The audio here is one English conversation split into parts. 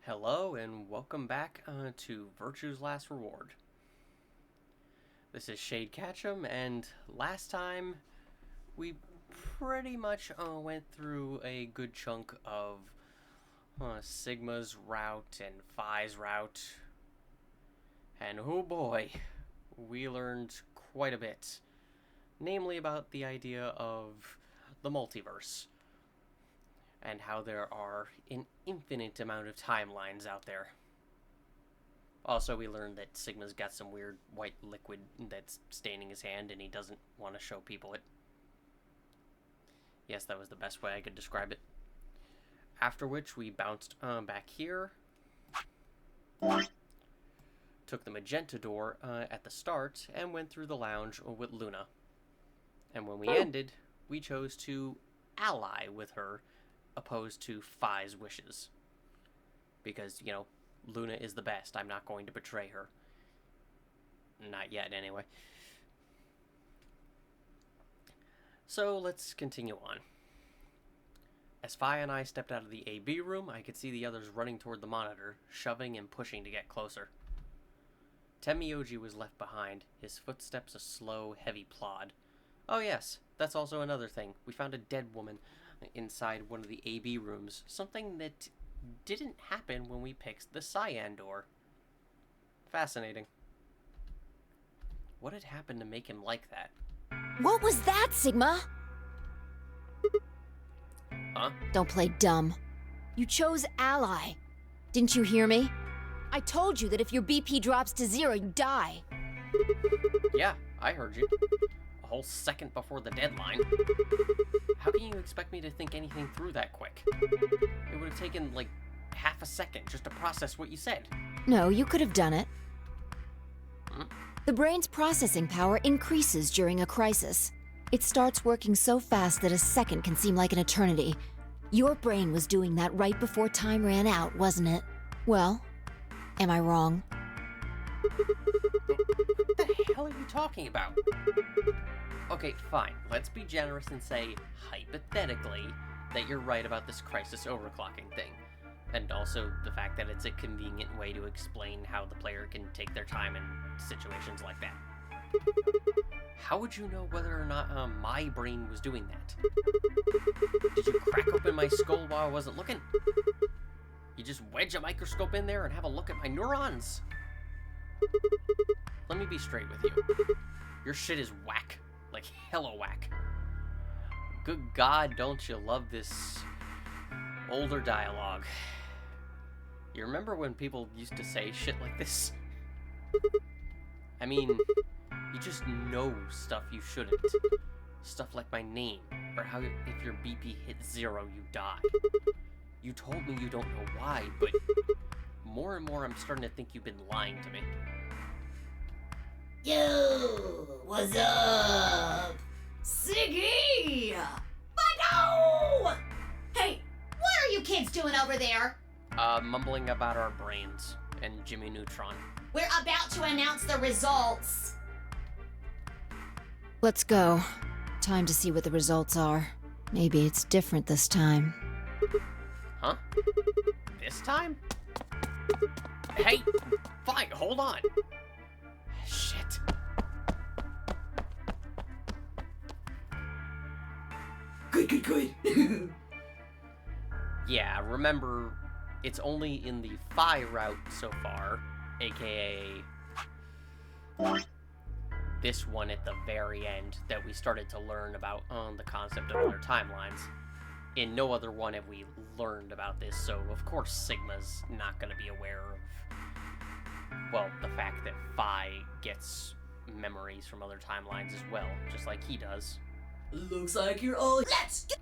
Hello and welcome back to Virtue's Last Reward. This is Shade Ketchum, and last time we pretty much went through a good chunk of Sigma's route and Phi's route. And oh boy, we learned quite a bit. Namely about the idea of the multiverse. And how there are an infinite amount of timelines out there. Also, we learned that Sigma's got some weird white liquid that's staining his hand, and he doesn't want to show people it. Yes, that was the best way I could describe it. After which, we bounced back here. Took the magenta door at the start, and went through the lounge with Luna. And when we ended, we chose to ally with her, opposed to Phi's wishes. Because, you know, Luna is the best. I'm not going to betray her. Not yet, anyway. So, let's continue on. As Phi and I stepped out of the AB room, I could see the others running toward the monitor, shoving and pushing to get closer. Temioji was left behind, his footsteps a slow, heavy plod. Oh yes, that's also another thing. We found a dead woman inside one of the AB rooms, something that didn't happen when we picked the cyan door. Fascinating. What had happened to make him like that? What was that, Sigma? Huh? Don't play dumb. You chose ally. Didn't you hear me? I told you that if your BP drops to 0, you die. Yeah, I heard you. A whole second before the deadline. How can you expect me to think anything through that quick? It would have taken, like, half a second just to process what you said. No, you could have done it. Hmm? The brain's processing power increases during a crisis. It starts working so fast that a second can seem like an eternity. Your brain was doing that right before time ran out, wasn't it? Well, am I wrong? What the hell are you talking about? Okay, fine. Let's be generous and say, hypothetically, that you're right about this crisis overclocking thing. And also the fact that it's a convenient way to explain how the player can take their time in situations like that. How would you know whether or not my brain was doing that? Did you crack open my skull while I wasn't looking? You just wedge a microscope in there and have a look at my neurons? Let me be straight with you. Your shit is whack. Like, hella whack. Good God, don't you love this older dialogue. You remember when people used to say shit like this? I mean, you just know stuff you shouldn't. Stuff like my name, or how if your BP hits 0, you die. You told me you don't know why, but more and more I'm starting to think you've been lying to me. Yo, what's up? Siggy! Fido! Hey, what are you kids doing over there? Mumbling about our brains and Jimmy Neutron. We're about to announce the results. Let's go. Time to see what the results are. Maybe it's different this time. Huh? This time? Hey, fine, hold on. Shit. Good. Yeah, remember, it's only in the Phi route so far, aka this one at the very end, that we started to learn about the concept of other timelines. In no other one have we learned about this, so of course Sigma's not going to be aware of, well, the fact that Phi gets memories from other timelines as well, just like he does. Looks like you're all. Let's get.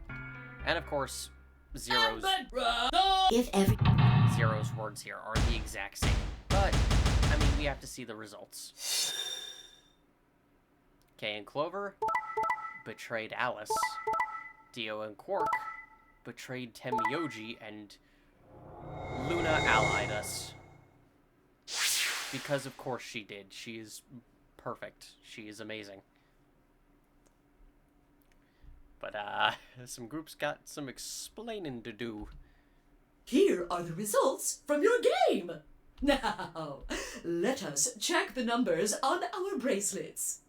And of course, Zero's If every. Zero's words here are the exact same. But, I mean, we have to see the results. Kay and Clover betrayed Alice. Dio and Quark betrayed Temioji, and Luna allied us. Because of course she did. She is perfect. She is amazing. But, some groups got some explaining to do. Here are the results from your game. Now, let us check the numbers on our bracelets.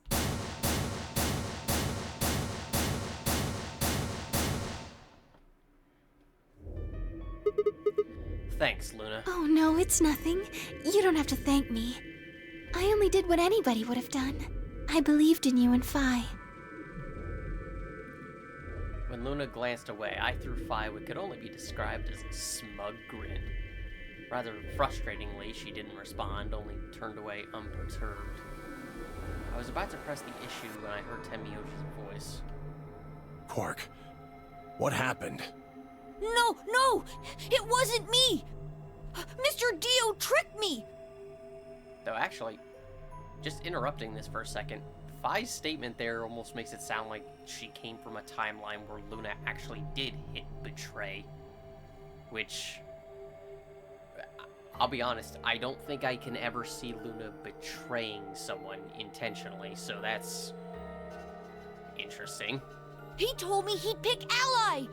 Thanks, Luna. Oh no, it's nothing. You don't have to thank me. I only did what anybody would have done. I believed in you and Phi. When Luna glanced away, I threw Phi what could only be described as a smug grin. Rather frustratingly, she didn't respond, only turned away unperturbed. I was about to press the issue when I heard Tenmyoji's voice. Quark, what happened? No! It wasn't me! Mr. Dio tricked me! Though actually, just interrupting this for a second, Phi's statement there almost makes it sound like she came from a timeline where Luna actually did hit betray. Which, I'll be honest, I don't think I can ever see Luna betraying someone intentionally, so that's interesting. He told me he'd pick Ally!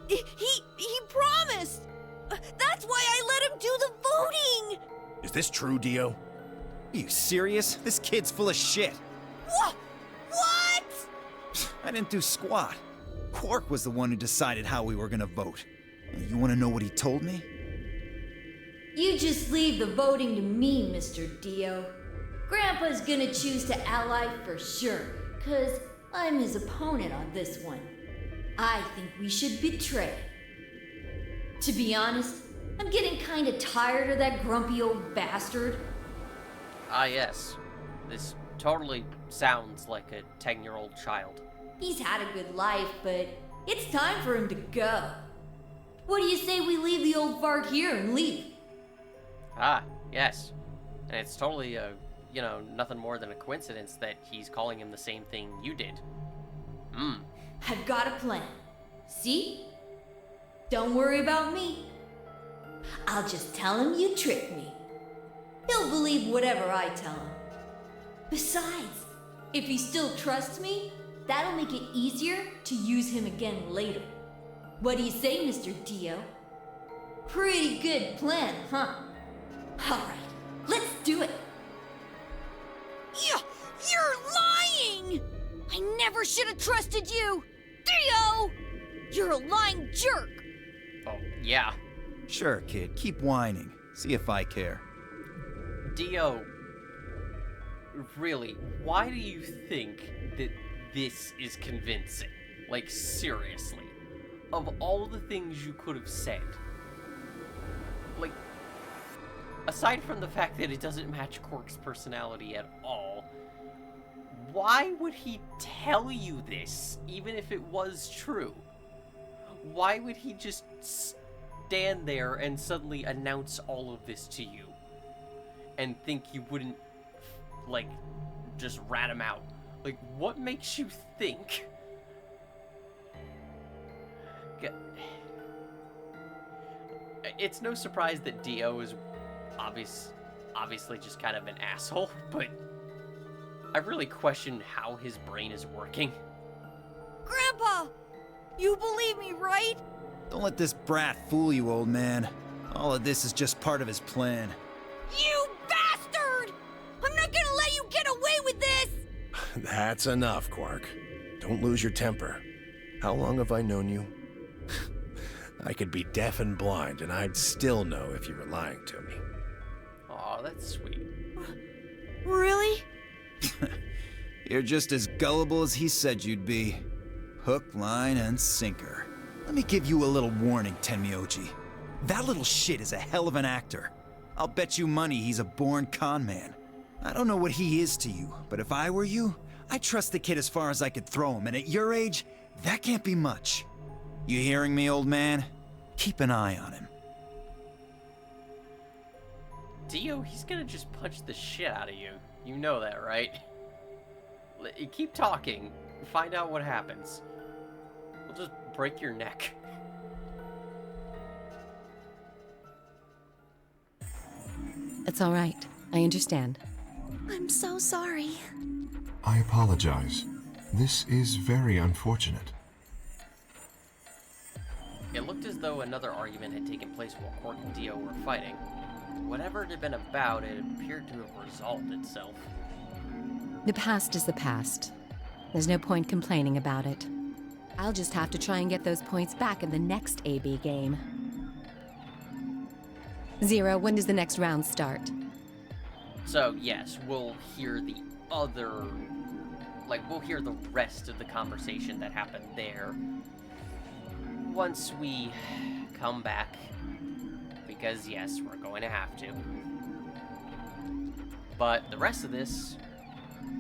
He promised! That's why I let him do the voting! Is this true, Dio? Are you serious? This kid's full of shit. What? I didn't do squat. Quark was the one who decided how we were gonna vote. And you wanna know what he told me? You just leave the voting to me, Mr. Dio. Grandpa's gonna choose to ally for sure, 'cause I'm his opponent on this one. I think we should betray. To be honest, I'm getting kinda tired of that grumpy old bastard. Ah yes, this totally sounds like a 10-year-old child. He's had a good life, but it's time for him to go. What do you say we leave the old fart here and leave? Ah, yes. And it's totally nothing more than a coincidence that he's calling him the same thing you did. I've got a plan. See? Don't worry about me. I'll just tell him you tricked me. He'll believe whatever I tell him. Besides, if he still trusts me, that'll make it easier to use him again later. What do you say, Mr. Dio? Pretty good plan, huh? Alright, let's do it. You're lying! I never should have trusted you! Dio! You're a lying jerk! Oh, yeah. Sure, kid, keep whining. See if I care. Dio, really, why do you think that this is convincing? Like, seriously. Of all the things you could have said. Like, aside from the fact that it doesn't match Quark's personality at all, why would he tell you this, even if it was true? Why would he just stand there and suddenly announce all of this to you? And think you wouldn't, like, just rat him out? Like, what makes you think? It's no surprise that Dio is obviously just kind of an asshole, but I really question how his brain is working. Grandpa! You believe me, right? Don't let this brat fool you, old man. All of this is just part of his plan. You bastard! I'm not gonna let you get away with this! That's enough, Quark. Don't lose your temper. How long have I known you? I could be deaf and blind, and I'd still know if you were lying to me. Aw, that's sweet. Really? You're just as gullible as he said you'd be. Hook, line, and sinker. Let me give you a little warning, Tenmyoji. That little shit is a hell of an actor. I'll bet you money he's a born con man. I don't know what he is to you, but if I were you, I'd trust the kid as far as I could throw him, and at your age, that can't be much. You hearing me, old man? Keep an eye on him. Dio, he's gonna just punch the shit out of you. You know that, right? Keep talking. Find out what happens. We'll just break your neck. It's all right. I understand. I'm so sorry. I apologize. This is very unfortunate. It looked as though another argument had taken place while Quark and Dio were fighting. Whatever it had been about, it appeared to have resolved itself. The past is the past. There's no point complaining about it. I'll just have to try and get those points back in the next AB game. Zero, when does the next round start? So, yes, we'll hear the we'll hear the rest of the conversation that happened there once we come back, because, yes, we're going to have to. But the rest of this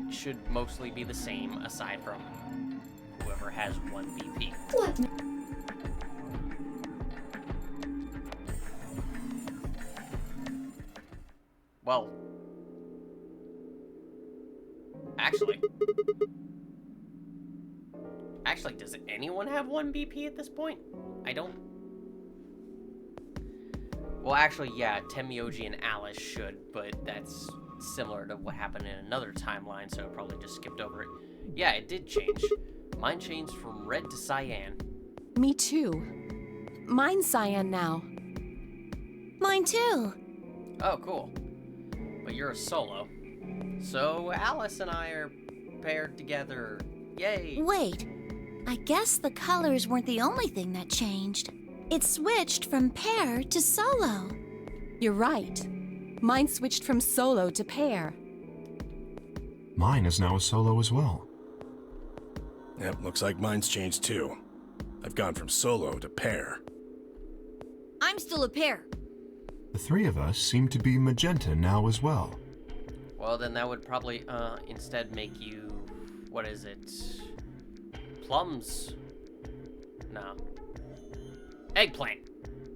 should mostly be the same, aside from whoever has 1 BP. What? Well, actually, does anyone have 1 BP at this point? I don't... Well, actually, yeah, Tenmyoji and Alice should, but that's similar to what happened in another timeline, so I probably just skipped over it. Yeah, it did change. Mine changed from red to cyan. Me too. Mine's cyan now. Mine too. Oh, cool. But you're a solo. So Alice and I are paired together. Yay! Wait, I guess the colors weren't the only thing that changed. It switched from pair to solo. You're right. Mine switched from solo to pair. Mine is now a solo as well. Yep, looks like mine's changed too. I've gone from solo to pair. I'm still a pair. The 3 of us seem to be magenta now as well. Well, then that would probably, instead make you... What is it? Plums? No. Eggplant!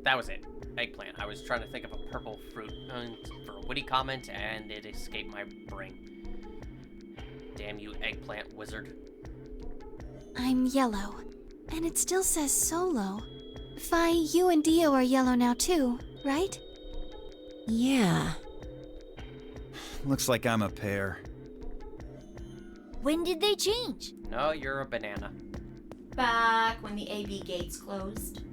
That was it. Eggplant. I was trying to think of a purple fruit for a witty comment, and it escaped my brain. Damn you, eggplant wizard. I'm yellow, and it still says solo. Fi, you and Dio are yellow now too, right? Yeah. Looks like I'm a pair. When did they change? No, you're a banana. Back when the AB gates closed.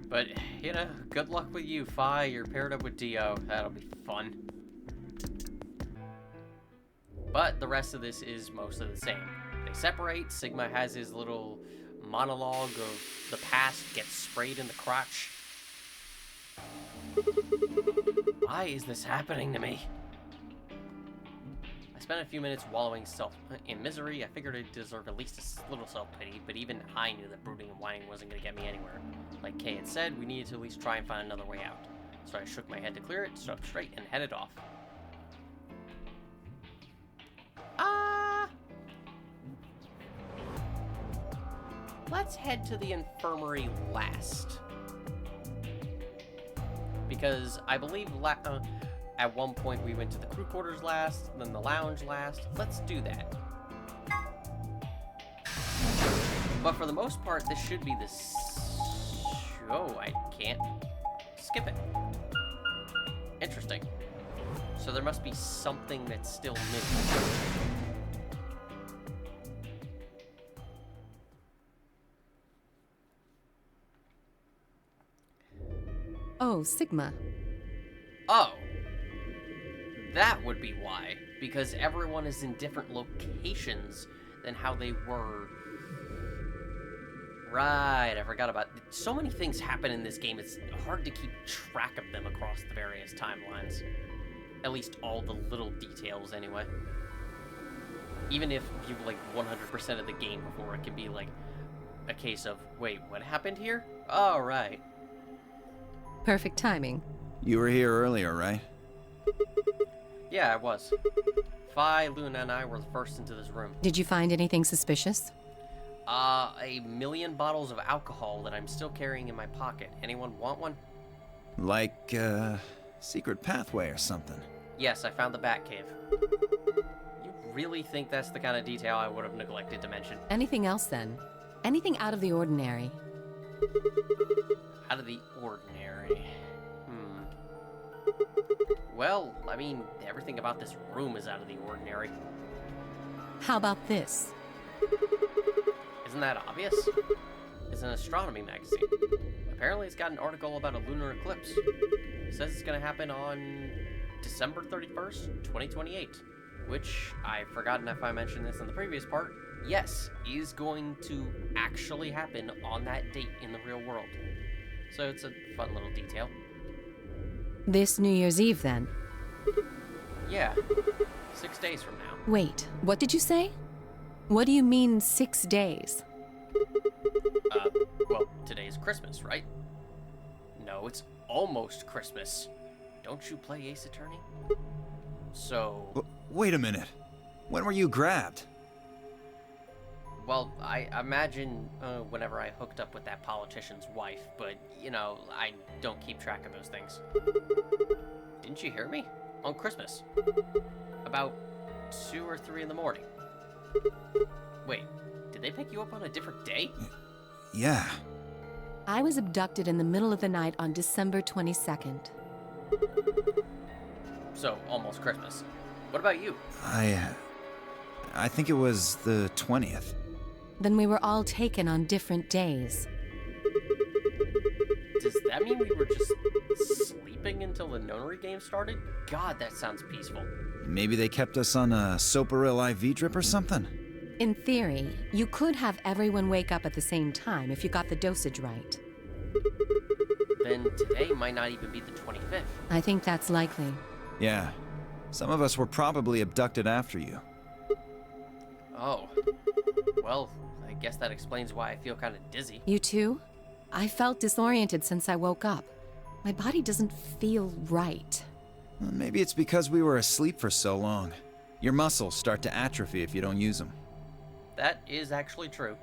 But, you know, good luck with you, Fi. You're paired up with Dio. That'll be fun. But the rest of this is mostly the same. They separate. Sigma has his little monologue of the past, gets sprayed in the crotch. Why is this happening to me? I spent a few minutes wallowing in misery. I figured I deserved at least a little self-pity, but even I knew that brooding and whining wasn't going to get me anywhere. Like Kay had said, we needed to at least try and find another way out. So I shook my head to clear it, stood up straight, and headed off. Let's head to the infirmary last. Because I believe at one point we went to the crew quarters last, then the lounge last. Let's do that. But for the most part, this should be the show. I can't skip it. Interesting. So there must be something that's still missing. Oh, Sigma. Oh. That would be why. Because everyone is in different locations than how they were. Right, I forgot about it. So many things happen in this game, it's hard to keep track of them across the various timelines. At least all the little details, anyway. Even if you've, like, 100% of the game before, it can be, like, a case of, wait, what happened here? Oh, right. Perfect timing. You were here earlier, right? Yeah, I was. Fi, Luna, and I were the first into this room. Did you find anything suspicious? A million bottles of alcohol that I'm still carrying in my pocket. Anyone want one? Like, secret pathway or something. Yes, I found the Batcave. You really think that's the kind of detail I would have neglected to mention? Anything else, then? Anything out of the ordinary? Out of the ordinary. Well, I mean, everything about this room is out of the ordinary. How about this? Isn't that obvious? is an astronomy magazine. Apparently it's got an article about a lunar eclipse. It says it's going to happen on December 31st, 2028. Which, I've forgotten if I mentioned this in the previous part, yes, is going to actually happen on that date in the real world. So it's a fun little detail. This New Year's Eve, then? Yeah, 6 days from now. Wait, what did you say? What do you mean 6 days? Well, today's Christmas, right? No, it's almost Christmas. Don't you play Ace Attorney? So... Wait a minute. When were you grabbed? Well, I imagine whenever I hooked up with that politician's wife, but, you know, I don't keep track of those things. Didn't you hear me? On Christmas. About 2 or 3 in the morning. Wait, did they pick you up on a different day? Yeah. I was abducted in the middle of the night on December 22nd. So, almost Christmas. What about you? I think it was the 20th. Then we were all taken on different days. Does that mean we were just sleeping until the nonary game started? God, that sounds peaceful. Maybe they kept us on a Soparil IV drip or something? In theory, you could have everyone wake up at the same time if you got the dosage right. Then today might not even be the 25th. I think that's likely. Yeah. Some of us were probably abducted after you. Oh. Well, I guess that explains why I feel kind of dizzy. You too? I felt disoriented since I woke up. My body doesn't feel right. Well, maybe it's because we were asleep for so long. Your muscles start to atrophy if you don't use them. That is actually true.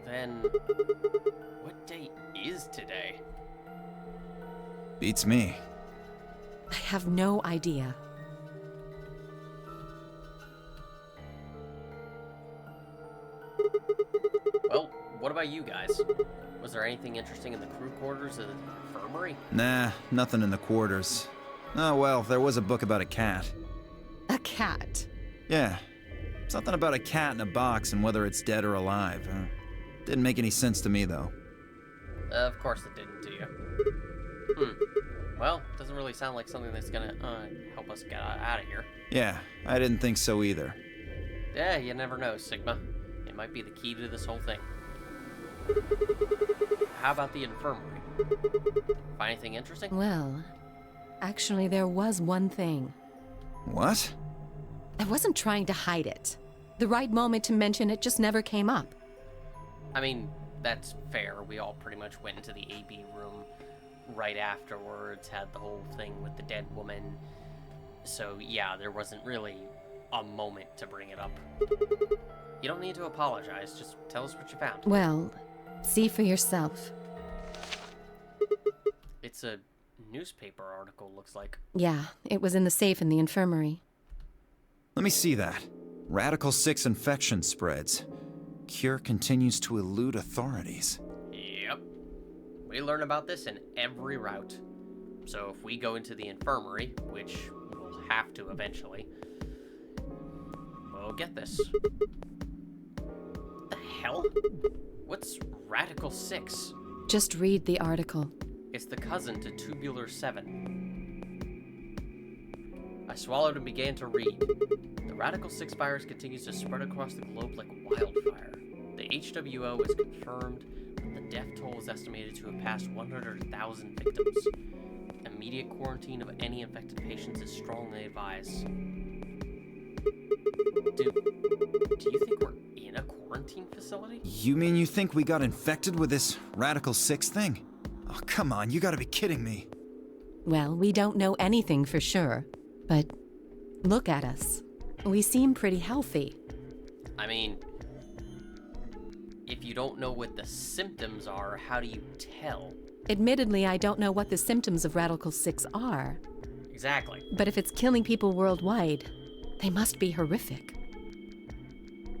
Then... what day is today? Beats me. I have no idea. Well, what about you guys? Was there anything interesting in the crew quarters of the infirmary? Nah, nothing in the quarters. Oh well, there was a book about a cat. A cat? Yeah. Something about a cat in a box and whether it's dead or alive. Didn't make any sense to me, though. Of course it didn't to you. Well, doesn't really sound like something that's gonna help us get out of here. Yeah, I didn't think so either. Yeah, you never know, Sigma. It might be the key to this whole thing. How about the infirmary? Find anything interesting? Well, actually there was one thing. What? I wasn't trying to hide it. The right moment to mention it just never came up. I mean, that's fair. We all pretty much went into the AB room right afterwards, had the whole thing with the dead woman. So yeah, there wasn't really a moment to bring it up. You don't need to apologize, just tell us what you found. Well, see for yourself. It's a newspaper article, looks like. Yeah, it was in the safe in the infirmary. Let me see that. Radical 6 infection spreads. Cure continues to elude authorities. Yep. We learn about this in every route. So if we go into the infirmary, which we'll have to eventually, we'll get this. The hell? What's Radical 6? Just read the article. It's the cousin to Tubular 7. I swallowed and began to read. The Radical 6 virus continues to spread across the globe like wildfire. The HWO has confirmed that the death toll is estimated to have passed 100,000 victims. Immediate quarantine of any infected patients is strongly advised. Do you think we're in a quarantine facility? You mean you think we got infected with this Radical 6 thing? Oh, come on, you gotta be kidding me. Well, we don't know anything for sure, but look at us. We seem pretty healthy. I mean, if you don't know what the symptoms are, how do you tell? Admittedly, I don't know what the symptoms of Radical 6 are. Exactly. But if it's killing people worldwide, they must be horrific.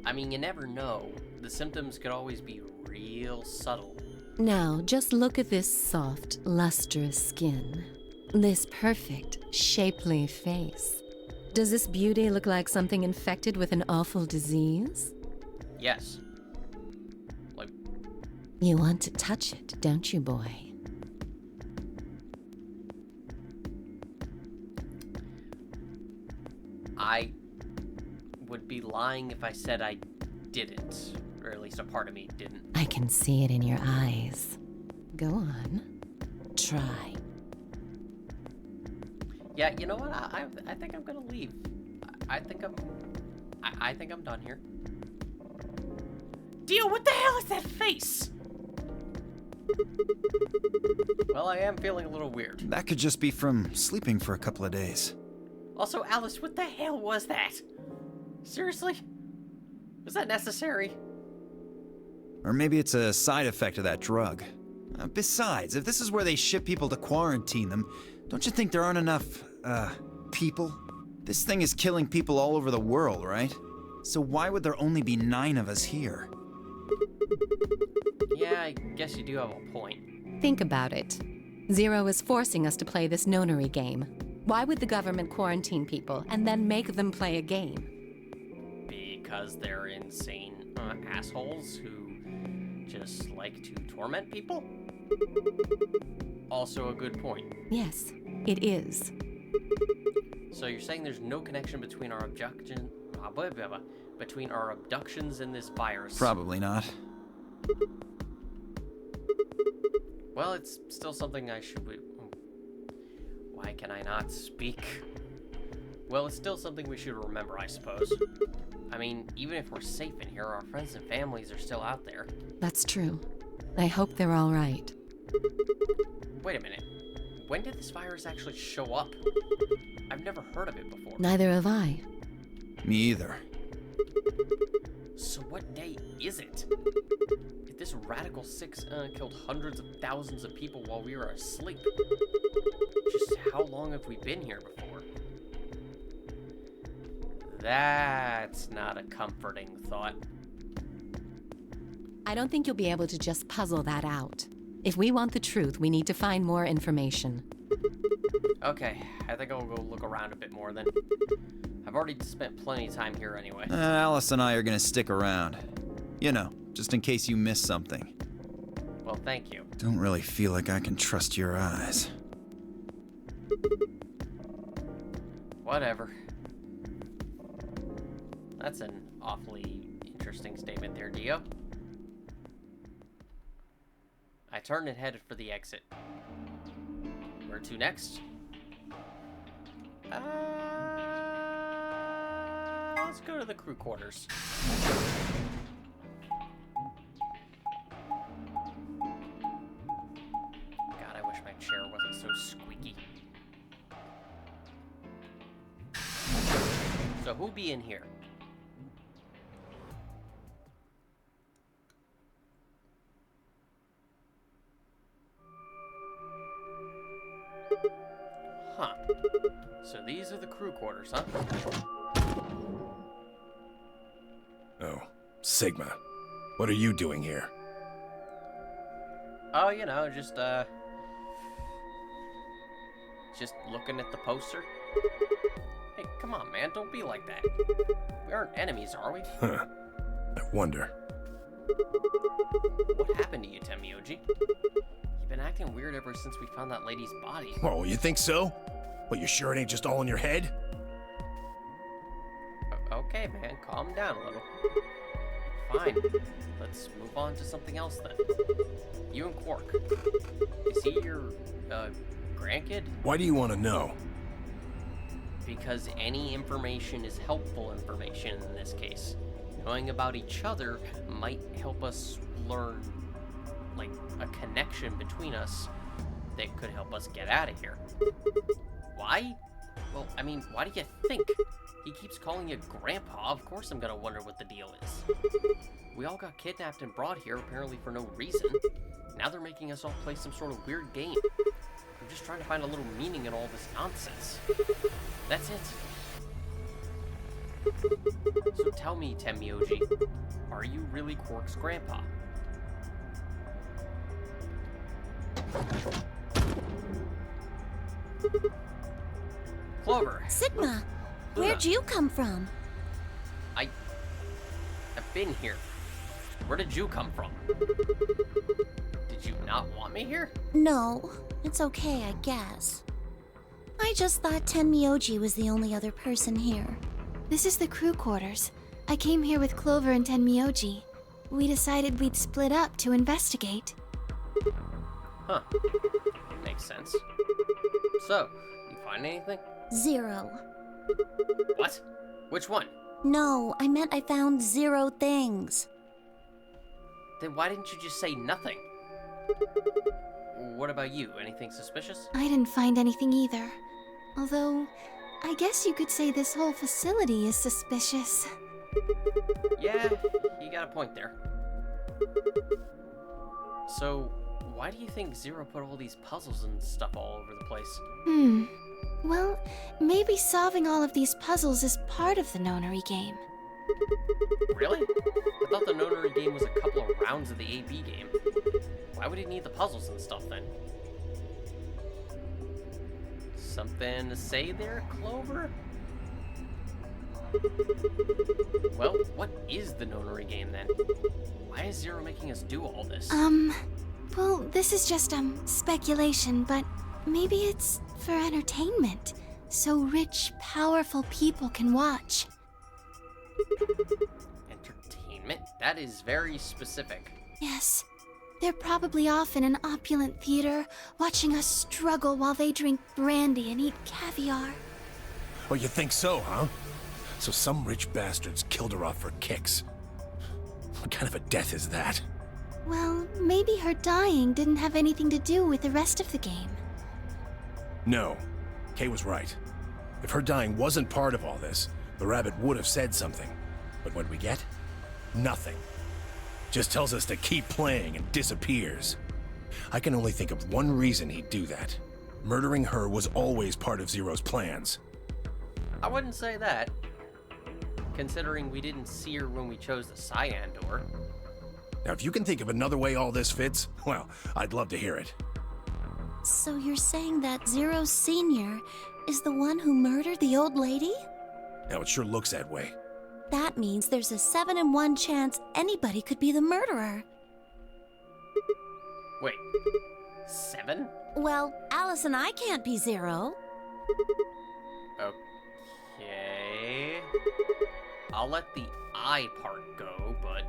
I mean, you never know. The symptoms could always be real subtle. Now, just look at this soft, lustrous skin. This perfect, shapely face. Does this beauty look like something infected with an awful disease? Yes. You want to touch it, don't you, boy? I would be lying if I said I didn't. Or at least a part of me didn't. I can see it in your eyes. Go on. Try. Yeah, you know what? I think I'm gonna leave. I think I'm done here. Dio, what the hell is that face? Well, I am feeling a little weird. That could just be from sleeping for a couple of days. Also, Alice, what the hell was that? Seriously? Was that necessary? Or maybe it's a side effect of that drug. Besides, if this is where they ship people to quarantine them, don't you think there aren't enough, people? This thing is killing people all over the world, right? So why would there only be 9 of us here? Yeah, I guess you do have a point. Think about it. Zero is forcing us to play this nonary game. Why would the government quarantine people and then make them play a game? Because they're insane assholes who just like to torment people? Also a good point. Yes, it is. So you're saying there's no connection between our abductions and this virus? Probably not. Well, it's still something I should... Why can I not speak? Well, it's still something we should remember, I suppose. I mean, even if we're safe in here, our friends and families are still out there. That's true. I hope they're all right. Wait a minute. When did this virus actually show up? I've never heard of it before. Neither have I. Me either. So what day is it? If this Radical 6 killed hundreds of thousands of people while we were asleep, just how long have we been here before? That's not a comforting thought. I don't think you'll be able to just puzzle that out. If we want the truth, we need to find more information. Okay, I think I'll go look around a bit more then. I've already spent plenty of time here anyway. Alice and I are gonna stick around. You know, just in case you miss something. Well, thank you. Don't really feel like I can trust your eyes. Whatever. That's an awfully interesting statement there, Dio. I turned and headed for the exit. Where to next? Let's go to the crew quarters. God, I wish my chair wasn't so squeaky. So who'll be in here? Huh. So these are the crew quarters, huh? Oh, Sigma. What are you doing here? Oh, you know, just looking at the poster. Hey, come on, man, don't be like that. We aren't enemies, are we? Huh. I wonder. What happened to you, Temioji? You've been acting weird ever since we found that lady's body. Oh, you think so? But you sure it ain't just all in your head? Okay, man, calm down a little. Fine. Let's move on to something else then. You and Quark. Is he your, grandkid? Why do you want to know? Because any information is helpful information in this case. Knowing about each other might help us learn, like, a connection between us that could help us get out of here. Why? Well, I mean, why do you think? He keeps calling you Grandpa, of course I'm gonna wonder what the deal is. We all got kidnapped and brought here apparently for no reason. Now they're making us all play some sort of weird game. I'm just trying to find a little meaning in all this nonsense. That's it. So tell me, Temioji, are you really Quark's grandpa? Clover. Sigma, Luna. where'd you come from? I've been here. Where did you come from? Did you not want me here? No, it's okay, I guess. I just thought Tenmyoji was the only other person here. This is the crew quarters. I came here with Clover and Tenmyoji. We decided we'd split up to investigate. Huh. Makes sense. So, you find anything? 0. What? Which one? No, I meant I found 0 things. Then why didn't you just say nothing? What about you? Anything suspicious? I didn't find anything either. Although, I guess you could say this whole facility is suspicious. Yeah, you got a point there. So, why do you think Zero put all these puzzles and stuff all over the place? Well, maybe solving all of these puzzles is part of the Nonary game. Really? I thought the Nonary game was a couple of rounds of the AB game. Why would he need the puzzles and stuff then? Something to say there, Clover? Well, what is the Nonary game then? Why is Zero making us do all this? Well, this is just, speculation, but maybe it's for entertainment, so rich, powerful people can watch. Entertainment? That is very specific. Yes. They're probably off in an opulent theater, watching us struggle while they drink brandy and eat caviar. Oh, you think so, huh? So some rich bastards killed her off for kicks. What kind of a death is that? Well, maybe her dying didn't have anything to do with the rest of the game. No. Kay was right. If her dying wasn't part of all this, the rabbit would have said something. But what we get? Nothing. Just tells us to keep playing and disappears. I can only think of one reason he'd do that. Murdering her was always part of Zero's plans. I wouldn't say that, considering we didn't see her when we chose the cyan door. Now, if you can think of another way all this fits, well, I'd love to hear it. So you're saying that Zero Sr. is the one who murdered the old lady? Now, it sure looks that way. That means there's a 7 in 1 chance anybody could be the murderer. Wait, 7? Well, Alice and I can't be Zero. Okay. I'll let the I part go, but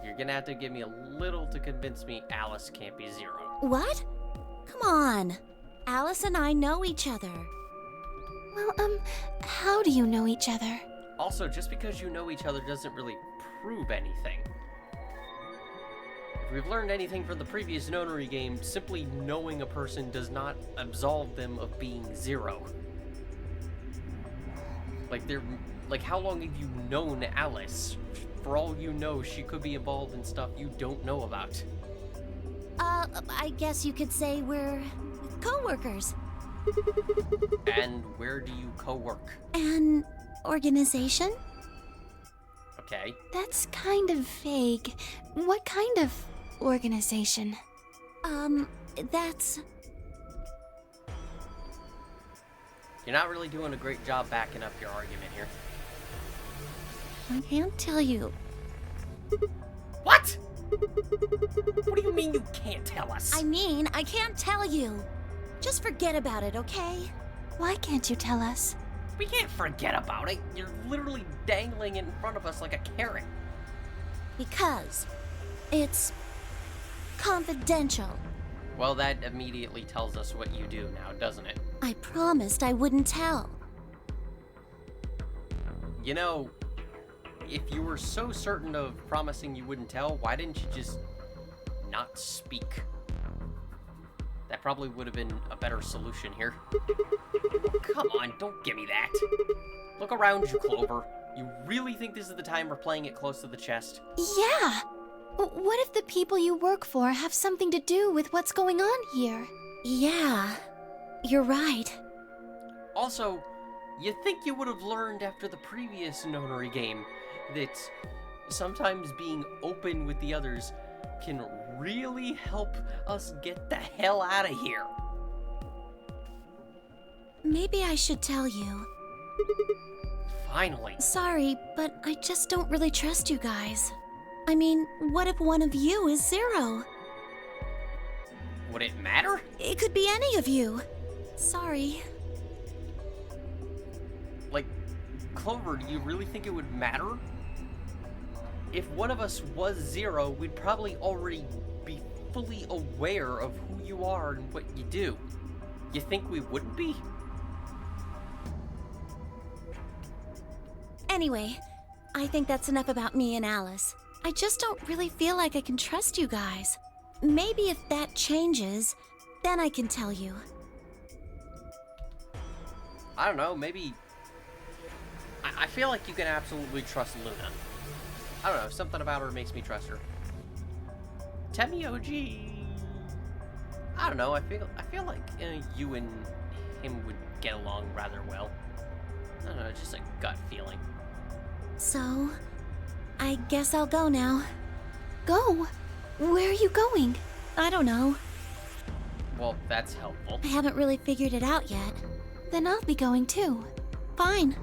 you're gonna have to give me a little to convince me Alice can't be Zero. What? Come on. Alice and I know each other. Well, how do you know each other? Also, just because you know each other doesn't really prove anything. If we've learned anything from the previous Nonary game, simply knowing a person does not absolve them of being Zero. Like, how long have you known Alice? For all you know, she could be involved in stuff you don't know about. I guess you could say we're co-workers. And where do you co-work? An organization? Okay. That's kind of vague. What kind of organization? That's... You're not really doing a great job backing up your argument here. I can't tell you. What? What do you mean you can't tell us? I mean, I can't tell you. Just forget about it, okay? Why can't you tell us? We can't forget about it. You're literally dangling it in front of us like a carrot. Because it's confidential. Well, that immediately tells us what you do now, doesn't it? I promised I wouldn't tell. You know, if you were so certain of promising you wouldn't tell, why didn't you just not speak? That probably would have been a better solution here. Come on, don't give me that. Look around you, Clover. You really think this is the time we're playing it close to the chest? Yeah! What if the people you work for have something to do with what's going on here? Yeah, you're right. Also, you think you would have learned after the previous Nonary game that sometimes being open with the others can really help us get the hell out of here. Maybe I should tell you. Finally. Sorry, but I just don't really trust you guys. I mean, what if one of you is Zero? Would it matter? It could be any of you. Sorry. Like, Clover, do you really think it would matter? If one of us was Zero, we'd probably already be fully aware of who you are and what you do. You think we wouldn't be? Anyway, I think that's enough about me and Alice. I just don't really feel like I can trust you guys. Maybe if that changes, then I can tell you. I don't know, maybe... I feel like you can absolutely trust Luna. I don't know, something about her makes me trust her. Temioji... I don't know, I feel like you and him would get along rather well. I don't know, it's just a gut feeling. So, I guess I'll go now. Go? Where are you going? I don't know. Well, that's helpful. I haven't really figured it out yet. Then I'll be going too. Fine.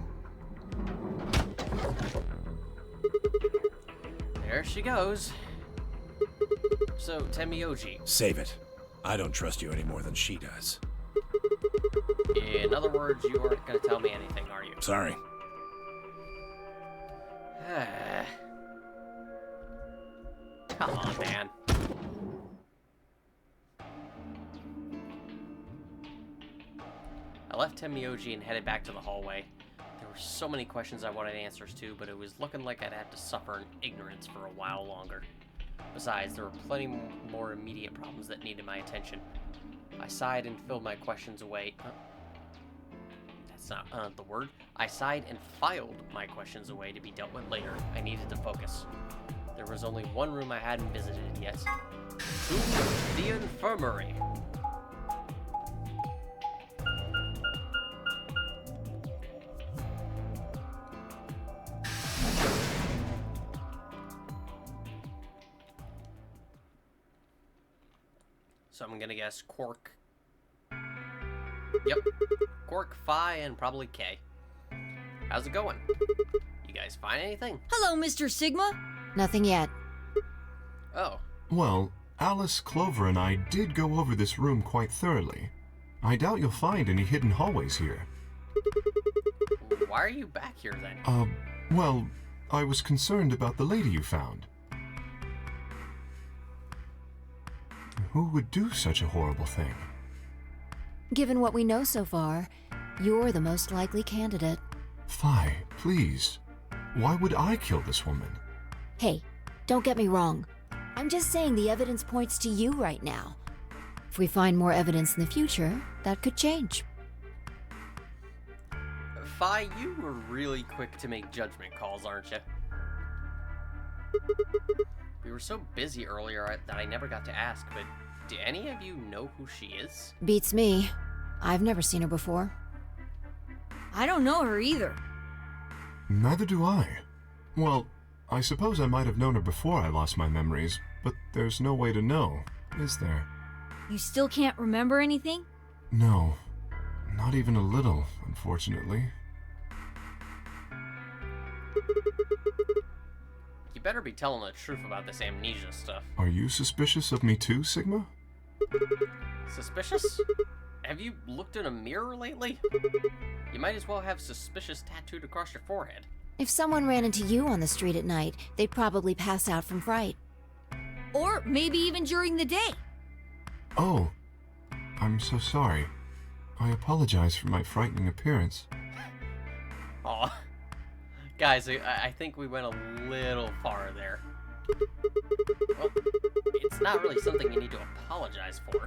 There she goes. So, Temioji. Save it. I don't trust you any more than she does. In other words, you aren't going to tell me anything, are you? Sorry. Come on, man. I left Temioji and headed back to the hallway. There were so many questions I wanted answers to, but it was looking like I'd have to suffer in ignorance for a while longer. Besides, there were plenty more immediate problems that needed my attention. I sighed and filled my questions away. That's not the word. I sighed and filed my questions away to be dealt with later. I needed to focus. There was only one room I hadn't visited yet. To the infirmary. So I'm gonna guess Quark. Yep. Quark, Phi, and probably K. How's it going? You guys find anything? Hello, Mr. Sigma. Nothing yet. Oh. Well, Alice, Clover, and I did go over this room quite thoroughly. I doubt you'll find any hidden hallways here. Why are you back here then? Well, I was concerned about the lady you found. Who would do such a horrible thing? Given what we know so far, you're the most likely candidate. Phi, please. Why would I kill this woman? Hey, don't get me wrong. I'm just saying the evidence points to you right now. If we find more evidence in the future, that could change. Phi, you were really quick to make judgment calls, aren't you? We were so busy earlier that I never got to ask, but do any of you know who she is? Beats me. I've never seen her before. I don't know her either. Neither do I. Well, I suppose I might have known her before I lost my memories, but there's no way to know, is there? You still can't remember anything? No. Not even a little, unfortunately. You better be telling the truth about this amnesia stuff. Are you suspicious of me too, Sigma? Suspicious? Have you looked in a mirror lately? You might as well have suspicious tattooed across your forehead. If someone ran into you on the street at night, they'd probably pass out from fright. Or maybe even during the day. Oh, I'm so sorry. I apologize for my frightening appearance. Aw. Guys, I think we went a little far there. Well, it's not really something you need to apologize for.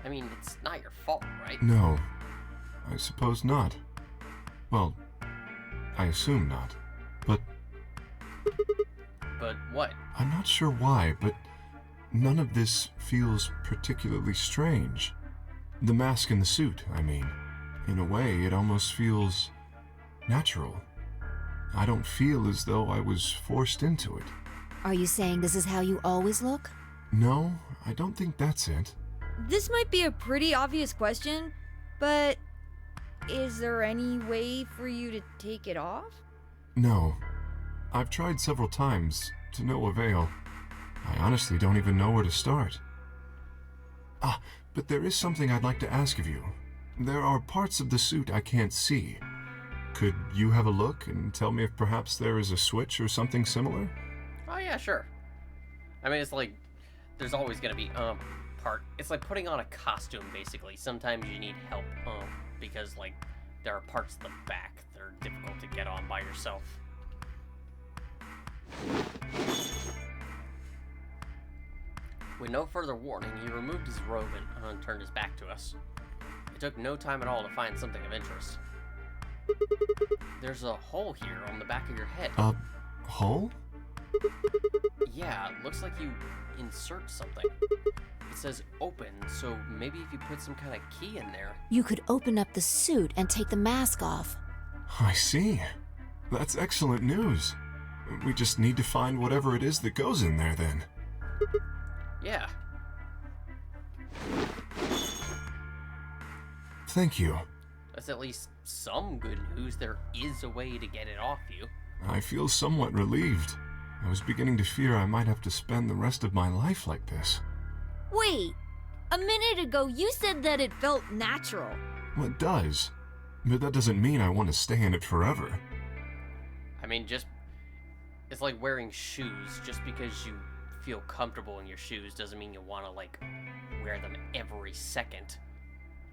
I mean, it's not your fault, right? No, I suppose not. Well, I assume not. But what? I'm not sure why, but none of this feels particularly strange. The mask and the suit, I mean. In a way, it almost feels natural. I don't feel as though I was forced into it. Are you saying this is how you always look? No, I don't think that's it. This might be a pretty obvious question, but is there any way for you to take it off? No. I've tried several times, to no avail. I honestly don't even know where to start. But there is something I'd like to ask of you. There are parts of the suit I can't see. Could you have a look and tell me if perhaps there is a switch or something similar? Oh yeah, sure. I mean, it's like, there's always gonna be, it's like putting on a costume, basically. Sometimes you need help, because, like, there are parts of the back that are difficult to get on by yourself. With no further warning, he removed his robe and turned his back to us. It took no time at all to find something of interest. There's a hole here on the back of your head. A hole? Yeah, it looks like you insert something. It says open, so maybe if you put some kind of key in there. You could open up the suit and take the mask off. I see. That's excellent news. We just need to find whatever it is that goes in there, then. Yeah. Thank you. That's at least some good news. There is a way to get it off you. I feel somewhat relieved. I was beginning to fear I might have to spend the rest of my life like this. Wait, a minute ago you said that it felt natural. Well, it does. But that doesn't mean I want to stay in it forever. I mean, it's like wearing shoes. Just because you feel comfortable in your shoes doesn't mean you want to, like, wear them every second.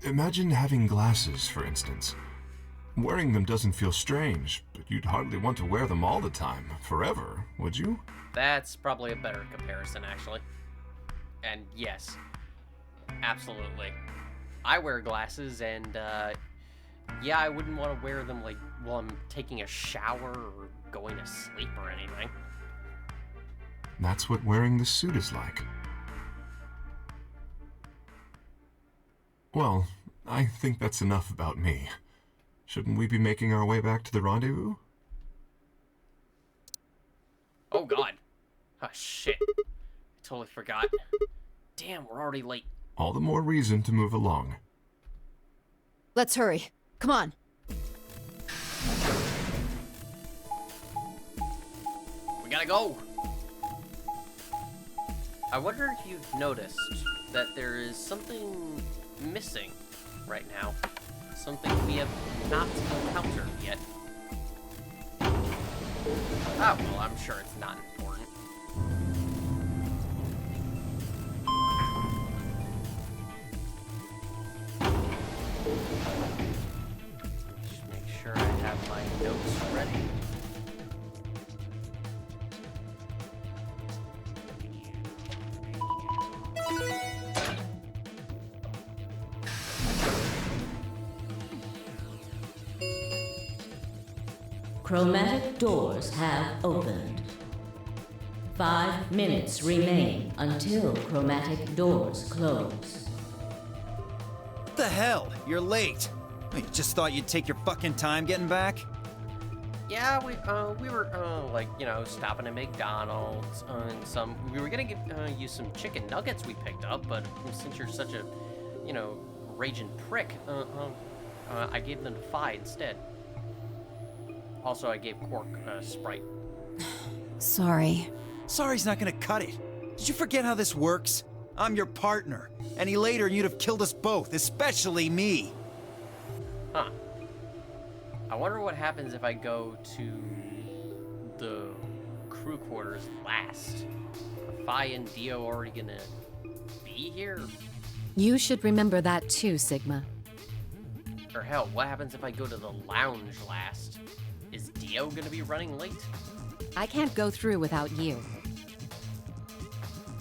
Imagine having glasses, for instance. Wearing them doesn't feel strange, but you'd hardly want to wear them all the time, forever, would you? That's probably a better comparison, actually. And yes, absolutely. I wear glasses, and yeah, I wouldn't want to wear them, like, while I'm taking a shower or going to sleep or anything. That's what wearing the suit is like. Well, I think that's enough about me. Shouldn't we be making our way back to the rendezvous? Oh god. Oh shit. I totally forgot. Damn, we're already late. All the more reason to move along. Let's hurry. Come on. We gotta go. I wonder if you've noticed that there is something missing right now. Something we have not encountered yet. Ah, well, I'm sure it's not important. Just make sure I have my notes ready. Chromatic doors have opened. 5 minutes remain until chromatic doors close. What the hell? You're late. You just thought you'd take your fucking time getting back? Yeah, we were like, you know, stopping at McDonald's and we were gonna give you some chicken nuggets we picked up, but since you're such a, you know, raging prick, I gave them to Fi instead. Also, I gave Quark a Sprite. Sorry. Sorry's not gonna cut it. Did you forget how this works? I'm your partner. Any later, you'd have killed us both, especially me. Huh. I wonder what happens if I go to the crew quarters last. Are Fi and Dio already gonna be here? You should remember that too, Sigma. Or hell, what happens if I go to the lounge last? Is Dio gonna be running late? I can't go through without you.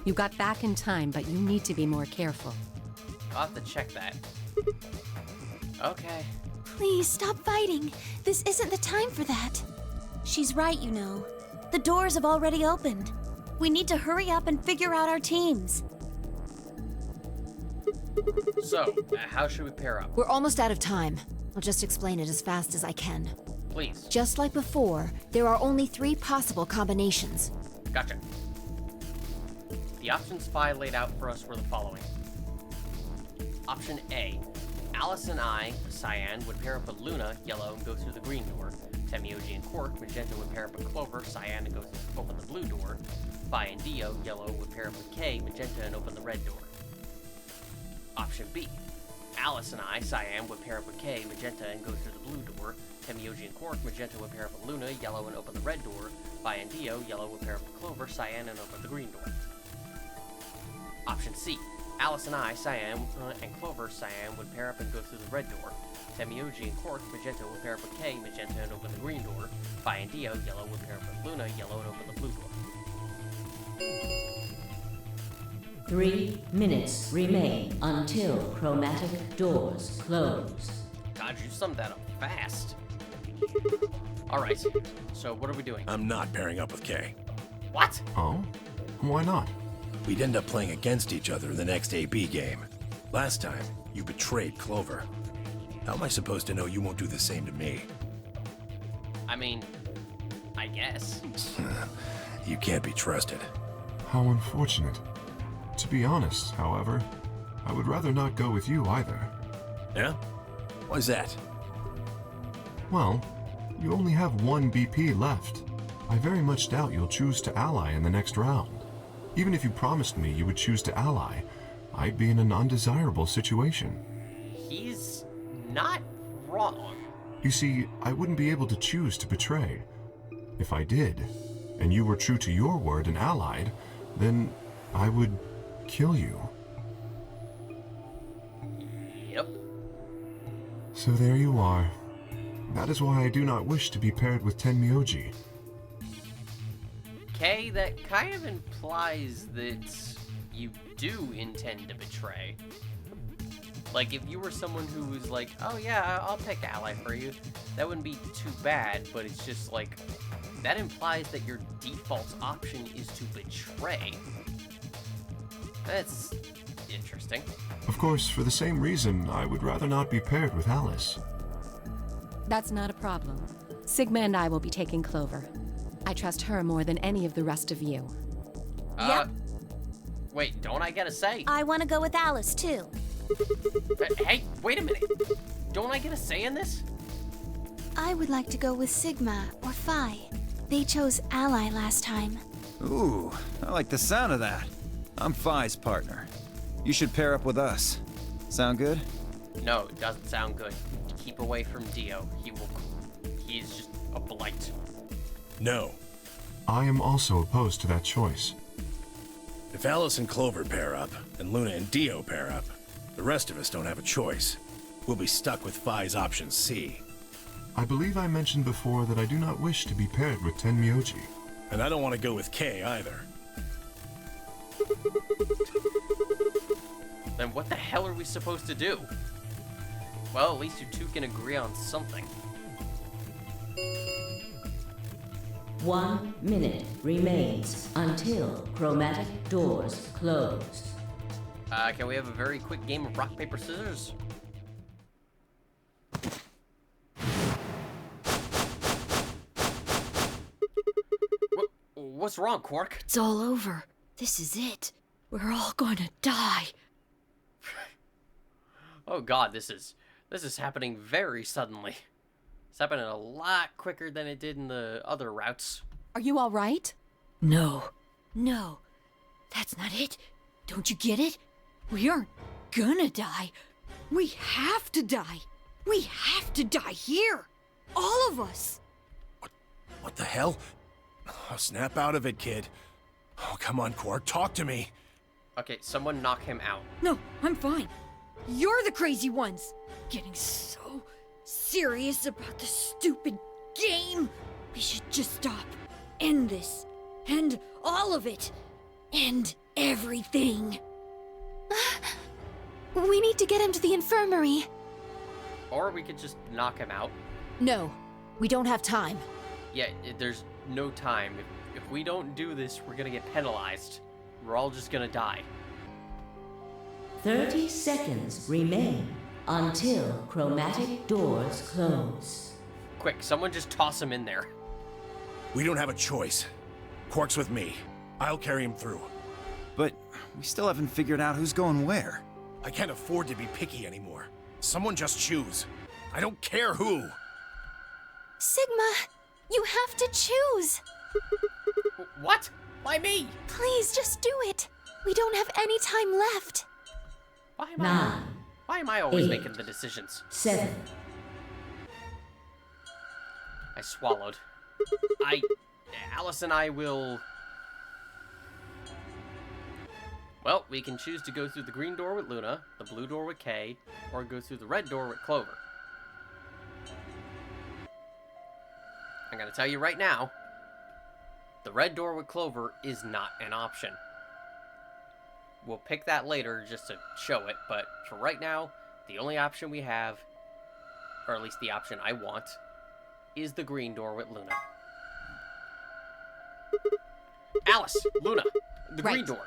You got back in time, but you need to be more careful. I'll have to check that. Okay. Please stop fighting. This isn't the time for that. She's right, you know. The doors have already opened. We need to hurry up and figure out our teams. So, how should we pair up? We're almost out of time. I'll just explain it as fast as I can. Please. Just like before, there are only 3 possible combinations. Gotcha. The options Fi laid out for us were the following. Option A, Alice and I, Cyan, would pair up with Luna, yellow, and go through the green door. Temioji and Quark, magenta, would pair up with Clover, Cyan, and open the blue door. Vi and Dio, yellow, would pair up with K, magenta, and open the red door. Option B. Alice and I, Cyan, would pair up with K, magenta, and go through the blue door. Temioji and Quark, magenta, would pair up with Luna, yellow, and open the red door. Vi and Dio, yellow, would pair up with Clover, Cyan, and open the green door. Option C. Alice and I, Cyan, and Clover, Cyan, would pair up and go through the red door. Temioji and Quark, magenta, would pair up with K, magenta, and open the green door. Vi and Dio, yellow, would pair up with Luna, yellow, and open the blue door. 3 minutes remain until chromatic doors close. God, you summed that up fast. Alright, so what are we doing? I'm not pairing up with Kay. What? Oh? Why not? We'd end up playing against each other in the next AB game. Last time, you betrayed Clover. How am I supposed to know you won't do the same to me? I mean, I guess. You can't be trusted. How unfortunate. To be honest, however, I would rather not go with you either. Yeah? Why's that? Well, you only have one BP left. I very much doubt you'll choose to ally in the next round. Even if you promised me you would choose to ally, I'd be in an undesirable situation. He's not wrong. You see, I wouldn't be able to choose to betray. If I did, and you were true to your word and allied, then I would kill you. Yep. So there you are. That is why I do not wish to be paired with Tenmyoji. Kay, that kind of implies that you do intend to betray. Like, if you were someone who was like, oh yeah, I'll pick ally for you, that wouldn't be too bad, but it's just like, that implies that your default option is to betray. That's interesting. Of course, for the same reason, I would rather not be paired with Alice. That's not a problem. Sigma and I will be taking Clover. I trust her more than any of the rest of you. Yep. Wait, don't I get a say? I want to go with Alice, too. Hey, wait a minute. Don't I get a say in this? I would like to go with Sigma or Phi. They chose Ally last time. Ooh, I like the sound of that. I'm Phi's partner. You should pair up with us. Sound good? No, it doesn't sound good. Keep away from Dio. He's just a blight. No. I am also opposed to that choice. If Alice and Clover pair up, and Luna and Dio pair up, the rest of us don't have a choice. We'll be stuck with Phi's option C. I believe I mentioned before that I do not wish to be paired with Tenmyoji. And I don't want to go with Kay either. Then what the hell are we supposed to do? Well, at least you two can agree on something. 1 minute remains until chromatic doors close. Can we have a very quick game of rock, paper, scissors? What's wrong, Quark? It's all over. This is it. We're all gonna die. Oh god, this is happening very suddenly. It's happening a lot quicker than it did in the other routes. Are you all right? No, that's not it. Don't you get it? We aren't gonna die. We have to die. We have to die here. All of us. What the hell? Oh, snap out of it, kid. Oh, come on, Quark, talk to me. Okay, someone knock him out. No, I'm fine. You're the crazy ones. Getting so serious about this stupid game. We should just stop. End this. End all of it. End everything. We need to get him to the infirmary. Or we could just knock him out. No, we don't have time. Yeah, there's no time. If we don't do this, we're gonna get penalized. We're all just gonna die. 30 seconds remain until chromatic doors close. Quick, someone just toss him in there. We don't have a choice. Quark's with me. I'll carry him through. But we still haven't figured out who's going where. I can't afford to be picky anymore. Someone just choose. I don't care who. Sigma, you have to choose. What? Why me? Please, just do it. We don't have any time left. Why am I always 8, making the decisions? 7. I swallowed. Alice and I will... Well, we can choose to go through the green door with Luna, the blue door with Kay, or go through the red door with Clover. I'm gonna tell you right now, the red door with Clover is not an option. We'll pick that later just to show it, but for right now, the only option we have, or at least the option I want, is the green door with Luna. Alice, Luna, the green door.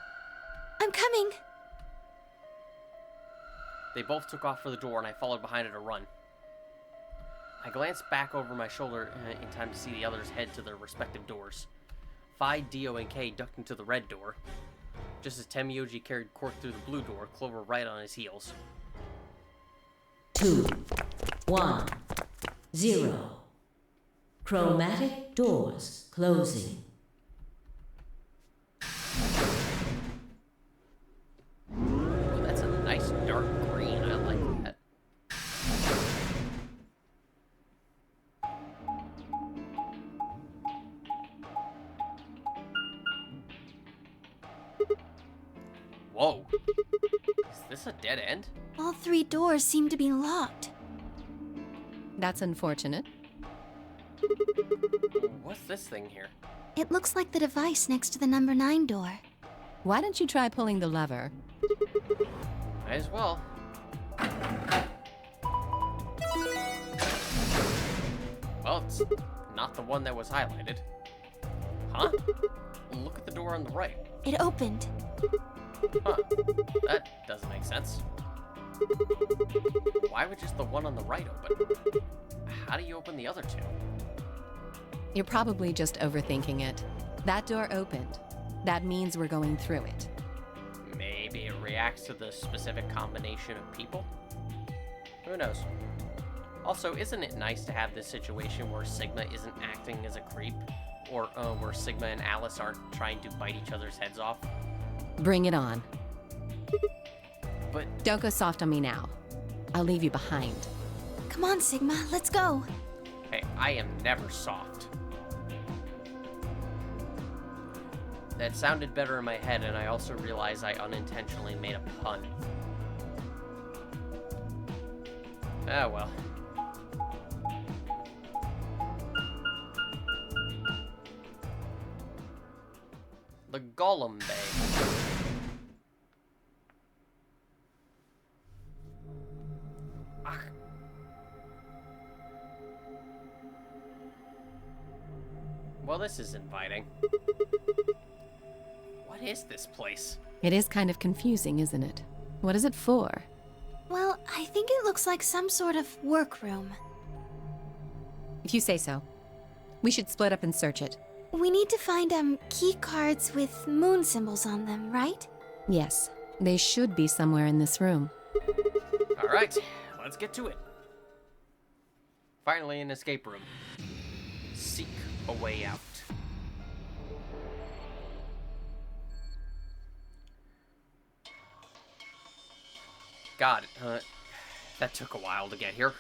I'm coming. They both took off for the door, and I followed behind at a run. I glanced back over my shoulder in time to see the others head to their respective doors. Phi, Dio, and Kay ducked into the red door, just as Temioji carried Quark through the blue door, Clover right on his heels. 2, 1, 0. Chromatic doors closing. Ooh, that's a nice dark green. I like that. Whoa. Is this a dead end? All 3 doors seem to be locked. That's unfortunate. What's this thing here? It looks like the device next to the number 9 door. Why don't you try pulling the lever? Might as well. Well, it's not the one that was highlighted. Huh? Look at the door on the right. It opened. Huh. That doesn't make sense. Why would just the one on the right open? How do you open the other 2? You're probably just overthinking it. That door opened. That means we're going through it. Maybe it reacts to the specific combination of people? Who knows? Also, isn't it nice to have this situation where Sigma isn't acting as a creep? Or where Sigma and Alice aren't trying to bite each other's heads off? Bring it on. But Don't go soft on me now. I'll leave you behind. Come on, Sigma, let's go. hey, I am never soft. That sounded better in my head, and I also realized I unintentionally made a pun. Ah, well. The Gaulem Bay. Ah. Well, this is inviting. What is this place? It is kind of confusing, isn't it? What is it for? Well, I think it looks like some sort of workroom. If you say so. We should split up and search it. We need to find, key cards with moon symbols on them, right? Yes, they should be somewhere in this room. All right, let's get to it. Finally, an escape room. Seek a way out. God, that took a while to get here.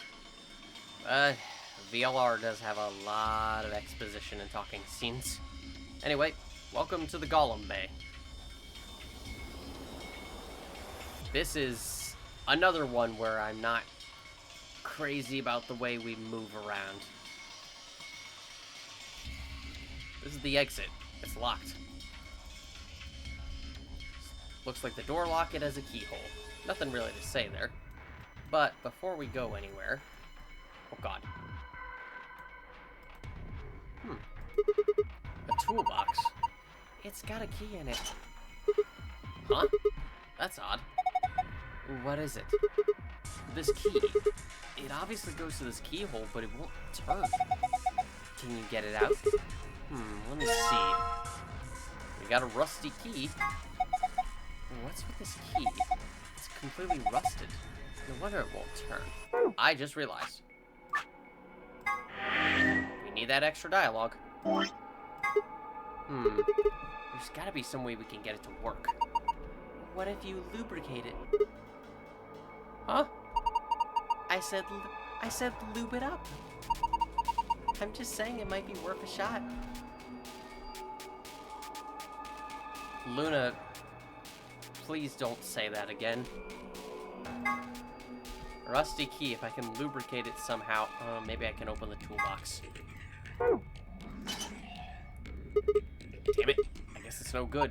VLR does have a lot of exposition and talking scenes. Anyway, welcome to the Gaulem Bay. This is another one where I'm not crazy about the way we move around. This is the exit. It's locked. Looks like the door lock, it has a keyhole. Nothing really to say there. But before we go anywhere... Oh god. A toolbox. It's got a key in it. Huh? That's odd. What is it? This key. It obviously goes to this keyhole, but it won't turn. Can you get it out? Let me see. We got a rusty key. What's with this key? It's completely rusted. No wonder it won't turn. I just realized. We need that extra dialogue. There's gotta be some way we can get it to work. What if you lubricate it? Huh? I said lube it up. I'm just saying it might be worth a shot. Luna, please don't say that again. Rusty key, if I can lubricate it somehow. Maybe I can open the toolbox. Damn it. I guess it's no good.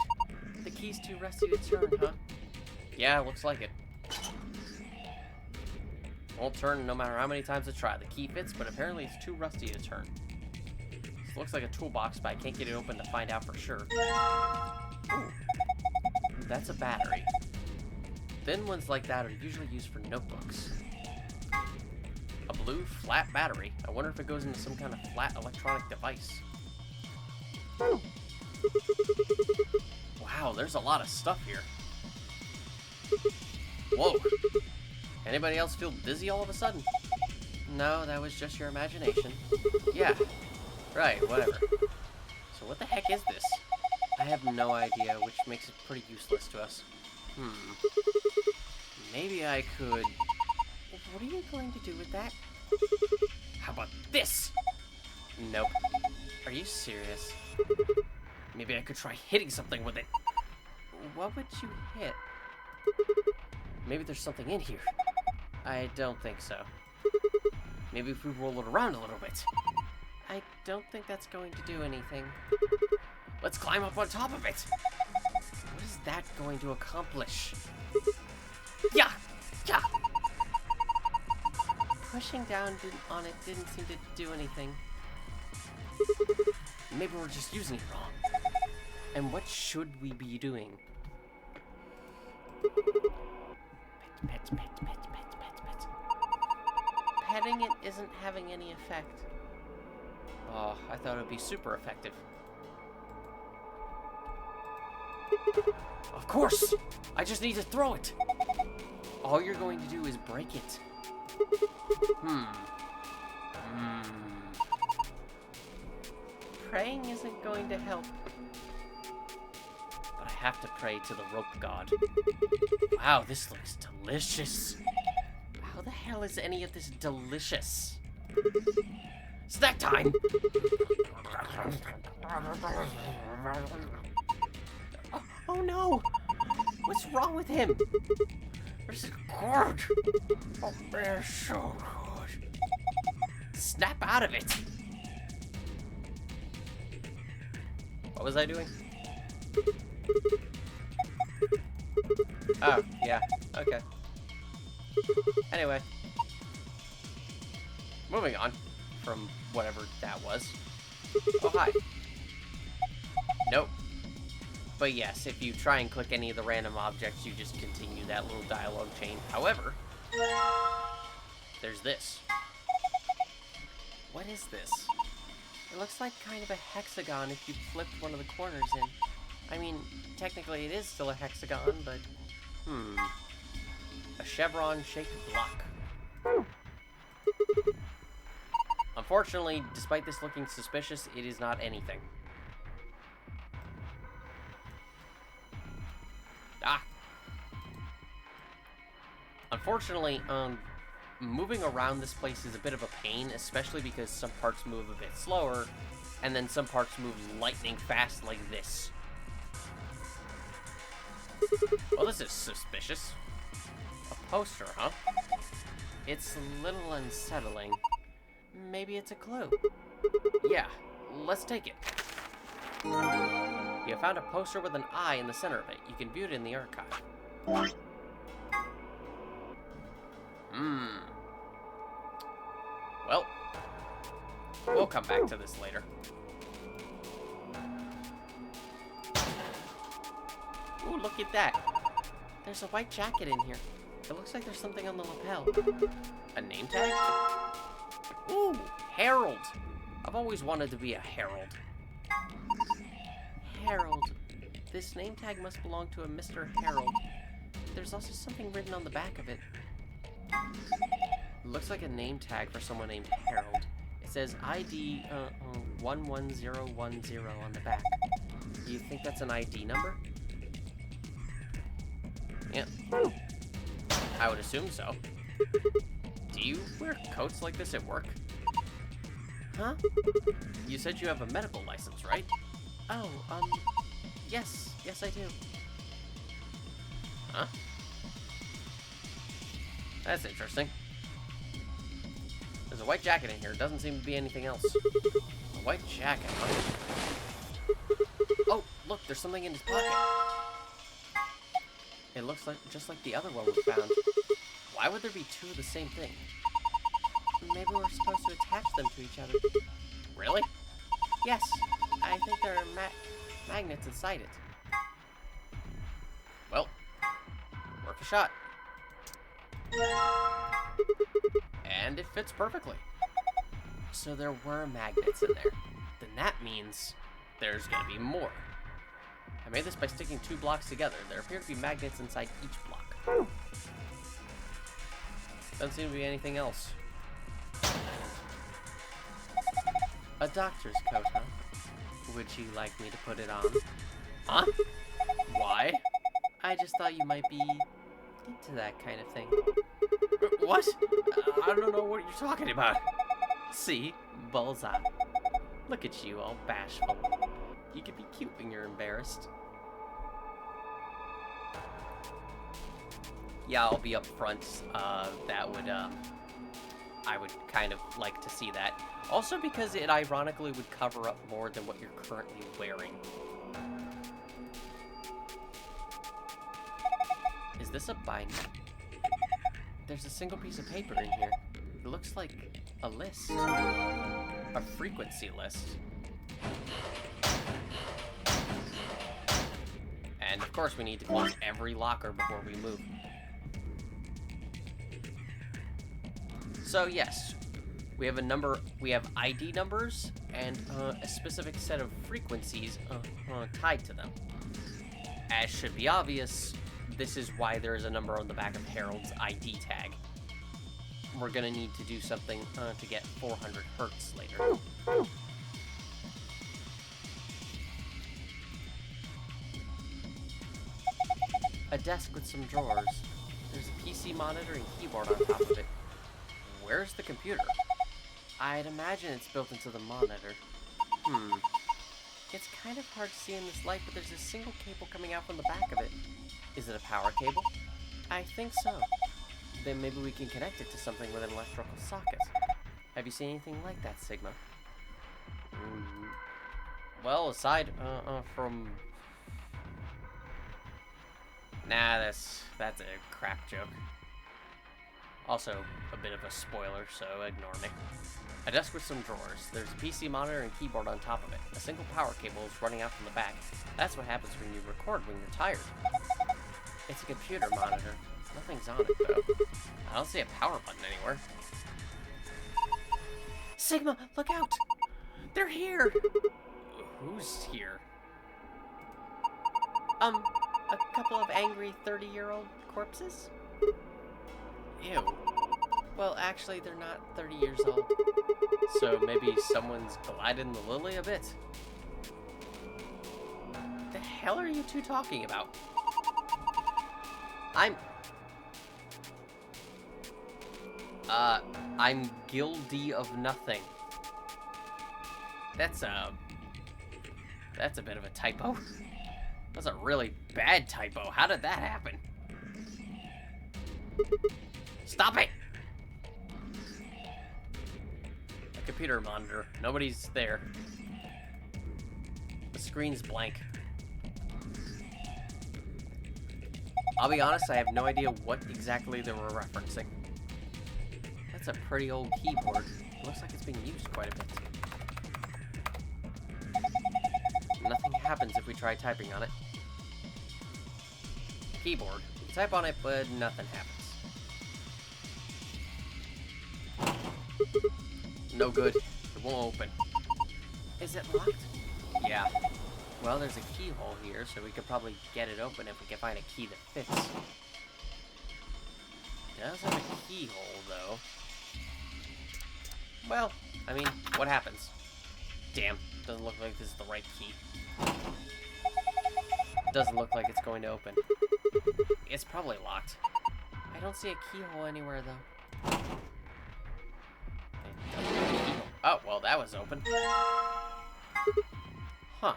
The key's too rusty to turn, huh? Yeah, looks like it. Won't turn no matter how many times I try. The key fits, but apparently it's too rusty to turn. This looks like a toolbox, but I can't get it open to find out for sure. Ooh. That's a battery. Thin ones like that are usually used for notebooks. A blue, flat battery. I wonder if it goes into some kind of flat electronic device. Wow, there's a lot of stuff here. Whoa. Anybody else feel dizzy all of a sudden? No, that was just your imagination. Yeah. Right, whatever. So what the heck is this? I have no idea, which makes it pretty useless to us. Maybe I could... What are you going to do with that? How about this? Nope. Are you serious? Maybe I could try hitting something with it. What would you hit? Maybe there's something in here. I don't think so. Maybe if we roll it around a little bit. I don't think that's going to do anything. Let's climb up on top of it. What is that going to accomplish? Yeah! Yeah! Pushing down on it didn't seem to do anything. Maybe we're just using it wrong. And what should we be doing? Pet. Petting it isn't having any effect. Oh, I thought it would be super effective. Of course! I just need to throw it! All you're going to do is break it. Praying isn't going to help. But I have to pray to the rope god. Wow, this looks delicious. How the hell is any of this delicious? Snack time! Oh no! What's wrong with him? This is good! Oh, they're so good. Snap out of it! What was I doing? Oh, yeah. Okay. Anyway. Moving on from whatever that was. Oh, hi. Nope. But yes, if you try and click any of the random objects, you just continue that little dialogue chain. However, there's this. What is this? It looks like kind of a hexagon if you flipped one of the corners in. I mean, technically it is still a hexagon, but... A chevron-shaped block. Unfortunately, despite this looking suspicious, it is not anything. Unfortunately, moving around this place is a bit of a pain, especially because some parts move a bit slower, and then some parts move lightning fast like this. Well, this is suspicious. A poster, huh? It's a little unsettling. Maybe it's a clue. Yeah, let's take it. You found a poster with an eye in the center of it. You can view it in the archive. Well, we'll come back to this later. Ooh, look at that. There's a white jacket in here. It looks like there's something on the lapel. A name tag? Ooh, Herald. I've always wanted to be a herald. Herald. This name tag must belong to a Mr. Herald. There's also something written on the back of it. Looks like a name tag for someone named Harold. It says ID 11010 on the back. Do you think that's an ID number? Yeah. I would assume so. Do you wear coats like this at work? Huh? You said you have a medical license, right? Oh, yes. Yes, I do. Huh? That's interesting. There's a white jacket in here. Doesn't seem to be anything else. A white jacket, huh? Oh, look, there's something in his pocket. It looks like just like the other one we found. Why would there be two of the same thing? Maybe we're supposed to attach them to each other. Really? Yes, I think there are magnets inside it. Well, worth a shot. And it fits perfectly. So there were magnets in there. Then that means there's gonna be more. I made this by sticking 2 blocks together. There appear to be magnets inside each block. Doesn't seem to be anything else. A doctor's coat, huh? Would you like me to put it on? Huh? Why? I just thought you might be into that kind of thing. What? I don't know what you're talking about. See? Bullseye. Look at you, all bashful. You can be cute when you're embarrassed. Yeah, I'll be up front. That would, I would kind of like to see that. Also because it ironically would cover up more than what you're currently wearing. Is this a binder? There's a single piece of paper in here. It looks like a list. A frequency list. And of course we need to close every locker before we move. So yes, we have ID numbers and a specific set of frequencies tied to them. As should be obvious, this is why there is a number on the back of Harold's ID tag. We're gonna need to do something to get 400 hertz later. A desk with some drawers. There's a PC monitor and keyboard on top of it. Where's the computer? I'd imagine it's built into the monitor. It's kind of hard to see in this light, but there's a single cable coming out from the back of it. Is it a power cable? I think so. Then maybe we can connect it to something with an electrical socket. Have you seen anything like that, Sigma? Well, aside from... Nah, that's a crap joke. Also, a bit of a spoiler, so ignore me. A desk with some drawers. There's a PC monitor and keyboard on top of it. A single power cable is running out from the back. That's what happens when you record when you're tired. It's a computer monitor. Nothing's on it, though. I don't see a power button anywhere. Sigma, look out! They're here! Who's here? A couple of angry 30-year-old corpses? Ew. Well, actually, they're not 30 years old. So maybe someone's gliding the lily a bit. The hell are you two talking about? I'm guilty of nothing. That's a bit of a typo. That's a really bad typo. How did that happen? Stop it! A computer monitor. Nobody's there. The screen's blank. I'll be honest, I have no idea what exactly they were referencing. That's a pretty old keyboard. It looks like it's being used quite a bit. Nothing happens if we try typing on it. Keyboard. You type on it, but nothing happens. No good. It won't open. Is it locked? Yeah. Well, there's a keyhole here, so we could probably get it open if we can find a key that fits. does have a keyhole, though. Well, I mean, what happens? Damn, doesn't look like this is the right key. Doesn't look like it's going to open. It's probably locked. I don't see a keyhole anywhere, though. Oh, well, that was open. Huh.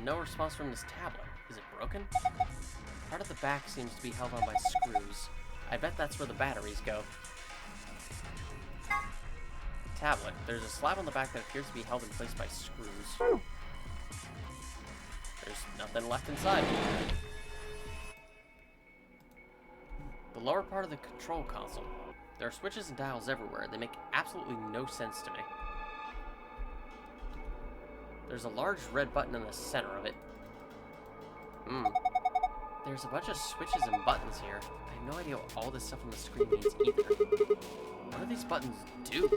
No response from this tablet. Is it broken? Part of the back seems to be held on by screws. I bet that's where the batteries go. Tablet. There's a slab on the back that appears to be held in place by screws. There's nothing left inside. The lower part of the control console. There are switches and dials everywhere. They make absolutely no sense to me. There's a large red button in the center of it. There's a bunch of switches and buttons here. I have no idea what all this stuff on the screen means either. What do these buttons do?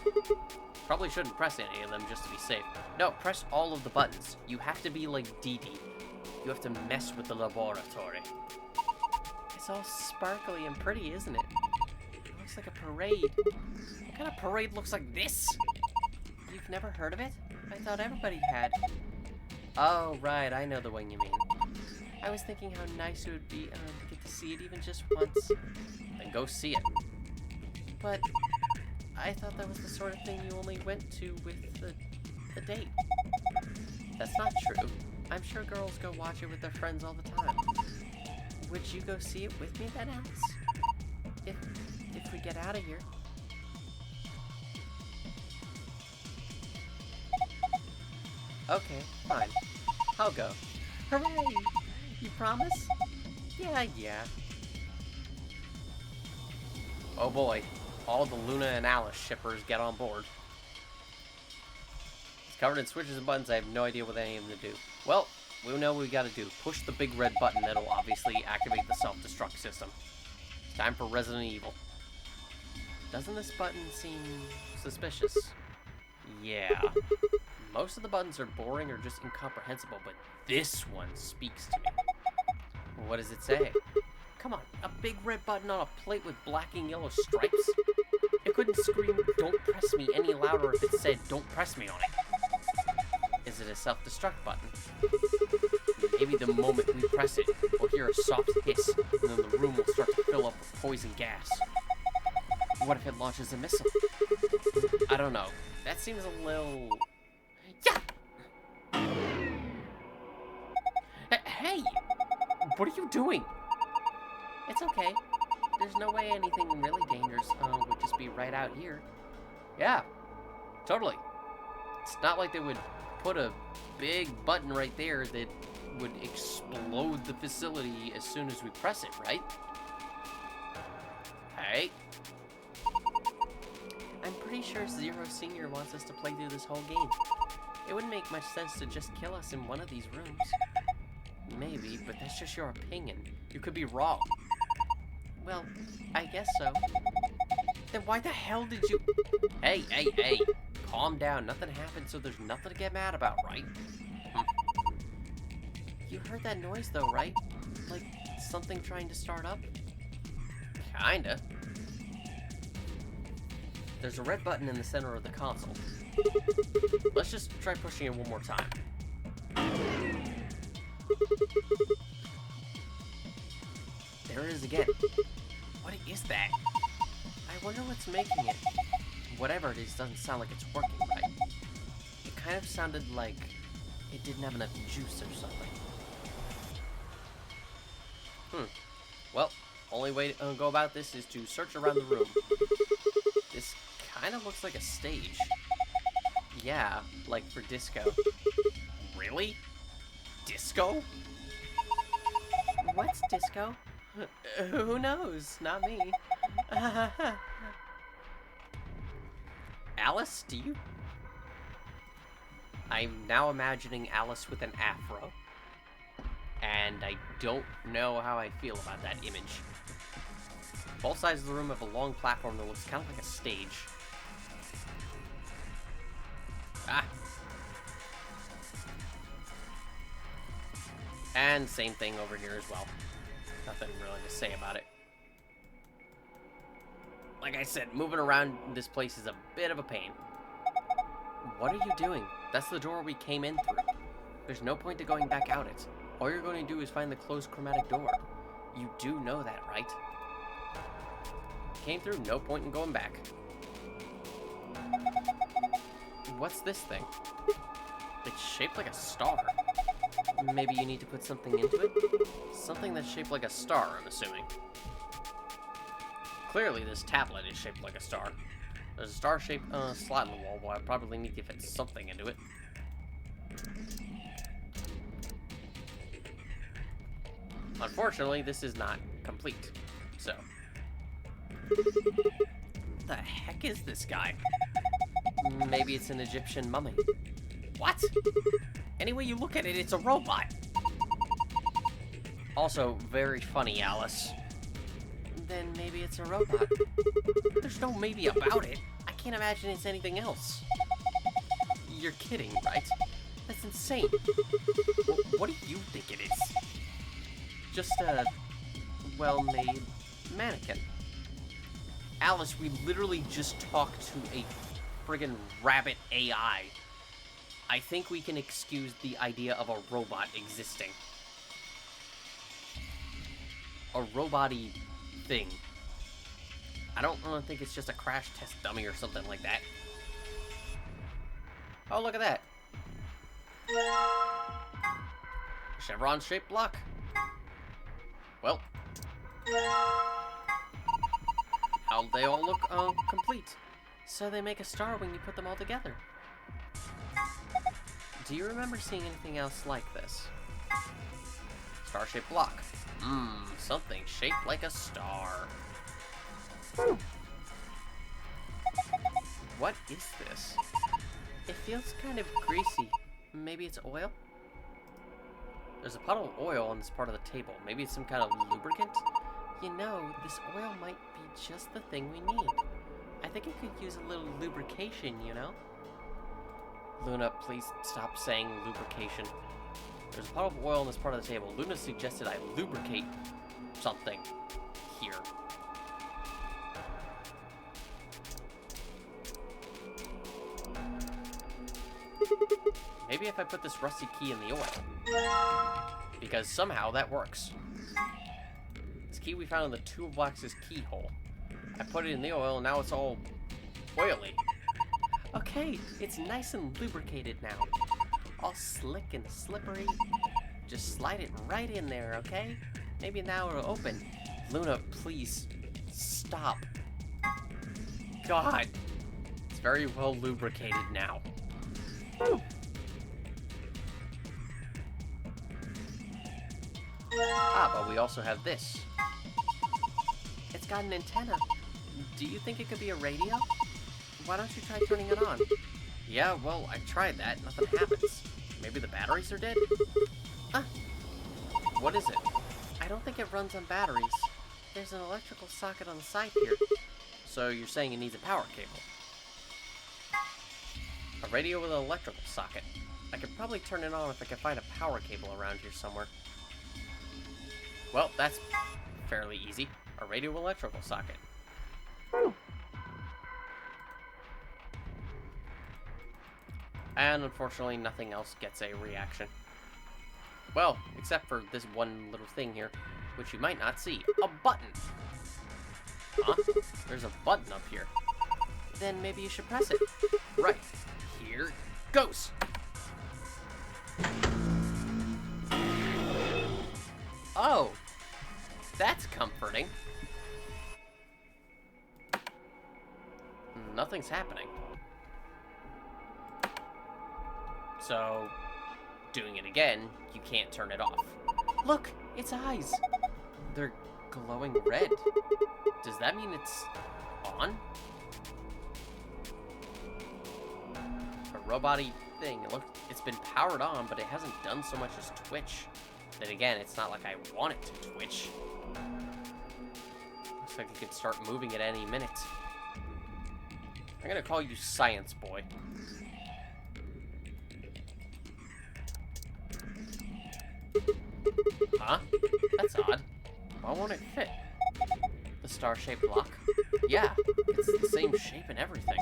Probably shouldn't press any of them just to be safe. No, press all of the buttons. You have to be like Dee Dee. You have to mess with the laboratory. It's all sparkly and pretty, isn't it? It looks like a parade. What kind of parade looks like this? You've never heard of it? I thought everybody had. Oh, right, I know the one you mean. I was thinking how nice it would be to get to see it even just once. Then go see it. But I thought that was the sort of thing you only went to with the date. That's not true. I'm sure girls go watch it with their friends all the time. Would you go see it with me then, Alice? If we get out of here. Okay, fine. I'll go. Hooray! You promise? Yeah. Oh boy. All the Luna and Alice shippers get on board. It's covered in switches and buttons. I have no idea what any of them do. Well, we know what we gotta do. Push the big red button that'll obviously activate the self-destruct system. It's time for Resident Evil. Doesn't this button seem suspicious? Yeah. Most of the buttons are boring or just incomprehensible, but this one speaks to me. What does it say? Come on, a big red button on a plate with black and yellow stripes? It couldn't scream, "Don't press me," any louder if it said, "Don't press me" on it. Is it a self-destruct button? Maybe the moment we press it, we'll hear a soft hiss, and then the room will start to fill up with poison gas. What if it launches a missile? I don't know. That seems a little... Yeah! Hey! What are you doing? It's okay. There's no way anything really dangerous would just be right out here. Yeah, totally. It's not like they would put a big button right there that would explode the facility as soon as we press it, right? Hey. I'm pretty sure Zero Senior wants us to play through this whole game. It wouldn't make much sense to just kill us in one of these rooms. Maybe, but that's just your opinion. You could be wrong. Well, I guess so. Then why the hell did you... Hey. Calm down. Nothing happened, so there's nothing to get mad about, right? You heard that noise, though, right? Like, something trying to start up? Kinda. There's a red button in the center of the console. Let's just try pushing it one more time. There it is again. What is that? I wonder what's making it. Whatever it is doesn't sound like it's working right. It kind of sounded like it didn't have enough juice or something. Well, only way to go about this is to search around the room. This kind of looks like a stage. Yeah, like for disco. Really? Disco? What's disco? Who knows? Not me. Alice, do you... I'm now imagining Alice with an afro. And I don't know how I feel about that image. Both sides of the room have a long platform that looks kind of like a stage. Ah! And same thing over here as well. Nothing really to say about it. Like I said, moving around this place is a bit of a pain. What are you doing? That's the door we came in through. There's no point to going back out it. All you're going to do is find the closed chromatic door. You do know that, right? Came through, no point in going back. What's this thing? It's shaped like a star. Maybe you need to put something into it? Something that's shaped like a star, I'm assuming. Clearly, this tablet is shaped like a star. There's a star-shaped slot in the wall, but I probably need to fit something into it. Unfortunately, this is not complete. So. What the heck is this guy? Maybe it's an Egyptian mummy. What? Any way you look at it, it's a robot. Also, very funny, Alice. Then maybe it's a robot. There's no maybe about it. I can't imagine it's anything else. You're kidding, right? That's insane. What do you think it is? Just a well-made mannequin. Alice, we literally just talked to a friggin' rabbit AI. I think we can excuse the idea of a robot existing. A robot-y thing. I don't think it's just a crash test dummy or something like that. Oh, look at that. Chevron-shaped block. Well. How they all look complete. So they make a star when you put them all together. Do you remember seeing anything else like this? Star-shaped block. Something shaped like a star. What is this? It feels kind of greasy. Maybe it's oil? There's a puddle of oil on this part of the table. Maybe it's some kind of lubricant? You know, this oil might be just the thing we need. I think it could use a little lubrication, you know? Luna, please stop saying lubrication. There's a puddle of oil on this part of the table. Luna suggested I lubricate something here. Maybe if I put this rusty key in the oil. Because somehow that works. This key we found in the toolbox's keyhole. I put it in the oil and now it's all oily. Okay, it's nice and lubricated now. All slick and slippery. Just slide it right in there, okay? Maybe now it'll open. Luna, please, stop. God. It's very well lubricated now. But we also have this. It's got an antenna. Do you think it could be a radio? Why don't you try turning it on? Yeah, well, I tried that. Nothing happens. Maybe the batteries are dead? What is it? I don't think it runs on batteries. There's an electrical socket on the side here. So you're saying it needs a power cable? A radio with an electrical socket. I could probably turn it on if I can find a power cable around here somewhere. Well, that's fairly easy. A radio electrical socket. And unfortunately, nothing else gets a reaction. Well, except for this one little thing here, which you might not see. A button! Huh? There's a button up here. Then maybe you should press it. Right. Here goes! Oh! That's comforting. Nothing's happening. So, doing it again, you can't turn it off. Look! Its eyes! They're glowing red. Does that mean it's on? A robot-y thing. Look, it's been powered on, but it hasn't done so much as twitch. Then again, it's not like I want it to twitch. Looks like it could start moving at any minute. I'm gonna call you Science Boy. Huh? That's odd. Why won't it fit? The star-shaped block? Yeah, it's the same shape and everything.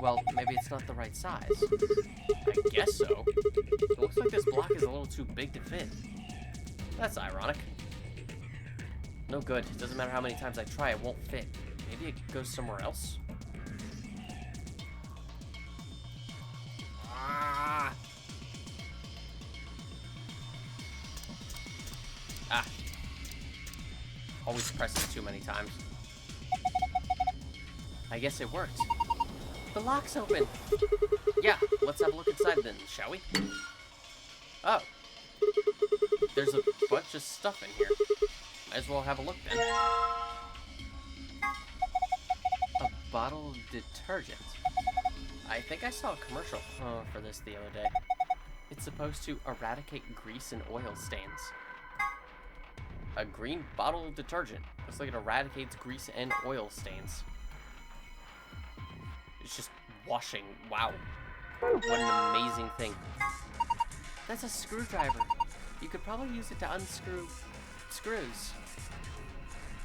Well, maybe it's not the right size. I guess so. It looks like this block is a little too big to fit. That's ironic. No good. It doesn't matter how many times I try, it won't fit. Maybe it goes somewhere else? Ah! Always presses too many times. I guess it worked. The lock's open. Yeah, let's have a look inside then, shall we? Oh. There's a bunch of stuff in here. Might as well have a look then. A bottle of detergent. I think I saw a commercial for this the other day. It's supposed to eradicate grease and oil stains. A green bottle of detergent. Looks like it eradicates grease and oil stains. It's just washing. Wow. What an amazing thing. That's a screwdriver. You could probably use it to unscrew screws.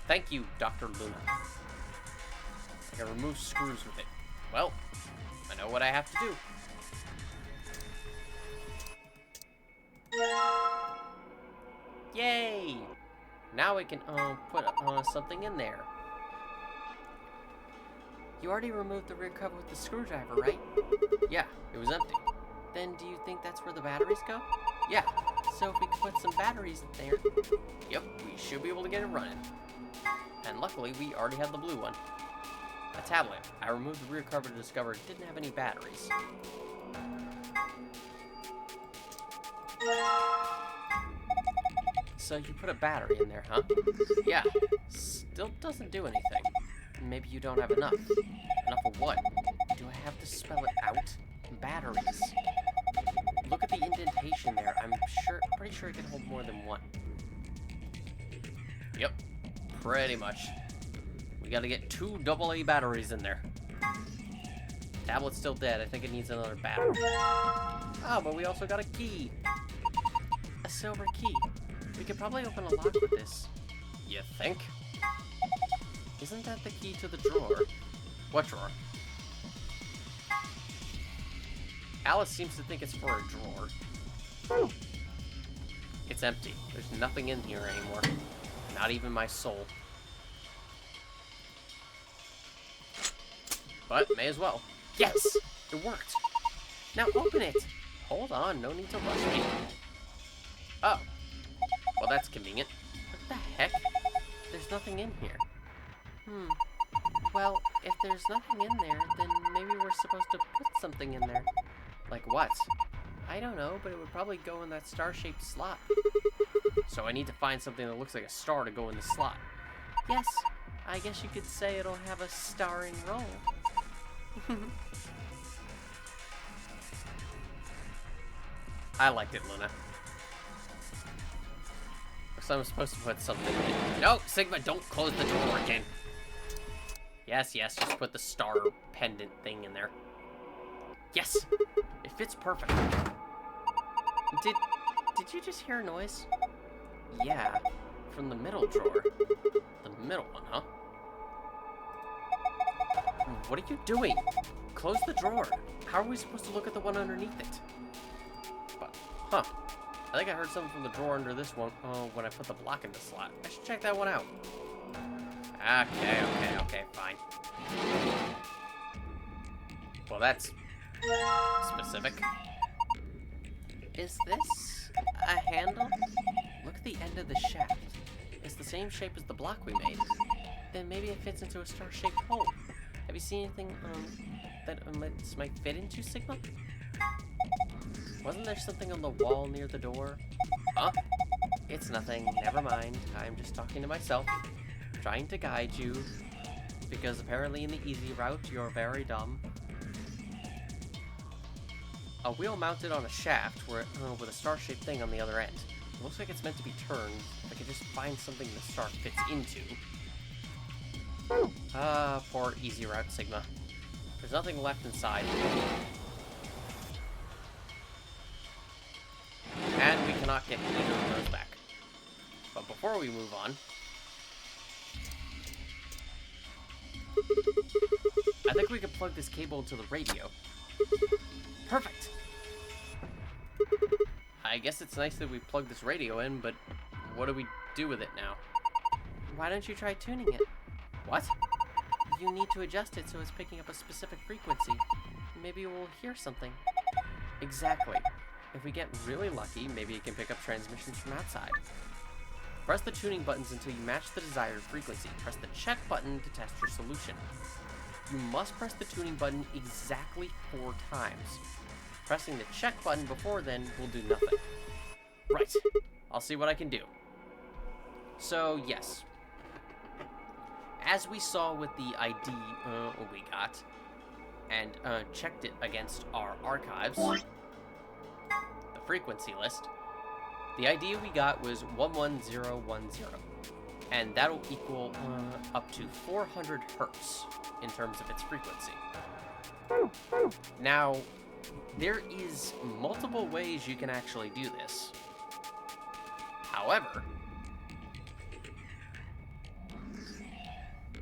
Thank you, Dr. Luna. I can remove screws with it. Well, I know what I have to do. Yay! Now we can put something in there. You already removed the rear cover with the screwdriver, right? Yeah, it was empty. Then do you think that's where the batteries go? Yeah, so if we can put some batteries in there, yep, we should be able to get it running. And luckily, we already have the blue one. A tablet. I removed the rear cover to discover it didn't have any batteries. So you put a battery in there, huh? Yeah. Still doesn't do anything. Maybe you don't have enough. Enough of what? Do I have to spell it out? Batteries. Look at the indentation there. I'm pretty sure it can hold more than one. Yep. Pretty much. We gotta get 2 AA batteries in there. Tablet's still dead. I think it needs another battery. Oh, but we also got a key. A silver key. We could probably open a lock with this. You think? Isn't that the key to the drawer? What drawer? Alice seems to think it's for a drawer. It's empty. There's nothing in here anymore. Not even my soul. But may as well. Yes! It worked! Now open it! Hold on, no need to rush me. Oh. Well, that's convenient. What the heck? There's nothing in here. Well, if there's nothing in there, then maybe we're supposed to put something in there. Like what? I don't know, but it would probably go in that star-shaped slot. So I need to find something that looks like a star to go in the slot. Yes, I guess you could say it'll have a starring role. I liked it, Luna. So I'm supposed to put something in. No, Sigma, don't close the door again. Yes, yes, just put the star pendant thing in there. Yes! It fits perfect. Did you just hear a noise? Yeah, from the middle drawer. The middle one, huh? What are you doing? Close the drawer. How are we supposed to look at the one underneath it? But, huh. I think I heard something from the drawer under this one when I put the block in the slot. I should check that one out. Okay, fine. Well, that's specific. Is this a handle? Look at the end of the shaft. It's the same shape as the block we made. Then maybe it fits into a star-shaped hole. Have you seen anything that this might fit into, Sigma? Wasn't there something on the wall near the door? Huh? It's nothing. Never mind. I'm just talking to myself. Trying to guide you. Because apparently in the easy route, you're very dumb. A wheel mounted on a shaft with a star-shaped thing on the other end. It looks like it's meant to be turned. If I could just find something the star fits into. Poor easy route, Sigma. There's nothing left inside. And we cannot get either of those back. But before we move on, I think we could plug this cable into the radio. Perfect! I guess it's nice that we plugged this radio in, but what do we do with it now? Why don't you try tuning it? What? You need to adjust it so it's picking up a specific frequency. Maybe we'll hear something. Exactly. If we get really lucky, maybe it can pick up transmissions from outside. Press the tuning buttons until you match the desired frequency. Press the check button to test your solution. You must press the tuning button exactly 4 times. Pressing the check button before then will do nothing. Right. I'll see what I can do. So, yes. As we saw with the ID we got, and checked it against our archives, the frequency list, the ID we got was 11010, and that'll equal up to 400 hertz in terms of its frequency. Now, there is multiple ways you can actually do this. However,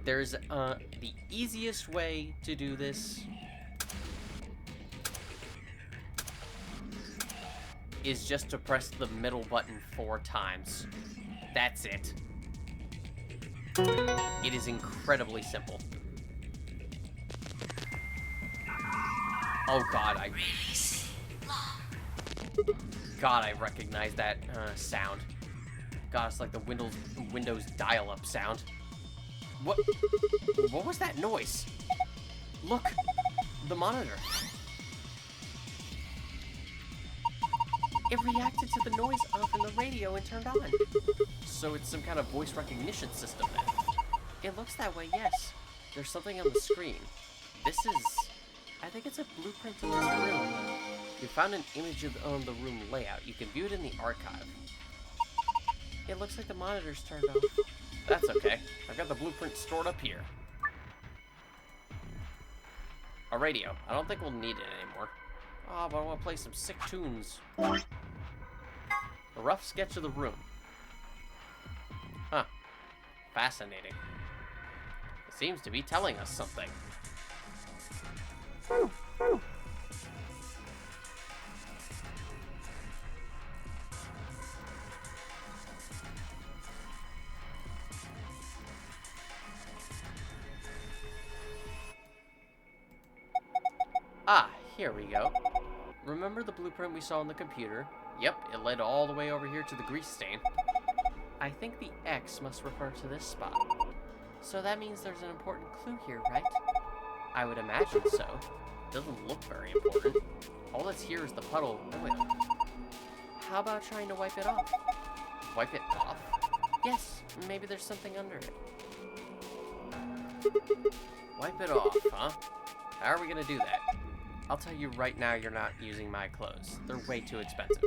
there's the easiest way to do this is just to press the middle button 4 times. That's it. It is incredibly simple. Oh god, I recognize that sound. God, it's like the Windows dial-up sound. What was that noise? Look, the monitor. It reacted to the noise from the radio and turned on. So it's some kind of voice recognition system then. It looks that way, yes. There's something on the screen. I think it's a blueprint of this room. You found an image of the room layout. You can view it in the archive. It looks like the monitor's turned off. That's okay. I've got the blueprint stored up here. A radio. I don't think we'll need it anymore. Oh, but I want to play some sick tunes. A rough sketch of the room. Huh. Fascinating. It seems to be telling us something. Ah, here we go. Remember the blueprint we saw on the computer? Yep, it led all the way over here to the grease stain. I think the X must refer to this spot. So that means there's an important clue here, right? I would imagine so. Doesn't look very important. All that's here is the puddle of oil. How about trying to wipe it off? Wipe it off? Yes, maybe there's something under it. Wipe it off, huh? How are we gonna do that? I'll tell you right now, you're not using my clothes. They're way too expensive.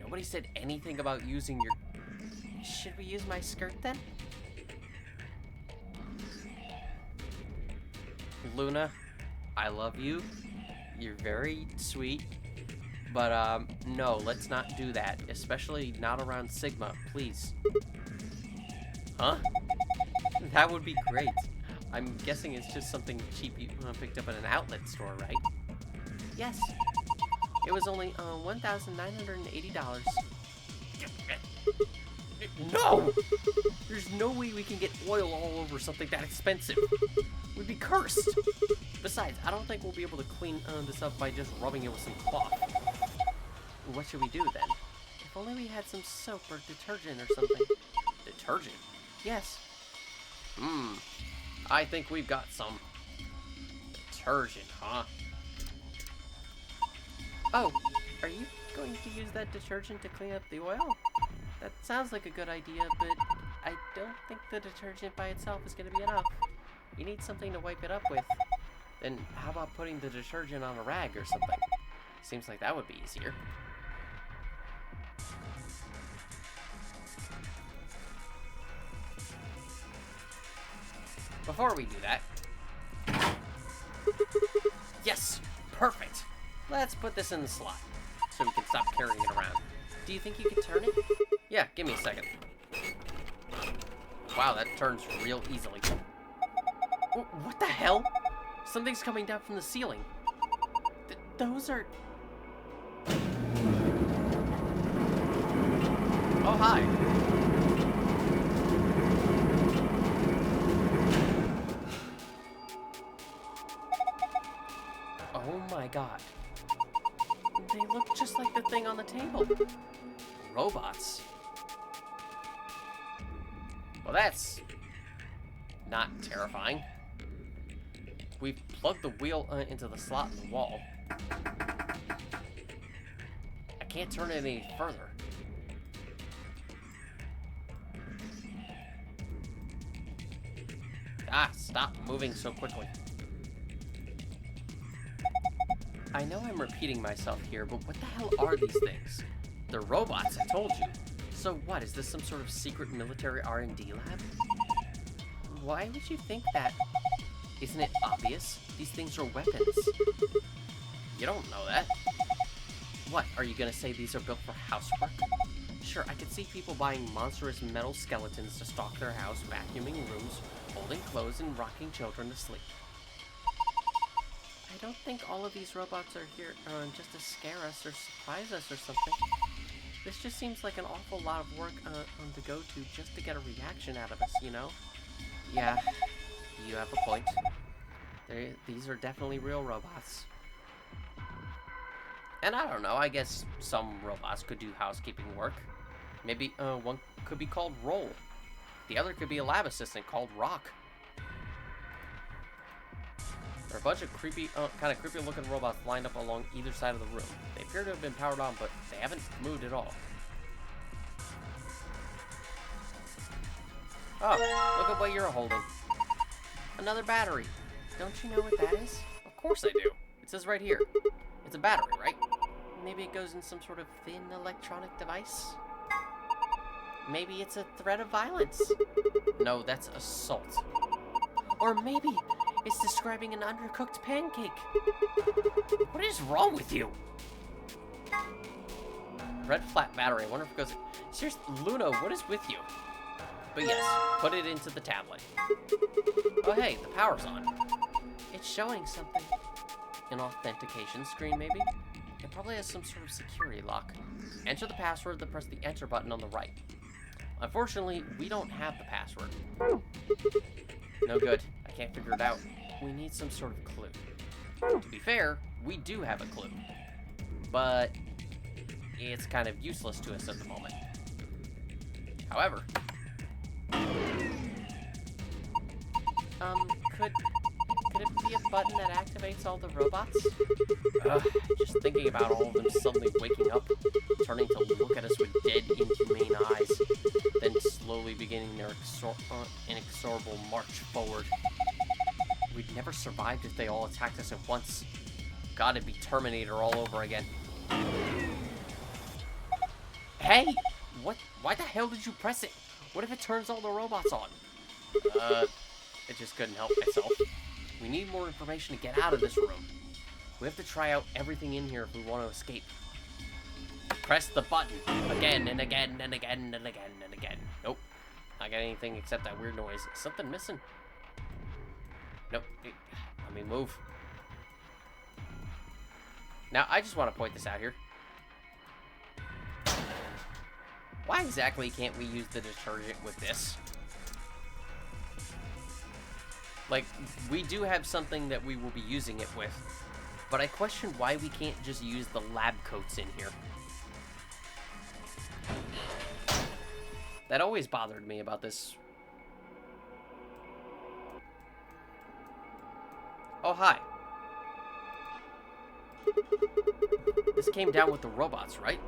Nobody said anything about using your... Should we use my skirt then? Luna, I love you. You're very sweet. But, no, let's not do that. Especially not around Sigma, please. Huh? That would be great. I'm guessing it's just something cheap you picked up at an outlet store, right? Yes. It was only $1,980. No! There's no way we can get oil all over something that expensive. We'd be cursed. Besides, I don't think we'll be able to clean this up by just rubbing it with some cloth. What should we do then? If only we had some soap or detergent or something. Detergent? Yes. I think we've got some. Detergent, huh? Oh, are you going to use that detergent to clean up the oil? That sounds like a good idea, but I don't think the detergent by itself is going to be enough. You need something to wipe it up with. Then how about putting the detergent on a rag or something? Seems like that would be easier. Before we do that... Yes! Perfect! Let's put this in the slot, so we can stop carrying it around. Do you think you can turn it? Yeah, give me a second. Wow, that turns real easily. What the hell? Something's coming down from the ceiling. Those are... Oh, hi. Oh my god. They look just like the thing on the table. Robots. Well, that's not terrifying. We've plugged the wheel into the slot in the wall. I can't turn it any further. Ah, stop moving so quickly. I know I'm repeating myself here, but what the hell are these things? They're robots, I told you. So what, is this some sort of secret military R&D lab? Why would you think that? Isn't it obvious? These things are weapons. You don't know that. What, are you gonna say these are built for housework? Sure, I could see people buying monstrous metal skeletons to stock their house, vacuuming rooms, holding clothes, and rocking children to sleep. I don't think all of these robots are here just to scare us or surprise us or something. This just seems like an awful lot of work to go to just to get a reaction out of us, you know? Yeah, you have a point. These are definitely real robots. And I don't know, I guess some robots could do housekeeping work. Maybe one could be called Roll. The other could be a lab assistant called Rock. There are a bunch of creepy, kind of creepy looking robots lined up along either side of the room. They appear to have been powered on, but they haven't moved at all. Oh, look at what you're holding. Another battery. Don't you know what that is? Of course I do. It says right here. It's a battery, right? Maybe it goes in some sort of thin electronic device? Maybe it's a threat of violence. No, that's assault. Or maybe it's describing an undercooked pancake. What is wrong with you? Red flat battery. I wonder if it goes... Seriously, Luna, what is with you? But yes, put it into the tablet. Oh hey, the power's on. It's showing something. An authentication screen, maybe? It probably has some sort of security lock. Enter the password, then press the enter button on the right. Unfortunately, we don't have the password. No good. I can't figure it out. We need some sort of clue. To be fair, we do have a clue. But it's kind of useless to us at the moment. However, could it be a button that activates all the robots? Just thinking about all of them suddenly waking up, turning to look at us with dead, inhumane eyes, then slowly beginning their inexorable march forward. We'd never survived if they all attacked us at once. God, it'd be Terminator all over again. Hey! Why the hell did you press it? What if it turns all the robots on? I just couldn't help myself. We need more information to get out of this room. We have to try out everything in here if we want to escape. Press the button again and again and again and again and again. Nope. Not got anything except that weird noise. Is something missing? Nope. Let me move. Now, I just want to point this out here. Why exactly can't we use the detergent with this? Like, we do have something that we will be using it with, but I question why we can't just use the lab coats in here. That always bothered me about this. Oh, hi. This came down with the robots, right?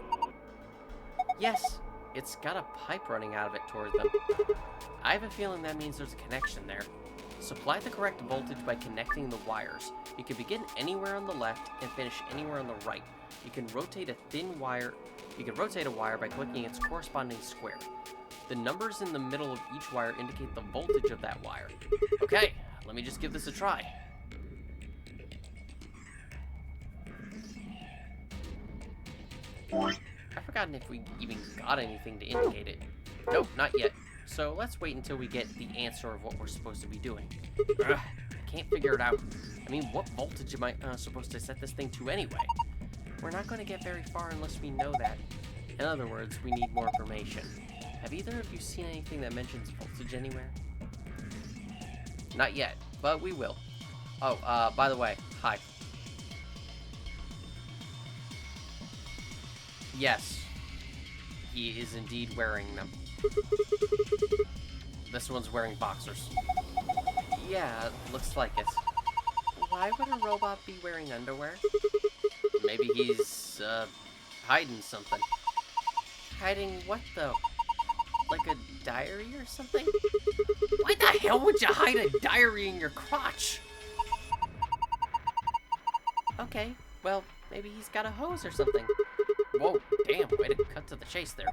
Yes, it's got a pipe running out of it towards them. I have a feeling that means there's a connection there. Supply the correct voltage by connecting the wires. You can begin anywhere on the left and finish anywhere on the right. You can rotate a wire by clicking its corresponding square. The numbers in the middle of each wire indicate the voltage of that wire. Okay, let me just give this a try. I've forgotten if we even got anything to indicate it. Nope, not yet. so let's wait until we get the answer of what we're supposed to be doing. Ugh, I can't figure it out. I mean, what voltage am I supposed to set this thing to anyway? We're not going to get very far unless we know that. In other words, we need more information. Have either of you seen anything that mentions voltage anywhere? Not yet, but we will. Oh, by the way, hi. Yes, he is indeed wearing them. This one's wearing boxers. Yeah, looks like it. Why would a robot be wearing underwear? Maybe he's, hiding something. Hiding what, though? Like a diary or something? Why the hell would you hide a diary in your crotch? Okay, well, maybe he's got a hose or something. Whoa, damn, way to cut to the chase there.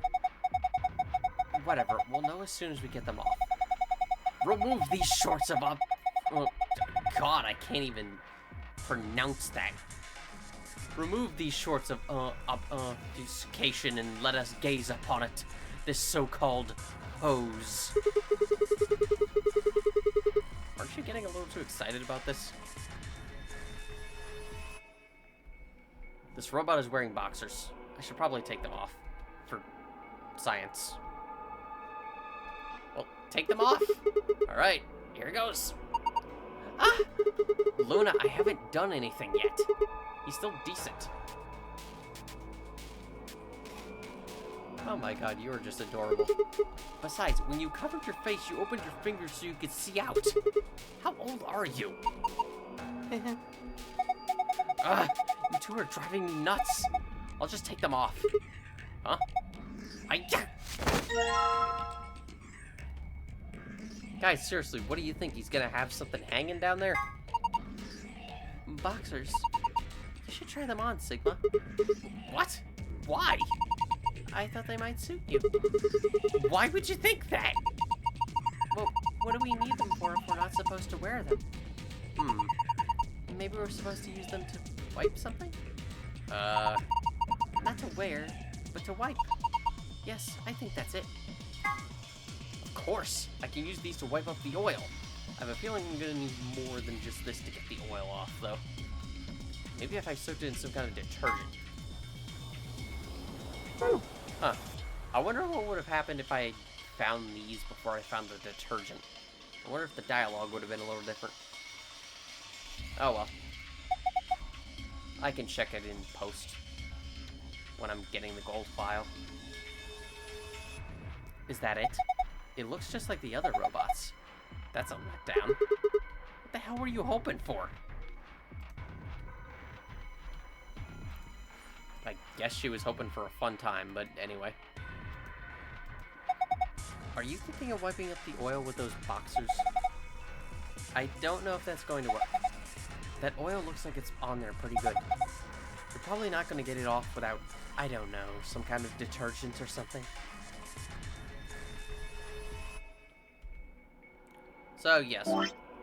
Whatever, we'll know as soon as we get them off. Remove these shorts of oh, God, I can't even pronounce that. Remove these shorts of obfuscation and let us gaze upon it. This so-called hose. Aren't you getting a little too excited about this? This robot is wearing boxers. I should probably take them off. For science. Well, take them off. Alright, here goes. Ah! Luna, I haven't done anything yet. He's still decent. Oh my god, you are just adorable. Besides, when you covered your face, you opened your fingers so you could see out. How old are you? You two are driving me nuts. I'll just take them off. Huh? Guys, seriously, what do you think? He's gonna have something hanging down there? Boxers. You should try them on, Sigma. What? Why? I thought they might suit you. Why would you think that? Well, what do we need them for if we're not supposed to wear them? Maybe we're supposed to use them to wipe something? Not to wear, but to wipe. Yes, I think that's it. Of course, I can use these to wipe up the oil. I have a feeling I'm gonna need more than just this to get the oil off, though. Maybe if I soaked it in some kind of detergent. Huh. I wonder what would have happened if I found these before I found the detergent. I wonder if the dialogue would have been a little different. Oh well. I can check it in post when I'm getting the gold file. Is that it? It looks just like the other robots. That's a letdown. What the hell were you hoping for? I guess she was hoping for a fun time, but anyway. Are you thinking of wiping up the oil with those boxers? I don't know if that's going to work. That oil looks like it's on there pretty good. You're probably not going to get it off without, I don't know, some kind of detergent or something. So yes,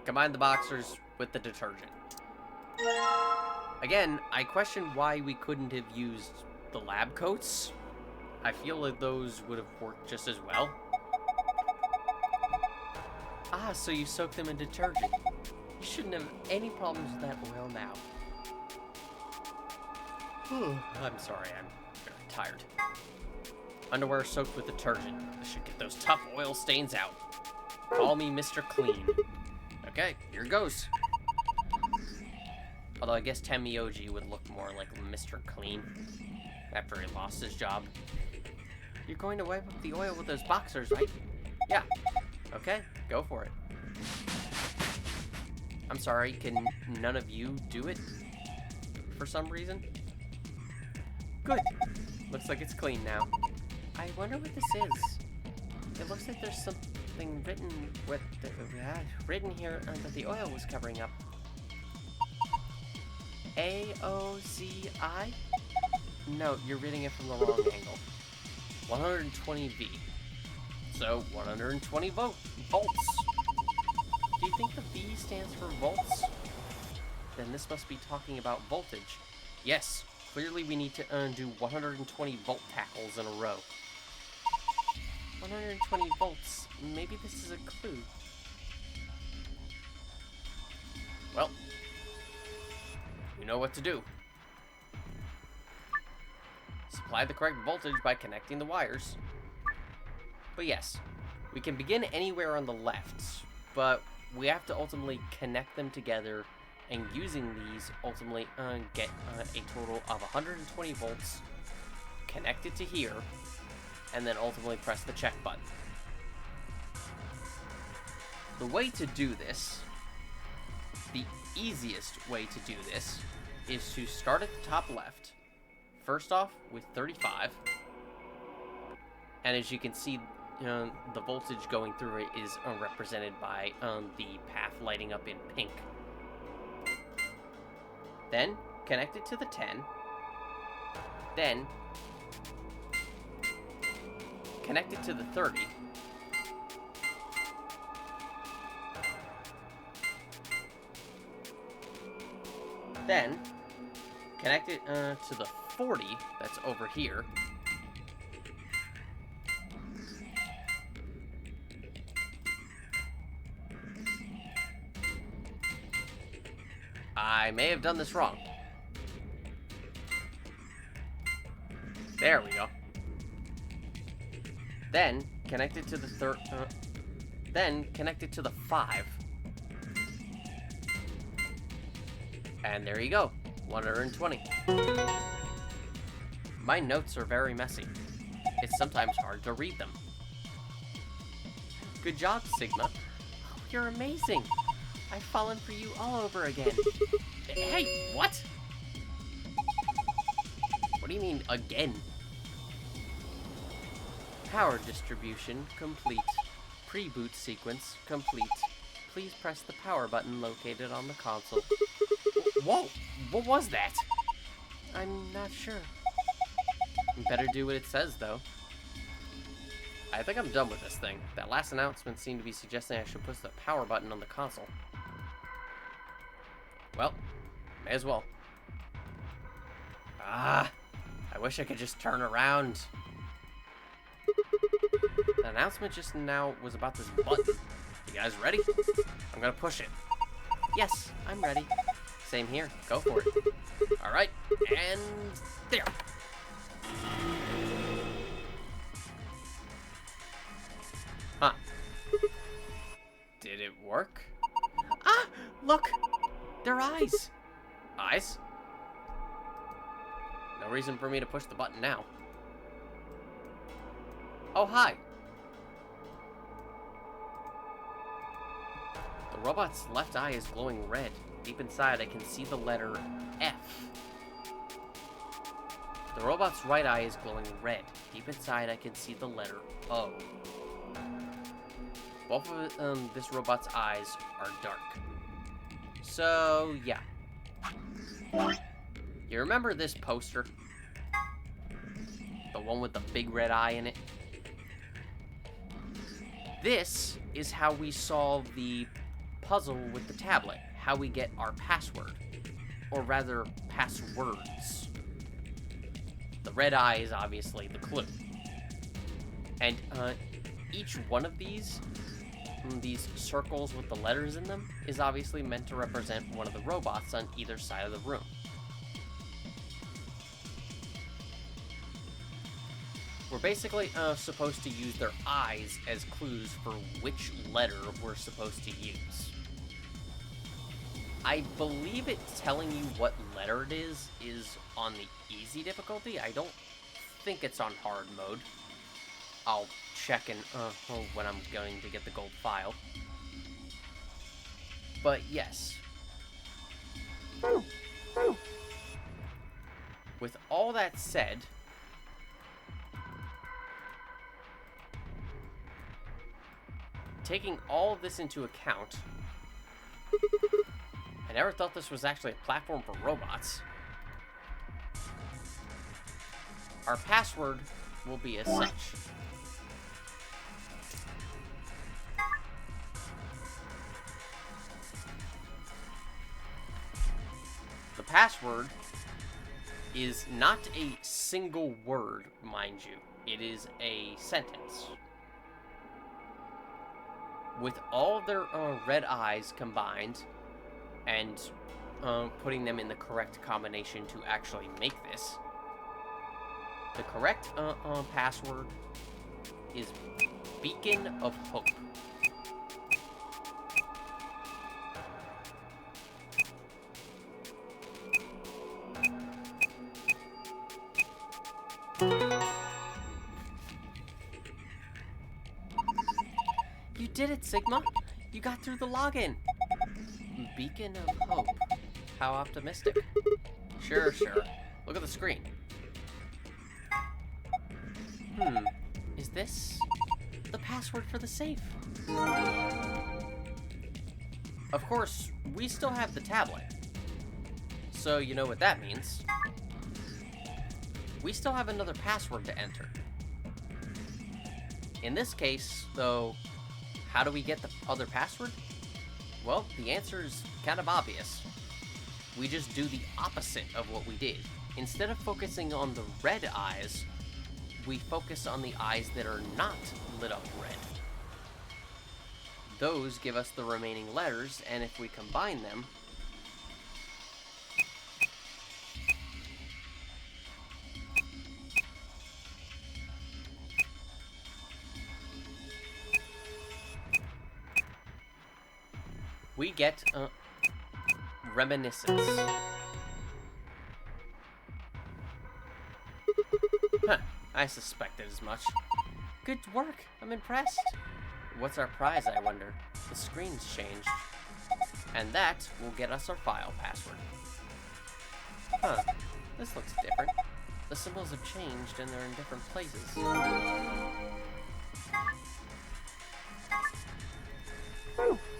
combine the boxers with the detergent. Again, I question why we couldn't have used the lab coats. I feel like those would have worked just as well. Ah, so you soak them in detergent. You shouldn't have any problems with that oil now. I'm sorry, I'm very tired. Underwear soaked with detergent. This should get those tough oil stains out. Call me Mr. Clean. Okay, here goes. Although I guess Temioji would look more like Mr. Clean after he lost his job. You're going to wipe up the oil with those boxers, right? Yeah. Okay, go for it. I'm sorry, can none of you do it? For some reason? Good. Looks like it's clean now. I wonder what this is. It looks like there's something written with written here that the oil was covering up. AOZI? No, you're reading it from the wrong angle. 120 V. So 120 volts. Do you think the V stands for volts? Then this must be talking about voltage. Yes, clearly we need to do 120 volt tackles in a row. 120 volts. Maybe this is a clue. Well, you know what to do. Supply the correct voltage by connecting the wires. But yes, we can begin anywhere on the left, but we have to ultimately connect them together, and using these ultimately get a total of 120 volts connected to here, and then ultimately press the check button. The way to do this, the easiest way to do this, is to start at the top left, first off with 35, and as you can see, the voltage going through it is represented by the path lighting up in pink. Then connect it to the 10, then connect it to the 30, then connect it to the 40 that's over here, I may have done this wrong. There we go. Then connect it to the then connect it to the 5. And there you go. 120. My notes are very messy. It's sometimes hard to read them. Good job, Sigma. Oh, you're amazing. I've fallen for you all over again. Hey, what? What do you mean, again? Power distribution complete. Pre-boot sequence complete. Please press the power button located on the console. Whoa! What was that? I'm not sure. Better do what it says, though. I think I'm done with this thing. That last announcement seemed to be suggesting I should push the power button on the console. Well, may as well. Ah, I wish I could just turn around. The announcement just now was about this button. You guys ready? I'm gonna push it. Yes, I'm ready. Same here. Go for it. Alright, and there. Huh. Did it work? Ah! Look! They're eyes! Eyes? No reason for me to push the button now. Oh, hi! The robot's left eye is glowing red. Deep inside, I can see the letter F. The robot's right eye is glowing red. Deep inside, I can see the letter O. Both of this robot's eyes are dark. So, yeah. You remember this poster? The one with the big red eye in it? This is how we solve the puzzle with the tablet. How we get our password. Or rather, passwords. The red eye is obviously the clue. And each one of these circles with the letters in them is obviously meant to represent one of the robots on either side of the room. We're basically supposed to use their eyes as clues for which letter we're supposed to use. I believe it's telling you what letter it is on the easy difficulty. I don't think it's on hard mode. I'll check in when I'm going to get the gold file. But yes. With all that said, taking all of this into account, I never thought this was actually a platform for robots. Our password will be as such. The password is not a single word, mind you. It is a sentence. with all their red eyes combined and putting them in the correct combination to actually make this, the correct password is Beacon of Hope. You did it, Sigma! You got through the login! Beacon of Hope. How optimistic. Sure. Look at the screen. Is this the password for the safe? Of course, we still have the tablet. So you know what that means. We still have another password to enter. In this case, though, how do we get the other password? Well, the answer is kind of obvious. We just do the opposite of what we did. Instead of focusing on the red eyes, we focus on the eyes that are not lit up red. Those give us the remaining letters, and if we combine them, we get reminiscence. Huh, I suspected as much. Good work, I'm impressed. What's our prize, I wonder? The screen's changed. And that will get us our file password. Huh, this looks different. The symbols have changed and they're in different places.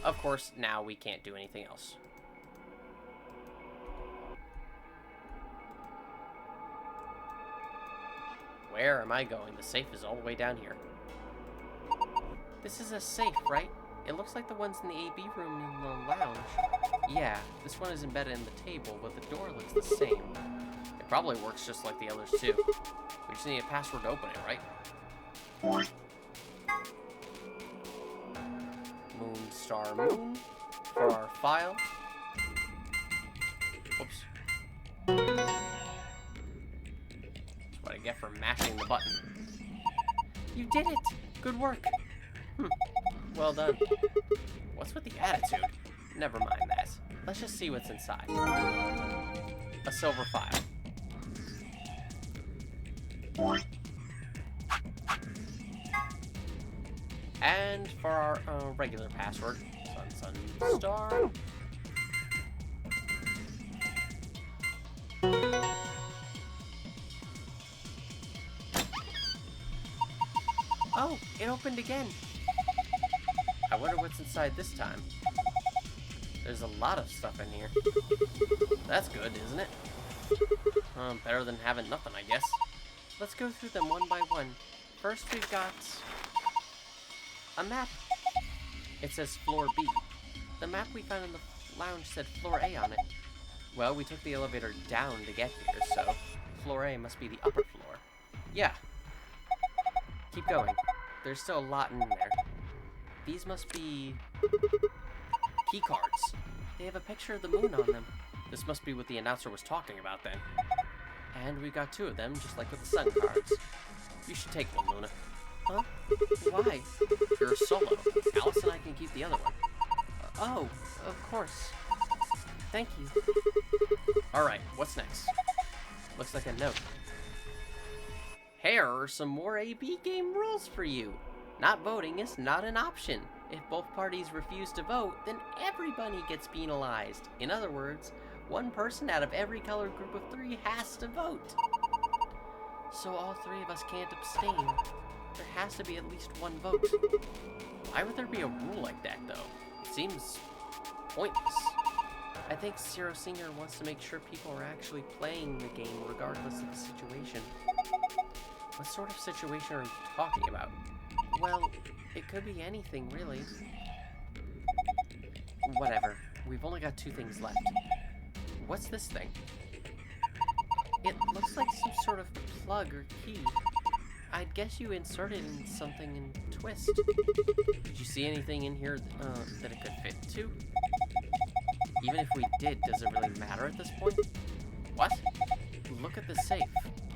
Of course, now we can't do anything else. Where am I going? The safe is all the way down here. This is a safe, right? It looks like the ones in the AB room in the lounge. Yeah, this one is embedded in the table, but the door looks the same. It probably works just like the others too. We just need a password to open it, right? Moon, star, moon for our file. Whoops. That's what I get for mashing the button. You did it! Good work! Well done. What's with the attitude? Never mind that. Let's just see what's inside. A silver file. And for our regular password, sun, star. Oh, it opened again. I wonder what's inside this time. There's a lot of stuff in here. That's good, isn't it? Better than having nothing, I guess. Let's go through them one by one. First, we've got a map. It says floor B. The map we found in the lounge said floor A on it. Well, we took the elevator down to get here, so floor A must be the upper floor. Yeah. Keep going. There's still a lot in there. These must be key cards. They have a picture of the moon on them. This must be what the announcer was talking about then. And we got two of them, just like with the sun cards. You should take one, Luna. Huh? Why? You're solo. Alice and I can keep the other one. Oh, of course. Thank you. Alright, what's next? Looks like a note. Here are some more AB game rules for you. Not voting is not an option. If both parties refuse to vote, then everybody gets penalized. In other words, one person out of every colored group of 3 has to vote. So all 3 of us can't abstain. There has to be at least one vote. Why would there be a rule like that, though? It seems pointless. I think Zero Senior wants to make sure people are actually playing the game regardless of the situation. What sort of situation are you talking about? Well, it could be anything, really. Whatever. We've only got 2 things left. What's this thing? It looks like some sort of plug or key. I'd guess you inserted in something in twist. Did you see anything in here that it could fit into? Even if we did, does it really matter at this point? What? Look at the safe.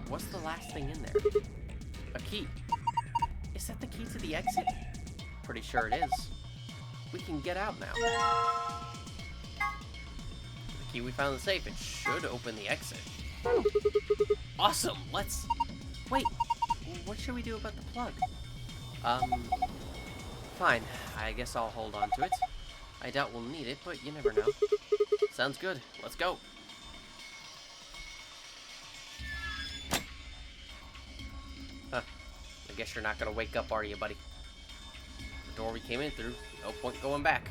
What's the last thing in there? A key. Is that the key to the exit? Pretty sure it is. We can get out now. The key we found in the safe, it should open the exit. Awesome, let's... Wait, what should we do about the plug? Fine. I guess I'll hold on to it. I doubt we'll need it, but you never know. Sounds good. Let's go. Huh. I guess you're not gonna wake up, are you, buddy? The door we came in through. No point going back.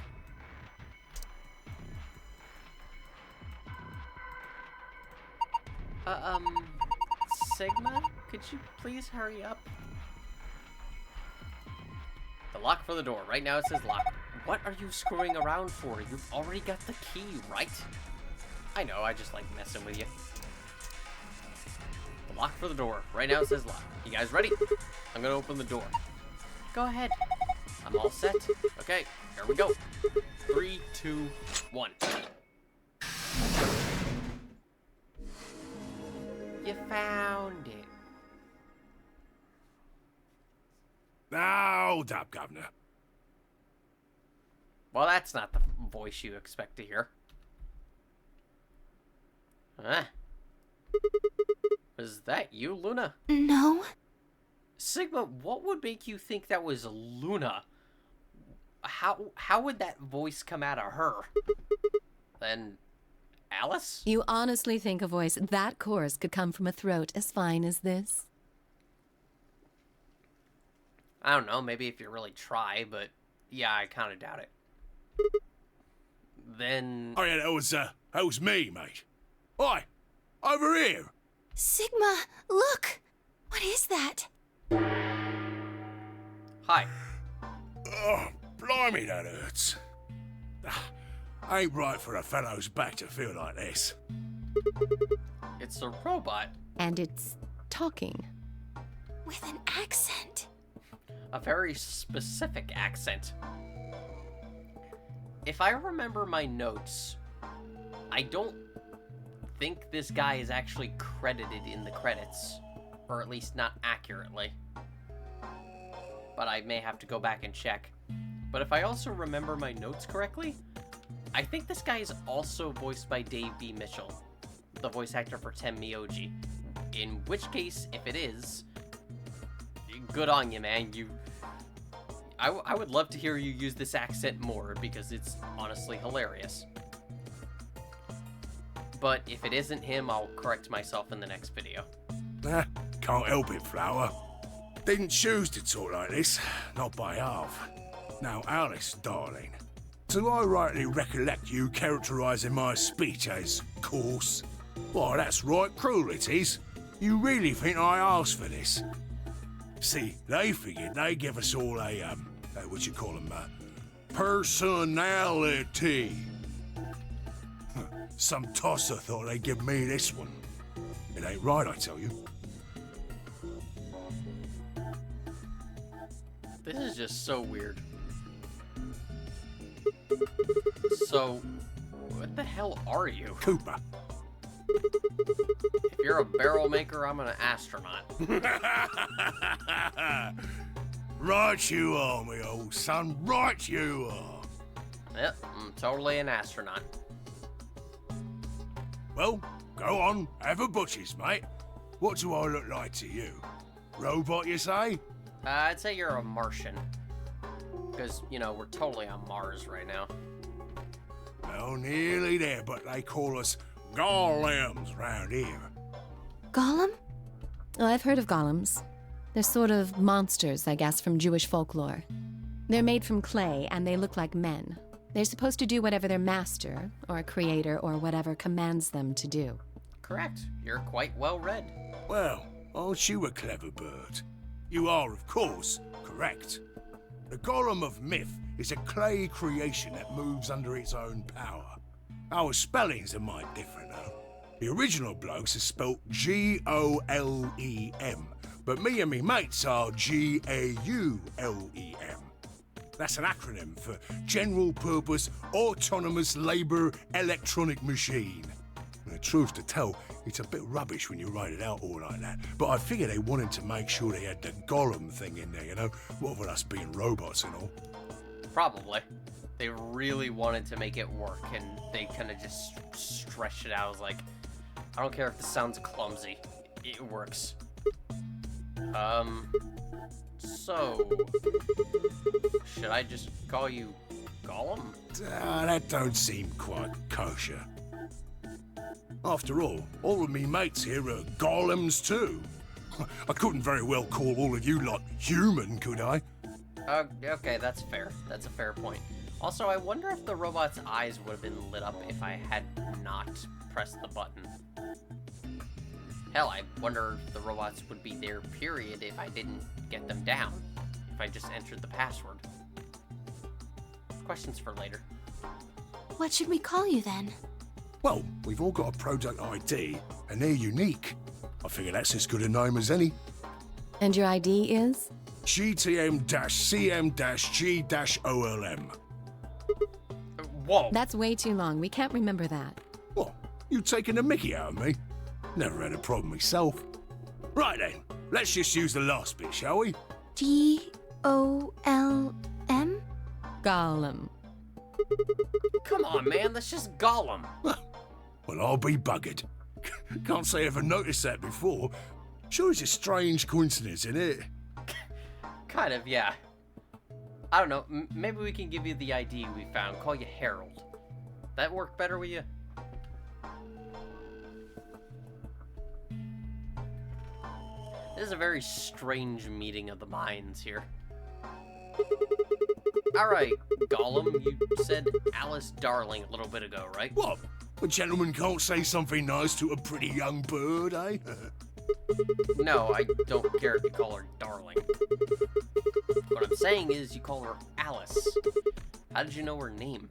Sigma? Could you please hurry up? The lock for the door. Right now it says lock. What are you screwing around for? You've already got the key, right? I know, I just like messing with you. The lock for the door. Right now it says lock. You guys ready? I'm gonna open the door. Go ahead. I'm all set. Okay, here we go. 3, 2, 1. You found it. Now, hold up, Governor. Well, that's not the voice you expect to hear. Huh? Was that you, Luna? No. Sigma, what would make you think that was Luna? How would that voice come out of her? And Alice? You honestly think a voice that coarse could come from a throat as fine as this? I don't know, maybe if you really try, but yeah, I kind of doubt it. Then... Oh yeah, that was me, mate. Oi, over here. Sigma, look! What is that? Hi. Oh, blimey, that hurts. Ain't right for a fellow's back to feel like this. It's a robot. And it's talking. With an accent. A very specific accent. If I remember my notes, I don't think this guy is actually credited in the credits. Or at least not accurately. But I may have to go back and check. But if I also remember my notes correctly, I think this guy is also voiced by Dave B. Mitchell, the voice actor for Tem Mioji. In which case, if it is, good on you, man. I would love to hear you use this accent more, because it's honestly hilarious. But if it isn't him, I'll correct myself in the next video. Can't help it, Flower. Didn't choose to talk like this, not by half. Now, Alice, darling, do I rightly recollect you characterising my speech as coarse? Why, that's right, cruel it is. You really think I asked for this? See, they figured they'd give us all a, what you call them, personality. Some tosser thought they'd give me this one. It ain't right, I tell you. This is just so weird. So, what the hell are you? Cooper. If you're a barrel maker, I'm an astronaut. Right you are, me old son. Right you are. Yep, I'm totally an astronaut. Well, go on, have a butcher's, mate. What do I look like to you? Robot, you say? I'd say you're a Martian. Because, you know, we're totally on Mars right now. Well, nearly there, but they call us Gaulems round here. Gaulem? Oh, I've heard of golems. They're sort of monsters, I guess, from Jewish folklore. They're made from clay, and they look like men. They're supposed to do whatever their master, or creator, or whatever commands them to do. Correct. You're quite well read. Well, aren't you a clever bird? You are, of course, correct. The Golem of myth is a clay creation that moves under its own power. Our spellings are might different, though. The original blokes are spelt Golem, but me and me mates are GAULEM. That's an acronym for General Purpose Autonomous Labour Electronic Machine. And the truth to tell, it's a bit rubbish when you write it out all like that, but I figure they wanted to make sure they had the Gaulem thing in there, you know? What with us being robots and all. Probably. They really wanted to make it work, and they kind of just stretched it out. I was like, I don't care if this sounds clumsy. It works. So... should I just call you Gaulem? That don't seem quite kosher. After all of me mates here are golems too. I couldn't very well call all of you lot human, could I? Okay, that's fair. That's a fair point. Also, I wonder if the robot's eyes would have been lit up if I had not pressed the button. Hell, I wonder if the robots would be there, period, if I didn't get them down. If I just entered the password. Questions for later. What should we call you then? Well, we've all got a product ID, and they're unique. I figure that's as good a name as any. And your ID is? GTM-CM-G-OLM. Whoa! That's way too long. We can't remember that. What? You taking the mickey out of me? Never had a problem myself. Right then, let's just use the last bit, shall we? G-O-L-M? Gaulem. Come on, man, that's just Gaulem. Well, I'll be buggered. Can't say I ever noticed that before. Sure it's a strange coincidence, isn't it? Kind of, yeah. I don't know, maybe we can give you the ID we found, call you Harold. That work better with you? This is a very strange meeting of the minds here. Alright, Gaulem, you said Alice Darling a little bit ago, right? What? A gentleman can't say something nice to a pretty young bird, eh? No, I don't care if you call her Darling. What I'm saying is you call her Alice. How did you know her name?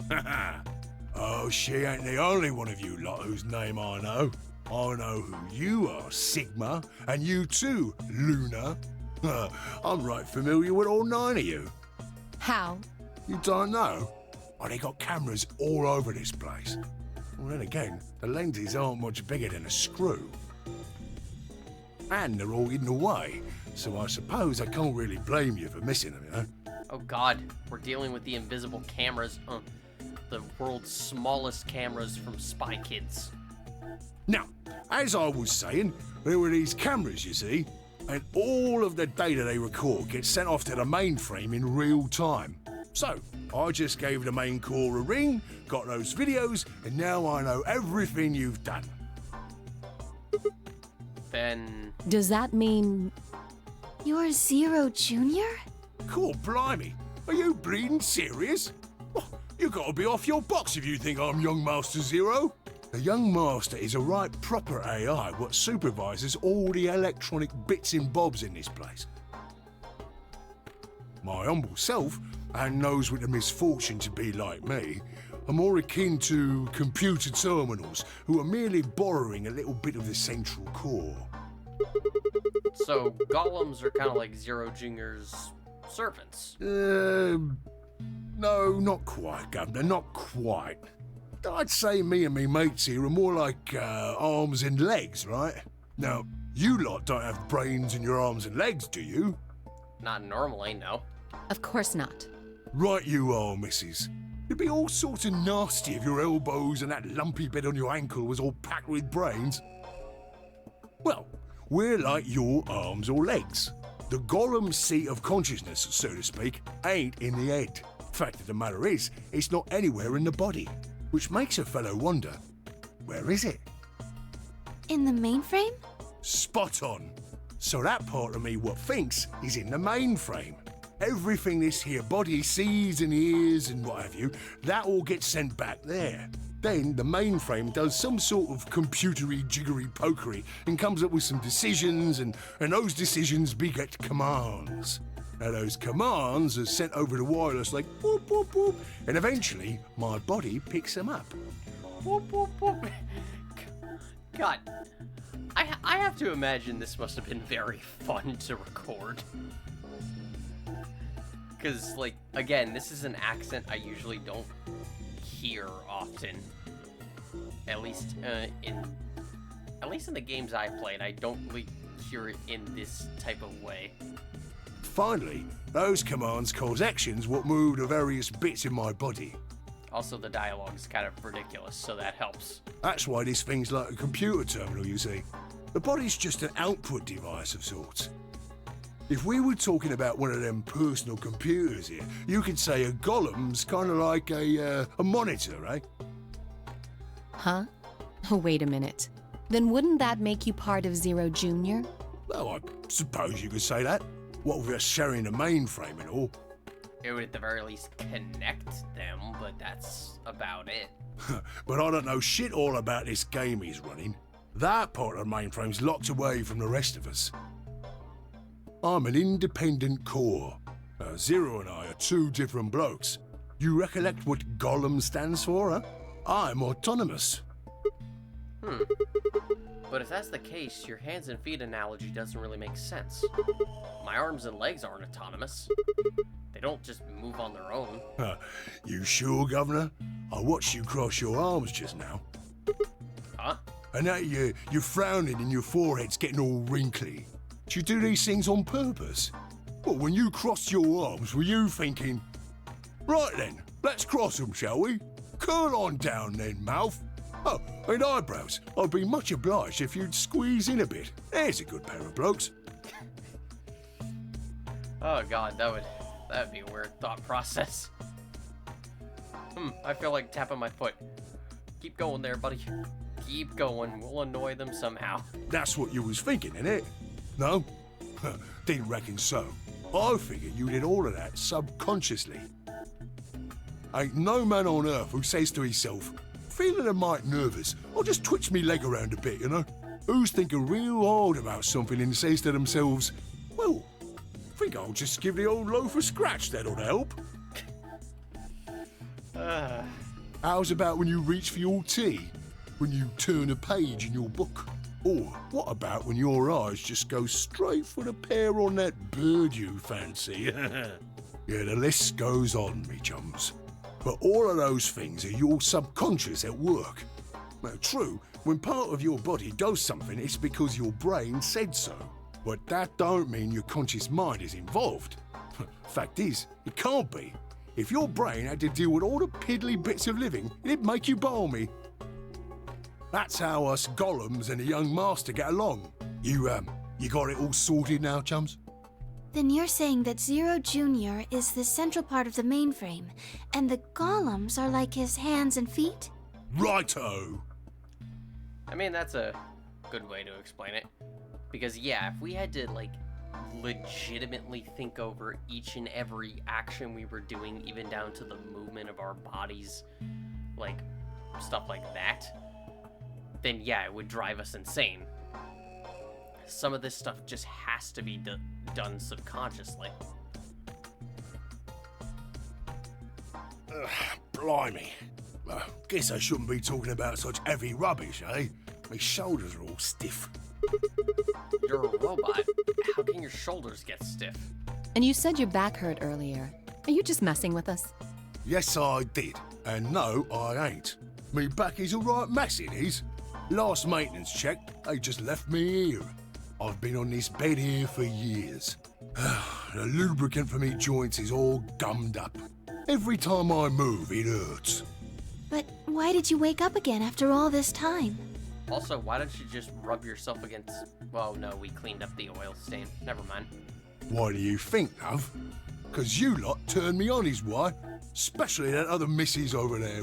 Oh, she ain't the only one of you lot whose name I know. I know who you are, Sigma, and you too, Luna. I'm right familiar with all 9 of you. How? You don't know? Oh, they got cameras all over this place. Well, then again, the lenses aren't much bigger than a screw. And they're all hidden away, so I suppose I can't really blame you for missing them, you know? Oh god, we're dealing with the invisible cameras. The world's smallest cameras from Spy Kids. Now, as I was saying, there were these cameras, you see, and all of the data they record gets sent off to the mainframe in real time. So, I just gave the main core a ring, got those videos, and now I know everything you've done. Then... Does that mean... You're Zero Jr.? Cool, blimey. Are you bleeding serious? Oh, you gotta be off your box if you think I'm Young Master Zero. The Young Master is a right proper AI what supervises all the electronic bits and bobs in this place. My humble self, and those with the misfortune to be like me, are more akin to computer terminals who are merely borrowing a little bit of the central core. So, golems are kind of like Zero Jr.'s servants. No, not quite, Governor, not quite. I'd say me and me mates here are more like arms and legs, right? Now, you lot don't have brains in your arms and legs, do you? Not normally, no. Of course not. Right you are, missus. It'd be all sorts of nasty if your elbows and that lumpy bit on your ankle was all packed with brains. Well, we're like your arms or legs. The Gaulem seat of consciousness, so to speak, ain't in the head. Fact of the matter is, it's not anywhere in the body. Which makes a fellow wonder, where is it? In the mainframe? Spot on. So that part of me what thinks is in the mainframe. Everything this here body sees and hears and what have you, that all gets sent back there. Then the mainframe does some sort of computery jiggery pokery and comes up with some decisions, and those decisions beget commands. Now those commands are sent over the wireless like boop, boop, boop, and eventually my body picks them up. Whoop, whoop, whoop. God, I have to imagine this must have been very fun to record. Because, like, again, this is an accent I usually don't hear often. At least in the games I played, I don't really hear it in this type of way. Finally, those commands cause actions what move the various bits in my body. Also, the dialogue is kind of ridiculous, so that helps. That's why this thing's like a computer terminal, you see. The body's just an output device of sorts. If we were talking about one of them personal computers here, you could say a golem's kind of like a monitor, right? Huh? Oh, wait a minute. Then wouldn't that make you part of Zero Junior? Well, I suppose you could say that. What with us sharing the mainframe and all. It would at the very least connect them, but that's about it. But I don't know shit all about this game he's running. That part of the mainframe's locked away from the rest of us. I'm an independent core. Zero and I are two different blokes. You recollect what Gaulem stands for, huh? I'm autonomous. But if that's the case, your hands and feet analogy doesn't really make sense. My arms and legs aren't autonomous. They don't just move on their own. You sure, Governor? I watched you cross your arms just now. Huh? And now you're frowning and your forehead's getting all wrinkly. Do you do these things on purpose? Well, when you crossed your arms, were you thinking, right then, let's cross them, shall we? Curl on down then, mouth. Oh, and eyebrows. I'd be much obliged if you'd squeeze in a bit. There's a good pair of blokes. Oh god, that'd be a weird thought process. I feel like tapping my foot. Keep going there, buddy. Keep going. We'll annoy them somehow. That's what you was thinking, innit? No? Didn't reckon so. I figured you did all of that subconsciously. Ain't no man on earth who says to himself, feeling a mite nervous, I'll just twitch me leg around a bit, you know? Who's thinking real hard about something and says to themselves, well, I think I'll just give the old loaf a scratch, that'll help. How's about when you reach for your tea? When you turn a page in your book? Or what about when your eyes just go straight for the pair on that bird you fancy? Yeah, the list goes on, me chums. But all of those things are your subconscious at work. Now, true, when part of your body does something, it's because your brain said so. But that don't mean your conscious mind is involved. Fact is, it can't be. If your brain had to deal with all the piddly bits of living, it'd make you balmy. That's how us golems and the young master get along. You got it all sorted now, chums? Then you're saying that Zero Junior is the central part of the mainframe, and the golems are like his hands and feet? Righto! I mean, that's a good way to explain it. Because, yeah, if we had to, like, legitimately think over each and every action we were doing, even down to the movement of our bodies, like, stuff like that, then yeah, it would drive us insane. Some of this stuff just has to be done subconsciously. Blimey. Guess I shouldn't be talking about such heavy rubbish, eh? My shoulders are all stiff. You're a robot. How can your shoulders get stiff? And you said your back hurt earlier. Are you just messing with us? Yes, I did. And no, I ain't. Me back is all right mess, it is. Last maintenance check, they just left me here. I've been on this bed here for years. The lubricant for me joints is all gummed up. Every time I move, it hurts. But why did you wake up again after all this time? Also, why don't you just rub yourself against... Well, no, we cleaned up the oil stain. Never mind. Why do you think, love? 'Cause you lot turned me on is why. Especially that other missus over there.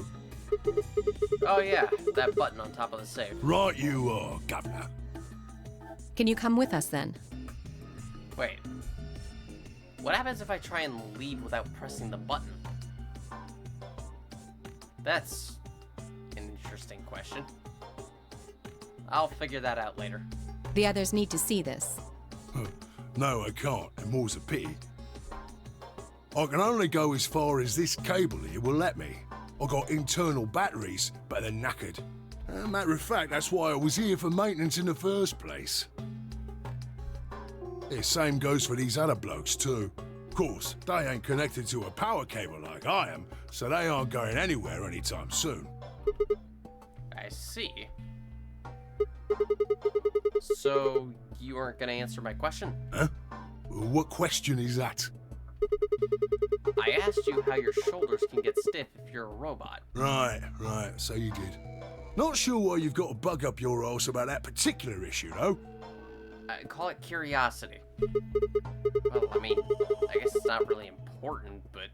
Oh yeah, that button on top of the safe. Right you are, Governor. Can you come with us then? Wait. What happens if I try and leave without pressing the button? That's an interesting question. I'll figure that out later. The others need to see this. No, I can't, and more's a pity. I can only go as far as this cable here will let me. I got internal batteries, but they're knackered. Matter of fact, that's why I was here for maintenance in the first place. The same goes for these other blokes too. Of course, they ain't connected to a power cable like I am, so they aren't going anywhere anytime soon. I see. So, you aren't gonna answer my question? Huh? What question is that? I asked you how your shoulders can get stiff if you're a robot. Right, so you did. Not sure why you've got to bug up your arse about that particular issue, though. Call it curiosity. Well, I mean, I guess it's not really important, but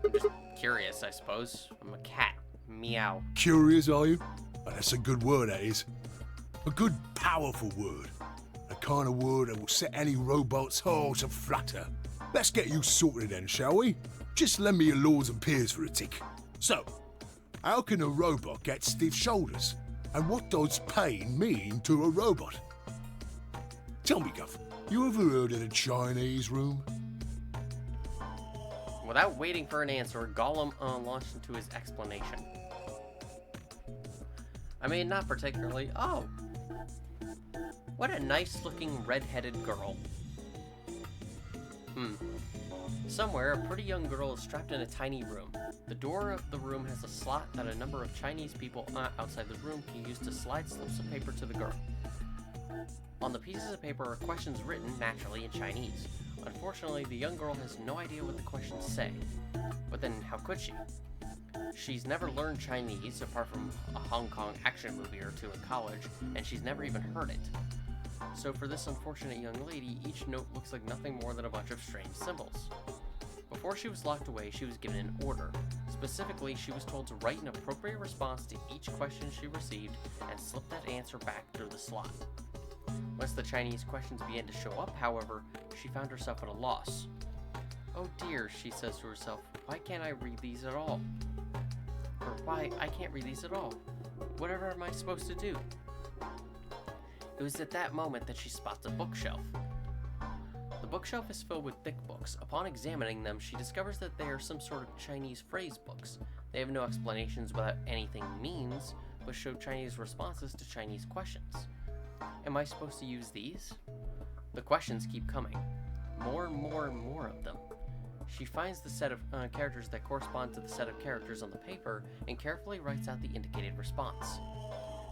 I'm just curious, I suppose. I'm a cat. Meow. Curious, are you? Well, that's a good word, that is. A good, powerful word. A kind of word that will set any robot's heart aflutter. Let's get you sorted then, shall we? Just lend me your lords and peers for a tick. So, how can a robot get stiff shoulders? And what does pain mean to a robot? Tell me, Guff, you ever heard of the Chinese room? Without waiting for an answer, Gaulem launched into his explanation. I mean, not particularly. Oh, what a nice-looking red-headed girl. Somewhere, a pretty young girl is strapped in a tiny room. The door of the room has a slot that a number of Chinese people outside the room can use to slide slips of paper to the girl. On the pieces of paper are questions written, naturally, in Chinese. Unfortunately, the young girl has no idea what the questions say. But then, how could she? She's never learned Chinese, apart from a Hong Kong action movie or two in college, and she's never even heard it. So for this unfortunate young lady, each note looks like nothing more than a bunch of strange symbols. Before she was locked away, she was given an order. Specifically, she was told to write an appropriate response to each question she received and slip that answer back through the slot. Once the Chinese questions began to show up, however, she found herself at a loss. Oh dear, she says to herself, why can't I read these at all? Or why, I can't read these at all. Whatever am I supposed to do? It was at that moment that she spots a bookshelf. The bookshelf is filled with thick books. Upon examining them, she discovers that they are some sort of Chinese phrase books. They have no explanations what anything means, but show Chinese responses to Chinese questions. Am I supposed to use these? The questions keep coming. More and more and more of them. She finds the set of characters that correspond to the set of characters on the paper and carefully writes out the indicated response.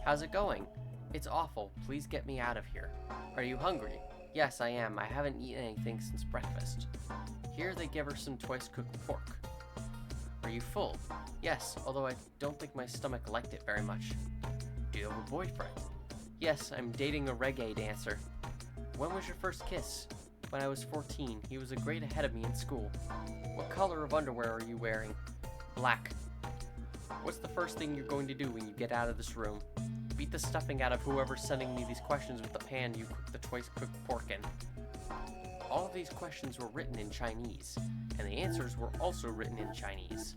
How's it going? It's awful. Please get me out of here. Are you hungry? Yes, I am. I haven't eaten anything since breakfast. Here they give her some twice-cooked pork. Are you full? Yes, although I don't think my stomach liked it very much. Do you have a boyfriend? Yes, I'm dating a reggae dancer. When was your first kiss? When I was 14. He was a grade ahead of me in school. What color of underwear are you wearing? Black. What's the first thing you're going to do when you get out of this room? Beat the stuffing out of whoever's sending me these questions with the pan you cooked the twice-cooked pork in. All of these questions were written in Chinese, and the answers were also written in Chinese.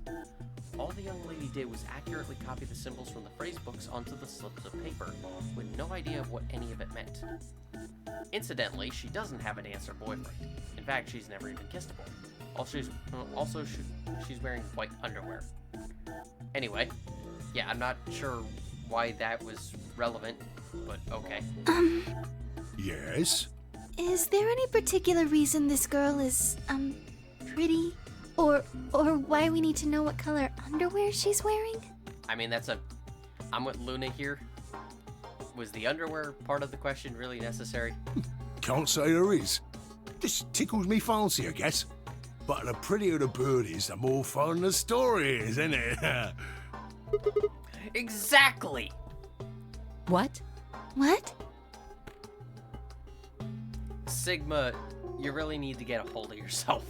All the young lady did was accurately copy the symbols from the phrase books onto the slips of paper, with no idea of what any of it meant. Incidentally, she doesn't have a dancer boyfriend. In fact, she's never even kissed a boy. She's wearing white underwear. Anyway, yeah, I'm not sure why that was relevant, but okay. Yes? Is there any particular reason this girl is, pretty? Or why we need to know what color underwear she's wearing? I mean, I'm with Luna here. Was the underwear part of the question really necessary? Can't say there is. This tickles me fancy, I guess. But the prettier the bird is, the more fun the story is, isn't it? Exactly! What? What? Sigma, you really need to get a hold of yourself.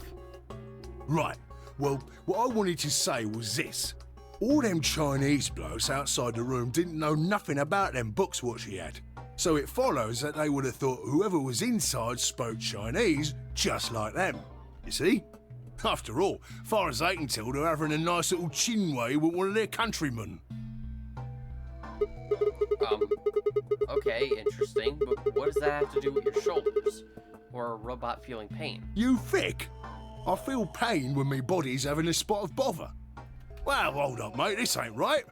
Right. Well, what I wanted to say was this. All them Chinese blokes outside the room didn't know nothing about them books what she had. So it follows that they would have thought whoever was inside spoke Chinese just like them. You see? After all, far as they can tell, they're having a nice little chinway with one of their countrymen. Okay, interesting, but what does that have to do with your shoulders? Or a robot feeling pain? You thick? I feel pain when my body's having a spot of bother. Well, hold up, mate, this ain't right.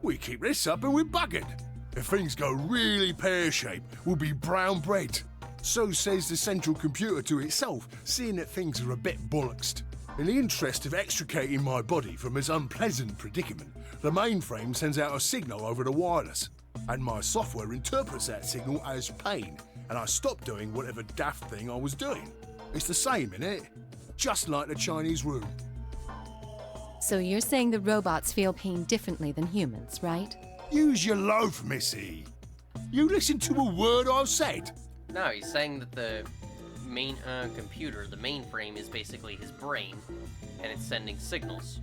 We keep this up and we're buggered. If things go really pear-shaped, we'll be brown bread. So says the central computer to itself, seeing that things are a bit bollocksed. In the interest of extricating my body from this unpleasant predicament, the mainframe sends out a signal over the wireless, and my software interprets that signal as pain, and I stop doing whatever daft thing I was doing. It's the same, innit? Just like the Chinese room. So you're saying the robots feel pain differently than humans, right? Use your loaf, missy. You listen to a word I've said. No, he's saying that the main computer, the mainframe, is basically his brain, and it's sending signals.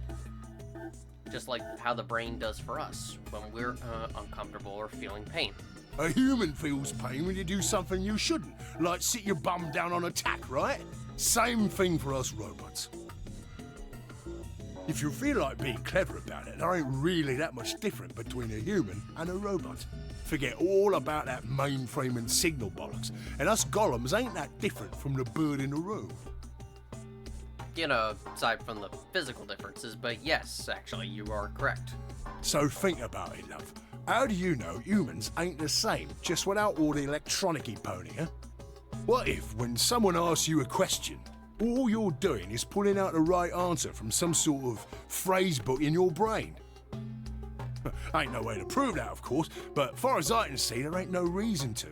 Just like how the brain does for us when we're uncomfortable or feeling pain. A human feels pain when you do something you shouldn't, like sit your bum down on a tack, right? Same thing for us robots. If you feel like being clever about it, there ain't really that much different between a human and a robot. Forget all about that mainframe and signal bollocks, and us golems ain't that different from the bird in the room. You know, aside from the physical differences, but yes, actually, you are correct. So think about it, love. How do you know humans ain't the same, just without all the electronic-y pony, huh? What if, when someone asks you a question, all you're doing is pulling out the right answer from some sort of phrase book in your brain? Ain't no way to prove that, of course, but far as I can see, there ain't no reason to.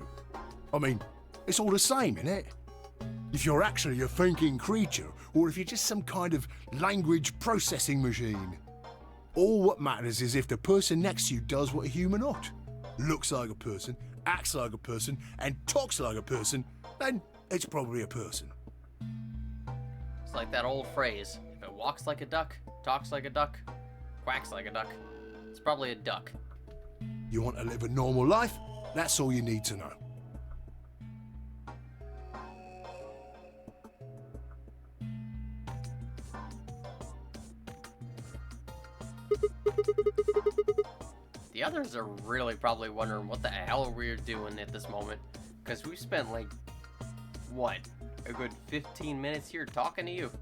I mean, it's all the same, innit? If you're actually a thinking creature, or if you're just some kind of language processing machine. All what matters is if the person next to you does what a human ought. Looks like a person, acts like a person, and talks like a person, then it's probably a person. It's like that old phrase, if it walks like a duck, talks like a duck, quacks like a duck, it's probably a duck. You want to live a normal life? That's all you need to know. The others are really probably wondering what the hell we're doing at this moment, because we spent like, what, a good 15 minutes here talking to you.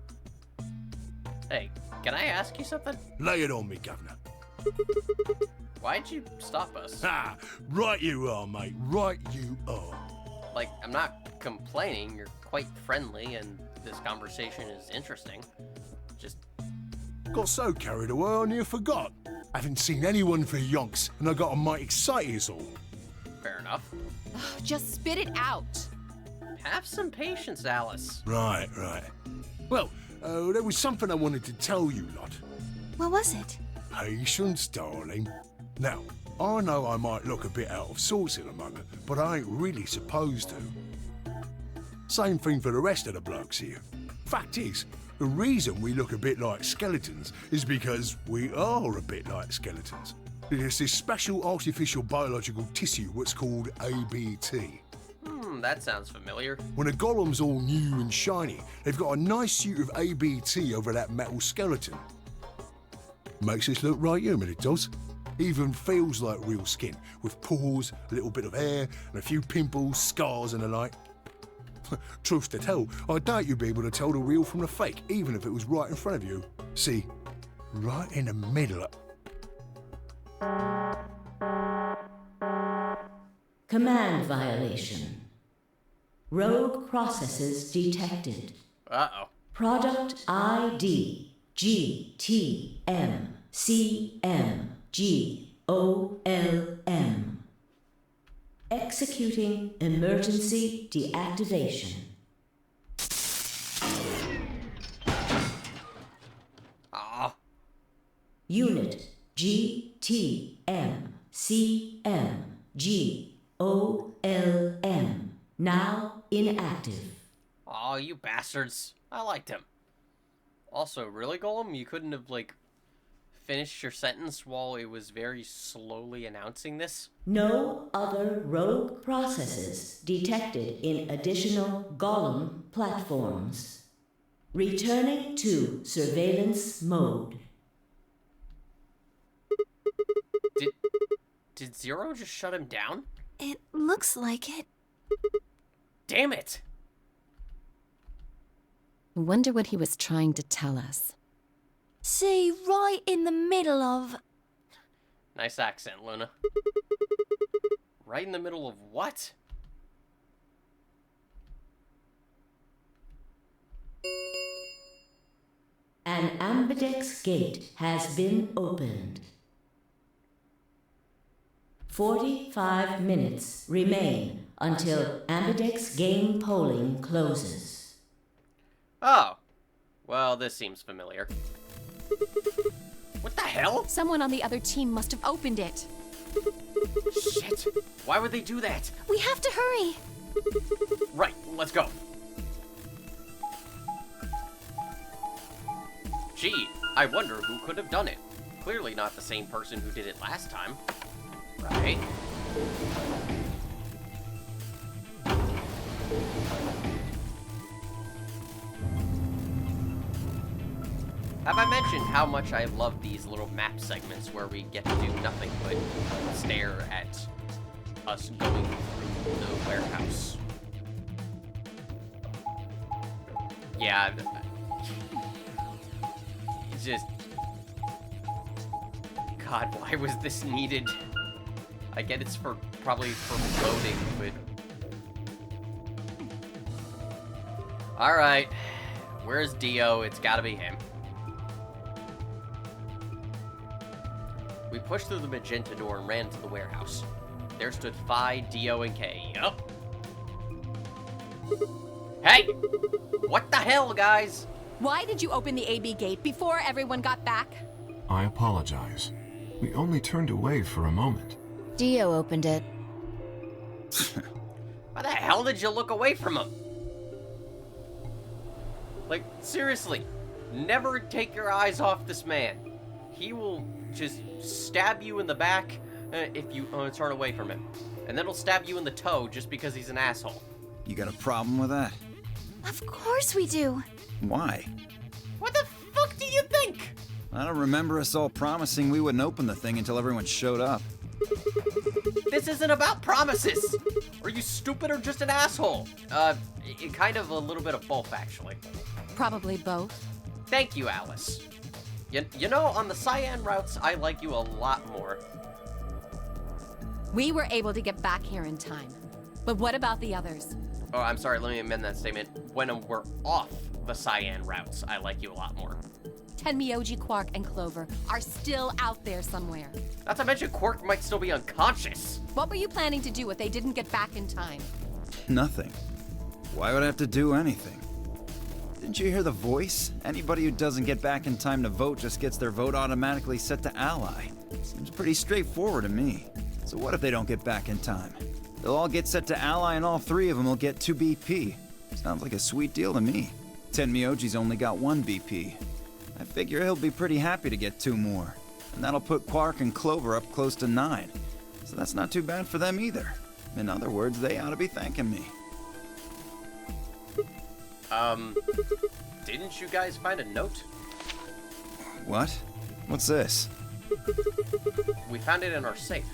Hey, can I ask you something? Lay it on me, Governor. Why'd you stop us? Ah, right you are, mate. Right you are. Like, I'm not complaining. You're quite friendly, and this conversation is interesting. Just... Got so carried away I near forgot. Haven't seen anyone for yonks, and I got a mite excited is all. Fair enough. Just spit it out. Have some patience, Alice. Right. Well, there was something I wanted to tell you lot. What was it? Patience, darling. Now, I know I might look a bit out of sorts at the moment, but I ain't really supposed to. Same thing for the rest of the blokes here. Fact is, the reason we look a bit like skeletons is because we are a bit like skeletons. There's this special artificial biological tissue what's called ABT. That sounds familiar. When a golem's all new and shiny, they've got a nice suit of ABT over that metal skeleton. Makes us look right human, it does. Even feels like real skin, with pores, a little bit of hair, and a few pimples, scars and the like. Truth to tell, I doubt you'd be able to tell the real from the fake, even if it was right in front of you. See, right in the middle of... Command violation. Rogue processes detected. Uh-oh. Product ID GTMCMGOLM. Executing emergency deactivation. Ah. Unit GTMCMGOLM. Now inactive. Aw, you bastards. I liked him. Also, really, Golem? You couldn't have, like, finished your sentence while it was very slowly announcing this? No other rogue processes detected in additional Golem platforms. Returning to surveillance mode. Did Zero just shut him down? It looks like it. Damn it! I wonder what he was trying to tell us. See, right in the middle of... Nice accent, Luna. Right in the middle of what? An ambidex gate has been opened. 45 minutes remain until ambidex game polling closes. Oh. Well, this seems familiar. What the hell? Someone on the other team must have opened it. Shit. Why would they do that? We have to hurry. Right, let's go. Gee, I wonder who could have done it. Clearly not the same person who did it last time. Right? Have I mentioned how much I love these little map segments where we get to do nothing but stare at us going through the warehouse? Yeah, it's just... God, why was this needed? I get it's for probably for loading, but... Alright, where's Dio? It's gotta be him. We pushed through the magenta door and ran to the warehouse. There stood Phi, Dio, and Kay. Yup. Hey! What the hell, guys? Why did you open the AB gate before everyone got back? I apologize. We only turned away for a moment. Dio opened it. Why the hell did you look away from him? Like, seriously, never take your eyes off this man. He will just stab you in the back if you turn away from him. And then he'll stab you in the toe just because he's an asshole. You got a problem with that? Of course we do. Why? What the fuck do you think? I don't remember us all promising we wouldn't open the thing until everyone showed up. This isn't about promises. Are you stupid or just an asshole? Kind of a little bit of both, actually. Probably both. Thank you, Alice. You know, on the Cyan routes, I like you a lot more. We were able to get back here in time. But what about the others? Oh, I'm sorry, let me amend that statement. When we're off the Cyan routes, I like you a lot more. Tenmyoji, Quark, and Clover are still out there somewhere. Not to mention Quark might still be unconscious. What were you planning to do if they didn't get back in time? Nothing. Why would I have to do anything? Didn't you hear the voice? Anybody who doesn't get back in time to vote just gets their vote automatically set to ally. Seems pretty straightforward to me. So what if they don't get back in time? They'll all get set to ally and all three of them will get 2 BP. Sounds like a sweet deal to me. Tenmyoji's only got 1 BP. I figure he'll be pretty happy to get 2 more. And that'll put Quark and Clover up close to 9. So that's not too bad for them either. In other words, they ought to be thanking me. Didn't you guys find a note? What? What's this? We found it in our safe.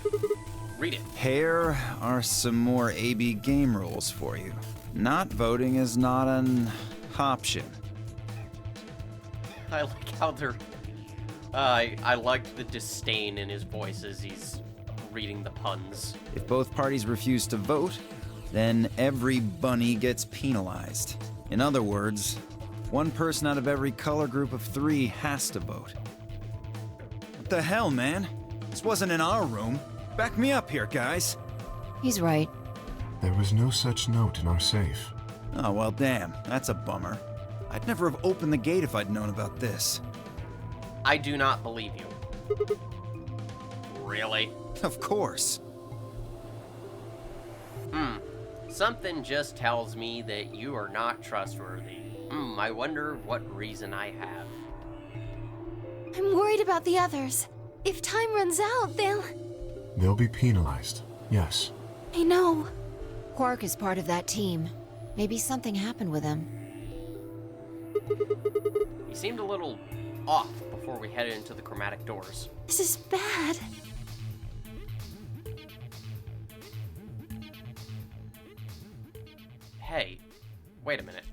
Read it. Here are some more AB game rules for you. Not voting is not an option. I like how they're... I liked the disdain in his voice as he's reading the puns. If both parties refuse to vote, then every bunny gets penalized. In other words, 1 person out of every color group of 3 has to vote. What the hell, man? This wasn't in our room. Back me up here, guys. He's right. There was no such note in our safe. Oh, well, damn. That's a bummer. I'd never have opened the gate if I'd known about this. I do not believe you. Really? Of course. Something just tells me that you are not trustworthy. I wonder what reason I have. I'm worried about the others. If time runs out, They'll be penalized, yes. I know. Quark is part of that team. Maybe something happened with him. He seemed a little off before we headed into the chromatic doors. This is bad. Hey, wait a minute.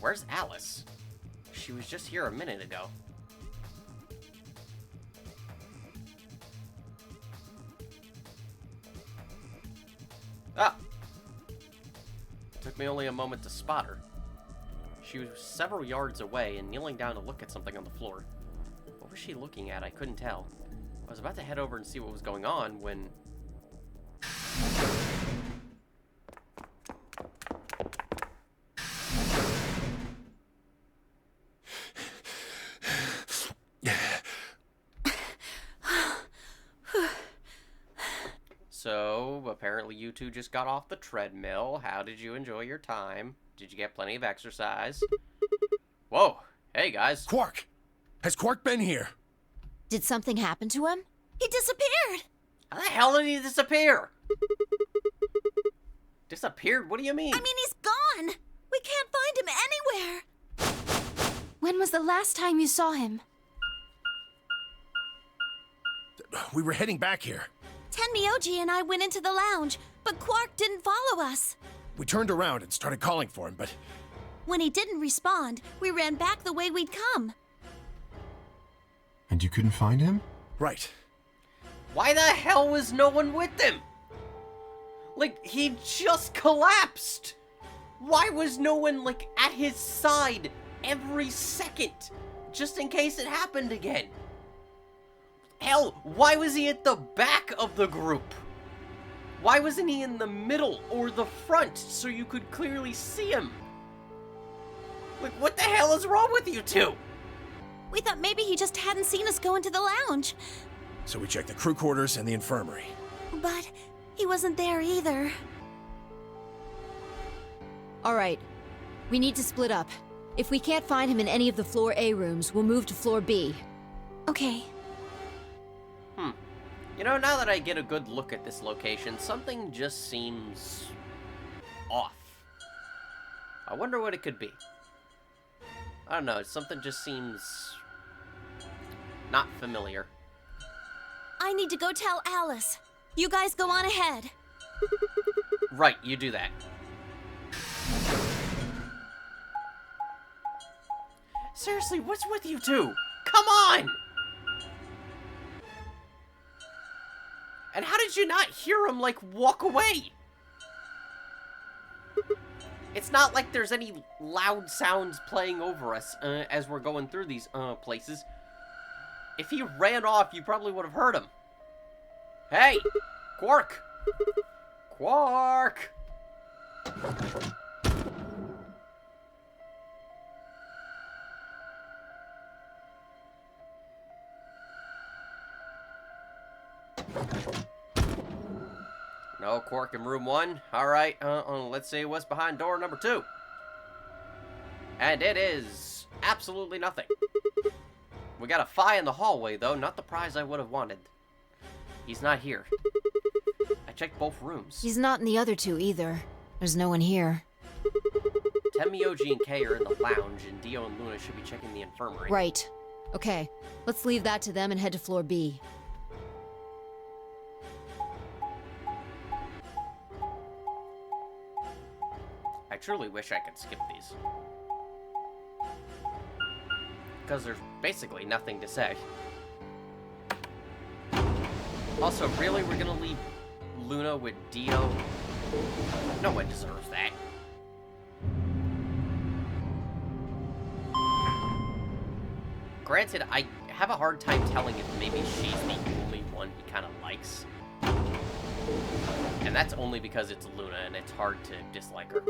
Where's Alice? She was just here a minute ago. Ah! Took me only a moment to spot her. She was several yards away and kneeling down to look at something on the floor. What was she looking at? I couldn't tell. I was about to head over and see what was going on when... So, apparently you two just got off the treadmill. How did you enjoy your time? Did you get plenty of exercise? Whoa! Hey, guys. Quark! Has Quark been here? Did something happen to him? He disappeared! How the hell did he disappear? Disappeared? What do you mean? I mean, he's gone! We can't find him anywhere! When was the last time you saw him? We were heading back here. Tenmyoji and I went into the lounge, but Quark didn't follow us. We turned around and started calling for him, but... When he didn't respond, we ran back the way we'd come. And you couldn't find him? Right. Why the hell was no one with him? Like, he just collapsed. Why was no one, like, at his side every second? Just in case it happened again. Hell, why was he at the back of the group? Why wasn't he in the middle or the front so you could clearly see him? Like, what the hell is wrong with you two? We thought maybe he just hadn't seen us go into the lounge. So we checked the crew quarters and the infirmary. But he wasn't there either. All right. We need to split up. If we can't find him in any of the Floor A rooms, we'll move to Floor B. Okay. You know, now that I get a good look at this location, something just seems... off. I wonder what it could be. I don't know, something just seems... not familiar. I need to go tell Alice. You guys go on ahead. Right, you do that. Seriously, what's with you two? Come on! And how did you not hear him, like, walk away? It's not like there's any loud sounds playing over us as we're going through these places. If he ran off, you probably would have heard him. Hey! Quark! Quark! No Quark in room 1. Alright, let's see what's behind door number 2. And it is absolutely nothing. We got a Phi in the hallway, though, not the prize I would have wanted. He's not here. I checked both rooms. He's not in the other two either. There's no one here. Tenmyoji and Kay are in the lounge, and Dio and Luna should be checking the infirmary. Right. Okay, let's leave that to them and head to Floor B. I truly wish I could skip these. Because there's basically nothing to say. Also, really, we're gonna leave Luna with Dio? No one deserves that. Granted, I have a hard time telling if maybe she's the only one he kind of likes. And that's only because it's Luna, and it's hard to dislike her.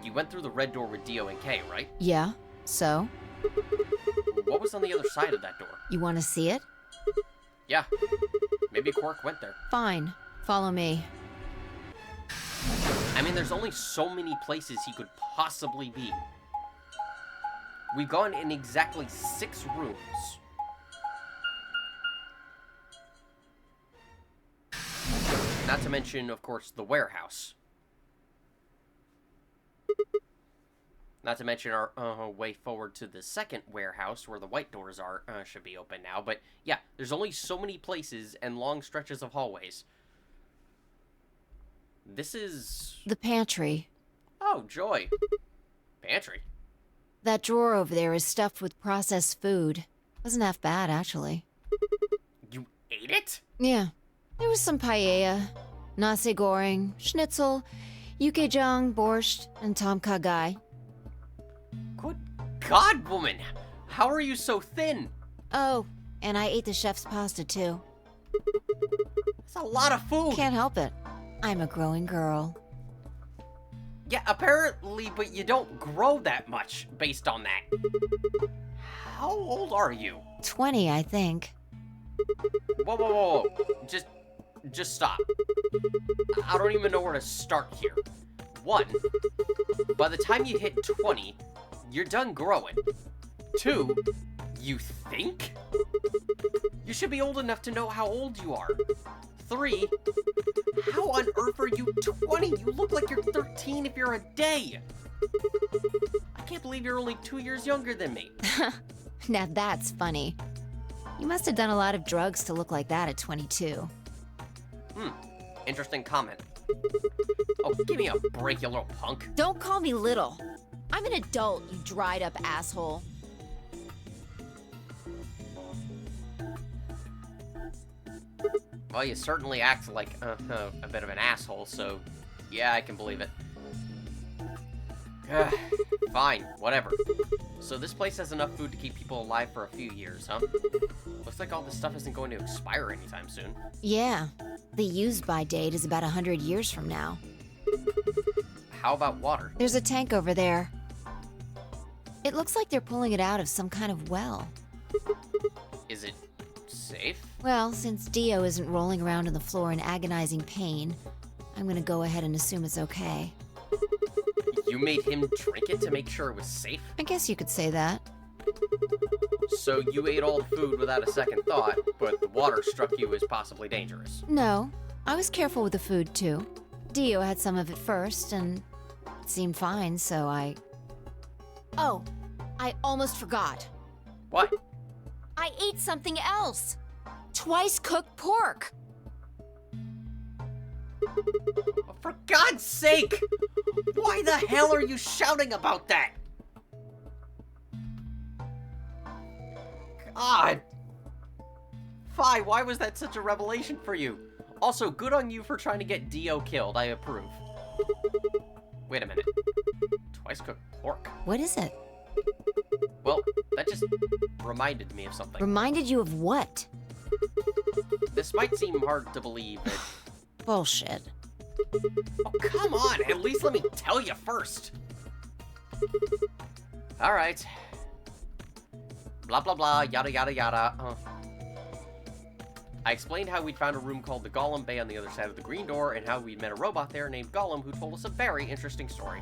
You went through the red door with Dio and Kay, right? Yeah, so? What was on the other side of that door? You want to see it? Yeah. Maybe Quark went there. Fine. Follow me. I mean, there's only so many places he could possibly be. We've gone in exactly 6 rooms. Not to mention, of course, the warehouse. Not to mention our way forward to the second warehouse where the white doors are should be open now. But yeah, there's only so many places and long stretches of hallways. This is... The pantry. Oh, joy. Pantry? That drawer over there is stuffed with processed food. Wasn't half bad, actually. You ate it? Yeah. There was some paella, nasi goreng, schnitzel, yukejang, borscht, and tom kha gai. Good God, woman! How are you so thin? Oh, and I ate the chef's pasta too. That's a lot of food! Can't help it. I'm a growing girl. Yeah, apparently, but you don't grow that much based on that. How old are you? 20, I think. Whoa, whoa, whoa, whoa. Just stop. I don't even know where to start here. 1, by the time you hit 20, you're done growing. 2, you think? You should be old enough to know how old you are. 3, how on earth are you 20? You look like you're 13 if you're a day. I can't believe you're only 2 years younger than me. Now that's funny. You must have done a lot of drugs to look like that at 22. Interesting comment. Oh, give me a break, you little punk. Don't call me little. I'm an adult, you dried up asshole. Well, you certainly act like a bit of an asshole, so yeah, I can believe it. Fine, whatever. So this place has enough food to keep people alive for a few years, huh? Looks like all this stuff isn't going to expire anytime soon. Yeah, the use-by date is about 100 years from now. How about water? There's a tank over there. It looks like they're pulling it out of some kind of well. Is it safe? Well, since Dio isn't rolling around on the floor in agonizing pain, I'm gonna go ahead and assume it's okay. You made him drink it to make sure it was safe? I guess you could say that. So you ate all the food without a second thought, but the water struck you as possibly dangerous. No, I was careful with the food too. Dio had some of it first, and it seemed fine, so I... Oh, I almost forgot. What? I ate something else. Twice cooked pork. Oh, for God's sake! Why the hell are you shouting about that? God! Fi, why was that such a revelation for you? Also, good on you for trying to get Dio killed. I approve. Wait a minute. Twice cooked pork? What is it? Well, that just reminded me of something. Reminded you of what? This might seem hard to believe, but... Bullshit. Oh, come on! At least let me tell you first! Alright. Blah blah blah, yada yada yada. I explained how we'd found a room called the Gaulem Bay on the other side of the green door, and how we'd met a robot there named Gaulem who told us a very interesting story.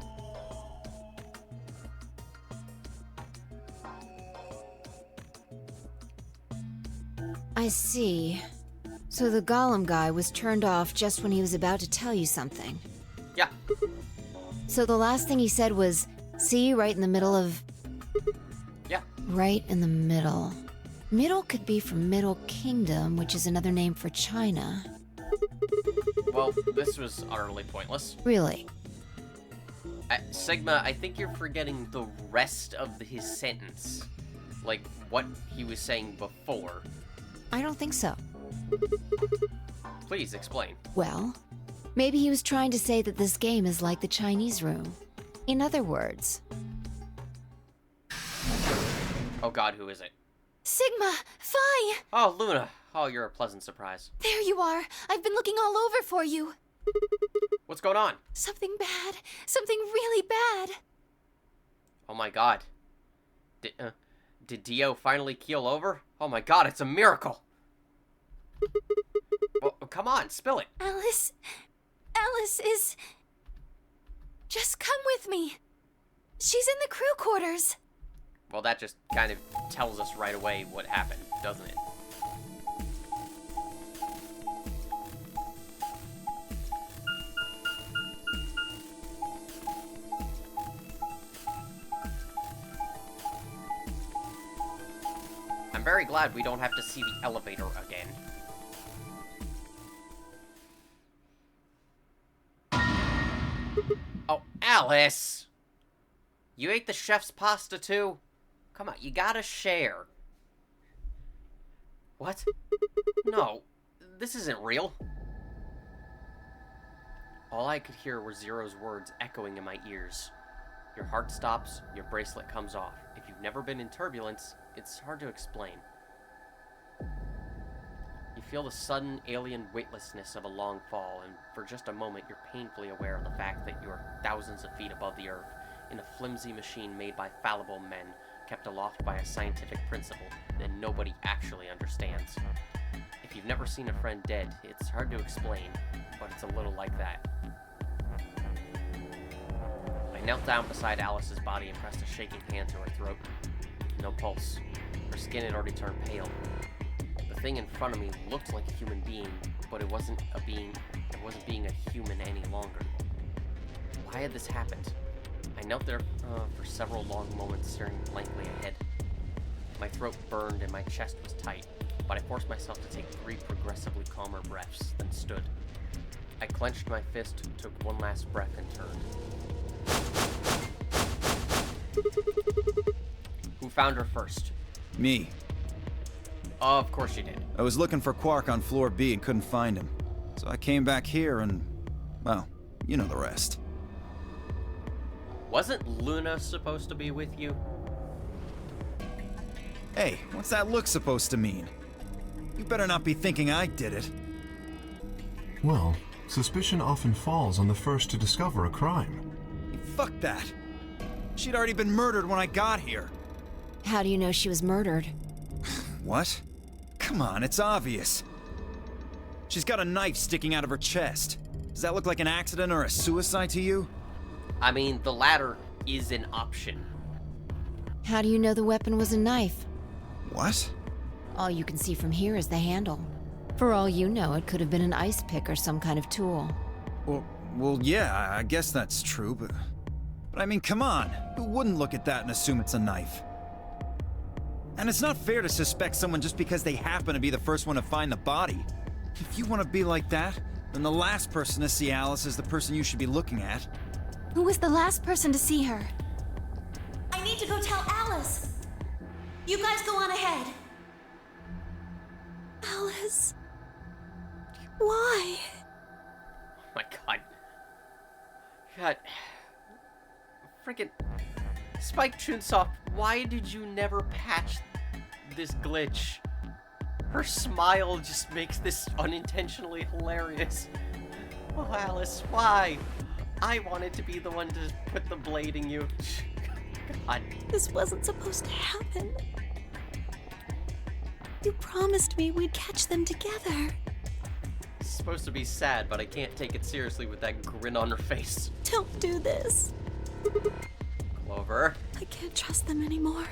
I see. So the Gaulem guy was turned off just when he was about to tell you something. Yeah. So the last thing he said was, see, right in the middle of... Yeah. Right in the middle. Middle could be from Middle Kingdom, which is another name for China. Well, this was utterly pointless. Really? Sigma, I think you're forgetting the rest of his sentence. Like, what he was saying before. I don't think so. Please, explain. Well, maybe he was trying to say that this game is like the Chinese room. In other words... Oh god, who is it? Sigma! Phi! Oh, Luna. Oh, you're a pleasant surprise. There you are! I've been looking all over for you! What's going on? Something bad. Something really bad. Oh my god. Did Dio finally keel over? Oh my god, it's a miracle! Well, come on, spill it. Alice is... Just come with me. She's in the crew quarters. Well, that just kind of tells us right away what happened, doesn't it? I'm very glad we don't have to see the elevator again. Oh, Alice! You ate the chef's pasta too? Come on, you gotta share. What? No, This isn't real. All I could hear were Zero's words echoing in my ears. Your heart stops, your bracelet comes off. If you've never been in turbulence, it's hard to explain. You feel the sudden alien weightlessness of a long fall, and for just a moment you're painfully aware of the fact that you're thousands of feet above the earth, in a flimsy machine made by fallible men, kept aloft by a scientific principle that nobody actually understands. If you've never seen a friend dead, it's hard to explain, but it's a little like that. I knelt down beside Alice's body and pressed a shaking hand to her throat. No pulse. Her skin had already turned pale. The thing in front of me looked like a human being, but it wasn't being a human any longer. Why had this happened? I knelt there for several long moments, staring blankly ahead. My throat burned and my chest was tight, but I forced myself to take 3 progressively calmer breaths, then stood. I clenched my fist, took one last breath, and turned. Who found her first? Me. Of course you did. I was looking for Quark on floor B and couldn't find him. So I came back here and, well, you know the rest. Wasn't Luna supposed to be with you? Hey, what's that look supposed to mean? You better not be thinking I did it. Well, suspicion often falls on the first to discover a crime. Hey, fuck that. She'd already been murdered when I got here. How do you know she was murdered? What? Come on, it's obvious. She's got a knife sticking out of her chest. Does that look like an accident or a suicide to you? I mean, the latter is an option. How do you know the weapon was a knife? What? All you can see from here is the handle. For all you know, it could have been an ice pick or some kind of tool. Well, yeah, I guess that's true, but I mean, come on. Who wouldn't look at that and assume it's a knife? And it's not fair to suspect someone just because they happen to be the first one to find the body. If you want to be like that, then the last person to see Alice is the person you should be looking at. Who was the last person to see her? I need to go tell Alice. You guys go on ahead. Alice. Why? Oh my god. God. Freaking Spike Chunsoft, why did you never patch this glitch? Her smile just makes this unintentionally hilarious. Oh, Alice, why? I wanted to be the one to put the blade in you. God. This wasn't supposed to happen. You promised me we'd catch them together. It's supposed to be sad, but I can't take it seriously with that grin on her face. Don't do this. Clover. I can't trust them anymore.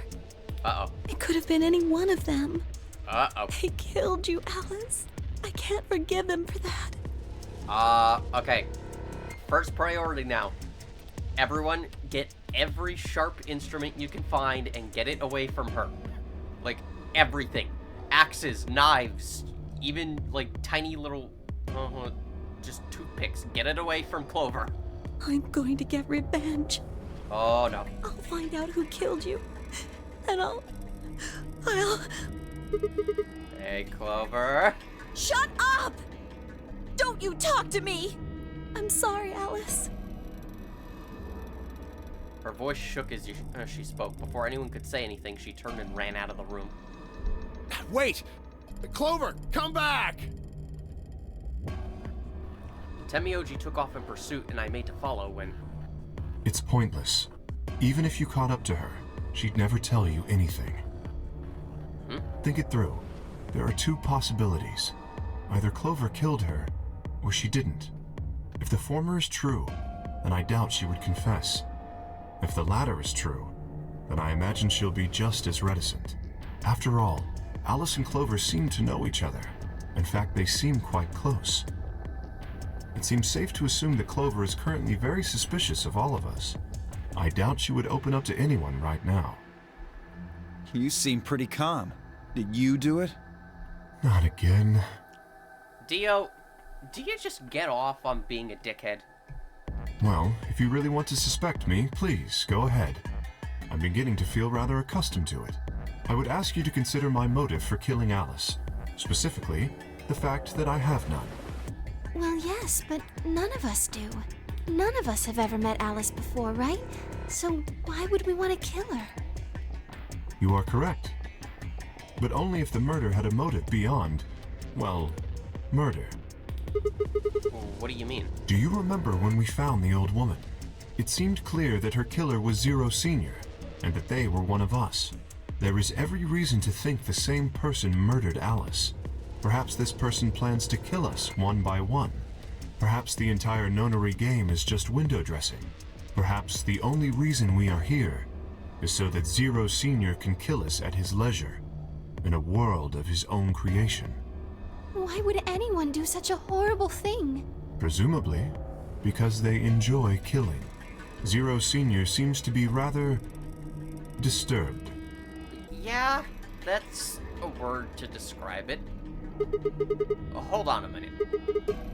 Uh-oh. It could have been any one of them. Uh-oh. They killed you, Alice. I can't forgive them for that. Okay. First priority now. Everyone, get every sharp instrument you can find and get it away from her. Like, everything. Axes, knives, even, like, tiny little, just toothpicks. Get it away from Clover. I'm going to get revenge. Oh, no. I'll find out who killed you. And I'll... Hey, Clover. Shut up! Don't you talk to me! I'm sorry, Alice. Her voice shook as she spoke. Before anyone could say anything, she turned and ran out of the room. Wait! Clover, come back! Temioji took off in pursuit, and I made to follow when... It's pointless. Even if you caught up to her, she'd never tell you anything. Think it through. There are 2 possibilities. Either Clover killed her, or she didn't. If the former is true, then I doubt she would confess. If the latter is true, then I imagine she'll be just as reticent. After all, Alice and Clover seem to know each other. In fact, they seem quite close. It seems safe to assume that Clover is currently very suspicious of all of us. I doubt she would open up to anyone right now. You seem pretty calm. Did you do it? Not again. Dio, do you just get off on being a dickhead? Well, if you really want to suspect me, please, go ahead. I'm beginning to feel rather accustomed to it. I would ask you to consider my motive for killing Alice. Specifically, the fact that I have none. Well, yes, but none of us do. None of us have ever met Alice before, right? So why would we want to kill her? You are correct. But only if the murder had a motive beyond, well, murder. What do you mean? Do you remember when we found the old woman? It seemed clear that her killer was Zero Senior, and that they were one of us. There is every reason to think the same person murdered Alice. Perhaps this person plans to kill us one by one. Perhaps the entire nonary game is just window dressing. Perhaps the only reason we are here is so that Zero Senior can kill us at his leisure, in a world of his own creation. Why would anyone do such a horrible thing? Presumably, because they enjoy killing. Zero Senior seems to be rather disturbed. Yeah, that's a word to describe it. Hold on a minute.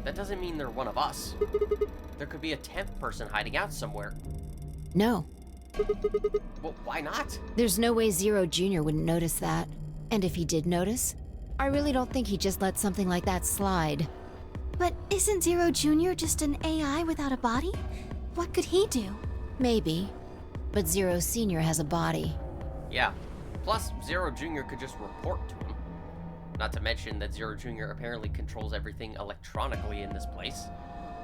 That doesn't mean they're one of us. There could be a 10th person hiding out somewhere. No. Well, why not? There's no way Zero Jr. wouldn't notice that. And if he did notice, I really don't think he'd just let something like that slide. But isn't Zero Jr. just an AI without a body? What could he do? Maybe. But Zero Senior has a body. Yeah. Plus, Zero Jr. could just report to him. Not to mention that Zero Jr. apparently controls everything electronically in this place.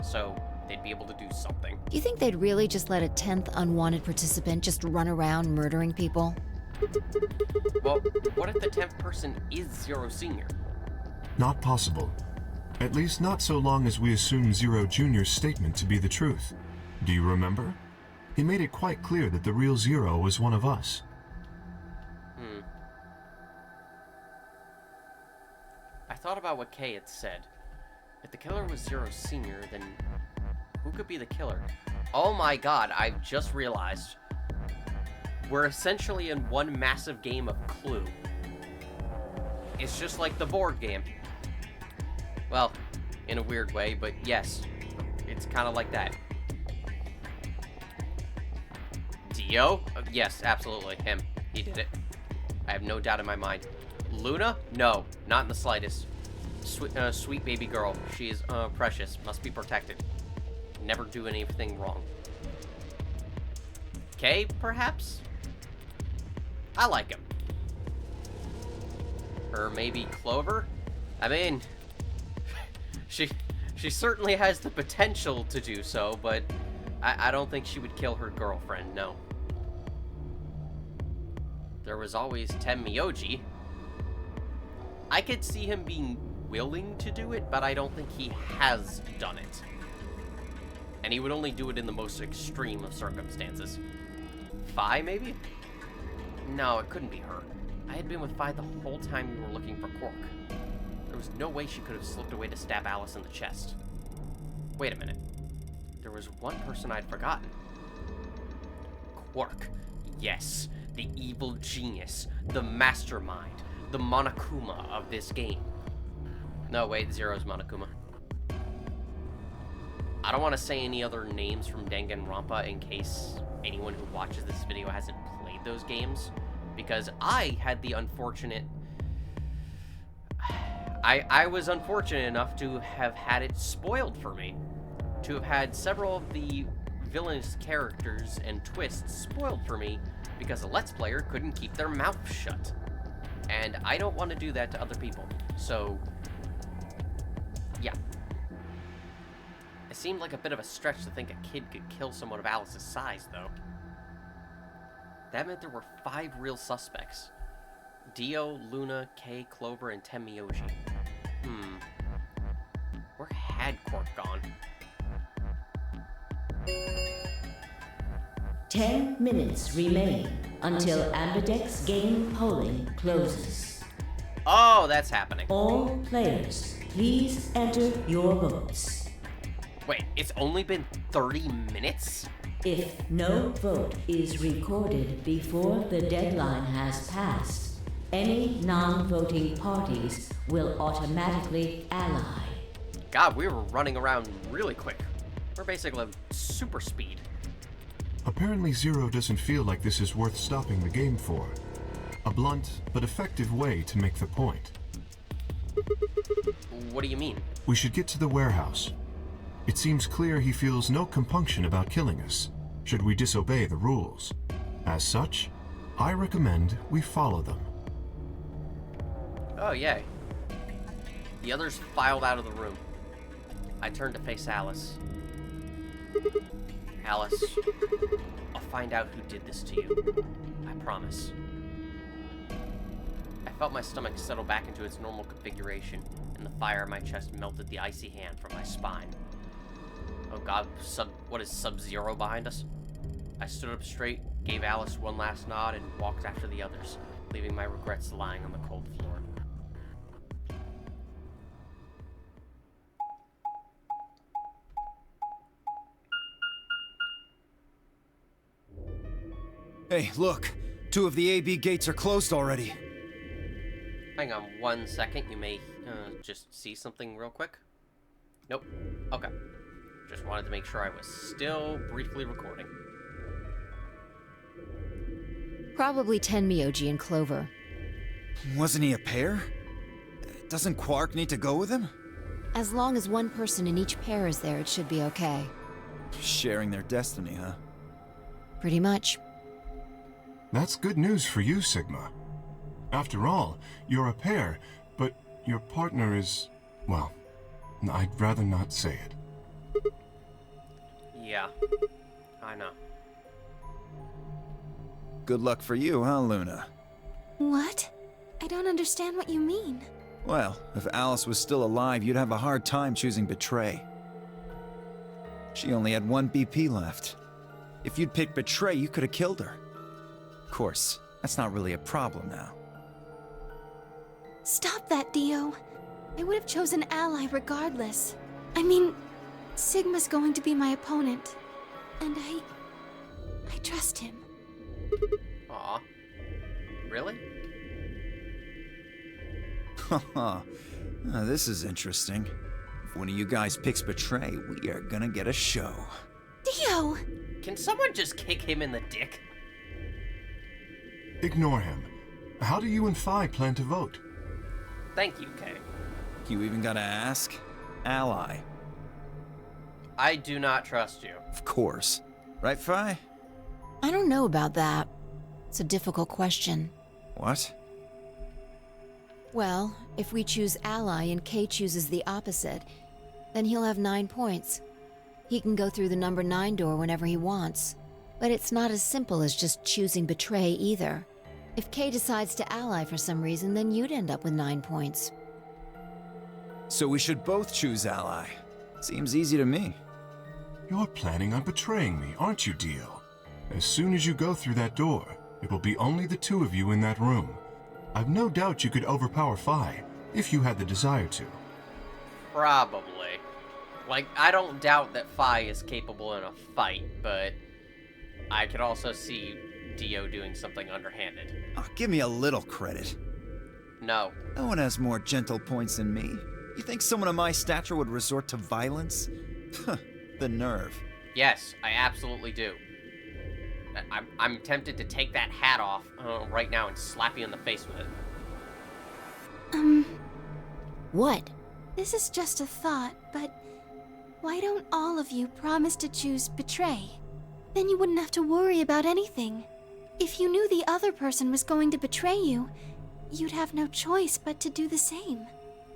So, they'd be able to do something. Do you think they'd really just let a 10th unwanted participant just run around murdering people? Well, what if the 10th person is Zero Senior? Not possible. At least not so long as we assume Zero Jr.'s statement to be the truth. Do you remember? He made it quite clear that the real Zero was one of us. I thought about what Kay had said. If the killer was Zero Senior, then who could be the killer? Oh my god, I've just realized. We're essentially in one massive game of Clue. It's just like the board game. Well, in a weird way, but yes, it's kind of like that. Dio? Yes, absolutely, him. He did it. I have no doubt in my mind. Luna? No, not in the slightest. Sweet baby girl. She is precious. Must be protected. Never do anything wrong. Kay, perhaps? I like him. Or maybe Clover? I mean, she certainly has the potential to do so, but I don't think she would kill her girlfriend, no. There was always Tenmyoji. I could see him being willing to do it, but I don't think he has done it. And he would only do it in the most extreme of circumstances. Fi, maybe? No, it couldn't be her. I had been with Fi the whole time we were looking for Quark. There was no way she could have slipped away to stab Alice in the chest. Wait a minute. There was one person I'd forgotten. Quark. Yes, the evil genius, the mastermind, the Monokuma of this game. No, wait, Zero's Monokuma. I don't want to say any other names from Danganronpa in case anyone who watches this video hasn't played those games, because I had the unfortunate... I was unfortunate enough to have had it spoiled for me. To have had several of the villainous characters and twists spoiled for me because a Let's Player couldn't keep their mouth shut. And I don't want to do that to other people. So, yeah. It seemed like a bit of a stretch to think a kid could kill someone of Alice's size, though. That meant there were 5 real suspects. Dio, Luna, Kay, Clover, and Tenmyoji. Where had Quark gone? 10 minutes remain until Ambidex game polling closes. Oh, that's happening. All players, please enter your votes. Wait, it's only been 30 minutes? If no vote is recorded before the deadline has passed, any non-voting parties will automatically ally. God, we were running around really quick. We're basically super speed. Apparently Zero doesn't feel like this is worth stopping the game for. A blunt but effective way to make the point. What do you mean? We should get to the warehouse. It seems clear he feels no compunction about killing us, should we disobey the rules. As such, I recommend we follow them. Oh, yay. The others filed out of the room. I turned to face Alice. Alice, I'll find out who did this to you. I promise. I felt my stomach settle back into its normal configuration, and the fire in my chest melted the icy hand from my spine. Oh god, what is Sub-Zero behind us? I stood up straight, gave Alice one last nod, and walked after the others, leaving my regrets lying on the cold floor. Hey, look! 2 of the AB gates are closed already. Hang on 1 second, you may just see something real quick. Nope. Okay. Just wanted to make sure I was still briefly recording. Probably Tenmyoji and Clover. Wasn't he a pair? Doesn't Quark need to go with him? As long as one person in each pair is there, it should be okay. Sharing their destiny, huh? Pretty much. That's good news for you, Sigma. After all, you're a pair, but your partner is... well, I'd rather not say it. Yeah, I know. Good luck for you, huh, Luna? What? I don't understand what you mean. Well, if Alice was still alive, you'd have a hard time choosing Betray. She only had 1 BP left. If you'd picked Betray, you could have killed her. Of course, that's not really a problem now. Stop that, Dio. I would have chosen Ally regardless. I mean, Sigma's going to be my opponent. And I trust him. Aw. Really? Haha. This is interesting. If one of you guys picks Betray, we are gonna get a show. Dio! Can someone just kick him in the dick? Ignore him. How do you and Phi plan to vote? Thank you, Kay. You even gotta ask? Ally. I do not trust you. Of course. Right, Phi? I don't know about that. It's a difficult question. What? Well, if we choose Ally and Kay chooses the opposite, then he'll have 9 points. He can go through the number 9 door whenever he wants. But it's not as simple as just choosing Betray either. If Kay decides to ally for some reason, then you'd end up with 9 points. So we should both choose Ally. Seems easy to me. You're planning on betraying me, aren't you, Dio? As soon as you go through that door, it will be only the 2 of you in that room. I've no doubt you could overpower Phi, if you had the desire to. Probably. Like, I don't doubt that Phi is capable in a fight, but I could also see Dio doing something underhanded. Oh, give me a little credit. No. No one has more gentle points than me. You think someone of my stature would resort to violence? The nerve. Yes, I absolutely do. I'm tempted to take that hat off right now and slap you in the face with it. What? This is just a thought, but why don't all of you promise to choose Betray? Then you wouldn't have to worry about anything. If you knew the other person was going to betray you, you'd have no choice but to do the same.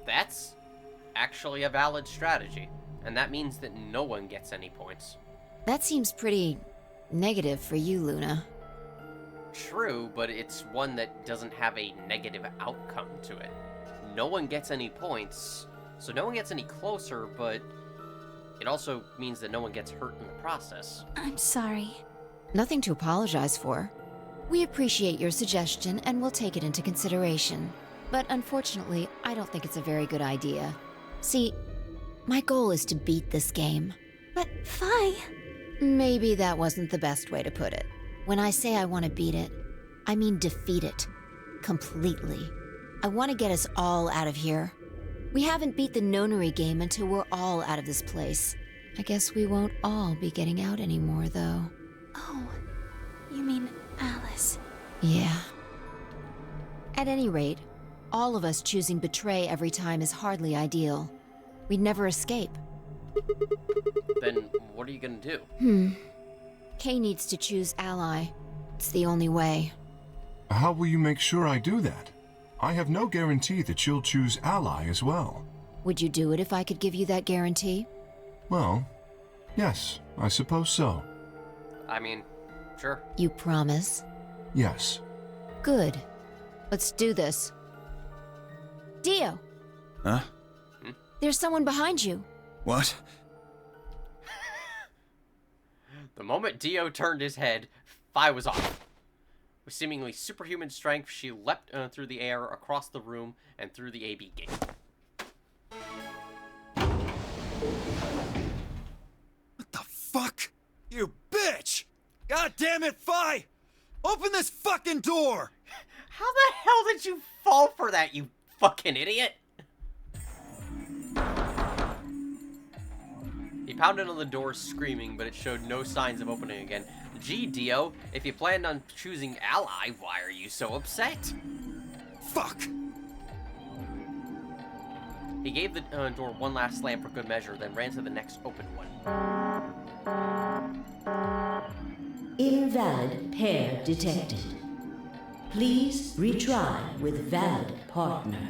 That's actually a valid strategy, and that means that no one gets any points. That seems pretty negative for you, Luna. True, but it's one that doesn't have a negative outcome to it. No one gets any points, so no one gets any closer, but it also means that no one gets hurt in the process. I'm sorry. Nothing to apologize for. We appreciate your suggestion and we'll take it into consideration. But unfortunately, I don't think it's a very good idea. See, my goal is to beat this game. But Phi... Maybe that wasn't the best way to put it. When I say I want to beat it, I mean defeat it. Completely. I want to get us all out of here. We haven't beat the nonary game until we're all out of this place. I guess we won't all be getting out anymore, though. Oh, you mean Alice? Yeah. At any rate, All of us choosing betray every time is hardly ideal. We'd never escape. Then what are you gonna do? Kay needs to choose ally. It's the only way. How will you make sure I do that? I have no guarantee that you'll choose ally as well. Would you do it if I could give you that guarantee? Well, yes, I suppose so. I mean, sure. You promise? Yes. Good. Let's do this. Dio! Huh? There's someone behind you. What? The moment Dio turned his head, Fi was off. With seemingly superhuman strength, she leapt through the air, across the room, and through the AB gate. What the fuck? You bitch! God damn it, Fi! Open this fucking door! How the hell did you fall for that, you fucking idiot? He pounded on the door screaming, but it showed no signs of opening again. Gee, Dio, if you planned on choosing ally, why are you so upset? Fuck! He gave the door one last slam for good measure, then ran to the next open one. Invalid pair detected. Please retry with valid partner.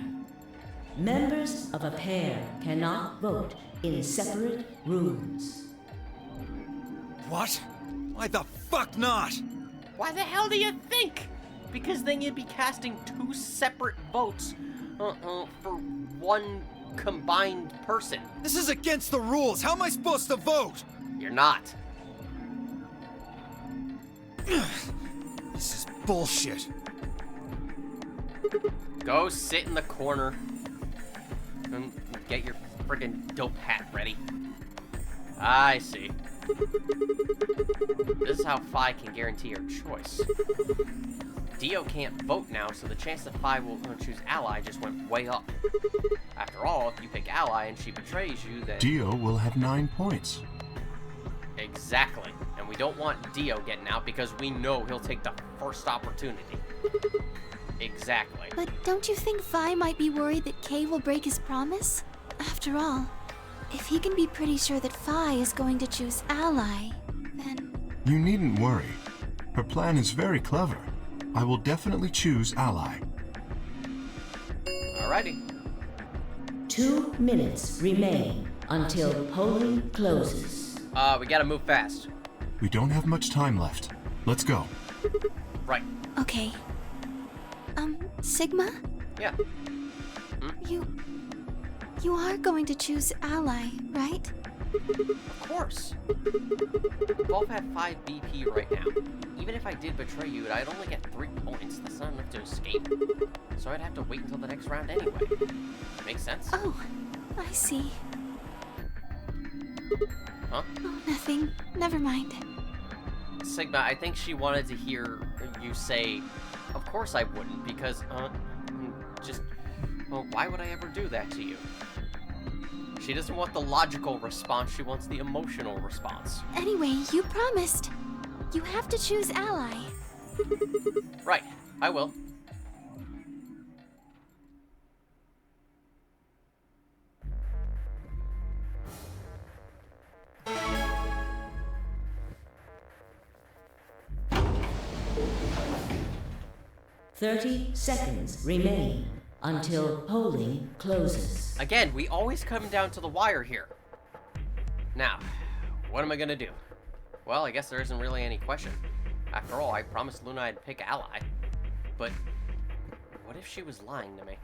Members of a pair cannot vote in separate rooms. What? Why the fuck not? Why the hell do you think? Because then you'd be casting two separate votes for one combined person. This is against the rules. How am I supposed to vote? You're not. This is bullshit. Go sit in the corner and get your friggin' dope hat ready. I see. This is how Fi can guarantee her choice. Dio can't vote now, so the chance that Fi will choose ally just went way up. After all, if you pick ally and she betrays you, then... Dio will have 9 points. Exactly. And we don't want Dio getting out because we know he'll take the first opportunity. Exactly. But don't you think Vi might be worried that Kay will break his promise? After all, if he can be pretty sure that Vi is going to choose ally, then... You needn't worry. Her plan is very clever. I will definitely choose ally. Alrighty. 2 minutes remain until polling closes. We gotta move fast. We don't have much time left. Let's go. Right. Okay. Sigma? Yeah. You are going to choose ally, right? Of course. Both have 5 BP right now. Even if I did betray you, I'd only get 3 points. That's not enough to escape. So I'd have to wait until the next round anyway. Makes sense? Oh, I see. Huh? Oh, nothing. Never mind. Sigma, I think she wanted to hear you say, of course I wouldn't, because, why would I ever do that to you? She doesn't want the logical response, she wants the emotional response. Anyway, you promised. You have to choose ally. Right, I will. "30 seconds remain until polling closes." Again, we always come down to the wire here. Now, what am I gonna do? Well, I guess there isn't really any question. After all, I promised Luna I'd pick ally. But what if she was lying to me?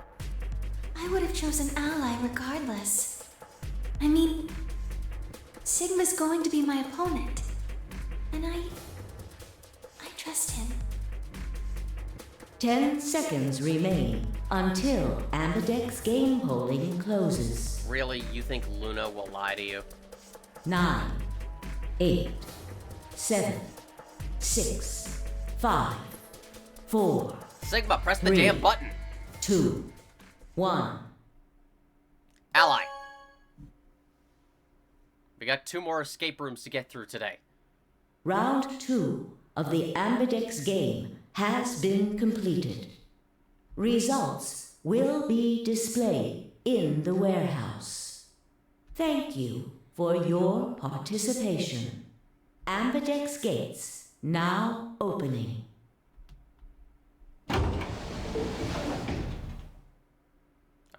I would have chosen ally regardless. I mean, Sigma's going to be my opponent. And I trust him. 10 seconds remain until Ambidex game polling closes. Really, you think Luna will lie to you? 9, 8, 7, 6, 5, 4. Sigma, press the 3, damn button. 2, 1. Ally. We got 2 more escape rooms to get through today. Round 2 of the Ambidex game has been completed. Results will be displayed in the warehouse. Thank you for your participation. Ambidex gates now opening.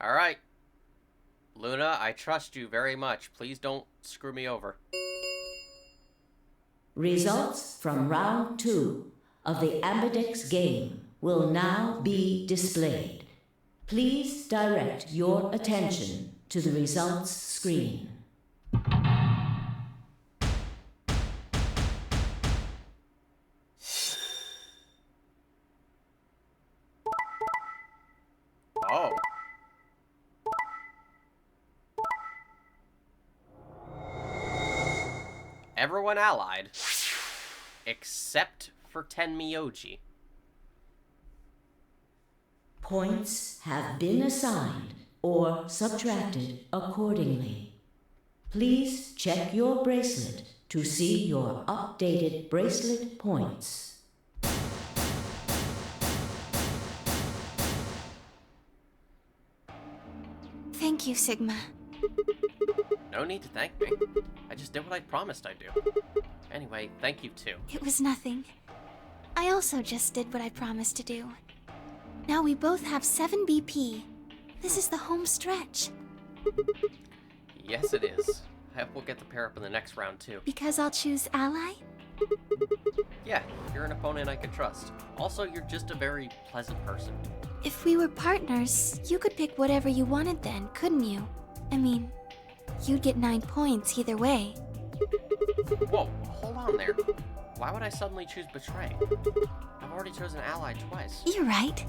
All right. Luna, I trust you very much. Please don't screw me over. Results from round 2 of the Ambidex game will now be displayed. Please direct your attention to the results screen. Oh. Everyone allied. Except for Tenmyoji. Points have been assigned or subtracted accordingly. Please check your bracelet to see your updated bracelet points. Thank you, Sigma. No need to thank me. I just did what I promised I'd do. Anyway, thank you too. It was nothing. I also just did what I promised to do. Now we both have 7 BP. This is the home stretch. Yes, it is. I hope we'll get to pair up in the next round too. Because I'll choose ally? Yeah, you're an opponent I can trust. Also, you're just a very pleasant person. If we were partners, you could pick whatever you wanted then, couldn't you? I mean, you'd get 9 points either way. Whoa, hold on there. Why would I suddenly choose Betray? I've already chosen Ally twice. You're right.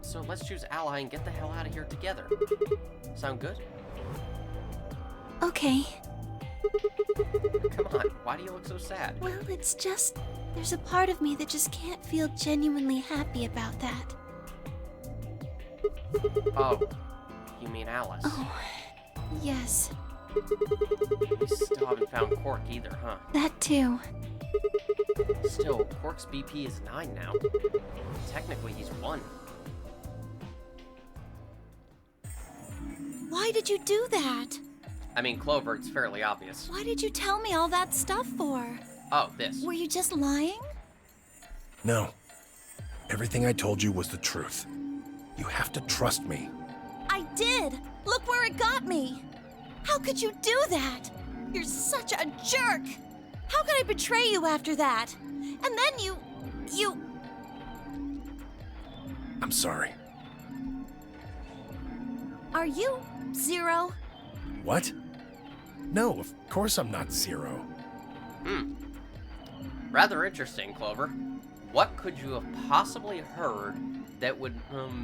So let's choose Ally and get the hell out of here together. Sound good? Okay. Come on, why do you look so sad? Well, it's just... there's a part of me that just can't feel genuinely happy about that. Oh, you mean Alice? Oh, yes. You still haven't found Quark either, huh? That too. Still, Quark's BP is 9 now. Technically, he's 1. Why did you do that? I mean, Clover, it's fairly obvious. Why did you tell me all that stuff for? Oh, this. Were you just lying? No. Everything I told you was the truth. You have to trust me. I did! Look where it got me! How could you do that? You're such a jerk! How could I betray you after that? And then you... I'm sorry. Are you Zero? What? No, of course I'm not Zero. Rather interesting, Clover. What could you have possibly heard that would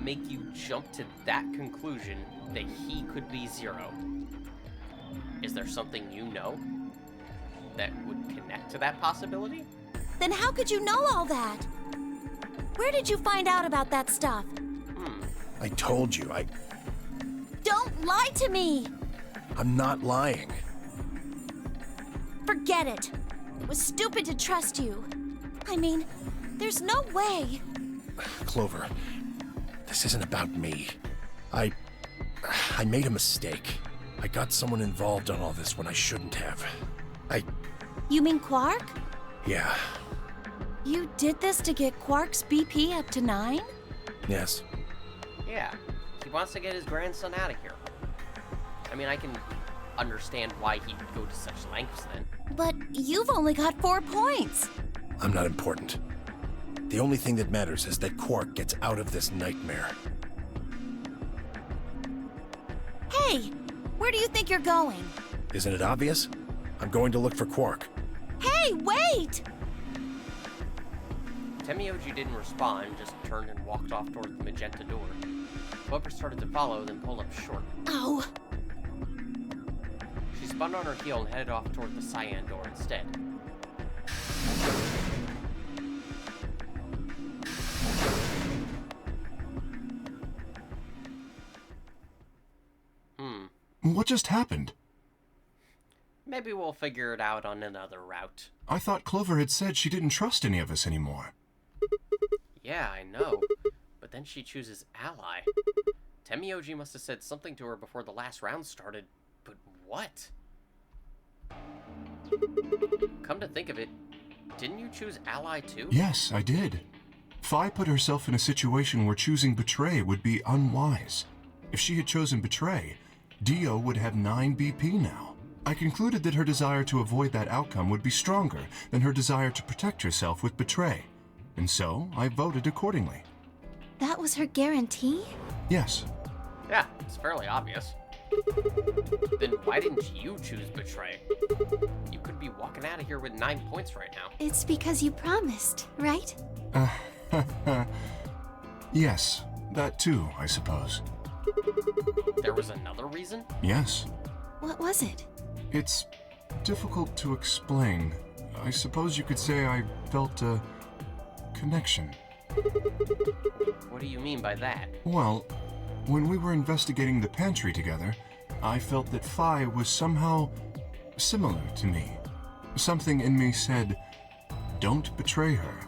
make you jump to that conclusion that he could be Zero? Is there something you know that would connect to that possibility? Then how could you know all that? Where did you find out about that stuff? I told you, Don't lie to me! I'm not lying. Forget it. It was stupid to trust you. I mean, there's no way. Clover, this isn't about me. I made a mistake. I got someone involved on all this when I shouldn't have. You mean Quark? Yeah, You did this to get Quark's BP up to 9? yes. Yeah, he wants to get his grandson out of here. I mean, I can understand why he'd go to such lengths then. But you've only got 4 points. I'm not important. The only thing that matters is that Quark gets out of this nightmare. Hey, where do you think you're going? Isn't it obvious? I'm going to look for Quark. Hey, wait! Tenmyoji didn't respond, just turned and walked off toward the magenta door. Clover started to follow, then pulled up short. Oh. She spun on her heel and headed off toward the cyan door instead. What just happened? Maybe we'll figure it out on another route. I thought Clover had said she didn't trust any of us anymore. Yeah, I know. But but then she chooses ally. Temioji must have said something to her before the last round started, but what? Come to think of it, didn't you choose ally too? Yes, I did. Fi put herself in a situation where choosing betray would be unwise. If she had chosen betray, Dio would have 9 BP now. I concluded that her desire to avoid that outcome would be stronger than her desire to protect herself with betray, and so I voted accordingly. That was her guarantee? Yes. Yeah, it's fairly obvious. Then why didn't you choose betray? You could be walking out of here with 9 points right now. It's because you promised, right? Yes, that too, I suppose. There was another reason? Yes. What was it? It's difficult to explain. I suppose you could say I felt a connection. What do you mean by that? Well, when we were investigating the pantry together, I felt that Fi was somehow similar to me. Something in me said, don't betray her.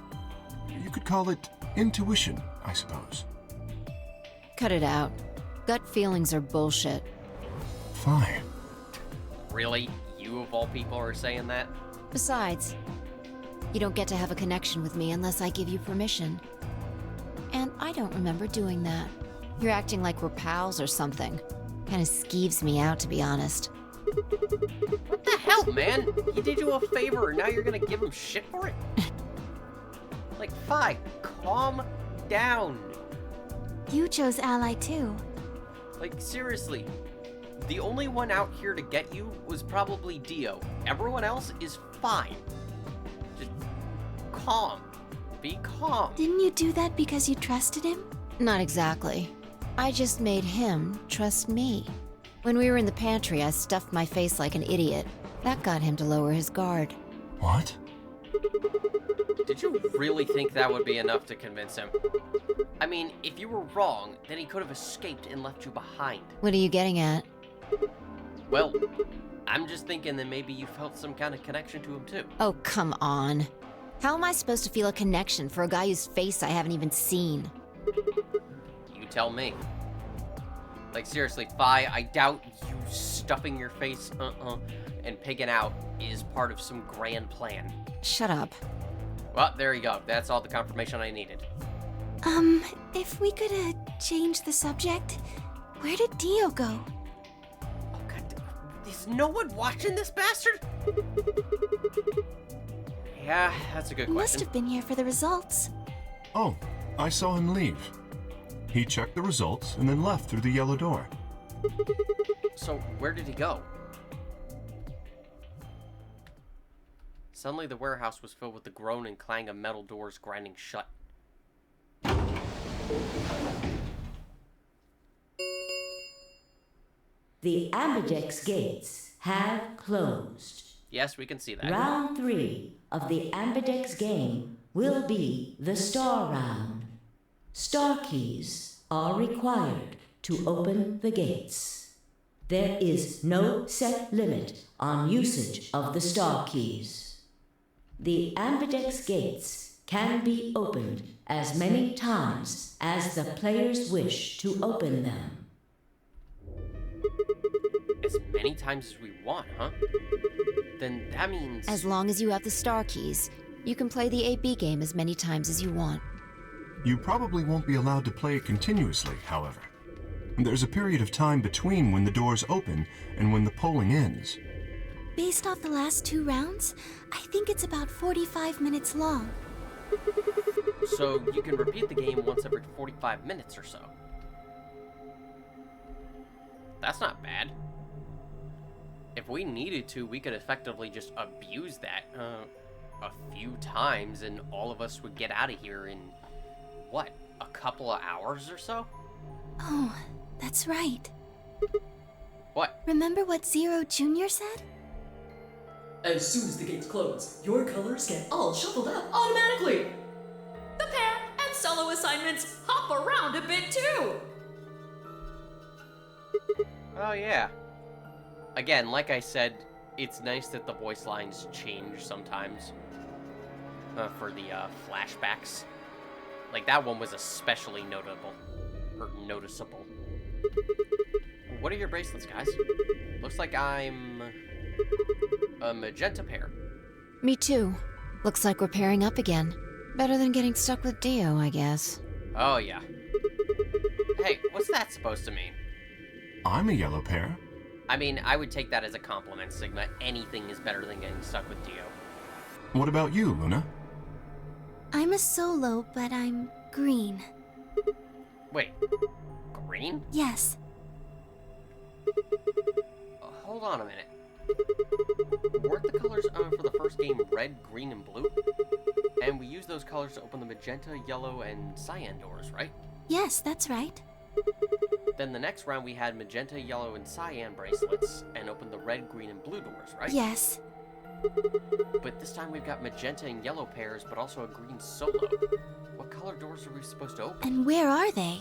You could call it intuition, I suppose. Cut it out. Gut feelings are bullshit. Fi. Really? You of all people are saying that? Besides, you don't get to have a connection with me unless I give you permission. And I don't remember doing that. You're acting like we're pals or something. Kinda skeeves me out, to be honest. What the hell, man? He did you a favor, and now you're gonna give him shit for it? Like, Fi, calm down. You chose ally too. Like, seriously. The only one out here to get you was probably Dio. Everyone else is fine. Just calm. Be calm. Didn't you do that because you trusted him? Not exactly. I just made him trust me. When we were in the pantry, I stuffed my face like an idiot. That got him to lower his guard. What? Did you really think that would be enough to convince him? I mean, if you were wrong, then he could have escaped and left you behind. What are you getting at? Well, I'm just thinking that maybe you felt some kind of connection to him too. Oh, come on. How am I supposed to feel a connection for a guy whose face I haven't even seen? You tell me. Like, seriously, Fi, I doubt you stuffing your face, and pigging out is part of some grand plan. Shut up. Well, there you go. That's all the confirmation I needed. If we could, change the subject, where did Dio go? Oh, God, is no one watching this bastard? Yeah, that's a good He must question. have been here for the results. Oh, I saw him leave. He checked the results and then left through the yellow door. So, where did he go? Suddenly, the warehouse was filled with the groan and clang of metal doors grinding shut. The Ambidex gates have closed. Yes, we can see that. Round 3 of the Ambidex game will be the Star Round. Star keys are required to open the gates. There is no set limit on usage of the Star keys. The Ambidex gates can be opened as many times as the players wish to open them. As many times as we want, huh? Then that means... As long as you have the star keys, you can play the AB game as many times as you want. You probably won't be allowed to play it continuously, however. There's a period of time between when the doors open and when the polling ends. Based off the last 2 rounds, I think it's about 45 minutes long. So you can repeat the game once every 45 minutes or so. That's not bad. If we needed to, we could effectively just abuse that a few times and all of us would get out of here in, what, a couple of hours or so? Oh, that's right. What? Remember what Zero Jr. said? As soon as the gates close, your colors get all shuffled up automatically. The pair and solo assignments hop around a bit too. Oh, yeah. Again, like I said, it's nice that the voice lines change sometimes for the flashbacks. Like, that one was especially notable. Or noticeable. What are your bracelets, guys? Looks like I'm a magenta pair. Me too. Looks like we're pairing up again. Better than getting stuck with Dio, I guess. Oh, yeah. Hey, what's that supposed to mean? I'm a yellow pair. I mean, I would take that as a compliment, Sigma. Anything is better than getting stuck with Dio. What about you, Luna? I'm a solo, but I'm green. Wait, green? Yes. Hold on a minute. Weren't the colors for the first game red, green, and blue? And we used those colors to open the magenta, yellow, and cyan doors, right? Yes, that's right. Then the next round we had magenta, yellow, and cyan bracelets, and opened the red, green, and blue doors, right? Yes. But this time we've got magenta and yellow pairs, but also a green solo. What color doors are we supposed to open? And where are they?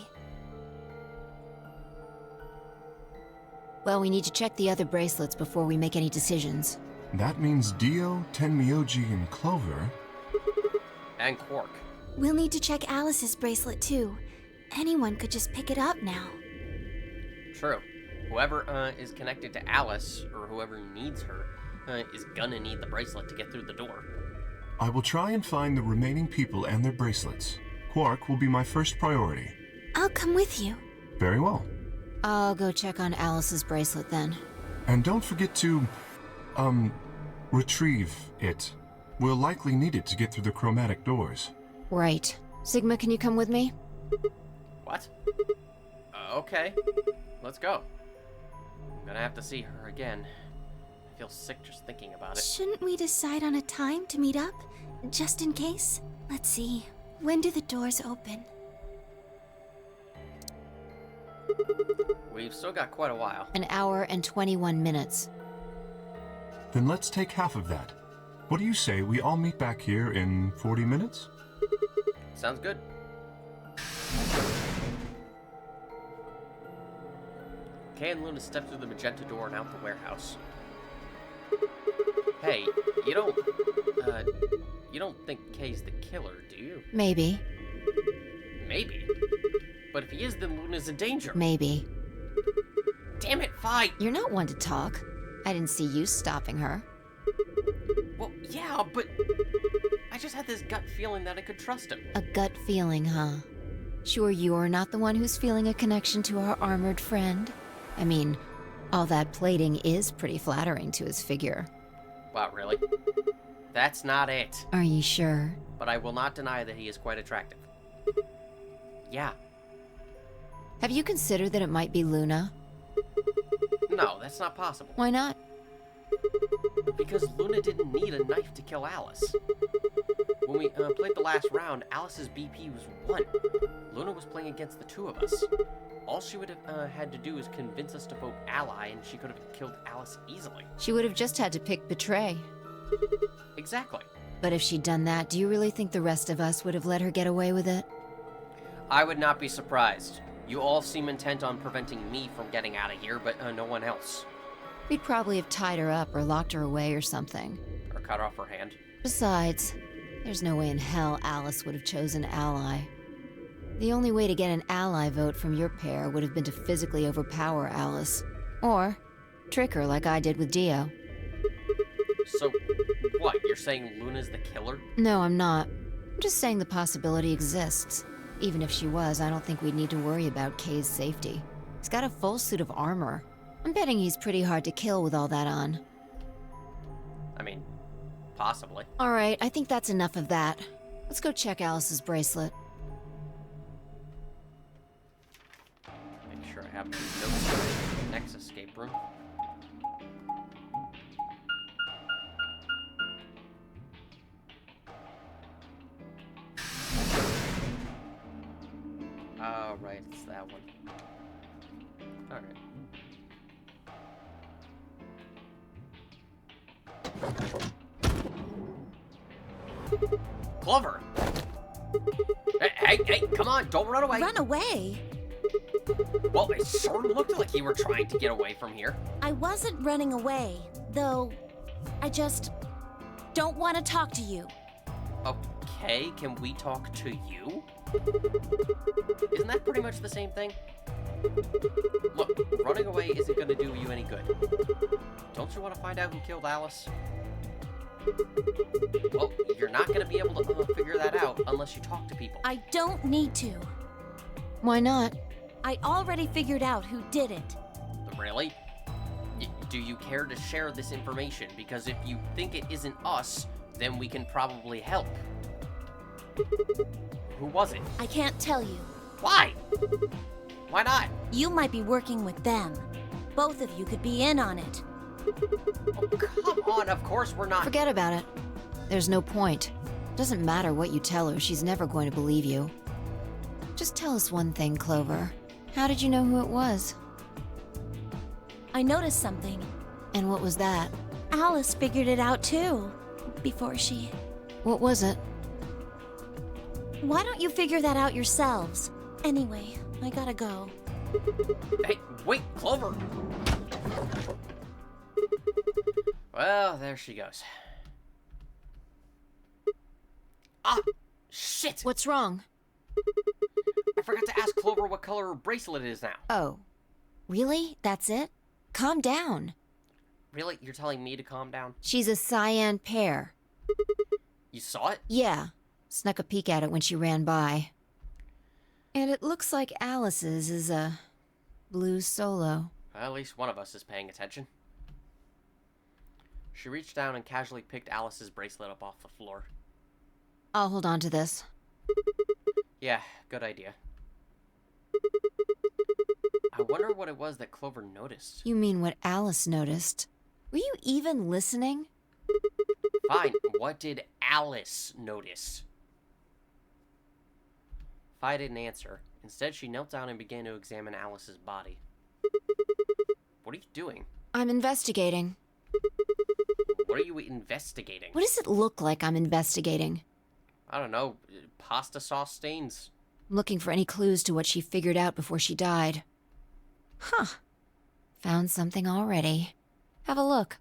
Well, we need to check the other bracelets before we make any decisions. That means Dio, Tenmyoji, and Clover. And Quark. We'll need to check Alice's bracelet too. Anyone could just pick it up now. True. Whoever is connected to Alice, or whoever needs her, is gonna need the bracelet to get through the door. I will try and find the remaining people and their bracelets. Quark will be my first priority. I'll come with you. Very well. I'll go check on Alice's bracelet then. And don't forget to, retrieve it. We'll likely need it to get through the chromatic doors. Right. Sigma, can you come with me? What? Okay. Let's go. I'm gonna have to see her again. I feel sick just thinking about it. Shouldn't we decide on a time to meet up? Just in case? Let's see. When do the doors open? We've still got quite a while. An hour and 21 minutes. Then let's take half of that. What do you say we all meet back here in 40 minutes? Sounds good. Kay and Luna step through the magenta door and out the warehouse. Hey, you don't think Kay's the killer, do you? Maybe. Maybe. But if he is, then Luna's in danger. Maybe. Damn it, fight! You're not one to talk. I didn't see you stopping her. Well, yeah, but I just had this gut feeling that I could trust him. A gut feeling, huh? Sure you're not the one who's feeling a connection to our armored friend? I mean, all that plating is pretty flattering to his figure. Wow, really? That's not it. Are you sure? But I will not deny that he is quite attractive. Yeah. Have you considered that it might be Luna? No, that's not possible. Why not? Because Luna didn't need a knife to kill Alice. When we played the last round, Alice's BP was 1. Luna was playing against the two of us. All she would have had to do is convince us to vote ally, and she could have killed Alice easily. She would have just had to pick betray. Exactly. But if she'd done that, do you really think the rest of us would have let her get away with it? I would not be surprised. You all seem intent on preventing me from getting out of here, but no one else. We'd probably have tied her up or locked her away or something. Or cut off her hand. Besides, there's no way in hell Alice would have chosen ally. The only way to get an ally vote from your pair would have been to physically overpower Alice. Or trick her like I did with Dio. So, what, you're saying Luna's the killer? No, I'm not. I'm just saying the possibility exists. Even if she was, I don't think we'd need to worry about Kay's safety. He's got a full suit of armor. I'm betting he's pretty hard to kill with all that on. I mean, possibly. Alright, I think that's enough of that. Let's go check Alice's bracelet. Make sure I have the notes for the next escape room. Oh, right, it's that one. Alright. Clover! Hey, come on, don't run away! Run away? Well, it sure looked like you were trying to get away from here. I wasn't running away, though I just don't want to talk to you. okay, can we talk to you? Isn't that pretty much the same thing? Look, running away isn't gonna do you any good. Don't you want to find out who killed Alice? Well, you're not gonna be able to figure that out unless you talk to people. I don't need to. Why not? I already figured out who did it. Really? Do you care to share this information? Because if you think it isn't us, then we can probably help. Who was it? I can't tell you. Why? Why not? You might be working with them. Both of you could be in on it. Oh, come on, of course we're not. Forget about it. There's no point. Doesn't matter what you tell her, she's never going to believe you. Just tell us one thing, Clover. How did you know who it was? I noticed something. And what was that? Alice figured it out too. Before she... What was it? Why don't you figure that out yourselves? Anyway, I gotta go. Hey, wait, Clover! Well, there she goes. Ah, shit! What's wrong? I forgot to ask Clover what color her bracelet is now. Oh. Really? That's it? Calm down. Really? You're telling me to calm down? She's a cyan pear. You saw it? Yeah. Snuck a peek at it when she ran by. And it looks like Alice's is a blue solo. Well, at least one of us is paying attention. She reached down and casually picked Alice's bracelet up off the floor. I'll hold on to this. Yeah, good idea. I wonder what it was that Clover noticed. You mean what Alice noticed? Were you even listening? Fine, what did Alice notice? Fi didn't answer. Instead, she knelt down and began to examine Alice's body. What are you doing? I'm investigating. What are you investigating? What does it look like I'm investigating? I don't know, pasta sauce stains. I'm looking for any clues to what she figured out before she died. Huh. Found something already. Have a look.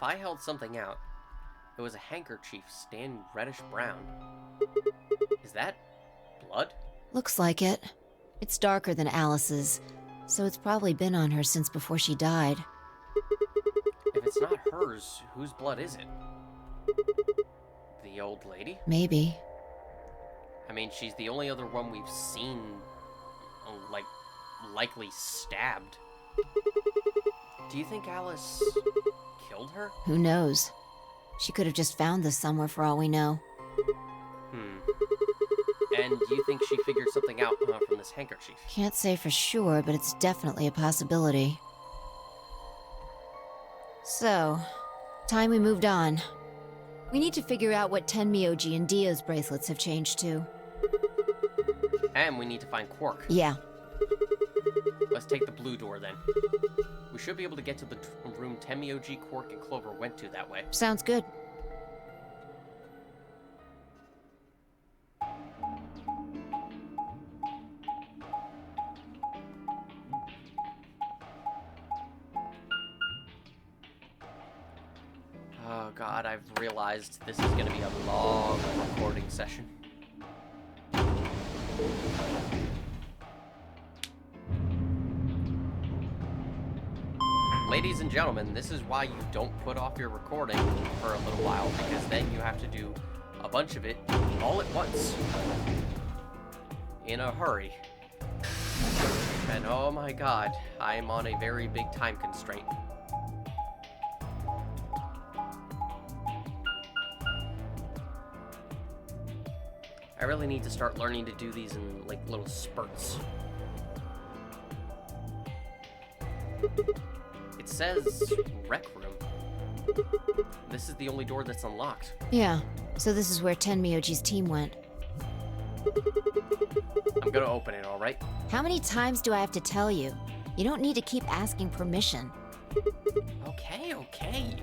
Fi held something out. It was a handkerchief stained reddish-brown. Is that blood? Looks like it. It's darker than Alice's, so it's probably been on her since before she died. If it's not hers, whose blood is it? The old lady? Maybe. I mean, she's the only other one we've seen, likely stabbed. Do you think Alice killed her? Who knows? She could have just found this somewhere for all we know. And do you think she figured something out from this handkerchief? Can't say for sure, but it's definitely a possibility. So, time we moved on. We need to figure out what Tenmyoji and Dio's bracelets have changed to. And we need to find Quark. Yeah. Let's take the blue door then. We should be able to get to the room Tenmyoji, Quark, and Clover went to that way. Sounds good. Oh god, I've realized this is gonna be a long recording session. Ladies and gentlemen, this is why you don't put off your recording for a little while, because then you have to do a bunch of it all at once. In a hurry. And oh my god, I am on a very big time constraint. I really need to start learning to do these in, like, little spurts. It says rec room. This is the only door that's unlocked. Yeah, so this is where Tenmyoji's team went. I'm gonna open it, alright? How many times do I have to tell you? You don't need to keep asking permission. Okay, okay.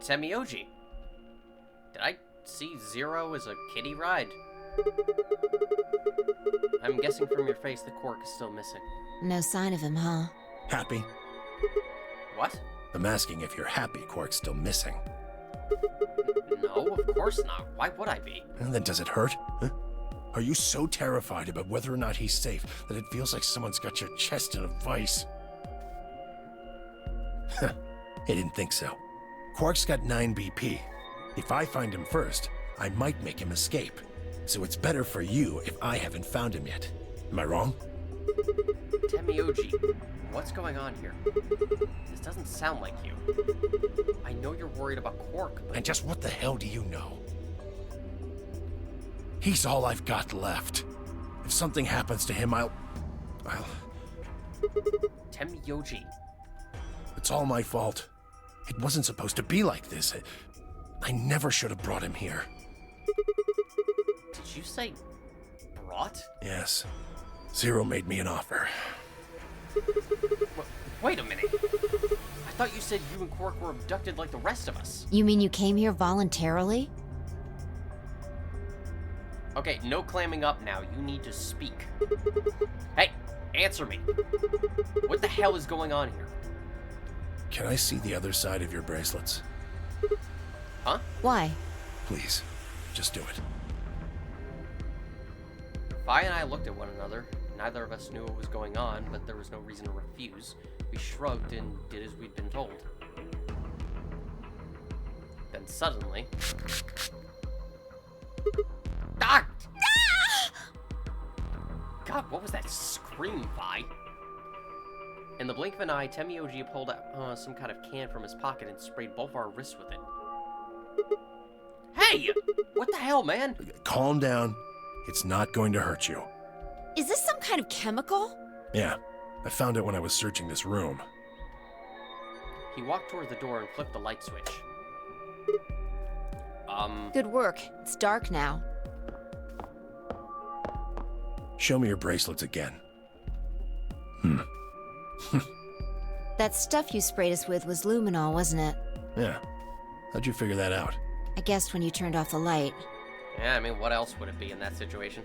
Temioji. Did I see Zero as a kiddie ride? I'm guessing from your face the Quark is still missing. No sign of him, huh? Happy? What? I'm asking if you're happy Quark's still missing. No, of course not. Why would I be? And then does it hurt? Huh? Are you so terrified about whether or not he's safe that it feels like someone's got your chest in a vice? I didn't think so. Quark's got 9 BP. If I find him first, I might make him escape. So it's better for you if I haven't found him yet. Am I wrong? Temioji, what's going on here? This doesn't sound like you. I know you're worried about Quark, but... And just what the hell do you know? He's all I've got left. If something happens to him, I'll... Temioji. It's all my fault. It wasn't supposed to be like this. I never should have brought him here. Did you say brought? Yes. Zero made me an offer. Wait a minute. I thought you said you and Quark were abducted like the rest of us. You mean you came here voluntarily? Okay, no clamming up now. You need to speak. Hey, answer me. What the hell is going on here? Can I see the other side of your bracelets? Huh? Why? Please, just do it. Vi and I looked at one another. Neither of us knew what was going on, but there was no reason to refuse. We shrugged and did as we'd been told. Then suddenly... Ah! God, what was that scream, Vi? In the blink of an eye, Temioji pulled out some kind of can from his pocket and sprayed both our wrists with it. Hey! What the hell, man? Calm down. It's not going to hurt you. Is this some kind of chemical? Yeah, I found it when I was searching this room. He walked toward the door and flipped the light switch. Good work. It's dark now. Show me your bracelets again. That stuff you sprayed us with was luminol, wasn't it? Yeah. How'd you figure that out? I guessed when you turned off the light. Yeah, I mean, what else would it be in that situation?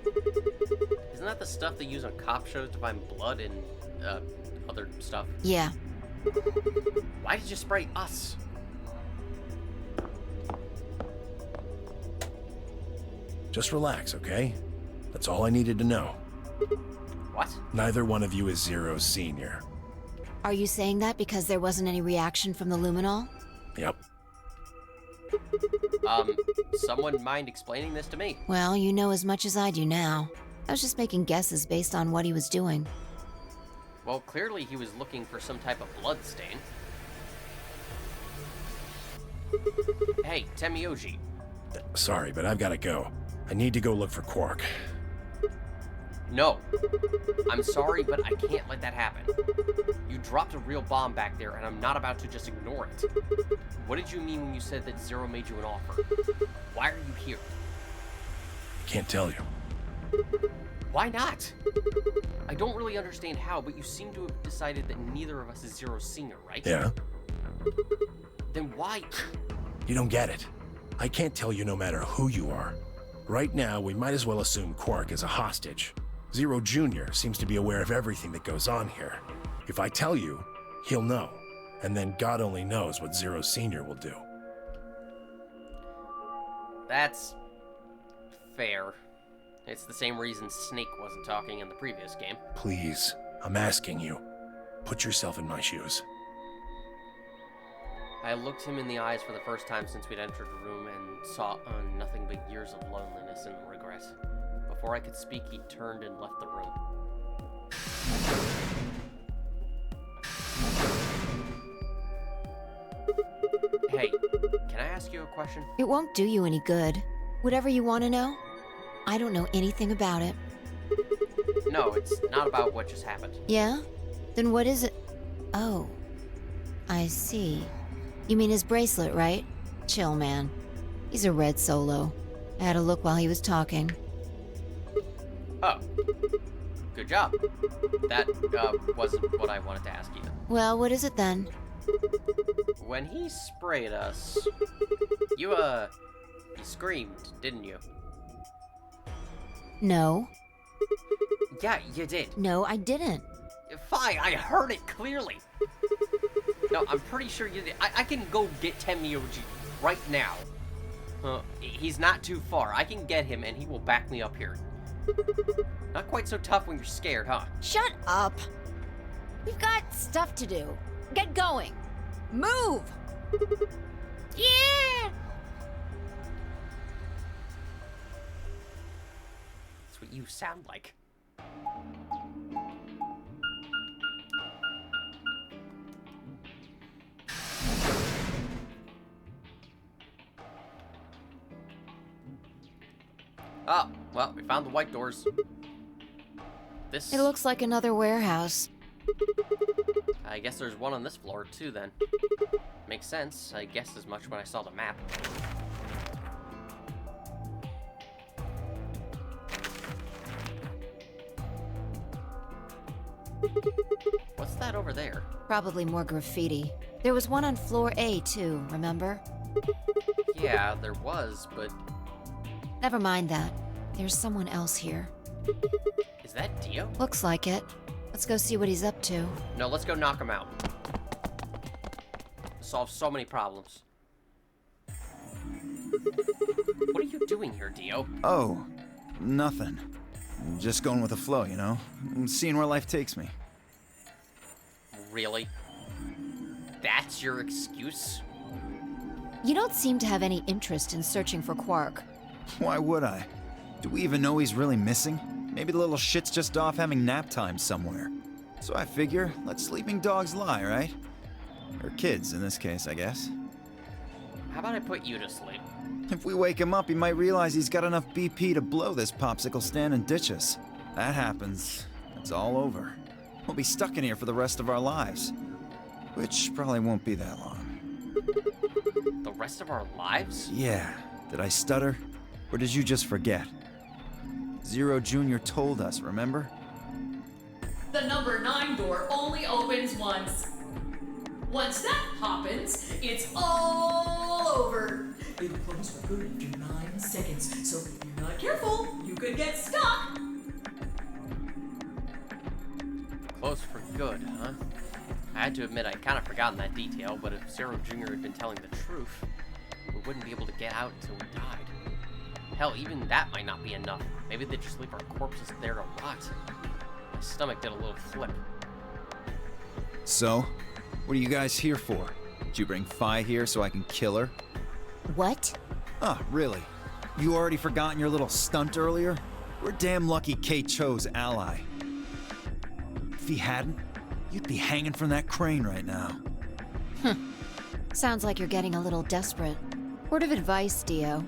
Isn't that the stuff they use on cop shows to find blood and, other stuff? Yeah. Why did you spray us? Just relax, okay? That's all I needed to know. What? Neither one of you is Zero's senior. Are you saying that because there wasn't any reaction from the luminol? Yep. Someone mind explaining this to me? Well, you know as much as I do now. I was just making guesses based on what he was doing. Well, clearly he was looking for some type of blood stain. Hey, Temioji. Sorry, but I've got to go. I need to go look for Quark. No. I'm sorry, but I can't let that happen. You dropped a real bomb back there, and I'm not about to just ignore it. What did you mean when you said that Zero made you an offer? Why are you here? Can't tell you. Why not? I don't really understand how, but you seem to have decided that neither of us is Zero's senior, right? Yeah? Then why? You don't get it. I can't tell you no matter who you are. Right now, we might as well assume Quark is a hostage. Zero Jr. seems to be aware of everything that goes on here. If I tell you, he'll know. And then God only knows what Zero Sr. will do. That's fair. It's the same reason Snake wasn't talking in the previous game. Please, I'm asking you. Put yourself in my shoes. I looked him in the eyes for the first time since we'd entered the room and saw nothing but years of loneliness and regret. Before I could speak, he turned and left the room. Hey, can I ask you a question? It won't do you any good. Whatever you want to know, I don't know anything about it. No, it's not about what just happened. Yeah? Then what is it? Oh, I see. You mean his bracelet, right? Chill, man. He's a red solo. I had a look while he was talking. Oh. Good job. That, wasn't what I wanted to ask even. Well, what is it then? When he sprayed us, you screamed, didn't you? No. Yeah, you did. No, I didn't. Fine, I heard it clearly. No, I'm pretty sure you did. I can go get Tenmyoji right now. He's not too far. I can get him and he will back me up here. Not quite so tough when you're scared, huh? Shut up. We've got stuff to do. Get going. Move! Yeah! That's what you sound like. Oh, well, we found the white doors. This... It looks like another warehouse. I guess there's one on this floor, too, then. Makes sense. I guessed as much when I saw the map. What's that over there? Probably more graffiti. There was one on floor A, too, remember? Yeah, there was, but... Never mind that. There's someone else here. Is that Dio? Looks like it. Let's go see what he's up to. No, let's go knock him out. Solve so many problems. What are you doing here, Dio? Oh, nothing. I'm just going with the flow, you know? I'm seeing where life takes me. Really? That's your excuse? You don't seem to have any interest in searching for Quark. Why would I? Do we even know he's really missing? Maybe the little shit's just off having nap time somewhere. So I figure, let sleeping dogs lie, right? Or kids, in this case, I guess. How about I put you to sleep? If we wake him up, he might realize he's got enough BP to blow this popsicle stand and ditch us. That happens, it's all over. We'll be stuck in here for the rest of our lives. Which probably won't be that long. The rest of our lives? Yeah. Did I stutter? Or did you just forget? Zero Jr. told us, remember? The number 9 door only opens once. Once that happens, it's all over. It'll close for good after 9 seconds, so if you're not careful, you could get stuck. Close for good, huh? I had to admit I'd kind of forgotten that detail, but if Zero Jr. had been telling the truth, we wouldn't be able to get out until we died. Hell, even that might not be enough. Maybe they just leave our corpses there to rot. My stomach did a little flip. So, what are you guys here for? Did you bring Fi here so I can kill her? What? Oh, really? You already forgotten your little stunt earlier? We're damn lucky Kate chose ally. If he hadn't, you'd be hanging from that crane right now. Sounds like you're getting a little desperate. Word of advice, Dio.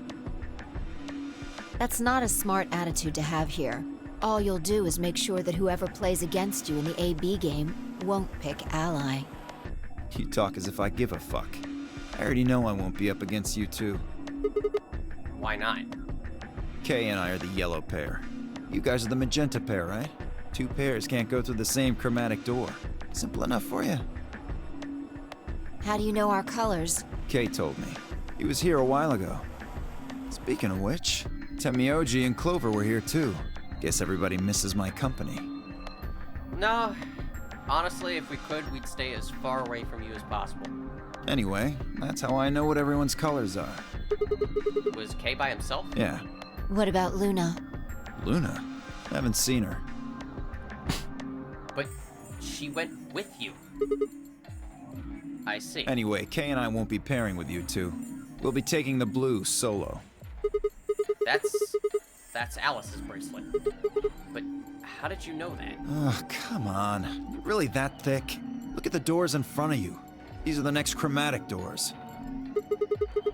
That's not a smart attitude to have here. All you'll do is make sure that whoever plays against you in the AB game won't pick ally. You talk as if I give a fuck. I already know I won't be up against you two. Why not? Kay and I are the yellow pair. You guys are the magenta pair, right? Two pairs can't go through the same chromatic door. Simple enough for you. How do you know our colors? Kay told me. He was here a while ago. Speaking of which, Tenmyoji and Clover were here too. Guess everybody misses my company. No. Honestly, if we could, we'd stay as far away from you as possible. Anyway, that's how I know what everyone's colors are. Was Kay by himself? Yeah. What about Luna? Luna? Haven't seen her. But she went with you. I see. Anyway, Kay and I won't be pairing with you two. We'll be taking the blue solo. That's Alice's bracelet. But how did you know that? Oh, come on. You're really that thick? Look at the doors in front of you. These are the next chromatic doors.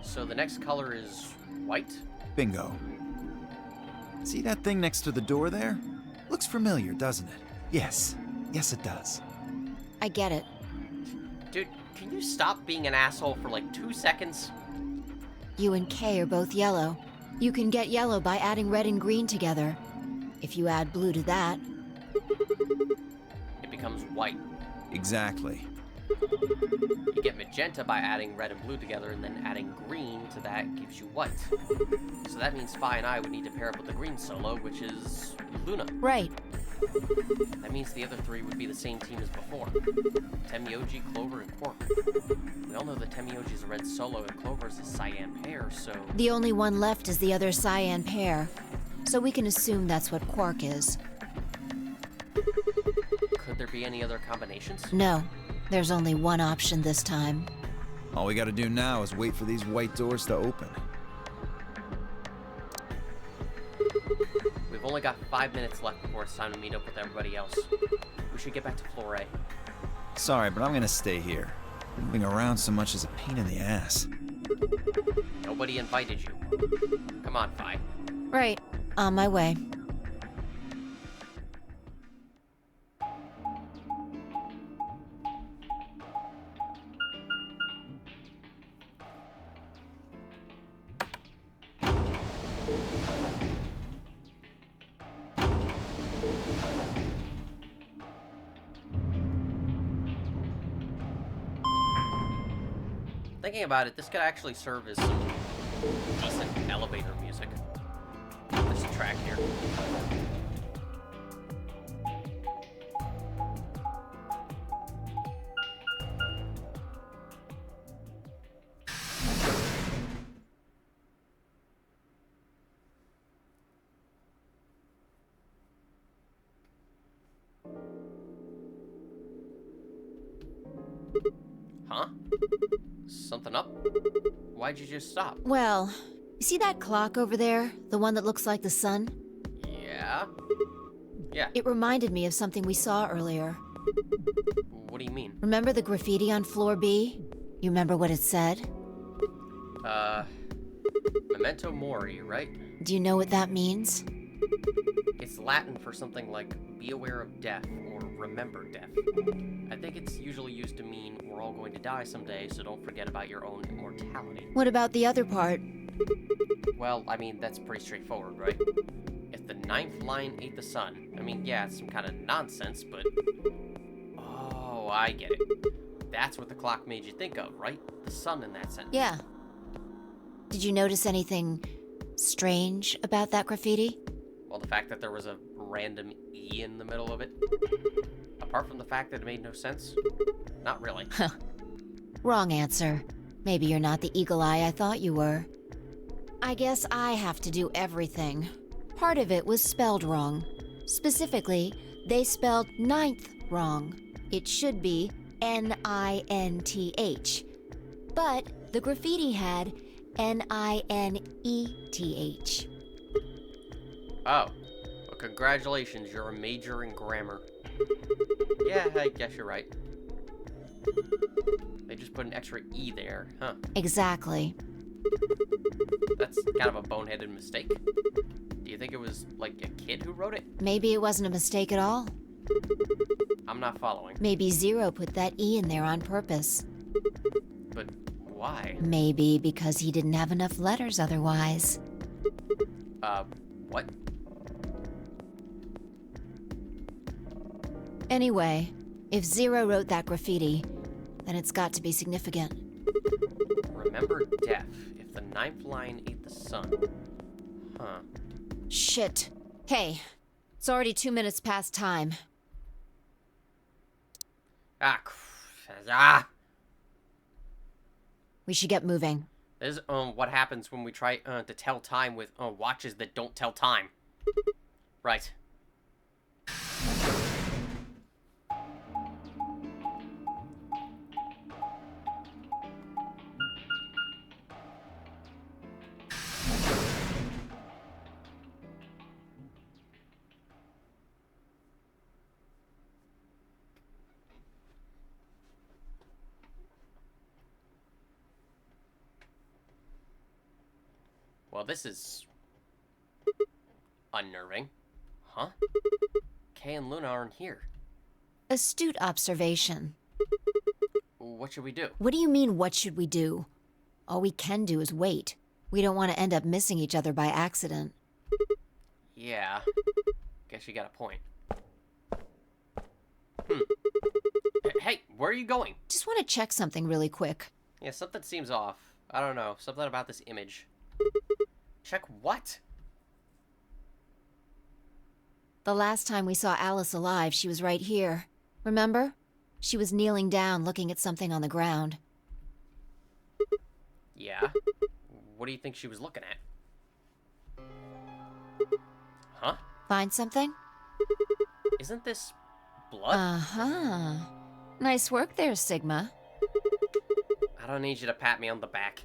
So the next color is white? Bingo. See that thing next to the door there? Looks familiar, doesn't it? Yes. Yes, it does. I get it. Dude, can you stop being an asshole for like 2 seconds? You and Kay are both yellow. You can get yellow by adding red and green together. If you add blue to that... It becomes white. Exactly. You get magenta by adding red and blue together, and then adding green to that gives you white. So that means Phi and I would need to pair up with the green solo, which is Luna. Right. That means the other three would be the same team as before. Temioji, Clover, and Quark. We all know that Temioji is a red solo and Clover is a cyan pair, so... The only one left is the other cyan pair. So we can assume that's what Quark is. Could there be any other combinations? No. There's only one option this time. All we gotta do now is wait for these white doors to open. We've only got 5 minutes left before it's time to meet up with everybody else. We should get back to floor A. Sorry, but I'm gonna stay here. Moving around so much is a pain in the ass. Nobody invited you. Come on, Phi. Right. On my way. Thinking about it, this could actually serve as some decent elevator music. There's a track here. Huh? Something up? Why'd you just stop? Well, you see that clock over there? The one that looks like the sun? Yeah? Yeah. It reminded me of something we saw earlier. What do you mean? Remember the graffiti on floor B? You remember what it said? Memento Mori, right? Do you know what that means? It's Latin for something like be aware of death or remember death. I think it's usually used to mean we're all going to die someday, so don't forget about your own immortality. What about the other part? Well, I mean, that's pretty straightforward, right? If the ninth line ate the sun, I mean, yeah, it's some kind of nonsense, but... Oh, I get it. That's what the clock made you think of, right? The sun in that sentence. Yeah. Did you notice anything strange about that graffiti? Well, the fact that there was a random E in the middle of it. Apart from the fact that it made no sense, not really. Wrong answer. Maybe you're not the eagle eye I thought you were. I guess I have to do everything. Part of it was spelled wrong. Specifically, they spelled ninth wrong. It should be N-I-N-T-H. But the graffiti had N-I-N-E-T-H. Oh. Well, congratulations, you're a major in grammar. Yeah, I guess you're right. They just put an extra E there, huh? Exactly. That's kind of a boneheaded mistake. Do you think it was, like, a kid who wrote it? Maybe it wasn't a mistake at all. I'm not following. Maybe Zero put that E in there on purpose. But why? Maybe because he didn't have enough letters otherwise. What? Anyway, if Zero wrote that graffiti, then it's got to be significant. Remember death if the ninth line ate the sun. Huh. Shit. Hey, it's already 2 minutes past time. We should get moving. This is what happens when we try to tell time with watches that don't tell time. Right. Well, this is unnerving. Huh? Kay and Luna aren't here. Astute observation. What should we do? What do you mean, what should we do? All we can do is wait. We don't want to end up missing each other by accident. Yeah. Guess you got a point. Hey, where are you going? Just want to check something really quick. Yeah, something seems off. I don't know. Something about this image. Check what? The last time we saw Alice alive, she was right here. Remember? She was kneeling down, looking at something on the ground. Yeah? What do you think she was looking at? Huh? Find something? Isn't this blood? Uh-huh. Nice work there, Sigma. I don't need you to pat me on the back.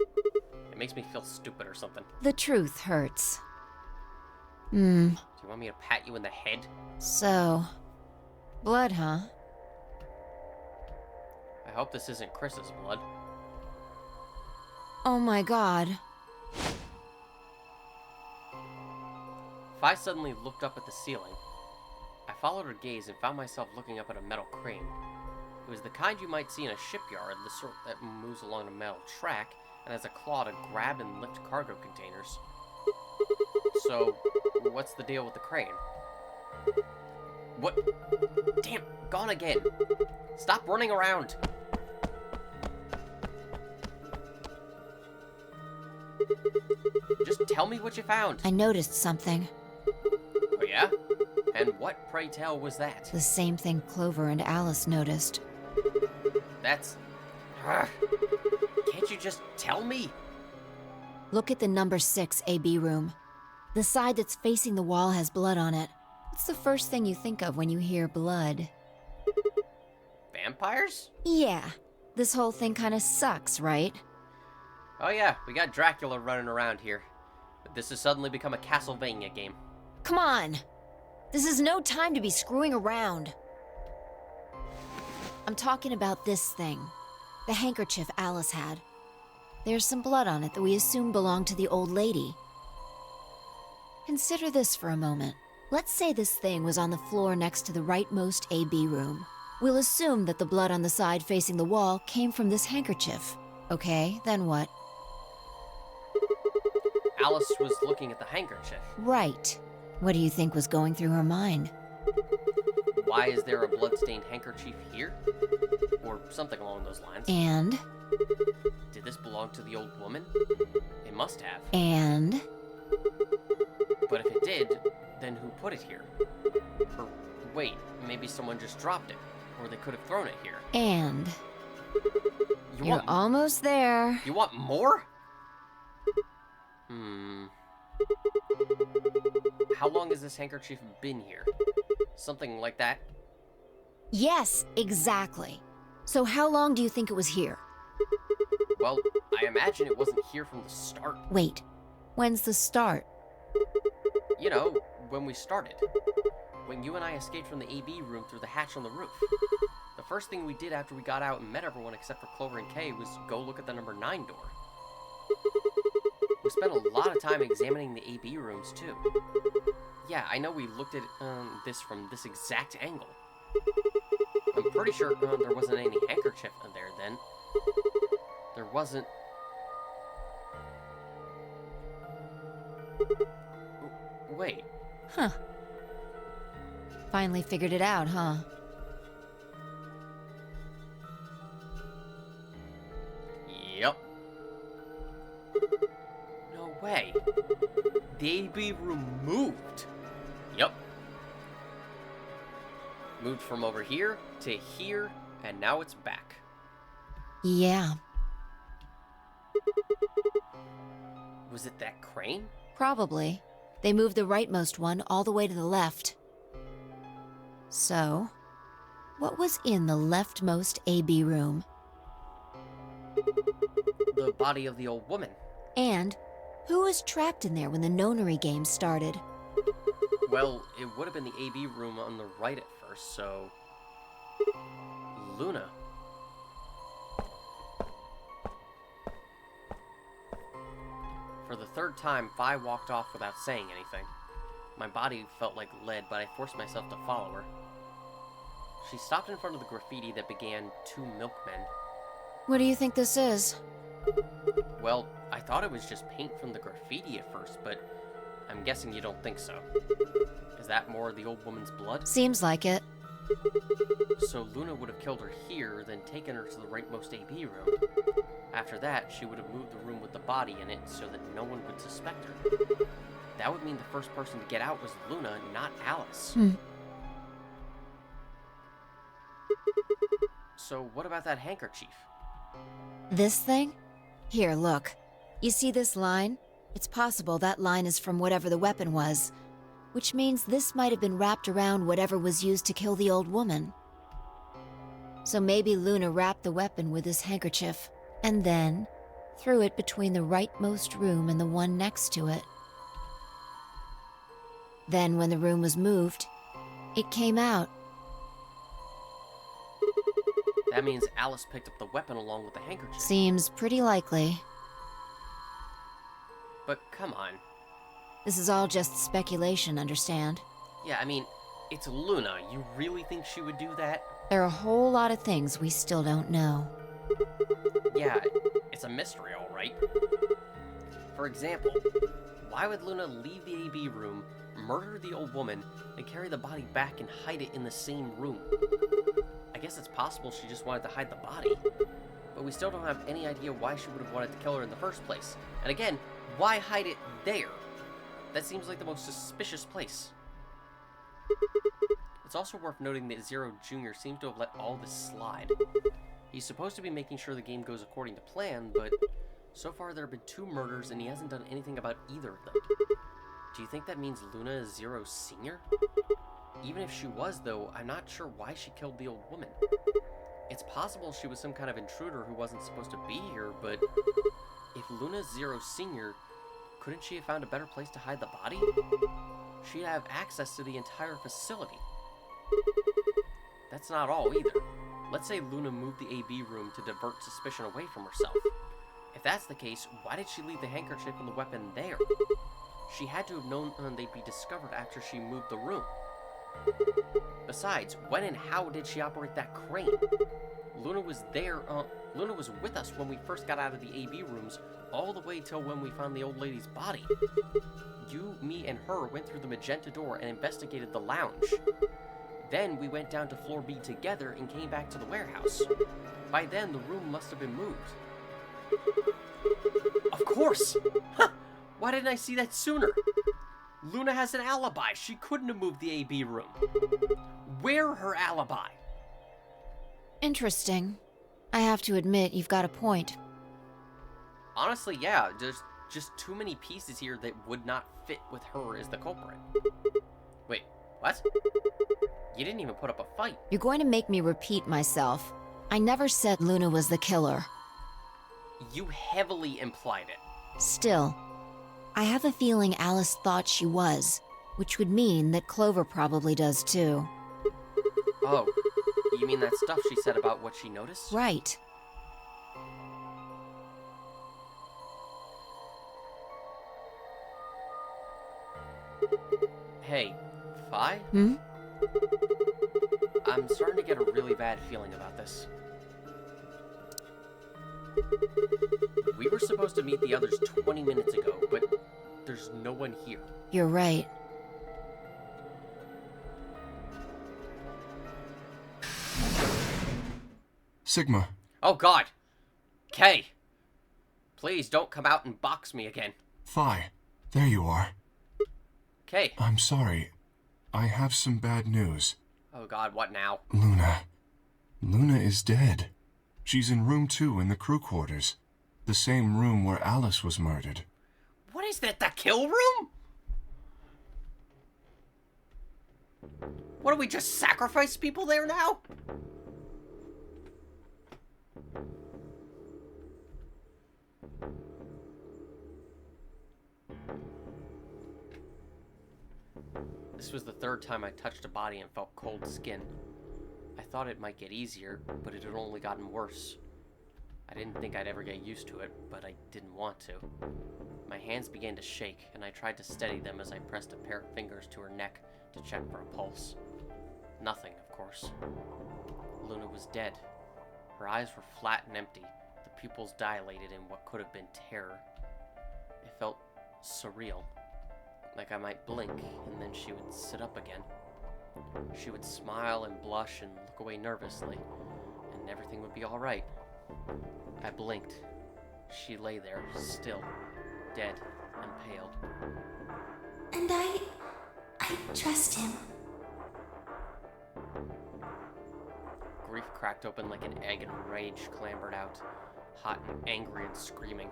It makes me feel stupid or something. The truth hurts. Do you want me to pat you in the head? So... blood, huh? I hope this isn't Chris's blood. Oh my god. If I suddenly looked up at the ceiling, I followed her gaze and found myself looking up at a metal crane. It was the kind you might see in a shipyard, the sort that moves along a metal track and has a claw to grab and lift cargo containers. So, what's the deal with the crane? What? Damn, gone again. Stop running around. Just tell me what you found. I noticed something. Oh yeah? And what, pray tell, was that? The same thing Clover and Alice noticed. That's... Can't you just tell me? Look at the number 6 AB room. The side that's facing the wall has blood on it. What's the first thing you think of when you hear blood? Vampires? Yeah. This whole thing kinda sucks, right? Oh yeah, we got Dracula running around here. But this has suddenly become a Castlevania game. Come on! This is no time to be screwing around. I'm talking about this thing. The handkerchief Alice had. There's some blood on it that we assume belonged to the old lady. Consider this for a moment. Let's say this thing was on the floor next to the rightmost AB room. We'll assume that the blood on the side facing the wall came from this handkerchief. Okay, then what? Alice was looking at the handkerchief. Right. What do you think was going through her mind? Why is there a bloodstained handkerchief here? Or something along those lines. And? Did this belong to the old woman? It must have. And? But if it did, then who put it here? Or wait, maybe someone just dropped it. Or they could have thrown it here. And? You're almost there. You want more? How long has this handkerchief been here? Something like that? Yes, exactly. So how long do you think it was here? Well, I imagine it wasn't here from the start. Wait, when's the start? You know, when we started. When you and I escaped from the AB room through the hatch on the roof. The first thing we did after we got out and met everyone except for Clover and Kay was go look at the number 9 door. We spent a lot of time examining the AB rooms, too. Yeah, I know we looked at this from this exact angle. I'm pretty sure there wasn't any handkerchief in there then. There wasn't... Wait. Huh. Finally figured it out, huh? Yep. No way. The AB room moved. Yep. Moved from over here to here, and now it's back. Yeah. Was it that crane? Probably. They moved the rightmost one all the way to the left. So, what was in the leftmost AB room? The body of the old woman. And who was trapped in there when the nonary game started? Well, it would have been the AB room on the right at first, so... Luna. For the third time, Vi walked off without saying anything. My body felt like lead, but I forced myself to follow her. She stopped in front of the graffiti that began 2 milkmen. What do you think this is? Well, I thought it was just paint from the graffiti at first, but I'm guessing you don't think so. Is that more of the old woman's blood? Seems like it. So Luna would have killed her here, then taken her to the rightmost AB room. After that, she would have moved the room with the body in it so that no one would suspect her. That would mean the first person to get out was Luna, not Alice. So what about that handkerchief? This thing? Here, look. You see this line? It's possible that line is from whatever the weapon was, which means this might have been wrapped around whatever was used to kill the old woman. So maybe Luna wrapped the weapon with this handkerchief, and then threw it between the rightmost room and the one next to it. Then when the room was moved, it came out. That means Alice picked up the weapon along with the handkerchief. Seems pretty likely. But come on. This is all just speculation, understand? Yeah, I mean, it's Luna. You really think she would do that? There are a whole lot of things we still don't know. Yeah, it's a mystery, all right. For example, why would Luna leave the AB room, murder the old woman, and carry the body back and hide it in the same room? I guess it's possible she just wanted to hide the body. But we still don't have any idea why she would have wanted to kill her in the first place. And again, why hide it there? That seems like the most suspicious place. It's also worth noting that Zero Jr. seems to have let all this slide. He's supposed to be making sure the game goes according to plan, but so far there have been 2 murders and he hasn't done anything about either of them. Do you think that means Luna is Zero Sr.? Even if she was, though, I'm not sure why she killed the old woman. It's possible she was some kind of intruder who wasn't supposed to be here, but if Luna's Zero Sr., couldn't she have found a better place to hide the body? She'd have access to the entire facility. That's not all either. Let's say Luna moved the AB room to divert suspicion away from herself. If that's the case, why did she leave the handkerchief and the weapon there? She had to have known they'd be discovered after she moved the room. Besides, when and how did she operate that crane? Luna was with us when we first got out of the AB rooms, all the way till when we found the old lady's body. You, me, and her went through the magenta door and investigated the lounge. Then we went down to floor B together and came back to the warehouse. By then, the room must have been moved. Of course! Huh! Why didn't I see that sooner? Luna has an alibi. She couldn't have moved the AB room. Where her alibi? Interesting. I have to admit, you've got a point. Honestly, yeah, there's just too many pieces here that would not fit with her as the culprit. Wait, what? You didn't even put up a fight. You're going to make me repeat myself. I never said Luna was the killer. You heavily implied it. Still, I have a feeling Alice thought she was, which would mean that Clover probably does too. Oh, you mean that stuff she said about what she noticed? Right. Hey, Fi? Hmm? I'm starting to get a really bad feeling about this. We were supposed to meet the others 20 minutes ago, but there's no one here. You're right. Sigma. Oh god! Kay! Please don't come out and box me again. Phi, there you are. Kay! I'm sorry. I have some bad news. Oh god, what now? Luna. Luna is dead. She's in room 2 in the crew quarters. The same room where Alice was murdered. What is that, the kill room? What, do we just sacrifice people there now? This was the 3rd time I touched a body and felt cold skin. I thought it might get easier, but it had only gotten worse. I didn't think I'd ever get used to it, but I didn't want to. My hands began to shake, and I tried to steady them as I pressed a pair of fingers to her neck to check for a pulse. Nothing, of course. Luna was dead. Her eyes were flat and empty, the pupils dilated in what could have been terror. It felt surreal, like I might blink, and then she would sit up again. She would smile and blush and look away nervously, and everything would be all right. I blinked. She lay there, still, dead and pale. And I trust him. Grief cracked open like an egg and rage clambered out, hot and angry and screaming.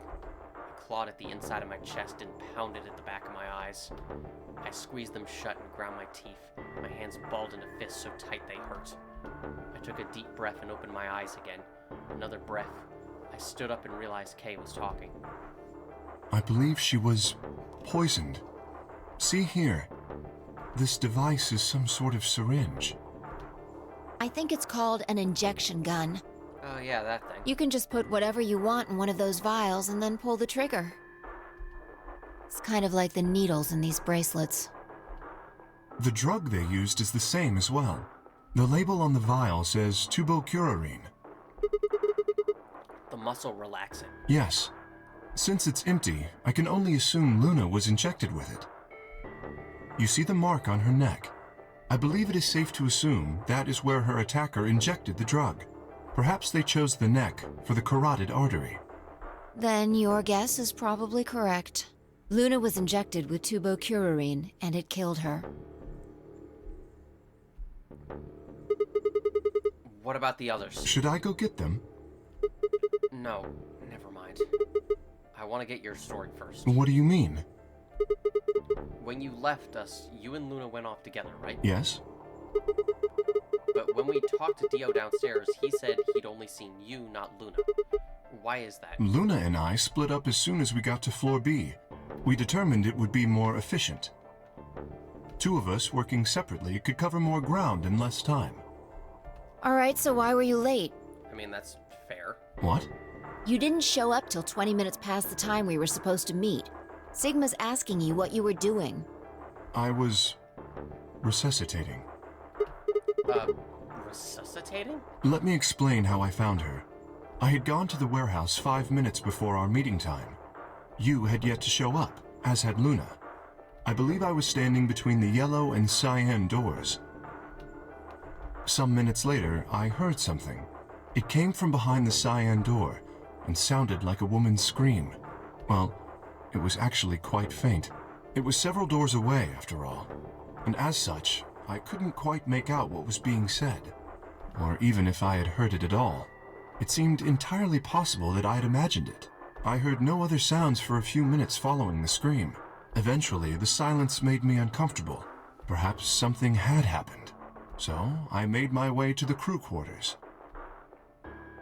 I clawed at the inside of my chest and pounded at the back of my eyes. I squeezed them shut and ground my teeth, my hands balled into fists so tight they hurt. I took a deep breath and opened my eyes again. Another breath. I stood up and realized Kay was talking. I believe she was poisoned. See here. This device is some sort of syringe. I think it's called an injection gun. Oh yeah, that thing. You can just put whatever you want in one of those vials and then pull the trigger. It's kind of like the needles in these bracelets. The drug they used is the same as well. The label on the vial says tubocurarine. The muscle relaxing. Yes. Since it's empty, I can only assume Luna was injected with it. You see the mark on her neck. I believe it is safe to assume that is where her attacker injected the drug. Perhaps they chose the neck for the carotid artery. Then your guess is probably correct. Luna was injected with tubocurarine, and it killed her. What about the others? Should I go get them? No, never mind. I want to get your story first. What do you mean? When you left us, you and Luna went off together, right? Yes. But when we talked to Dio downstairs, he said he'd only seen you, not Luna. Why is that? Luna and I split up as soon as we got to floor B. We determined it would be more efficient. Two of us working separately could cover more ground in less time. Alright, so why were you late? I mean, that's fair. What? You didn't show up till 20 minutes past the time we were supposed to meet. Sigma's asking you what you were doing. I was resuscitating. Resuscitating? Let me explain how I found her. I had gone to the warehouse 5 minutes before our meeting time. You had yet to show up, as had Luna. I believe I was standing between the yellow and cyan doors. Some minutes later, I heard something. It came from behind the cyan door and sounded like a woman's scream. Well, it was actually quite faint. It was several doors away, after all. And as such, I couldn't quite make out what was being said, or even if I had heard it at all. It seemed entirely possible that I had imagined it. I heard no other sounds for a few minutes following the scream. Eventually, the silence made me uncomfortable. Perhaps something had happened. So, I made my way to the crew quarters.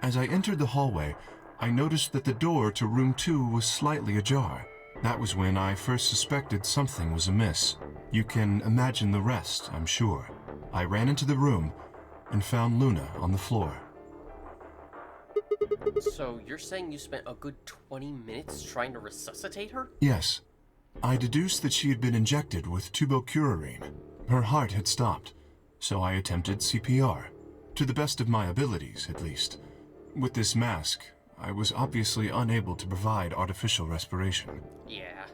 As I entered the hallway, I noticed that the door to room 2 was slightly ajar. That was when I first suspected something was amiss. You can imagine the rest, I'm sure. I ran into the room and found Luna on the floor. So you're saying you spent a good 20 minutes trying to resuscitate her? Yes. I deduced that she had been injected with tubocurarine. Her heart had stopped, so I attempted CPR. To the best of my abilities, at least. With this mask, I was obviously unable to provide artificial respiration. Yeah.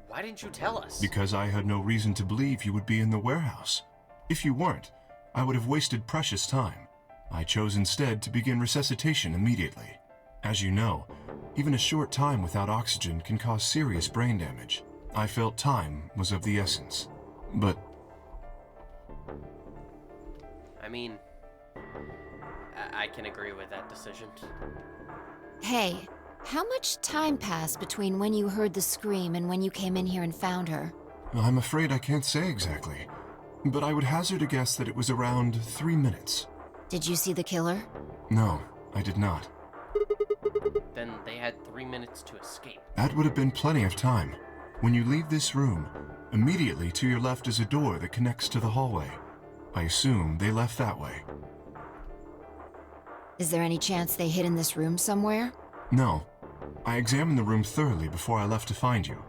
Why didn't you tell us? Because I had no reason to believe you would be in the warehouse. If you weren't, I would have wasted precious time. I chose instead to begin resuscitation immediately. As you know, even a short time without oxygen can cause serious brain damage. I felt time was of the essence. But... I mean, I can agree with that decision. Hey, how much time passed between when you heard the scream and when you came in here and found her? I'm afraid I can't say exactly, but I would hazard a guess that it was around 3 minutes. Did you see the killer? No, I did not. Then they had 3 minutes to escape. That would have been plenty of time. When you leave this room, immediately to your left is a door that connects to the hallway. I assume they left that way. Is there any chance they hid in this room somewhere? No. I examined the room thoroughly before I left to find you.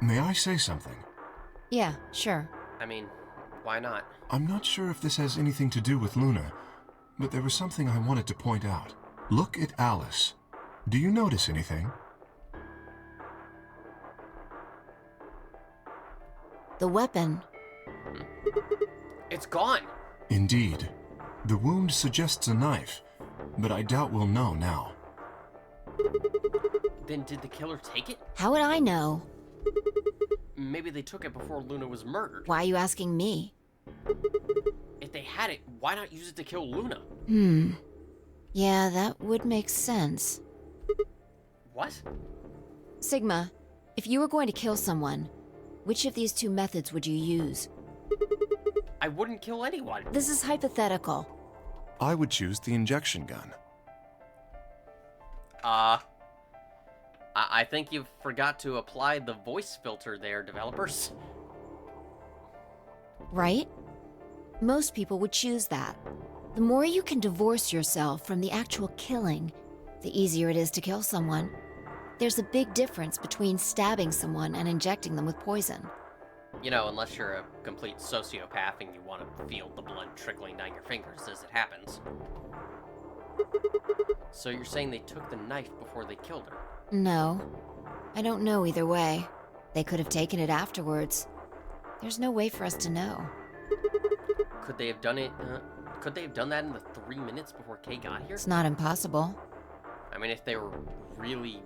May I say something? Yeah, sure. I mean, why not? I'm not sure if this has anything to do with Luna, but there was something I wanted to point out. Look at Alice. Do you notice anything? The weapon. It's gone. Indeed. The wound suggests a knife, but I doubt we'll know now. Then did the killer take it? How would I know? Maybe they took it before Luna was murdered. Why are you asking me? If they had it, why not use it to kill Luna? Yeah, that would make sense. What? Sigma, if you were going to kill someone, which of these two methods would you use? I wouldn't kill anyone. This is hypothetical. I would choose the injection gun. I think you forgot to apply the voice filter there, developers. Right? Most people would choose that. The more you can divorce yourself from the actual killing, the easier it is to kill someone. There's a big difference between stabbing someone and injecting them with poison. You know, unless you're a complete sociopath and you want to feel the blood trickling down your fingers as it happens. So you're saying they took the knife before they killed her? No. I don't know either way. They could have taken it afterwards. There's no way for us to know. Could they have done it, could they have done that in the 3 minutes before Kay got here? It's not impossible. I mean, if they were really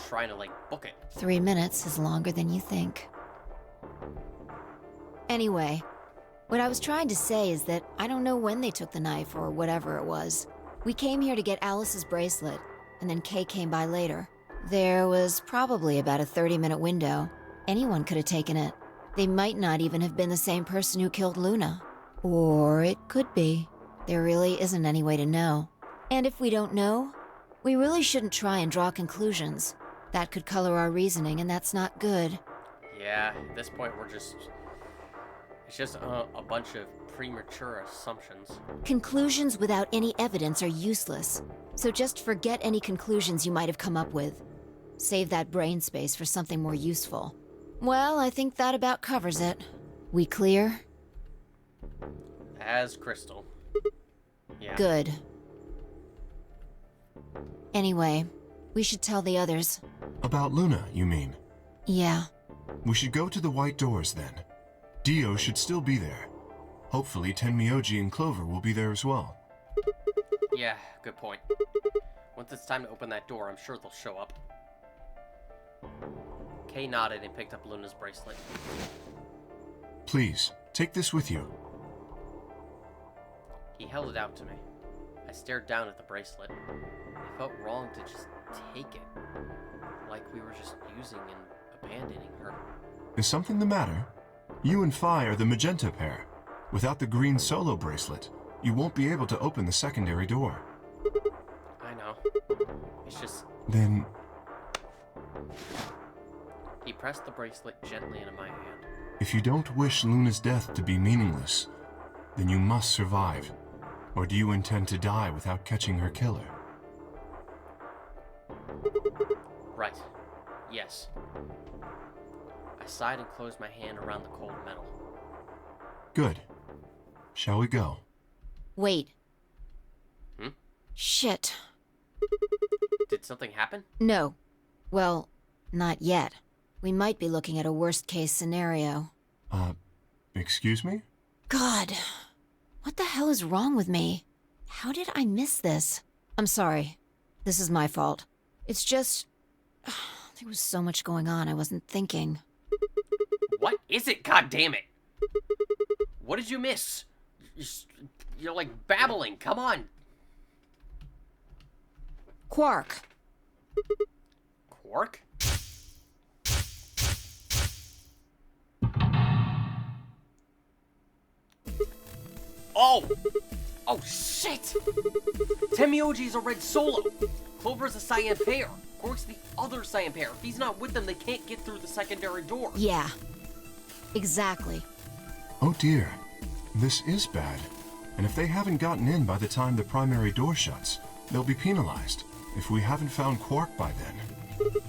trying to, like, book it. 3 minutes is longer than you think. Anyway, what I was trying to say is that I don't know when they took the knife or whatever it was. We came here to get Alice's bracelet, and then Kay came by later. There was probably about a 30-minute window. Anyone could have taken it. They might not even have been the same person who killed Luna. Or it could be. There really isn't any way to know. And if we don't know, we really shouldn't try and draw conclusions. That could color our reasoning, and that's not good. Yeah, at this point it's just a bunch of premature assumptions. Conclusions without any evidence are useless. So just forget any conclusions you might have come up with. Save that brain space for something more useful. Well, I think that about covers it. We clear? As crystal. Yeah. Good. Anyway, we should tell the others. About Luna, you mean? Yeah. We should go to the white doors then. Dio should still be there. Hopefully Tenmyoji and Clover will be there as well. Yeah, good point. Once it's time to open that door, I'm sure they'll show up. Kay nodded and picked up Luna's bracelet. Please, take this with you. He held it out to me. I stared down at the bracelet. It felt wrong to just take it. Like we were just using and abandoning her. Is something the matter? You and Phi are the magenta pair. Without the green solo bracelet, you won't be able to open the secondary door. I know. It's just... Then... He pressed the bracelet gently into my hand. If you don't wish Luna's death to be meaningless, then you must survive. Or do you intend to die without catching her killer? Right. Yes. I sighed and closed my hand around the cold metal. Good. Shall we go? Wait. Hmm? Shit. Did something happen? No. Well, not yet. We might be looking at a worst-case scenario. Excuse me? God. What the hell is wrong with me? How did I miss this? I'm sorry. This is my fault. It's just... there was so much going on I wasn't thinking. What is it? God damn it! What did you miss? You're like babbling. Come on. Quark. Quark? Oh! Oh, shit! Tenmyoji's a red solo. Clover's a cyan pair. Quark's the other cyan pair. If he's not with them, they can't get through the secondary door. Yeah. Exactly. Oh dear. This is bad. And if they haven't gotten in by the time the primary door shuts, they'll be penalized. If we haven't found Quark by then.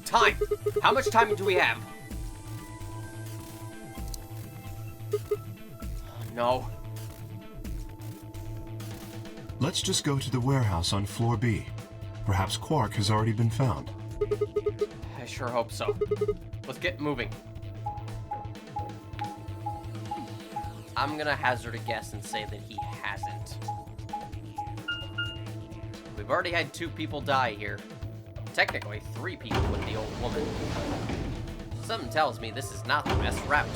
Time! How much time do we have? No. Let's just go to the warehouse on floor B. Perhaps Quark has already been found. I sure hope so. Let's get moving. I'm gonna hazard a guess and say that he hasn't. We've already had 2 people die here. Technically, 3 people with the old woman. Something tells me this is not the best route.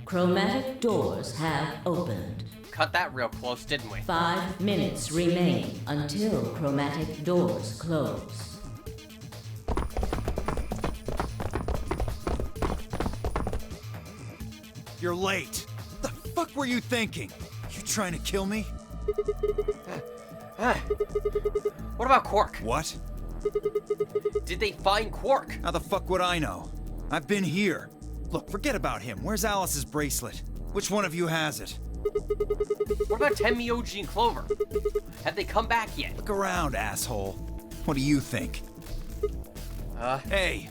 Chromatic doors have opened. Cut that real close, didn't we? 5 minutes remain until chromatic doors close. You're late. What the fuck were you thinking? You trying to kill me? What about Quark? What? Did they find Quark? How the fuck would I know? I've been here. Look, forget about him. Where's Alice's bracelet? Which one of you has it? What about Tenmyoji and Clover? Have they come back yet? Look around, asshole. What do you think? Hey,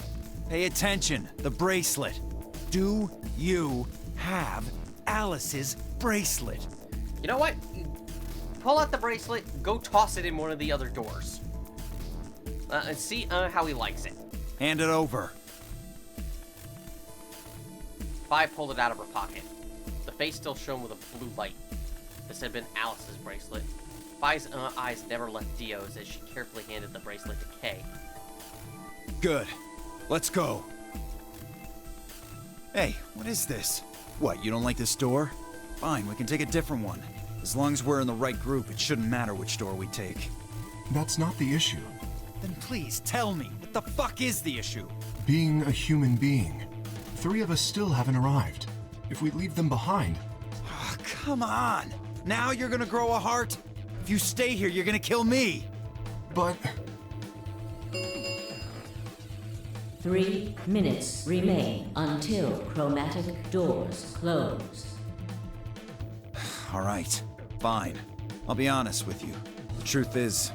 pay attention. The bracelet. Do you have Alice's bracelet? You know what? Pull out the bracelet, go toss it in one of the other doors. And see how he likes it. Hand it over. Vi pulled it out of her pocket. The face still shone with a blue light. This had been Alice's bracelet. Vi's eyes never left Dio's as she carefully handed the bracelet to Kay. Good. Let's go. Hey, what is this? What, you don't like this door? Fine, we can take a different one. As long as we're in the right group, it shouldn't matter which door we take. That's not the issue. Then please tell me, what the fuck is the issue? Being a human being. 3 of us still haven't arrived. If we leave them behind... Oh, come on! Now you're gonna grow a heart? If you stay here, you're gonna kill me! But... 3 minutes remain until chromatic doors close. All right, fine. I'll be honest with you. The truth is,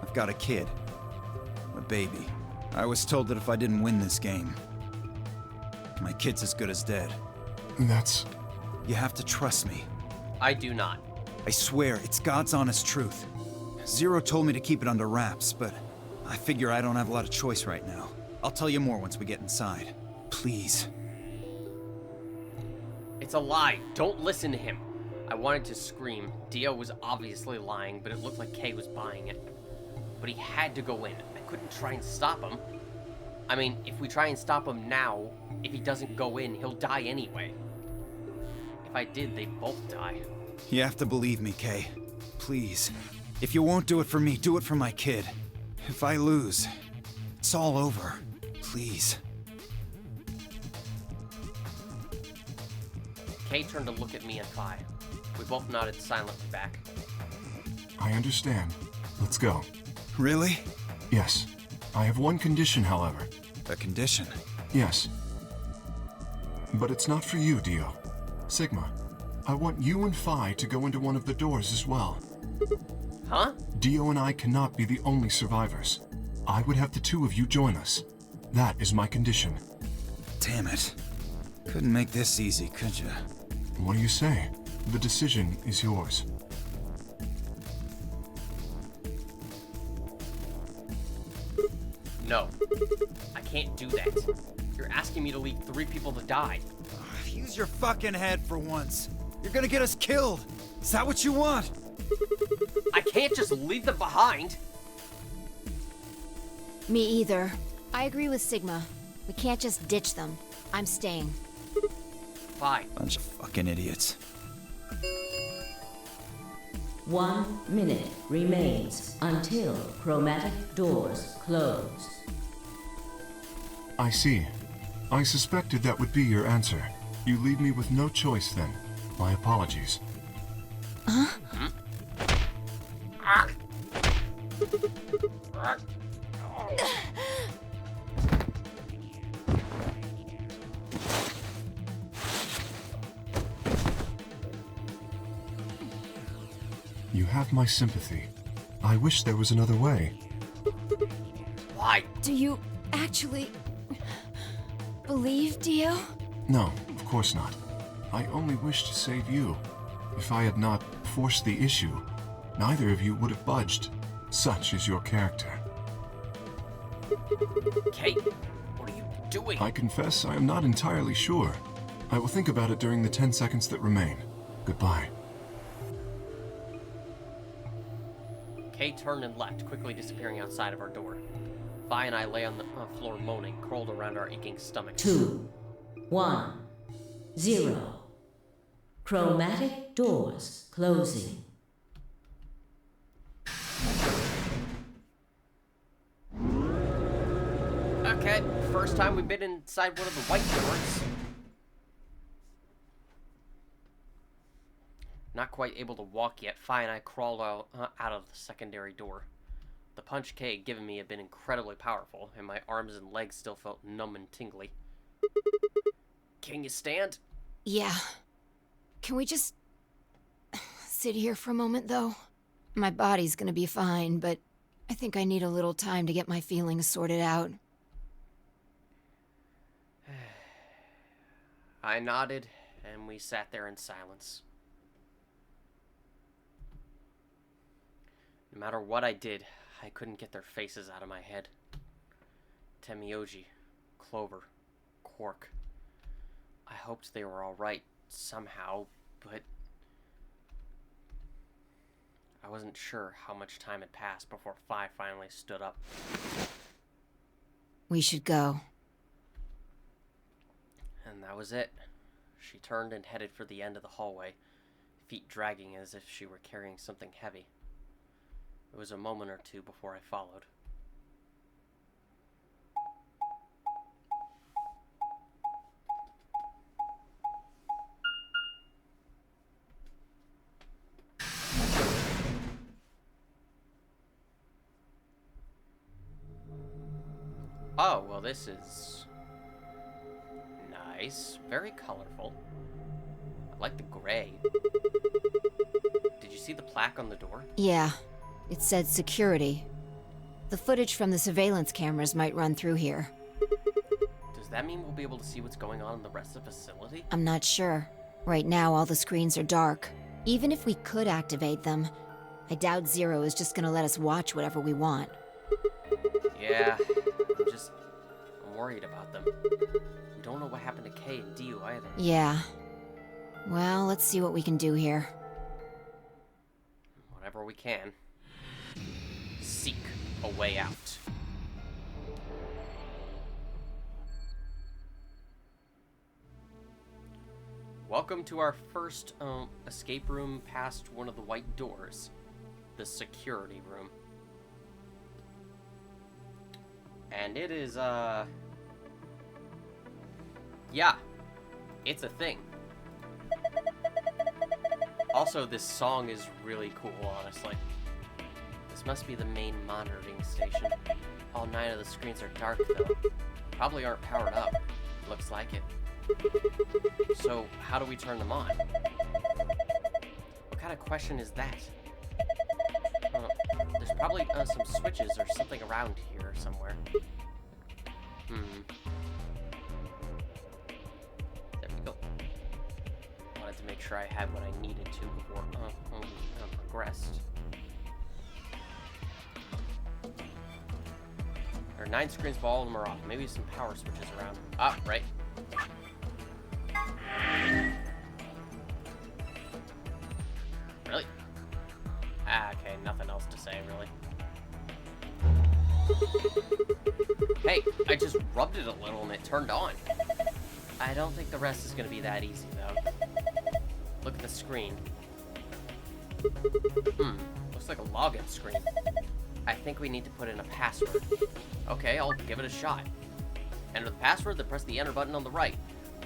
I've got a kid. A baby. I was told that if I didn't win this game, my kid's as good as dead. That's... You have to trust me. I do not. I swear, it's God's honest truth. Zero told me to keep it under wraps, but I figure I don't have a lot of choice right now. I'll tell you more once we get inside. Please. It's a lie. Don't listen to him. I wanted to scream. Dio was obviously lying, but it looked like Kay was buying it. But he had to go in. I couldn't try and stop him. I mean, if we try and stop him now, if he doesn't go in, he'll die anyway. If I did, they'd both die. You have to believe me, Kay. Please. If you won't do it for me, do it for my kid. If I lose, it's all over. Please. Kay turned to look at me and Vi. We both nodded silently back. I understand. Let's go. Really? Yes. I have one condition, however. A condition? Yes. But it's not for you, Dio. Sigma, I want you and Phi to go into one of the doors as well. Huh? Dio and I cannot be the only survivors. I would have the 2 of you join us. That is my condition. Damn it. Couldn't make this easy, could you? What do you say? The decision is yours. No. I can't do that. You're asking me to leave 3 people to die. Use your fucking head for once. You're gonna get us killed. Is that what you want? I can't just leave them behind. Me either. I agree with Sigma. We can't just ditch them. I'm staying. Fine. Bunch of fucking idiots. 1 minute remains until chromatic doors close. I see. I suspected that would be your answer. You leave me with no choice then. My apologies. Huh? You have my sympathy. I wish there was another way. Why? Do you actually believe Dio? No, of course not. I only wish to save you. If I had not forced the issue, neither of you would have budged. Such is your character. Kate, what are you doing? I confess I am not entirely sure. I will think about it during the 10 seconds that remain. Goodbye. Kate turned and left, quickly disappearing outside of our door. Vi and I lay on the floor moaning, curled around our aching stomachs. 2, 1, 0. Chromatic doors closing. Okay, first time we've been inside one of the white doors. Not quite able to walk yet, Vi and I crawled out of the secondary door. The punch Kay had given me had been incredibly powerful, and my arms and legs still felt numb and tingly. Can you stand? Yeah. Can we just sit here for a moment, though? My body's gonna be fine, but I think I need a little time to get my feelings sorted out. I nodded, and we sat there in silence. No matter what I did, I couldn't get their faces out of my head. Temioji, Clover, Quark. I hoped they were alright somehow, but I wasn't sure how much time had passed before Vi finally stood up. We should go. And that was it. She turned and headed for the end of the hallway, feet dragging as if she were carrying something heavy. It was a moment or two before I followed. Oh, well, this is nice. Very colorful. I like the gray. Did you see the plaque on the door? Yeah. It said security. The footage from the surveillance cameras might run through here. Does that mean we'll be able to see what's going on in the rest of the facility? I'm not sure. Right now, all the screens are dark. Even if we could activate them, I doubt Zero is just gonna let us watch whatever we want. Yeah, I'm worried about them. We don't know what happened to Kay and Dio either. Yeah. Well, let's see what we can do here. Whatever we can. Seek a way out. Welcome to our first escape room past one of the white doors. The security room. And it is, yeah, it's a thing. Also, this song is really cool, honestly. This must be the main monitoring station. All 9 of the screens are dark, though. Probably aren't powered up. Looks like it. So, how do we turn them on? What kind of question is that? There's probably some switches or something around here somewhere. There we go. Wanted to make sure I had what I needed to before I progressed. There are 9 screens, but all of them are off. Maybe some power switches around. Ah, right. Really? Ah, okay, nothing else to say, really. Hey, I just rubbed it a little and it turned on. I don't think the rest is gonna be that easy, though. Look at the screen. Looks like a login screen. I think we need to put in a password. Okay, I'll give it a shot. Enter the password, then press the enter button on the right.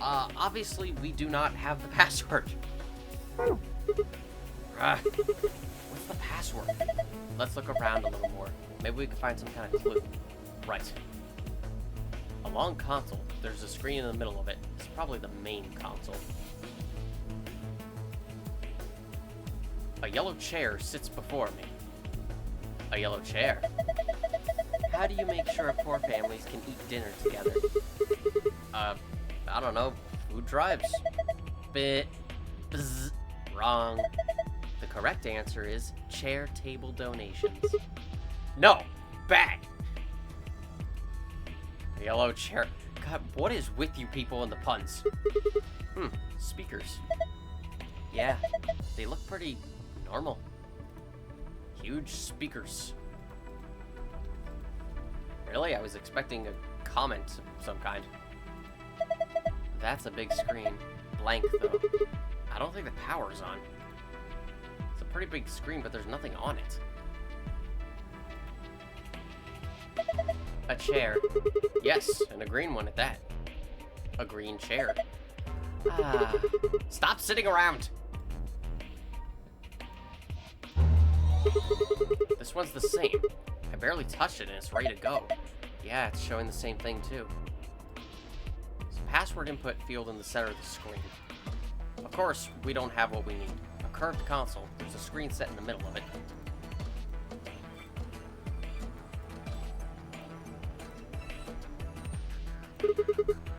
Obviously we do not have the password. What's the password? Let's look around a little more. Maybe we can find some kind of clue. Right. A long console. There's a screen in the middle of it. It's probably the main console. A yellow chair sits before me. A yellow chair? How do you make sure poor families can eat dinner together? I don't know. Food drives. Bzz. Wrong. The correct answer is chair table donations. No! Bad! A yellow chair. God, what is with you people and the puns? Speakers. Yeah, they look pretty normal. Huge speakers. Really? I was expecting a comment of some kind. That's a big screen. Blank, though. I don't think the power's on. It's a pretty big screen, but there's nothing on it. A chair. Yes, and a green one at that. A green chair. Stop sitting around! This one's the same. I barely touched it and it's ready to go. Yeah, it's showing the same thing too. There's a password input field in the center of the screen. Of course, we don't have what we need. A curved console. There's a screen set in the middle of it.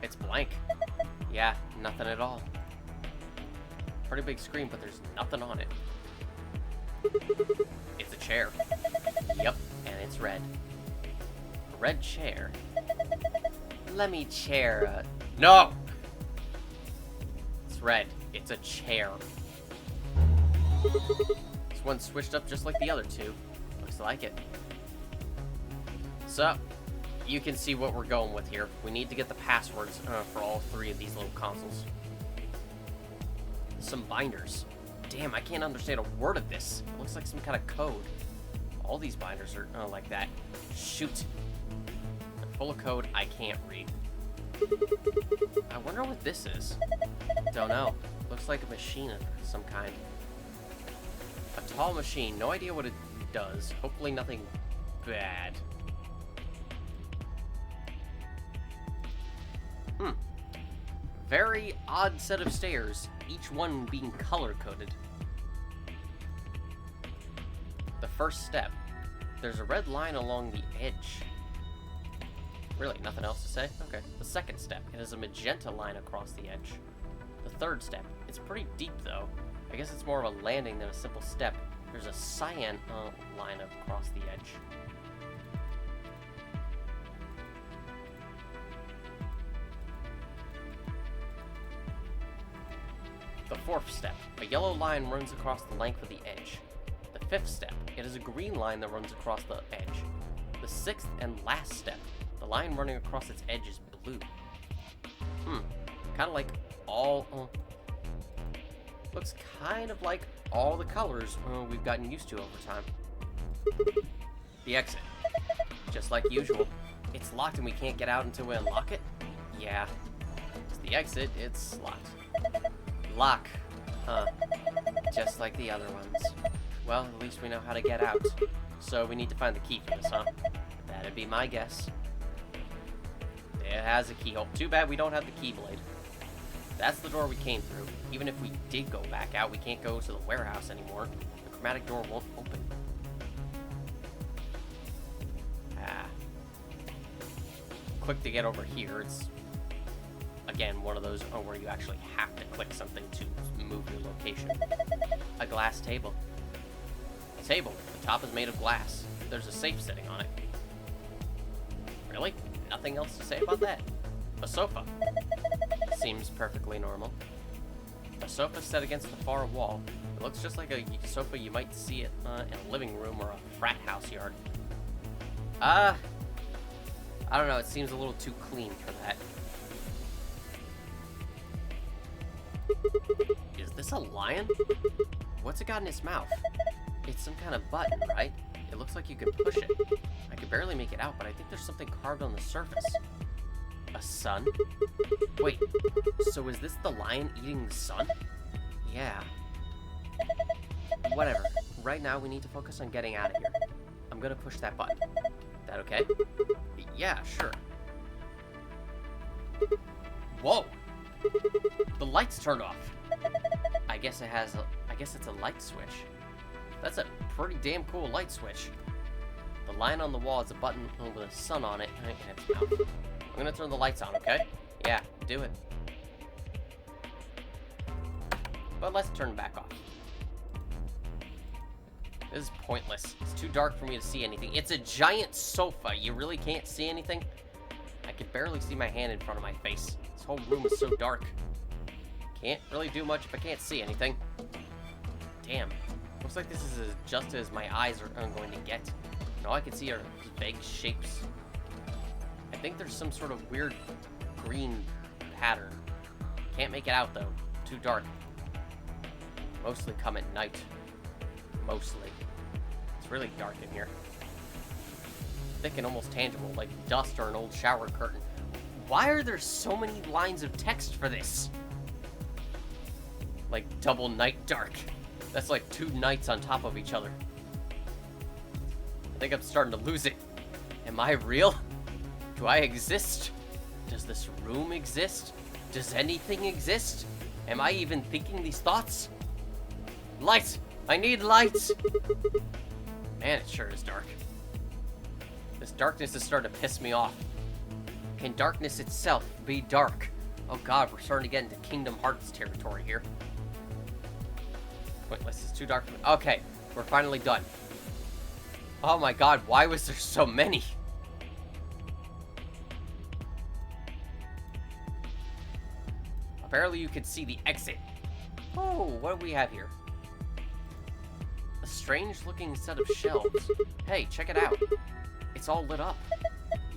It's blank. Yeah, nothing at all. Pretty big screen, but there's nothing on it. It's a chair. Yep, and it's red. A red chair. Let me chair No! It's red. It's a chair. This one's switched up just like the other two. Looks like it. So, you can see what we're going with here. We need to get the passwords for all three of these little consoles. Some binders. Damn, I can't understand a word of this. It looks like some kind of code. All these binders are like that. Shoot. They're full of code I can't read. I wonder what this is. Don't know. Looks like a machine of some kind. A tall machine. No idea what it does. Hopefully nothing bad. Very odd set of stairs, each one being color-coded. The first step. There's a red line along the edge. Really, nothing else to say? Okay. The second step. It has a magenta line across the edge. The third step. It's pretty deep, though. I guess it's more of a landing than a simple step. There's a cyan line across the edge. The fourth step. A yellow line runs across the length of the edge. The fifth step. It is a green line that runs across the edge. The sixth and last step. The line running across its edge is blue. Kind of like all... looks kind of like all the colors we've gotten used to over time. The exit. Just like usual. It's locked and we can't get out until we unlock it? Yeah. It's the exit, it's locked. Lock. Huh. Just like the other ones. Well, at least we know how to get out. So we need to find the key for this, huh? That'd be my guess. It has a keyhole. Too bad we don't have the keyblade. That's the door we came through. Even if we did go back out, we can't go to the warehouse anymore. The chromatic door won't open. Click to get over here. It's, again, one of those where you actually have to click something to move your location. A glass table. A table. The top is made of glass. There's a safe sitting on it. Really? Nothing else to say about that. A sofa. Seems perfectly normal. A sofa set against the far wall. It looks just like a sofa you might see it in a living room or a frat house yard. I don't know, it seems a little too clean for that. Is this a lion? What's it got in its mouth? It's some kind of button, right? It looks like you can push it. I can barely make it out, but I think there's something carved on the surface. A sun? Wait, so is this the lion eating the sun? Yeah. Whatever. Right now, we need to focus on getting out of here. I'm gonna push that button. That okay? Yeah, sure. Whoa! The lights turned off. I guess it's a light switch. That's a pretty damn cool light switch. The line on the wall is a button with a sun on it in its mouth. I'm gonna turn the lights on, okay? Yeah, do it. But let's turn it back off. This is pointless. It's too dark for me to see anything. It's a giant sofa. You really can't see anything? I can barely see my hand in front of my face. This whole room is so dark. Can't really do much if I can't see anything. Damn. Looks like this is as just as my eyes are going to get. And all I can see are vague shapes. I think there's some sort of weird green pattern. Can't make it out though. Too dark. Mostly come at night. Mostly. It's really dark in here. Thick and almost tangible, like dust or an old shower curtain. Why are there so many lines of text for this? Like double night dark. That's like 2 nights on top of each other. I think I'm starting to lose it. Am I real? Do I exist? Does this room exist? Does anything exist? Am I even thinking these thoughts? Light! I need light! Man, it sure is dark. This darkness is starting to piss me off. Can darkness itself be dark? Oh god, we're starting to get into Kingdom Hearts territory here. Pointless, it's too dark for me. Okay, we're finally done. Oh my god, why was there so many? Apparently you can see the exit. Oh, what do we have here? A strange looking set of shelves. Hey, check it out. It's all lit up.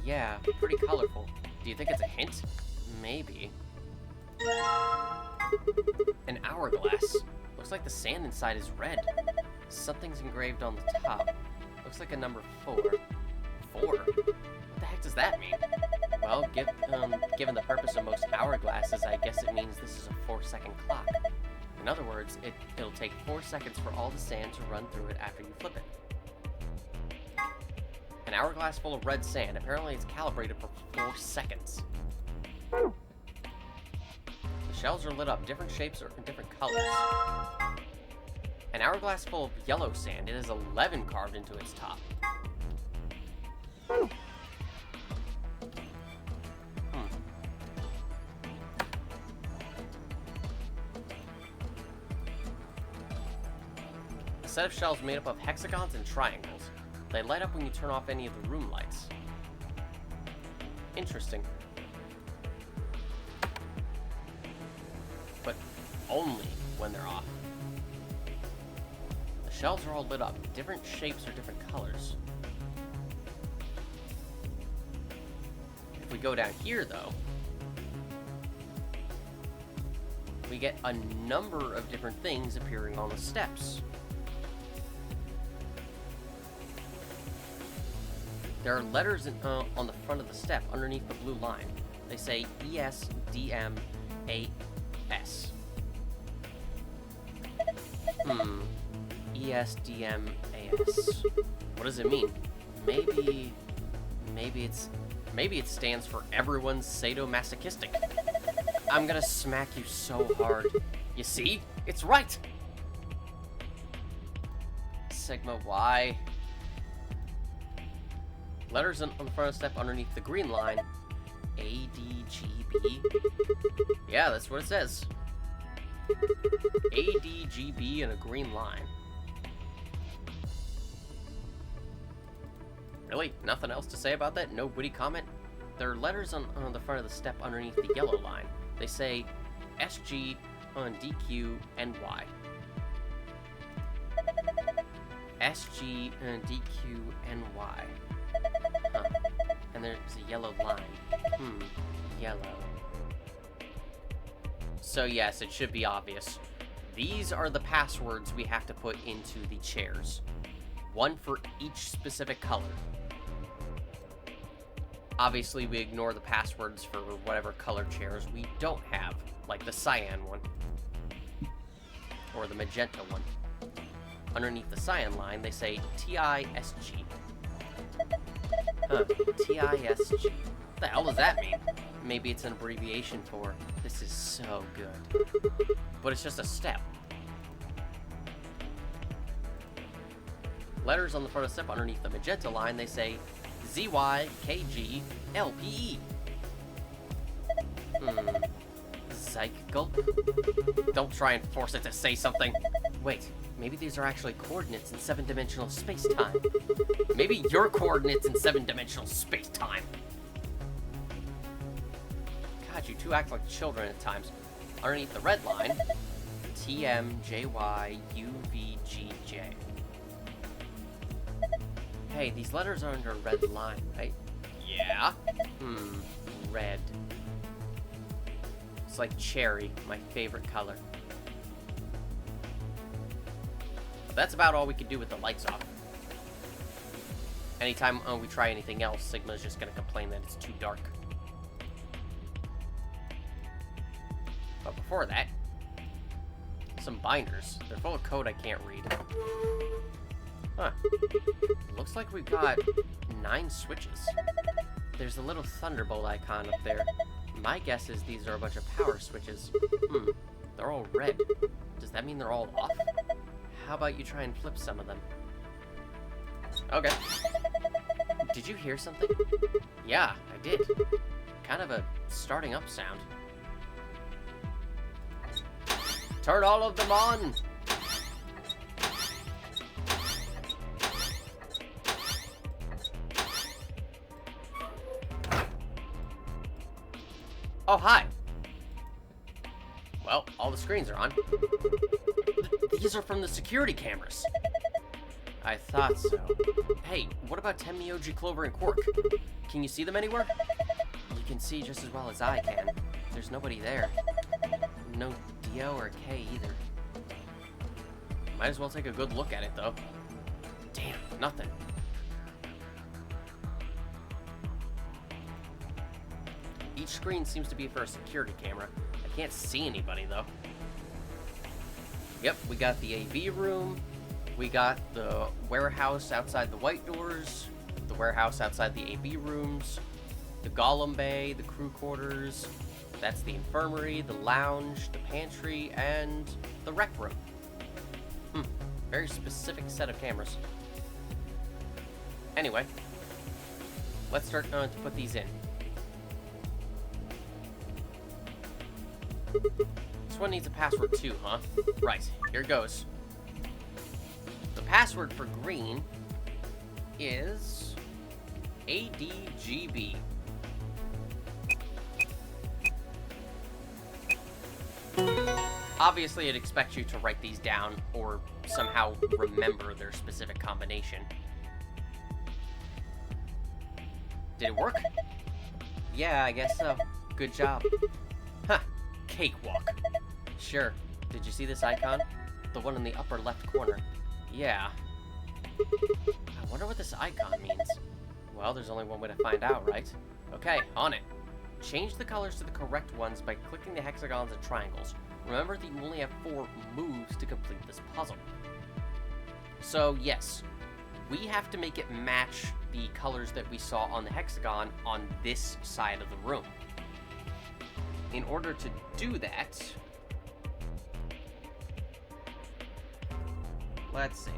Yeah, pretty colorful. Do you think it's a hint? Maybe. An hourglass. Looks like the sand inside is red. Something's engraved on the top. Looks like a number 4. 4? What the heck does that mean? Well, given the purpose of most hourglasses, I guess it means this is a 4-second clock. In other words, it'll take 4 seconds for all the sand to run through it after you flip it. An hourglass full of red sand. Apparently it's calibrated for 4 seconds. The shells are lit up, different shapes or different colors. An hourglass full of yellow sand. It has 11 carved into its top. A set of shells made up of hexagons and triangles. They light up when you turn off any of the room lights. Interesting. But only when they're off. The shells are all lit up, different shapes or different colors. If we go down here, though, we get a number of different things appearing on the steps. There are letters on the front of the step underneath the blue line. They say ESDMAS. ESDMAS. What does it mean? Maybe it stands for everyone's sadomasochistic. I'm gonna smack you so hard. You see? It's right! Sigma Y. Letters on the front of the step underneath the green line. ADGB. Yeah, that's what it says. ADGB and a green line. Really? Nothing else to say about that? No witty comment? There are letters on the front of the step underneath the yellow line. They say SG on DQ and Y. SG and DQ and Y. Huh. And there's a yellow line. Yellow. So yes, it should be obvious. These are the passwords we have to put into the chairs. One for each specific color. Obviously, we ignore the passwords for whatever color chairs we don't have, like the cyan one. Or the magenta one. Underneath the cyan line, they say TISG. Huh, TISG. What the hell does that mean? Maybe it's an abbreviation for, this is so good. But it's just a step. Letters on the front of the step underneath the magenta line, they say ZYKGLPE. Psych gulp? Don't try and force it to say something. Wait, maybe these are actually coordinates in 7-dimensional space-time. Maybe your coordinates in 7-dimensional space-time. God, you two act like children at times. Underneath the red line, TMJYUVGJ. Hey, these letters are under a red line, right? Yeah. Red. It's like cherry, my favorite color. But that's about all we can do with the lights off. Anytime we try anything else, Sigma's just gonna complain that it's too dark. But before that, some binders. They're full of code I can't read. Huh. Looks like we've got 9 switches. There's a little thunderbolt icon up there. My guess is these are a bunch of power switches. They're all red. Does that mean they're all off? How about you try and flip some of them? Okay. Did you hear something? Yeah, I did. Kind of a starting up sound. Turn all of them on! Oh, hi. Well, all the screens are on. These are from the security cameras. I thought so. Hey, what about Tenmyoji, Clover, and Quark? Can you see them anywhere? You can see just as well as I can. There's nobody there. No Dio or K either. Might as well take a good look at it, though. Damn, nothing. Each screen seems to be for a security camera. I can't see anybody, though. Yep, we got the AV room. We got the warehouse outside the white doors. The warehouse outside the AV rooms. The Gaulem Bay, the crew quarters. That's the infirmary, the lounge, the pantry, and the rec room. Very specific set of cameras. Anyway, let's start to put these in. This one needs a password too, huh? Right, here it goes. The password for green is ADGB. Obviously, it expects you to write these down or somehow remember their specific combination. Did it work? Yeah, I guess so. Good job. Huh. Cakewalk. Sure. Did you see this icon? The one in the upper left corner. Yeah. I wonder what this icon means. Well, there's only one way to find out, right? Okay, on it. Change the colors to the correct ones by clicking the hexagons and triangles. Remember that you only have 4 moves to complete this puzzle. So, yes, we have to make it match the colors that we saw on the hexagon on this side of the room. In order to do that, let's see.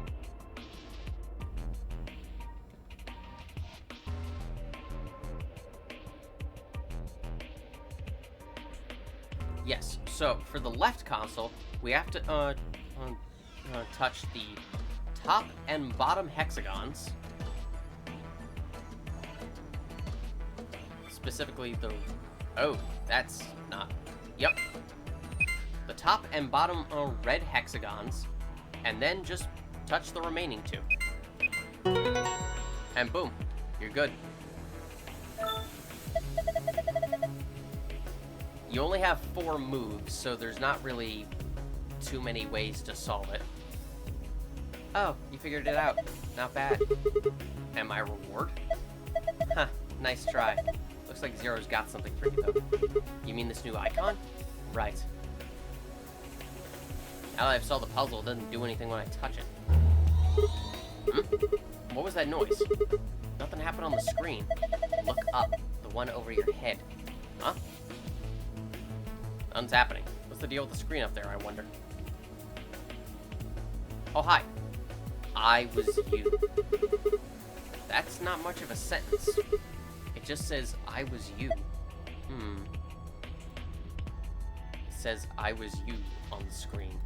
Yes, so for the left console, we have to touch the top and bottom hexagons. Specifically the... Oh, that's not... Yep. The top and bottom red hexagons, and then just touch the remaining 2. And boom, you're good. You only have 4 moves, so there's not really too many ways to solve it. Oh, you figured it out. Not bad. And my reward? Huh, nice try. Looks like Zero's got something for you, though. You mean this new icon? Right. Now that I've solved the puzzle, it doesn't do anything when I touch it. Hmm? What was that noise? Nothing happened on the screen. Look up. The one over your head. Huh? Nothing's happening. What's the deal with the screen up there, I wonder? Oh, hi. I was you. That's not much of a sentence. It just says, I was you. It says, I was you on the screen.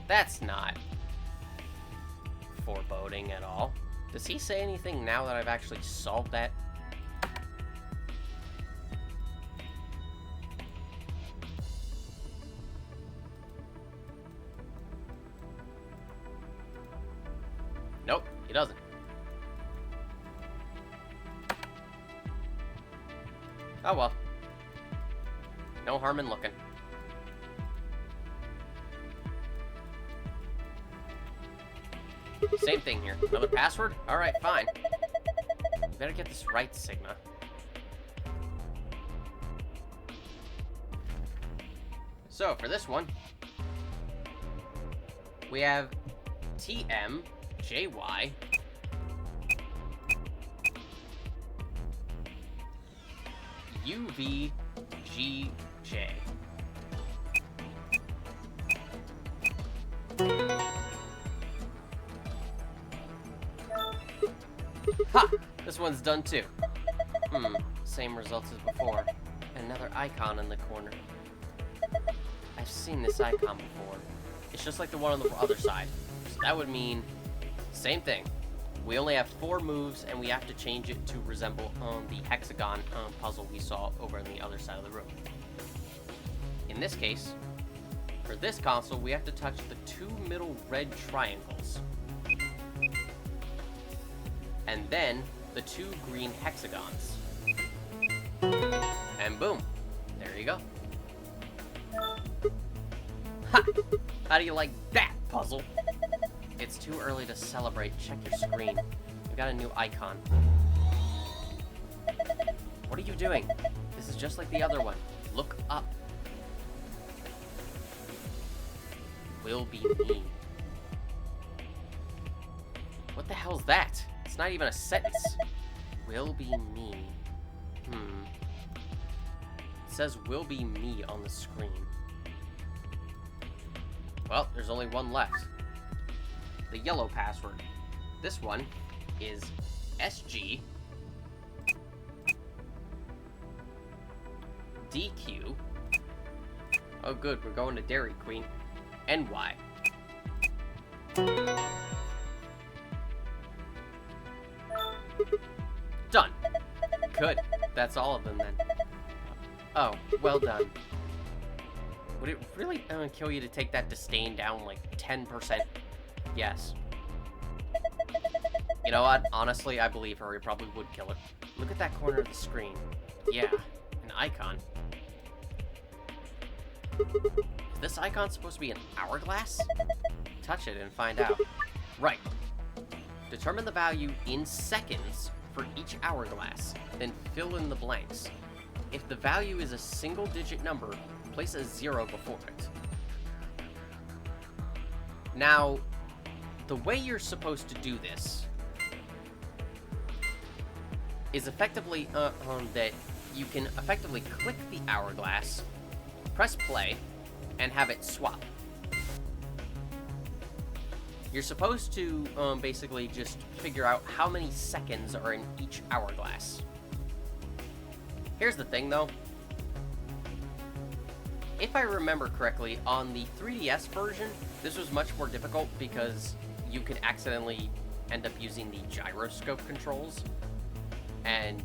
That's not foreboding at all. Does he say anything now that I've actually solved that? Nope, he doesn't. Oh well. No harm in looking. Same thing here. Another password? Alright, fine. Better get this right, Sigma. So, for this one, we have TMJY UVGJ. Ha! This one's done too. Same results as before. Another icon in the corner. I've seen this icon before. It's just like the one on the other side. So that would mean same thing. We only have 4 moves, and we have to change it to resemble the hexagon puzzle we saw over on the other side of the room. In this case, for this console, we have to touch the 2 middle red triangles. And then the 2 green hexagons. And boom. There you go. Ha! How do you like that, puzzle? It's too early to celebrate. Check your screen. We got a new icon. What are you doing? This is just like the other one. Look up. Will be me. What the hell's that? It's not even a sentence. Will be me. It says will be me on the screen. Well, there's only one left. The yellow password. This one is SG DQ. Oh good, we're going to Dairy Queen. NY. Done. Good. That's all of them then. Oh, well done. Would it really kill you to take that disdain down like 10%? Yes. You know what? Honestly, I believe her. It probably would kill it. Look at that corner of the screen. Yeah, an icon. Is this icon supposed to be an hourglass? Touch it and find out. Right. Determine the value in seconds for each hourglass, then fill in the blanks. If the value is a single-digit number, place a 0 before it. Now, the way you're supposed to do this is effectively that you can effectively click the hourglass, press play, and have it swap. You're supposed to basically just figure out how many seconds are in each hourglass. Here's the thing though. If I remember correctly, on the 3DS version, this was much more difficult because you could accidentally end up using the gyroscope controls. And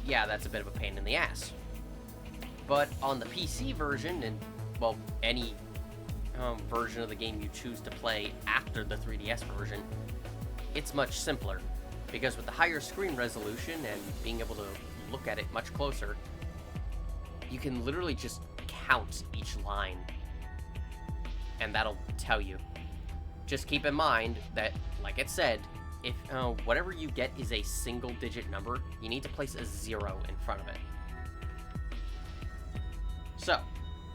yeah, that's a bit of a pain in the ass. But on the PC version, and well, any version of the game you choose to play after the 3DS version, it's much simpler. Because with the higher screen resolution and being able to look at it much closer, you can literally just count each line. and that'll tell you. Just keep in mind that, like it said, if whatever you get is a single-digit number, you need to place a 0 in front of it. So,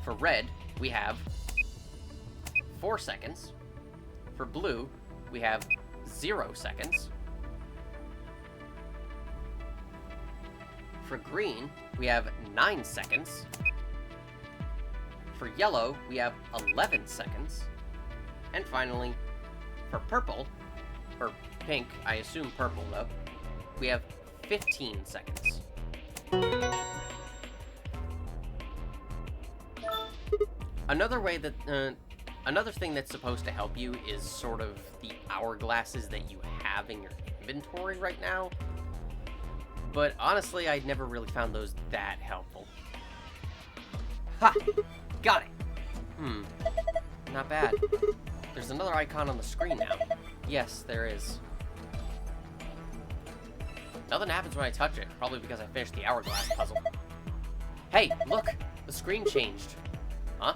for red, we have 4 seconds. For blue, we have 0 seconds. For green, we have 9 seconds. For yellow, we have 11 seconds. And finally, for purple, or pink, I assume purple though, we have 15 seconds. Another way that, another thing that's supposed to help you is sort of the hourglasses that you have in your inventory right now. But honestly, I'd never really found those that helpful. Ha! Got it! Not bad. There's another icon on the screen now. Yes, there is. Nothing happens when I touch it, probably because I finished the hourglass puzzle. Hey, look! The screen changed. Huh?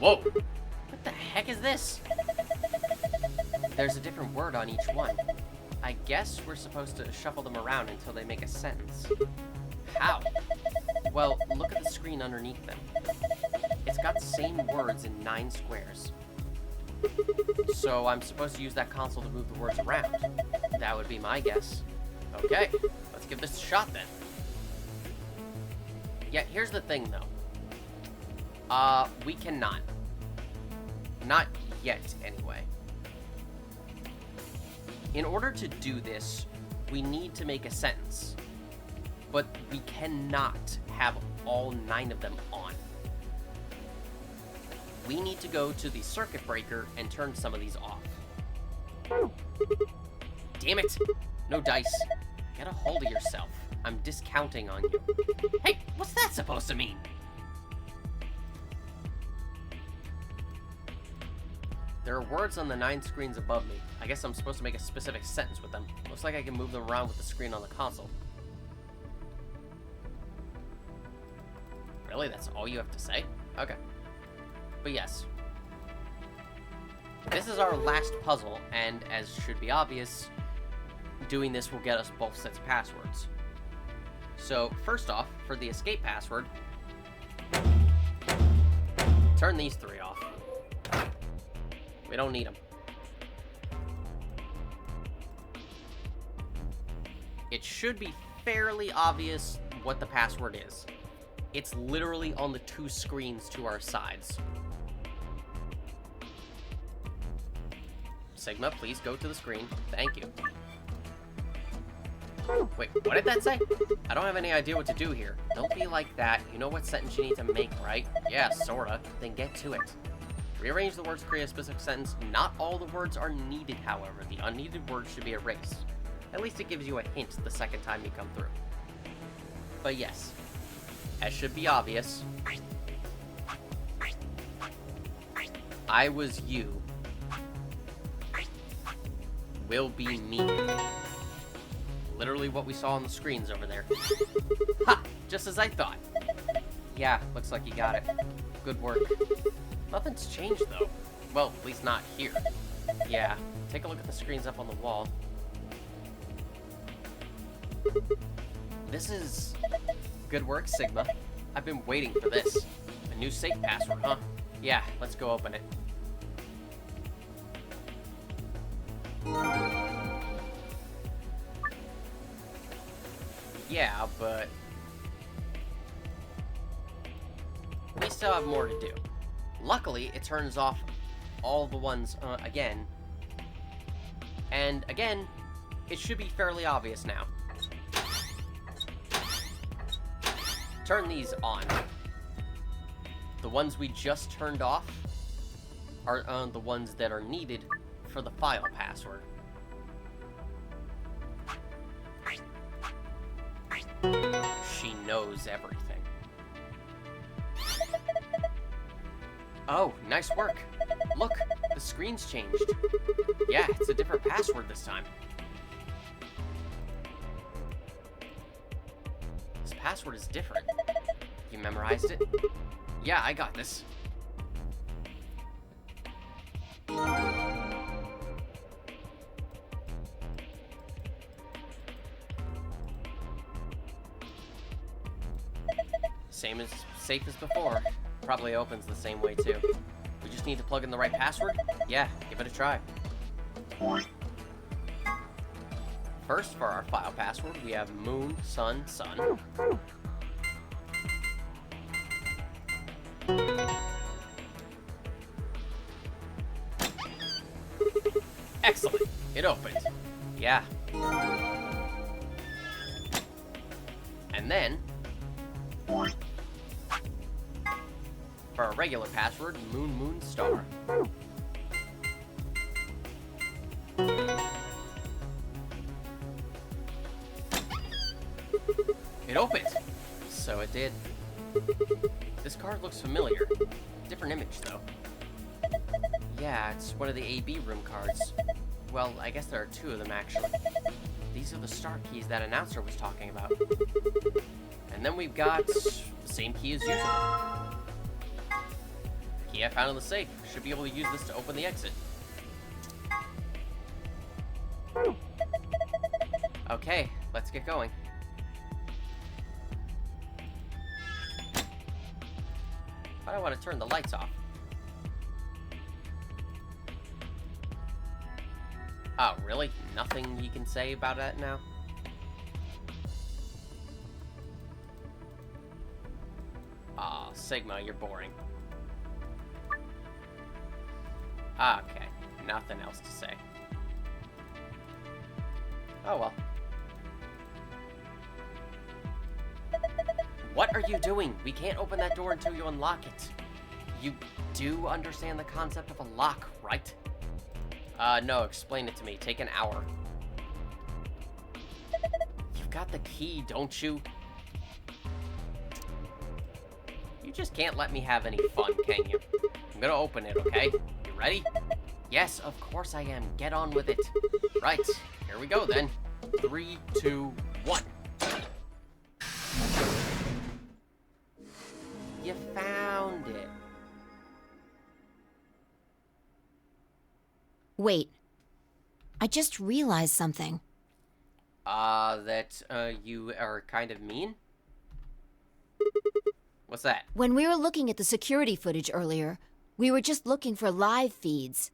Whoa! What the heck is this? There's a different word on each one. I guess we're supposed to shuffle them around until they make a sentence. How? Well, look at the screen underneath them. It's got the same words in 9 squares. So I'm supposed to use that console to move the words around. That would be my guess. Okay, let's give this a shot then. Yeah, here's the thing though. We cannot. Not yet, anyway. In order to do this, we need to make a sentence. But we cannot have all 9 of them on. We need to go to the circuit breaker and turn some of these off. Damn it! No dice. Get a hold of yourself. I'm discounting on you. Hey, what's that supposed to mean? There are words on the 9 screens above me. I guess I'm supposed to make a specific sentence with them. Looks like I can move them around with the screen on the console. Really? That's all you have to say? Okay. But yes. This is our last puzzle, and as should be obvious, doing this will get us both sets of passwords. So, first off, for the escape password, turn these 3 off. We don't need them. It should be fairly obvious what the password is. It's literally on the 2 screens to our sides. Sigma, please go to the screen. Thank you. Wait, what did that say? I don't have any idea what to do here. Don't be like that. You know what sentence you need to make, right? Yeah, sorta. Then get to it. Rearrange the words to create a specific sentence. Not all the words are needed, however. The unneeded words should be erased. At least it gives you a hint the second time you come through. But yes, as should be obvious, I was you. Will be me. Literally what we saw on the screens over there. Ha! Just as I thought. Yeah, looks like you got it. Good work. Nothing's changed though. Well, at least not here. Yeah, take a look at the screens up on the wall. This is... Good work, Sigma. I've been waiting for this. A new safe password, huh? Yeah, let's go open it. Yeah, but... we still have more to do. Luckily, it turns off all the ones, again. And, again, it should be fairly obvious now. Turn these on. The ones we just turned off are the ones that are needed for the file password. She knows everything. Oh, nice work. Look, the screen's changed. Yeah, it's a different password this time. This password is different. You memorized it? Yeah, I got this. Safe as before. Probably opens the same way too. We just need to plug in the right password? Yeah, give it a try. First, for our file password, we have moon, sun, sun. Excellent. It opened. Yeah. And then, for our regular password, moon, moon, star. It opened. So it did. This card looks familiar. Different image, though. Yeah, it's one of the AB room cards. Well, I guess there are two of them, actually. These are the star keys that announcer was talking about. And then we've got the same key as usual. Key I found in the safe. Should be able to use this to open the exit. Okay, let's get going. But I want to turn the lights off. Oh, really? Nothing you can say about that now? Aw, Sigma, you're boring. Okay, nothing else to say. Oh well. What are you doing? We can't open that door until you unlock it. You do understand the concept of a lock, right? No, explain it to me. Take an hour. You've got the key, don't you? You just can't let me have any fun, can you? I'm gonna open it, okay? You ready? Yes, of course I am. Get on with it. Right, here we go then. 3, 2, 1. You found it. Wait. I just realized something. That, you are kind of mean? What's that? When we were looking at the security footage earlier, we were just looking for live feeds.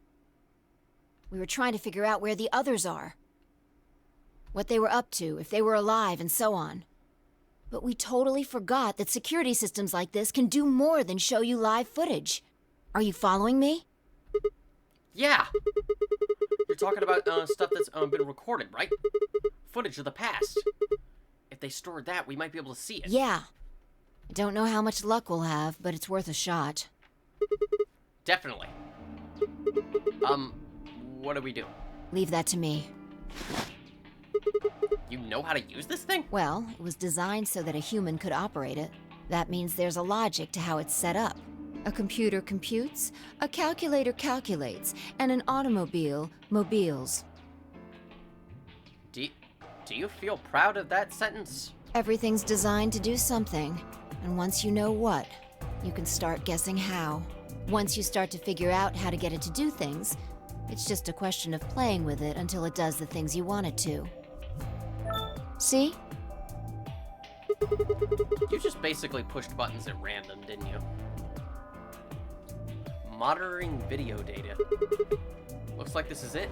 We were trying to figure out where the others are. What they were up to, if they were alive, and so on. But we totally forgot that security systems like this can do more than show you live footage. Are you following me? Yeah! You're talking about, stuff that's, been recorded, right? Footage of the past. If they stored that, we might be able to see it. Yeah. I don't know how much luck we'll have, but it's worth a shot. Definitely. What do we do? Leave that to me. You know how to use this thing? Well, it was designed so that a human could operate it. That means there's a logic to how it's set up. A computer computes, a calculator calculates, and an automobile mobiles. Do you feel proud of that sentence? Everything's designed to do something, and once you know what, you can start guessing how. Once you start to figure out how to get it to do things, it's just a question of playing with it until it does the things you want it to. See? You just basically pushed buttons at random, didn't you? Monitoring video data. Looks like this is it.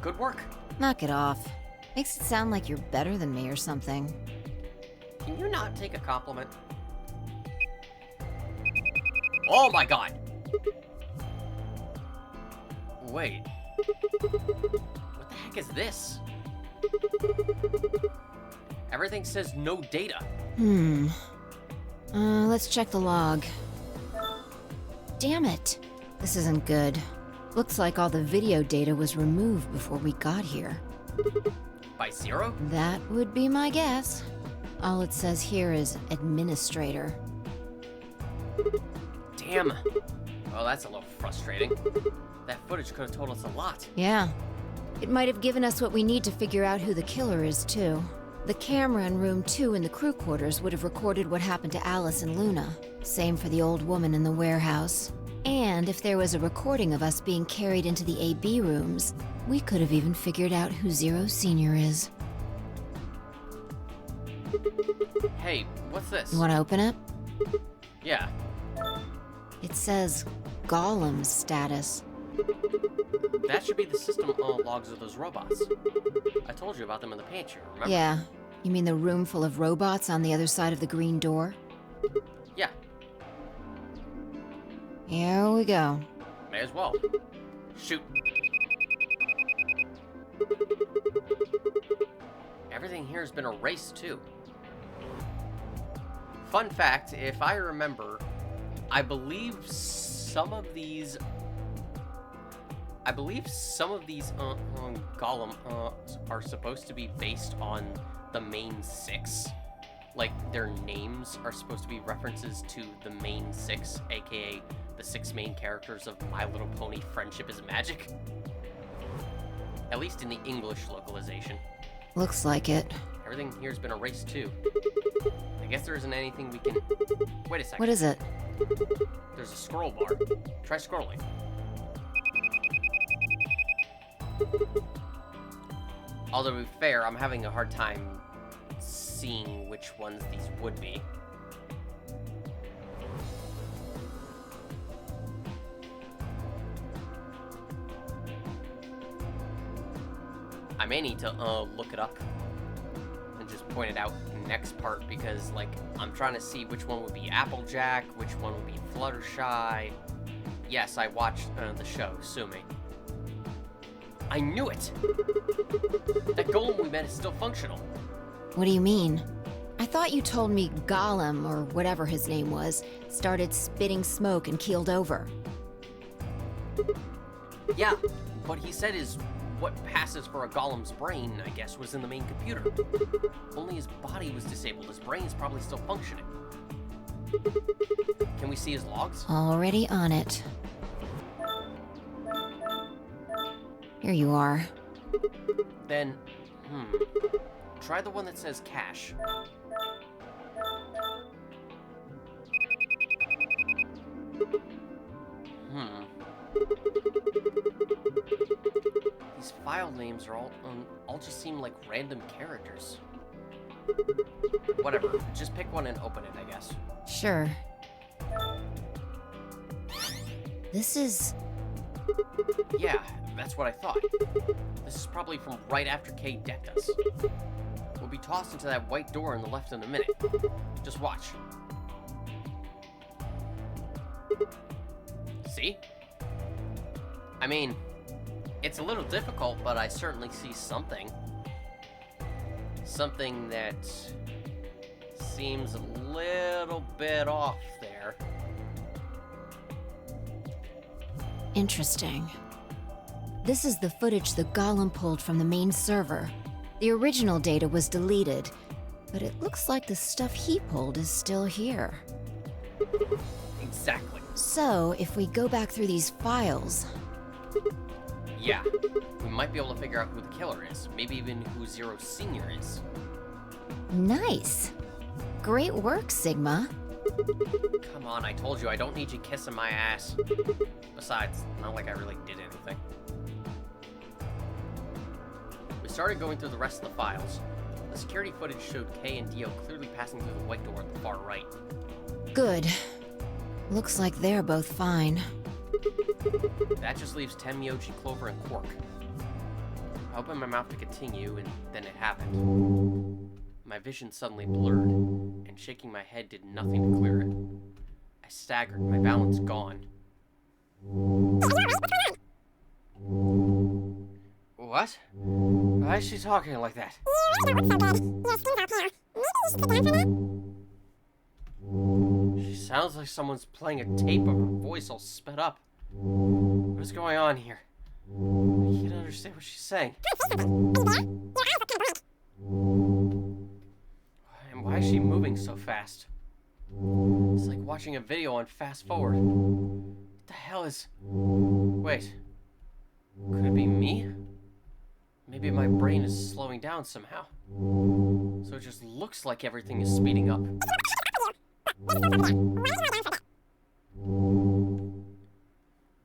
Good work. Knock it off. Makes it sound like you're better than me or something. Can you not take a compliment? Oh my god! Wait. What the heck is this? Everything says no data. Let's check the log. Damn it. This isn't good. Looks like all the video data was removed before we got here. By Zero? That would be my guess. All it says here is administrator. Damn. Well, that's a little frustrating. That footage could have told us a lot. Yeah. It might have given us what we need to figure out who the killer is, too. The camera in room 2 in the crew quarters would have recorded what happened to Alice and Luna. Same for the old woman in the warehouse. And if there was a recording of us being carried into the AB rooms, we could have even figured out who Zero Senior is. Hey, what's this? You want to open it? Yeah. It says Gaulem status. That should be the system logs of those robots. I told you about them in the pantry, remember? Yeah. You mean the room full of robots on the other side of the green door? Yeah. Here we go. May as well. Shoot. Everything here has been erased, too. Fun fact, if I remember, I believe some of these Gaulem are supposed to be based on the main 6. Like, their names are supposed to be references to the main 6, aka the 6 main characters of My Little Pony Friendship is Magic. At least in the English localization. Looks like it. Everything here's been erased too. I guess there isn't anything we can... Wait a second. What is it? There's a scroll bar. Try scrolling. Although, to be fair, I'm having a hard time seeing which ones these would be. I may need to look it up and just point it out in the next part, because, like, I'm trying to see which one would be Applejack, which one would be Fluttershy. Yes, I watched the show, sue me. I knew it! That golem we met is still functional. What do you mean? I thought you told me Gaulem, or whatever his name was, started spitting smoke and keeled over. Yeah, what he said is what passes for a golem's brain, I guess, was in the main computer. Only his body was disabled. His brain is probably still functioning. Can we see his logs? Already on it. Here you are. Then, try the one that says cache. These file names are all just seem like random characters. Whatever, just pick one and open it, I guess. Sure. This is... Yeah, that's what I thought. This is probably from right after Kay decked us. We'll be tossed into that white door on the left in a minute. Just watch. See? I mean, it's a little difficult, but I certainly see something. Something that seems a little bit off there. Interesting. This is the footage the Golem pulled from the main server. The original data was deleted, but it looks like the stuff he pulled is still here. Exactly. So, if we go back through these files... Yeah, we might be able to figure out who the killer is. Maybe even who Zero Senior is. Nice. Great work, Sigma. Come on, I told you, I don't need you kissing my ass. Besides, not like I really did anything. We started going through the rest of the files. The security footage showed Kay and Dio clearly passing through the white door at the far right. Good. Looks like they're both fine. That just leaves Tenmyoji, Clover, and Quark. I opened my mouth to continue, and then it happened. My vision suddenly blurred, and shaking my head did nothing to clear it. I staggered, my balance gone. What? Why is she talking like that? She sounds like someone's playing a tape of her voice all sped up. What is going on here? I can't understand what she's saying. And why is she moving so fast? It's like watching a video on fast forward. What the hell is... Wait. Could it be me? Maybe my brain is slowing down somehow. So it just looks like everything is speeding up.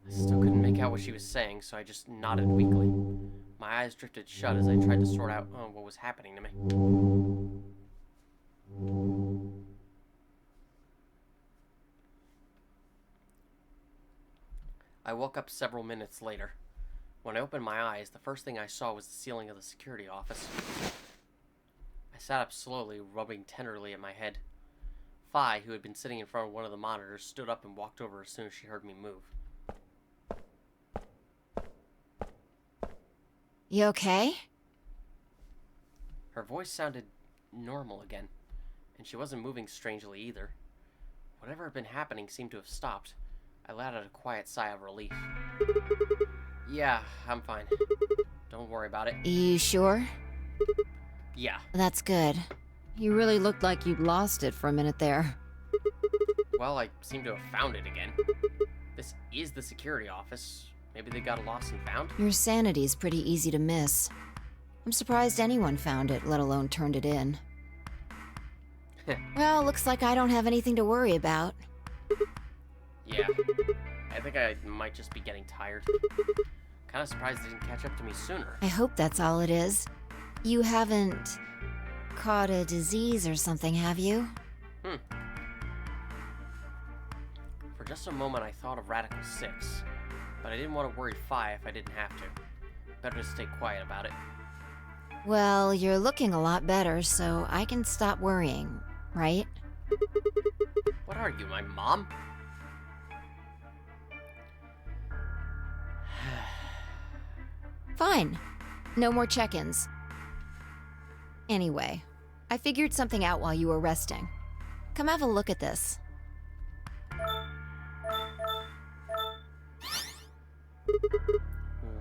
I still couldn't make out what she was saying, so I just nodded weakly. My eyes drifted shut as I tried to sort out what was happening to me. I woke up several minutes later. When I opened my eyes, the first thing I saw was the ceiling of the security office. I sat up slowly, rubbing tenderly at my head. Fi, who had been sitting in front of one of the monitors, stood up and walked over as soon as she heard me move. You okay? Her voice sounded normal again, and she wasn't moving strangely either. Whatever had been happening seemed to have stopped. I let out a quiet sigh of relief. Yeah, I'm fine. Don't worry about it. You sure? Yeah. That's good. You really looked like you'd lost it for a minute there. Well, I seem to have found it again. This is the security office. Maybe they got lost and found? Your sanity's pretty easy to miss. I'm surprised anyone found it, let alone turned it in. Well, looks like I don't have anything to worry about. Yeah. I think I might just be getting tired. Kinda surprised they didn't catch up to me sooner. I hope that's all it is. You haven't caught a disease or something, have you? For just a moment I thought of Radical 6, but I didn't want to worry Fi if I didn't have to. Better to stay quiet about it. Well, you're looking a lot better, so I can stop worrying, right? What are you, my mom? Fine. No more check-ins. Anyway, I figured something out while you were resting. Come have a look at this.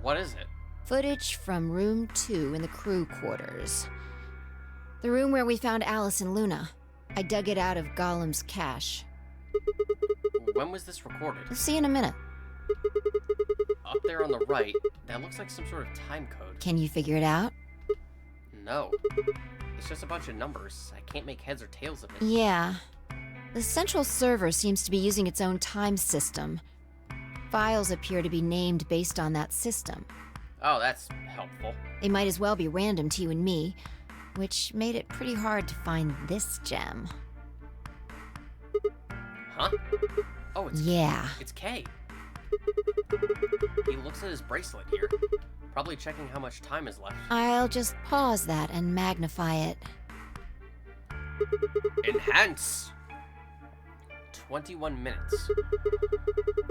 What is it? Footage from room 2 in the crew quarters. The room where we found Alice and Luna. I dug it out of Gaulem's cache. When was this recorded? You'll see in a minute. Up there on the right, that looks like some sort of time code. Can you figure it out? No. It's just a bunch of numbers. I can't make heads or tails of it. Yeah. The central server seems to be using its own time system. Files appear to be named based on that system. Oh, that's helpful. They might as well be random to you and me, which made it pretty hard to find this gem. Huh? Oh, it's... Yeah. It's K. He looks at his bracelet here. Probably checking how much time is left. I'll just pause that and magnify it. Enhance! 21 minutes.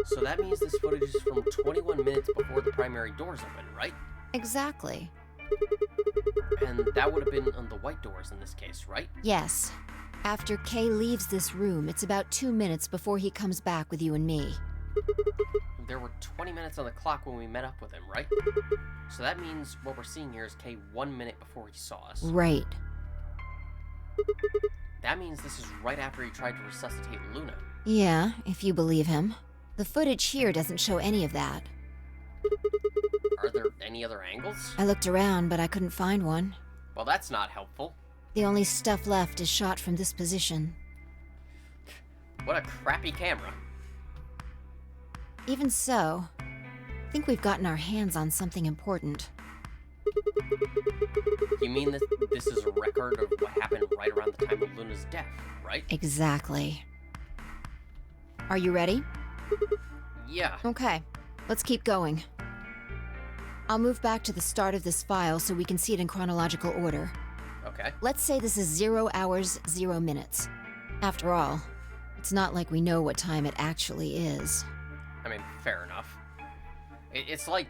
So that means this footage is from 21 minutes before the primary doors open, right? Exactly. And that would have been on the white doors in this case, right? Yes. After Kay leaves this room, it's about 2 minutes before he comes back with you and me. There were 20 minutes on the clock when we met up with him, right? So that means what we're seeing here is Kay 1 minute before he saw us. Right. That means this is right after he tried to resuscitate Luna. Yeah, if you believe him. The footage here doesn't show any of that. Are there any other angles? I looked around, but I couldn't find one. Well, that's not helpful. The only stuff left is shot from this position. What a crappy camera. Even so, I think we've gotten our hands on something important. You mean this is a record of what happened right around the time of Luna's death, right? Exactly. Are you ready? Yeah. Okay, let's keep going. I'll move back to the start of this file so we can see it in chronological order. Okay. Let's say this is 0 hours, 0 minutes. After all, it's not like we know what time it actually is. I mean, fair enough. It's like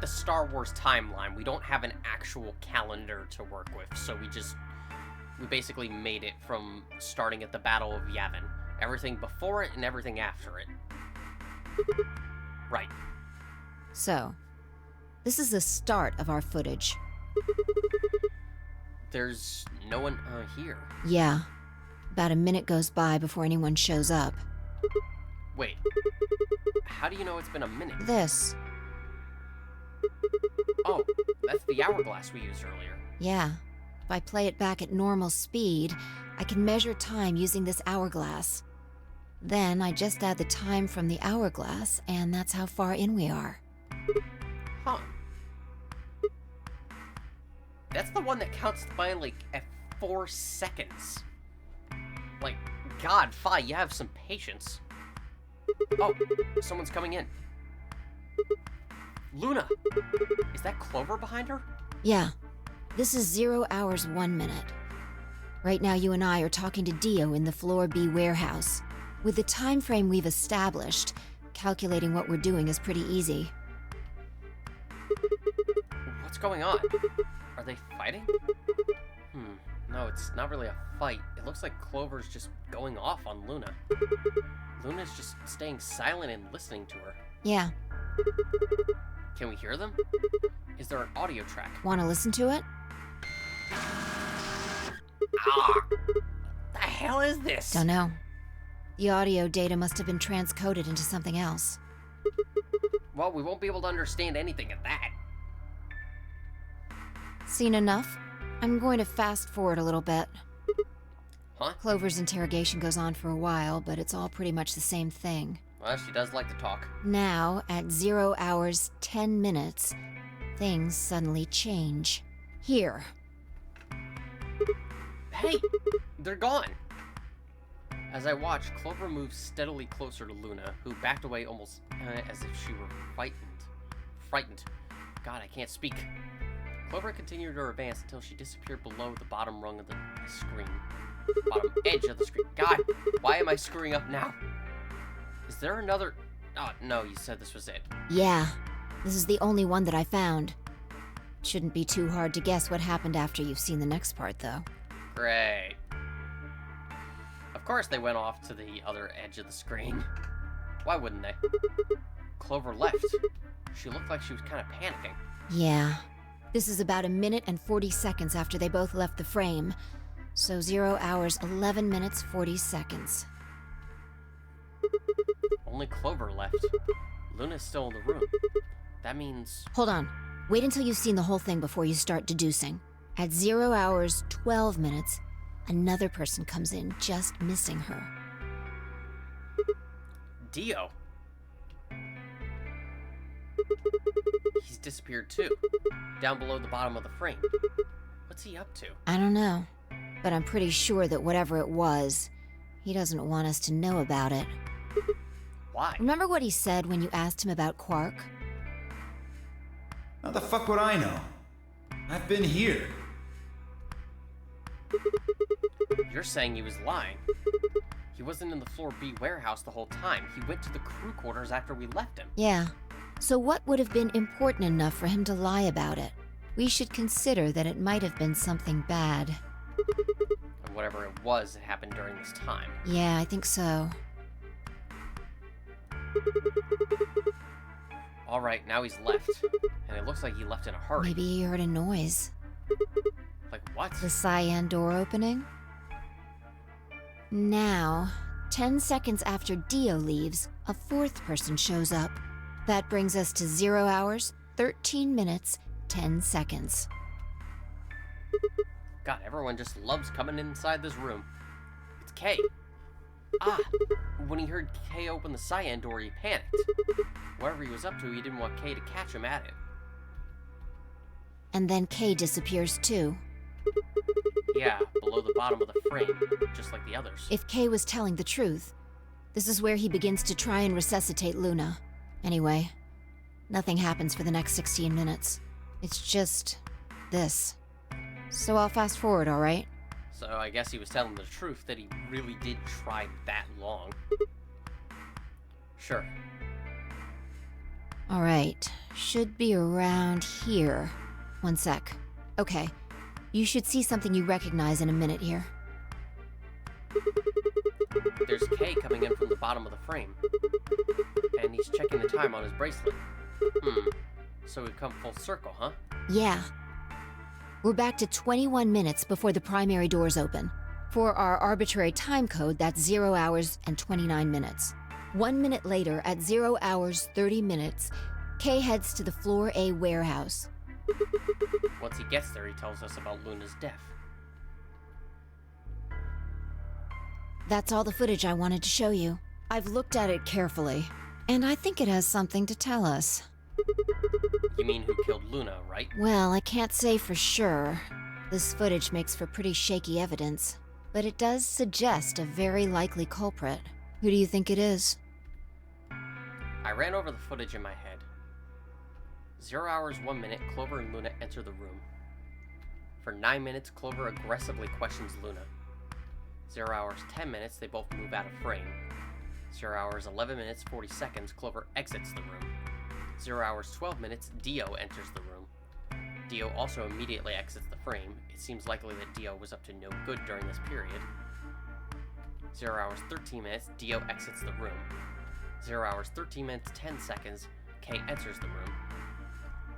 the Star Wars timeline. We don't have an actual calendar to work with, so we basically made it from starting at the Battle of Yavin. Everything before it and everything after it. Right. So, this is the start of our footage. There's no one here. Yeah. About a minute goes by before anyone shows up. Wait. How do you know it's been a minute? This. Oh, that's the hourglass we used earlier. Yeah. If I play it back at normal speed, I can measure time using this hourglass. Then I just add the time from the hourglass, and that's how far in we are. Huh. That's the one that counts by, like, at 4 seconds. Like, God, Fi, you have some patience. Oh, someone's coming in. Luna! Is that Clover behind her? Yeah. This is 0 hours 1 minute. Right now you and I are talking to Dio in the Floor B warehouse. With the time frame we've established, calculating what we're doing is pretty easy. What's going on? Are they fighting? No, it's not really a fight. It looks like Clover's just going off on Luna. Luna's just staying silent and listening to her. Yeah. Can we hear them? Is there an audio track? Want to listen to it? Ah! The hell is this? Don't know. The audio data must have been transcoded into something else. Well, we won't be able to understand anything of that. Seen enough? I'm going to fast forward a little bit. Huh? Clover's interrogation goes on for a while, but it's all pretty much the same thing. Well, she does like to talk. Now, at 0 hours 10 minutes, things suddenly change. Here. Hey! They're gone! As I watch, Clover moves steadily closer to Luna, who backed away almost as if she were frightened. God, I can't speak. Clover continued her advance until she disappeared below the bottom rung of the screen. Bottom edge of the screen. God, why am I screwing up now? Is there another... Oh, no, you said this was it. Yeah. This is the only one that I found. Shouldn't be too hard to guess what happened after you've seen the next part, though. Great. Of course they went off to the other edge of the screen. Why wouldn't they? Clover left. She looked like she was kind of panicking. Yeah. This is about 1 minute and 40 seconds after they both left the frame. So 0 hours 11 minutes 40 seconds. Only Clover left. Luna's still in the room. That means... Hold on. Wait until you've seen the whole thing before you start deducing. At 0 hours 12 minutes, another person comes in, just missing her. Dio. He's disappeared too. Down below the bottom of the frame. What's he up to? I don't know. But I'm pretty sure that whatever it was, he doesn't want us to know about it. Why? Remember what he said when you asked him about Quark? How the fuck would I know? I've been here. You're saying he was lying. He wasn't in the Floor B warehouse the whole time. He went to the crew quarters after we left him. Yeah. So what would have been important enough for him to lie about it? We should consider that it might have been something bad. And whatever it was, it happened during this time. Yeah, I think so. Alright, now he's left. And it looks like he left in a hurry. Maybe he heard a noise. Like what? The cyan door opening? Now, 10 seconds after Dio leaves, a fourth person shows up. That brings us to 0 hours, 13 minutes, 10 seconds. God, everyone just loves coming inside this room. It's Kay. Ah, when he heard Kay open the cyan door, he panicked. Whatever he was up to, he didn't want Kay to catch him at it. And then Kay disappears too. Yeah, below the bottom of the frame, just like the others. If Kay was telling the truth, this is where he begins to try and resuscitate Luna. Anyway, nothing happens for the next 16 minutes. It's just this. So I'll fast forward, all right? So I guess he was telling the truth that he really did try that long. Sure. All right, should be around here. One sec. Okay, you should see something you recognize in a minute here. There's Kay coming in from the bottom of the frame. And he's checking the time on his bracelet. So we've come full circle, huh? Yeah. We're back to 21 minutes before the primary doors open. For our arbitrary time code, that's 0 hours and 29 minutes. 1 minute later, at 0 hours 30 minutes, Kay heads to the Floor A warehouse. Once he gets there, he tells us about Luna's death. That's all the footage I wanted to show you. I've looked at it carefully, and I think it has something to tell us. You mean who killed Luna, right? Well, I can't say for sure. This footage makes for pretty shaky evidence, but it does suggest a very likely culprit. Who do you think it is? I ran over the footage in my head. 0 hours, 1 minute, Clover and Luna enter the room. For 9 minutes, Clover aggressively questions Luna. 0 hours, 10 minutes, they both move out of frame. 0 hours, 11 minutes, 40 seconds, Clover exits the room. 0 hours, 12 minutes, Dio enters the room. Dio also immediately exits the frame. It seems likely that Dio was up to no good during this period. 0 hours, 13 minutes, Dio exits the room. 0 hours, 13 minutes, 10 seconds, Kay enters the room.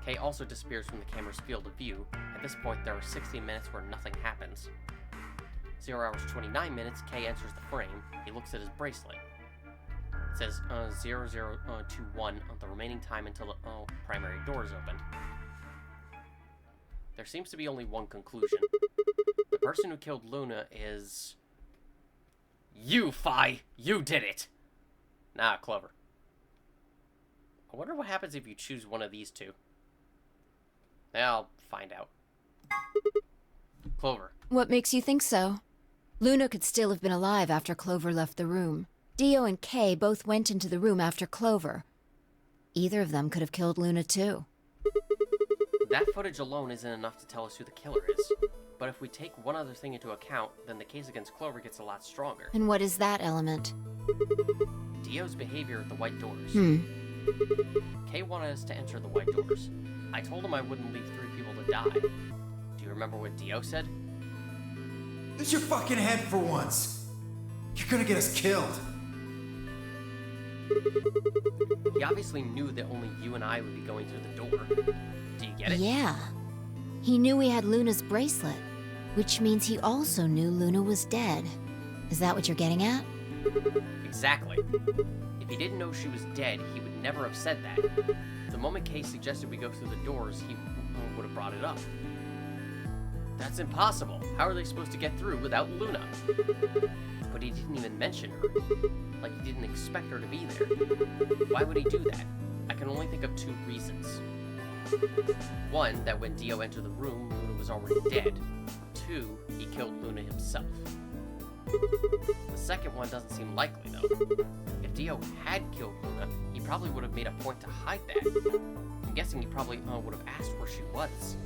Kay also disappears from the camera's field of view. At this point, there are 60 minutes where nothing happens. 0 hours, 29 minutes, Kay enters the frame. He looks at his bracelet. It says 0021 on the remaining time until the primary door is open. There seems to be only one conclusion. The person who killed Luna is... You, Phi! You did it! Nah, Clover. I wonder what happens if you choose one of these two. I'll find out. Clover. What makes you think so? Luna could still have been alive after Clover left the room. Dio and Kay both went into the room after Clover. Either of them could have killed Luna too. That footage alone isn't enough to tell us who the killer is. But if we take one other thing into account, then the case against Clover gets a lot stronger. And what is that element? Dio's behavior at the white doors. Kay wanted us to enter the white doors. I told him I wouldn't leave 3 people to die. Do you remember what Dio said? Use your fucking head for once. You're gonna get us killed. He obviously knew that only you and I would be going through the door. Do you get it? Yeah. He knew he had Luna's bracelet, which means he also knew Luna was dead. Is that what you're getting at? Exactly. If he didn't know she was dead, he would never have said that. The moment Kay suggested we go through the doors, he would have brought it up. That's impossible. How are they supposed to get through without Luna? But he didn't even mention her. Like he didn't expect her to be there. Why would he do that? I can only think of 2 reasons. 1, that when Dio entered the room, Luna was already dead. 2, he killed Luna himself. The second one doesn't seem likely, though. If Dio had killed Luna, he probably would have made a point to hide that. I'm guessing he probably would have asked where she was.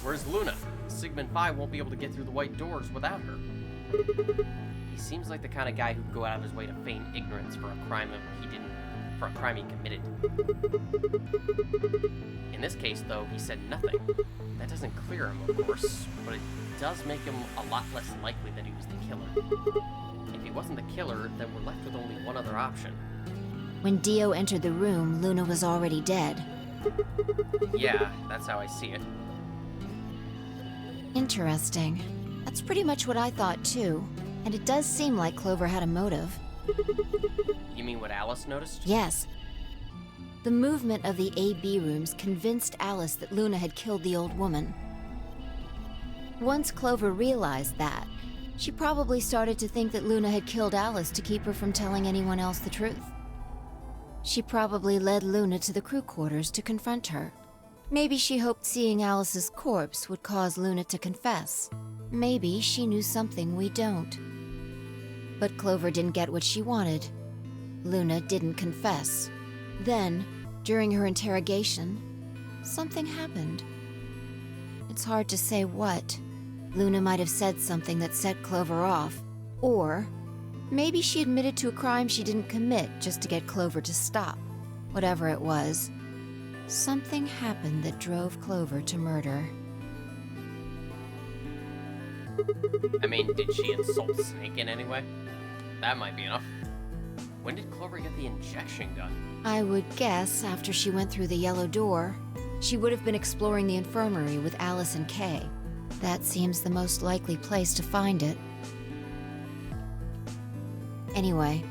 Where's Luna? Sigmund Phi won't be able to get through the white doors without her. He seems like the kind of guy who'd go out of his way to feign ignorance for a crime he committed. In this case, though, he said nothing. That doesn't clear him, of course, but it does make him a lot less likely that he was the killer. If he wasn't the killer, then we're left with only one other option. When Dio entered the room, Luna was already dead. Yeah, that's how I see it. Interesting. That's pretty much what I thought too. And it does seem like Clover had a motive. You mean what Alice noticed? Yes. The movement of the A-B rooms convinced Alice that Luna had killed the old woman. Once Clover realized that, she probably started to think that Luna had killed Alice to keep her from telling anyone else the truth. She probably led Luna to the crew quarters to confront her. Maybe she hoped seeing Alice's corpse would cause Luna to confess. Maybe she knew something we don't. But Clover didn't get what she wanted. Luna didn't confess. Then, during her interrogation, something happened. It's hard to say what. Luna might have said something that set Clover off, or maybe she admitted to a crime she didn't commit just to get Clover to stop. Whatever it was, something happened that drove Clover to murder. I mean, did she insult Snake in any way? That might be enough. When did Clover get the injection gun? I would guess after she went through the yellow door, she would have been exploring the infirmary with Alice and Kay. That seems the most likely place to find it. Anyway,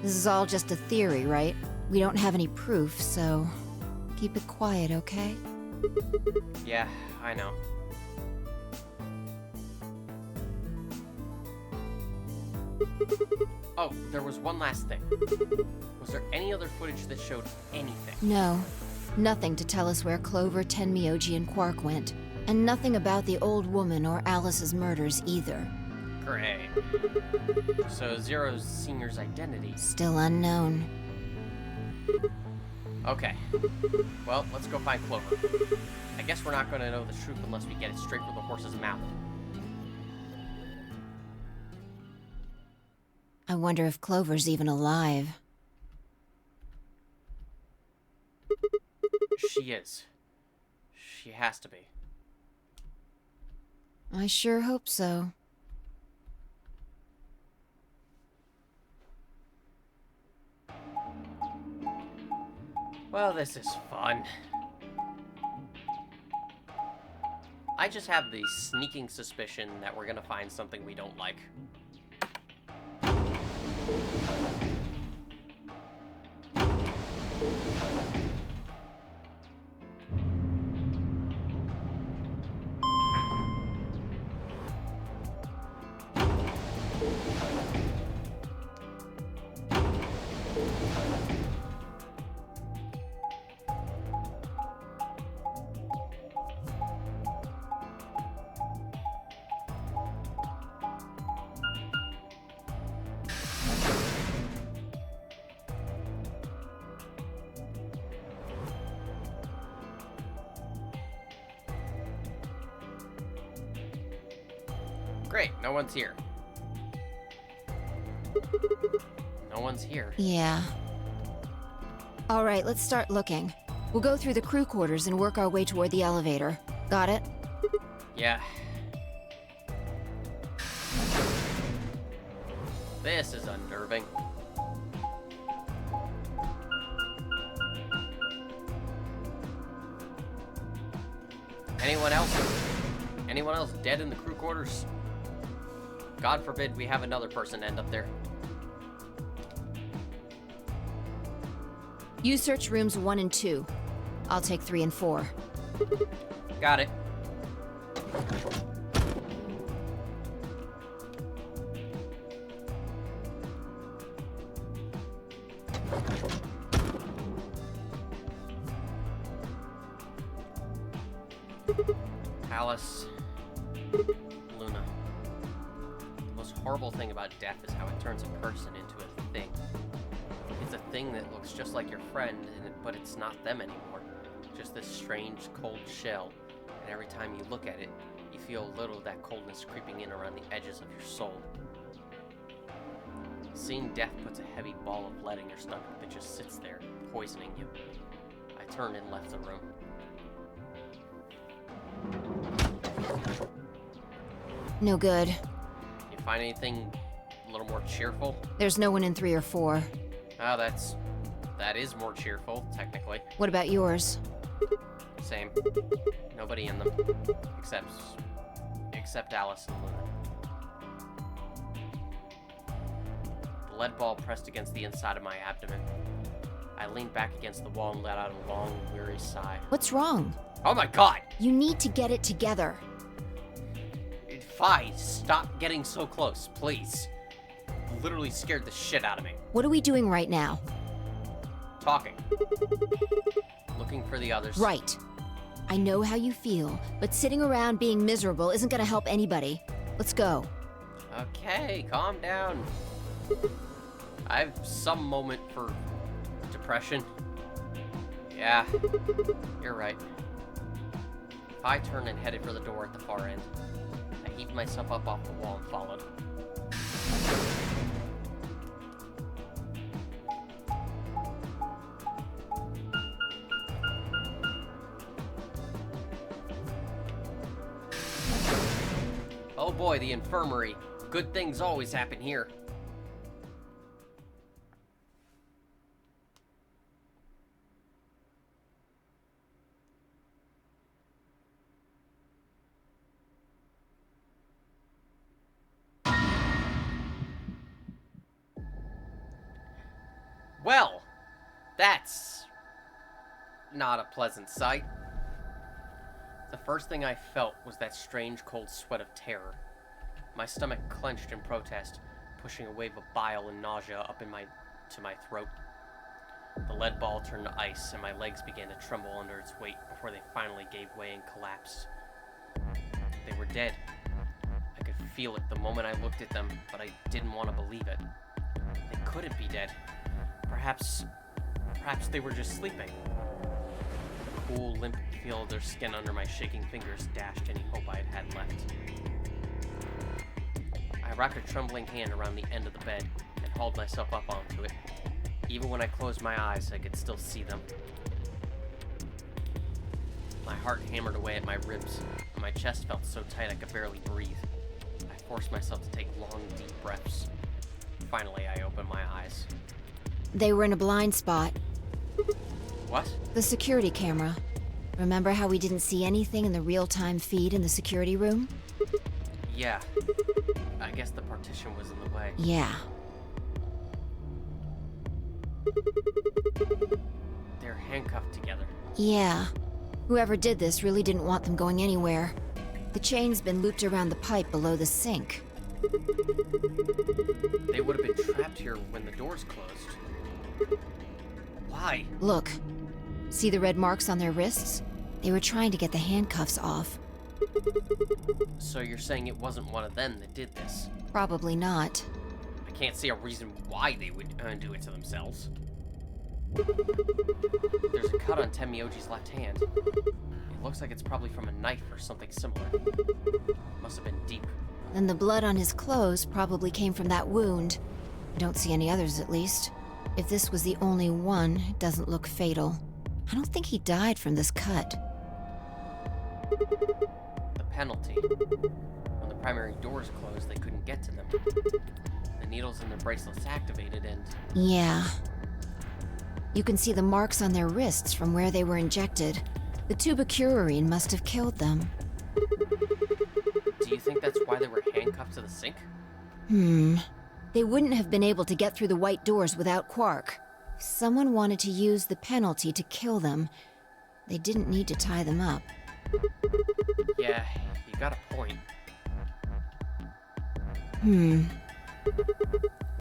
this is all just a theory, right? We don't have any proof, so keep it quiet, okay? Yeah, I know. Oh, there was one last thing. Was there any other footage that showed anything? No. Nothing to tell us where Clover, Tenmyoji, and Quark went. And nothing about the old woman or Alice's murders either. Great. So Zero's senior's identity... still unknown. Okay. Well, let's go find Clover. I guess we're not going to know the truth unless we get it straight from the horse's mouth. I wonder if Clover's even alive. She is. She has to be. I sure hope so. Well, this is fun. I just have the sneaking suspicion that we're gonna find something we don't like. Great, no one's here. No one's here. Yeah. Alright, let's start looking. We'll go through the crew quarters and work our way toward the elevator. Got it? Yeah. This is unnerving. Anyone else? Anyone else dead in the crew quarters? God forbid we have another person end up there. You search rooms 1 and 2. I'll take 3 and 4. Got it. Alice. Luna. The most horrible thing about death is how it turns a person into a thing. It's a thing that looks just like your friend, but it's not them anymore. Just this strange, cold shell. And every time you look at it, you feel a little of that coldness creeping in around the edges of your soul. Seeing death puts a heavy ball of lead in your stomach that just sits there, poisoning you. I turned and left the room. No good. You find anything a little more cheerful? There's no one in 3 or 4. Oh, that is more cheerful, technically. What about yours? Same. Nobody in them. Except Alice and Luna. The lead ball pressed against the inside of my abdomen. I leaned back against the wall and let out a long, weary sigh. What's wrong? Oh my god! You need to get it together. Fi, stop getting so close, please. You literally scared the shit out of me. What are we doing right now? Talking. Looking for the others. Right. I know how you feel, but sitting around being miserable isn't gonna help anybody. Let's go. Okay, calm down. I have some moment for depression. Yeah, you're right. I turned and headed for the door at the far end. I heaved myself up off the wall and followed. Oh boy, the infirmary. Good things always happen here. Well, that's not a pleasant sight. The first thing I felt was that strange cold sweat of terror. My stomach clenched in protest, pushing a wave of bile and nausea up to my throat. The lead ball turned to ice, and my legs began to tremble under its weight before they finally gave way and collapsed. They were dead. I could feel it the moment I looked at them, but I didn't want to believe it. They couldn't be dead. Perhaps perhaps they were just sleeping. The cool, limp feel of their skin under my shaking fingers dashed any hope I had left. I wrapped a trembling hand around the end of the bed and hauled myself up onto it. Even when I closed my eyes, I could still see them. My heart hammered away at my ribs, and my chest felt so tight I could barely breathe. I forced myself to take long, deep breaths. Finally, I opened my eyes. They were in a blind spot. What? The security camera. Remember how we didn't see anything in the real-time feed in the security room? Yeah. I guess the partition was in the way. Yeah. They're handcuffed together. Yeah. Whoever did this really didn't want them going anywhere. The chain's been looped around the pipe below the sink. They would have been trapped here when the doors closed. Why? Look. See the red marks on their wrists? They were trying to get the handcuffs off. So you're saying it wasn't one of them that did this? Probably not. I can't see a reason why they would do it to themselves. There's a cut on Tenmyoji's left hand. It looks like it's probably from a knife or something similar. Must have been deep. Then the blood on his clothes probably came from that wound. I don't see any others, at least. If this was the only one, it doesn't look fatal. I don't think he died from this cut. The penalty. When the primary doors closed, they couldn't get to them. The needles in their bracelets activated and... Yeah. You can see the marks on their wrists from where they were injected. The tubocurarine must have killed them. Do you think that's why they were handcuffed to the sink? They wouldn't have been able to get through the white doors without Quark. If someone wanted to use the penalty to kill them, they didn't need to tie them up. Yeah, you got a point.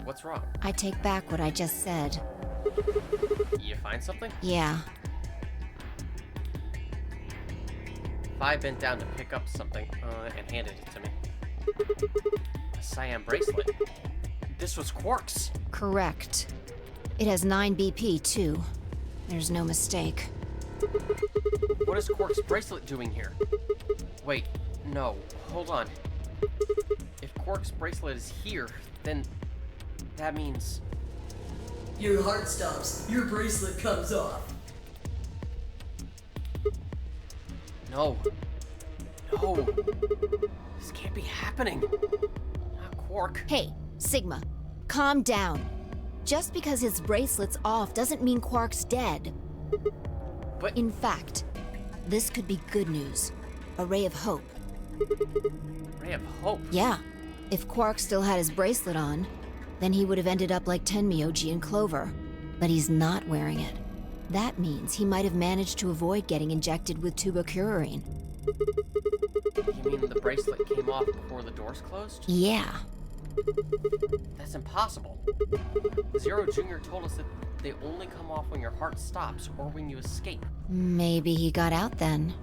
What's wrong? I take back what I just said. You find something? Yeah. Fi bent down to pick up something and handed it to me. A cyan bracelet. This was Quark's. Correct. It has 9 BP, too. There's no mistake. What is Quark's bracelet doing here? Wait, no, hold on. If Quark's bracelet is here, then that means... Your heart stops. Your bracelet comes off. No. No. This can't be happening. Not Quark. Hey, Sigma, calm down. Just because his bracelet's off doesn't mean Quark's dead. But... In fact, this could be good news. A ray of hope. Ray of hope? Yeah. If Quark still had his bracelet on, then he would have ended up like Tenmyoji and Clover. But he's not wearing it. That means he might have managed to avoid getting injected with tubocurarine. You mean the bracelet came off before the doors closed? Yeah. That's impossible. Zero Jr. told us that they only come off when your heart stops or when you escape. Maybe he got out then.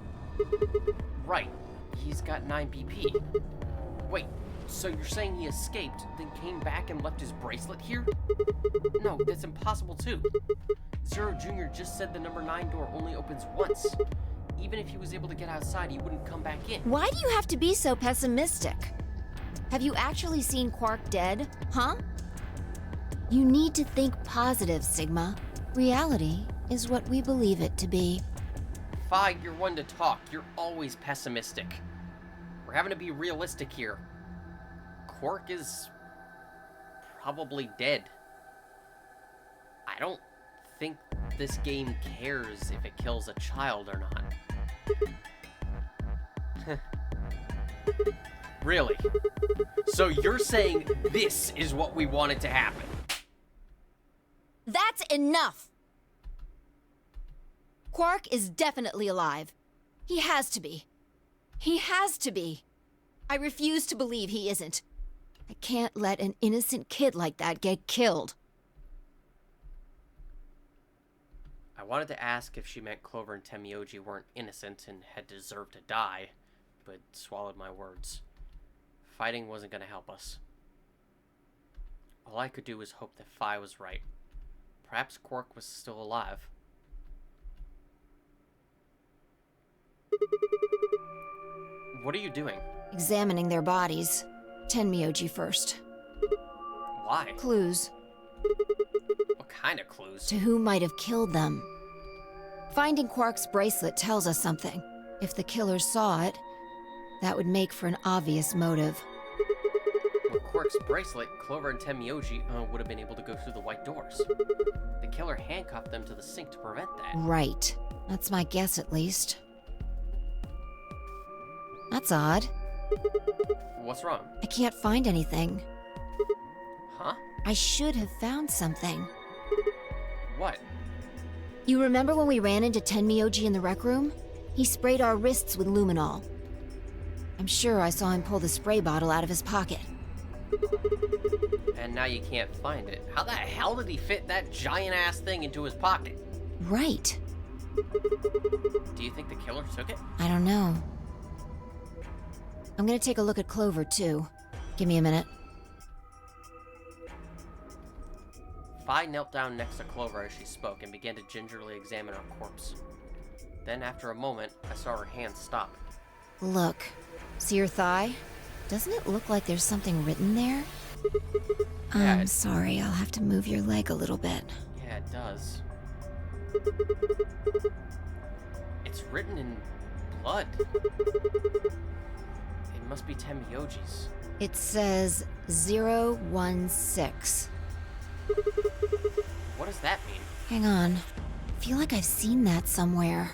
Right. He's got 9 BP. Wait, so you're saying he escaped, then came back and left his bracelet here? No, that's impossible too. Zero Jr. just said the number 9 door only opens once. Even if he was able to get outside, he wouldn't come back in. Why do you have to be so pessimistic? Have you actually seen Quark dead, huh? You need to think positive, Sigma. Reality is what we believe it to be. Fi, you're one to talk. You're always pessimistic. We're having to be realistic here. Quark is probably dead. I don't think this game cares if it kills a child or not. Really? So you're saying this is what we wanted to happen? That's enough! Quark is definitely alive. He has to be. He has to be. I refuse to believe he isn't. I can't let an innocent kid like that get killed. I wanted to ask if she meant Clover and Tenmyoji weren't innocent and had deserved to die, but swallowed my words. Fighting wasn't going to help us. All I could do was hope that Fi was right. Perhaps Quark was still alive. What are you doing? Examining their bodies. Tenmyoji first. Why? Clues. What kind of clues? To who might have killed them. Finding Quark's bracelet tells us something. If the killers saw it, that would make for an obvious motive. With Quark's bracelet, Clover and Tenmyoji would have been able to go through the white doors. The killer handcuffed them to the sink to prevent that. Right. That's my guess, at least. That's odd. What's wrong? I can't find anything. Huh? I should have found something. What? You remember when we ran into Tenmyoji in the rec room? He sprayed our wrists with luminol. I'm sure I saw him pull the spray bottle out of his pocket. And now you can't find it. How the hell did he fit that giant-ass thing into his pocket? Right. Do you think the killer took it? I don't know. I'm gonna take a look at Clover, too. Give me a minute. Phi knelt down next to Clover as she spoke and began to gingerly examine her corpse. Then, after a moment, I saw her hand stop. Look. See your thigh? Doesn't it look like there's something written there? Yeah, I'm sorry, I'll have to move your leg a little bit. Yeah, it does. It's written in blood. It must be Tenmyoji's. It says 016. What does that mean? Hang on. I feel like I've seen that somewhere.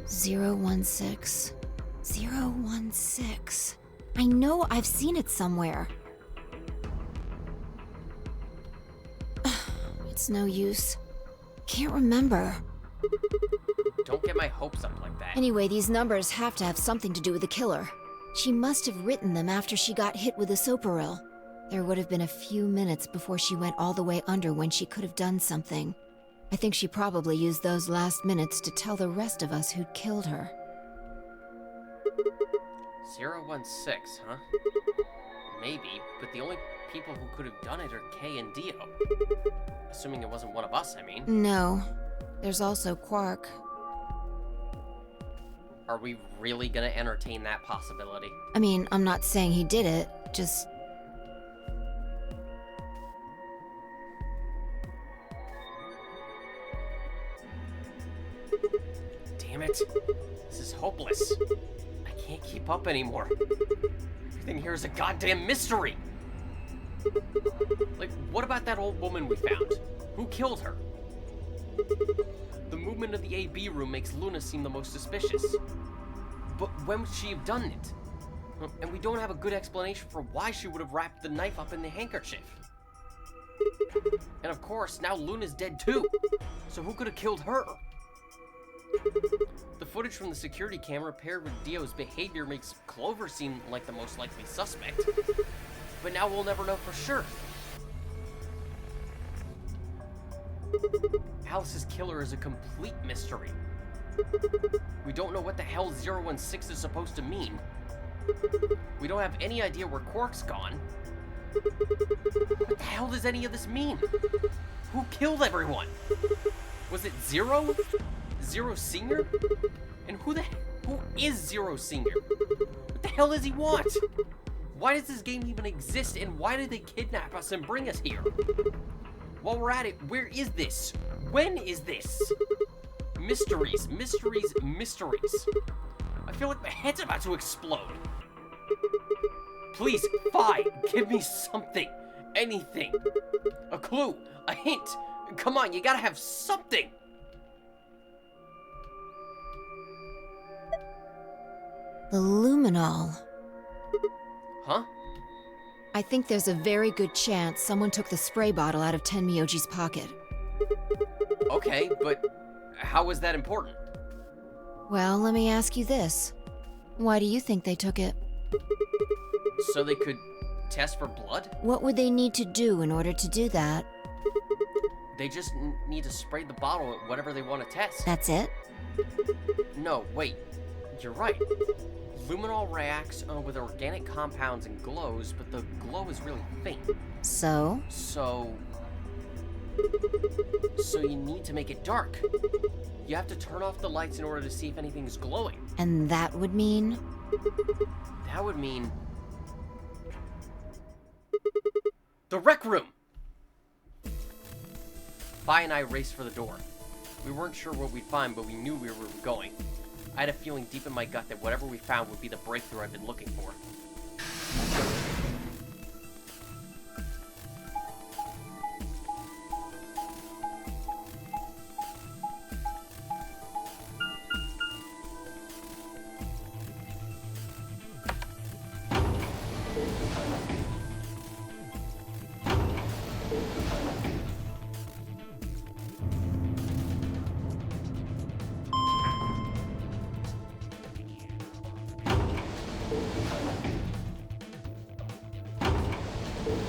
016. 016. I know I've seen it somewhere. It's no use. Can't remember. Don't get my hopes up like that. Anyway, these numbers have to have something to do with the killer. She must have written them after she got hit with the soparil. There would have been a few minutes before she went all the way under when she could have done something. I think she probably used those last minutes to tell the rest of us who'd killed her. 016, huh? Maybe, but the only people who could have done it are Kay and Dio. Assuming it wasn't one of us, I mean. No. There's also Quark. Are we really gonna entertain that possibility? I mean, I'm not saying he did it, just... Damn it. This is hopeless. I can't keep up anymore. Everything here is a goddamn mystery. Like, what about that old woman we found? Who killed her? The movement of the AB room makes Luna seem the most suspicious. But when would she have done it? And we don't have a good explanation for why she would have wrapped the knife up in the handkerchief. And of course, now Luna's dead too. So who could have killed her? The footage from the security camera paired with Dio's behavior makes Clover seem like the most likely suspect. But now we'll never know for sure. Alice's killer is a complete mystery. We don't know what the hell 016 is supposed to mean. We don't have any idea where Quark's gone. What the hell does any of this mean? Who killed everyone? Was it Zero? Zero Senior? And who is Zero Senior? What the hell does he want? Why does this game even exist, and why did they kidnap us and bring us here? While we're at it, where is this? When is this? Mysteries, mysteries, mysteries. I feel like my head's about to explode. Please, Phi, give me something. Anything. A clue, a hint. Come on, you gotta have something. The luminol. Huh? I think there's a very good chance someone took the spray bottle out of Tenmyoji's pocket. Okay, but how is that important? Well, let me ask you this. Why do you think they took it? So they could test for blood? What would they need to do in order to do that? They just need to spray the bottle at whatever they want to test. That's it? No, wait. You're right. Luminol reacts with organic compounds and glows, but the glow is really faint. So? So... So you need to make it dark. You have to turn off the lights in order to see if anything's glowing. And that would mean? That would mean... the rec room! Vi and I raced for the door. We weren't sure what we'd find, but we knew where we were going. I had a feeling deep in my gut that whatever we found would be the breakthrough I've been looking for.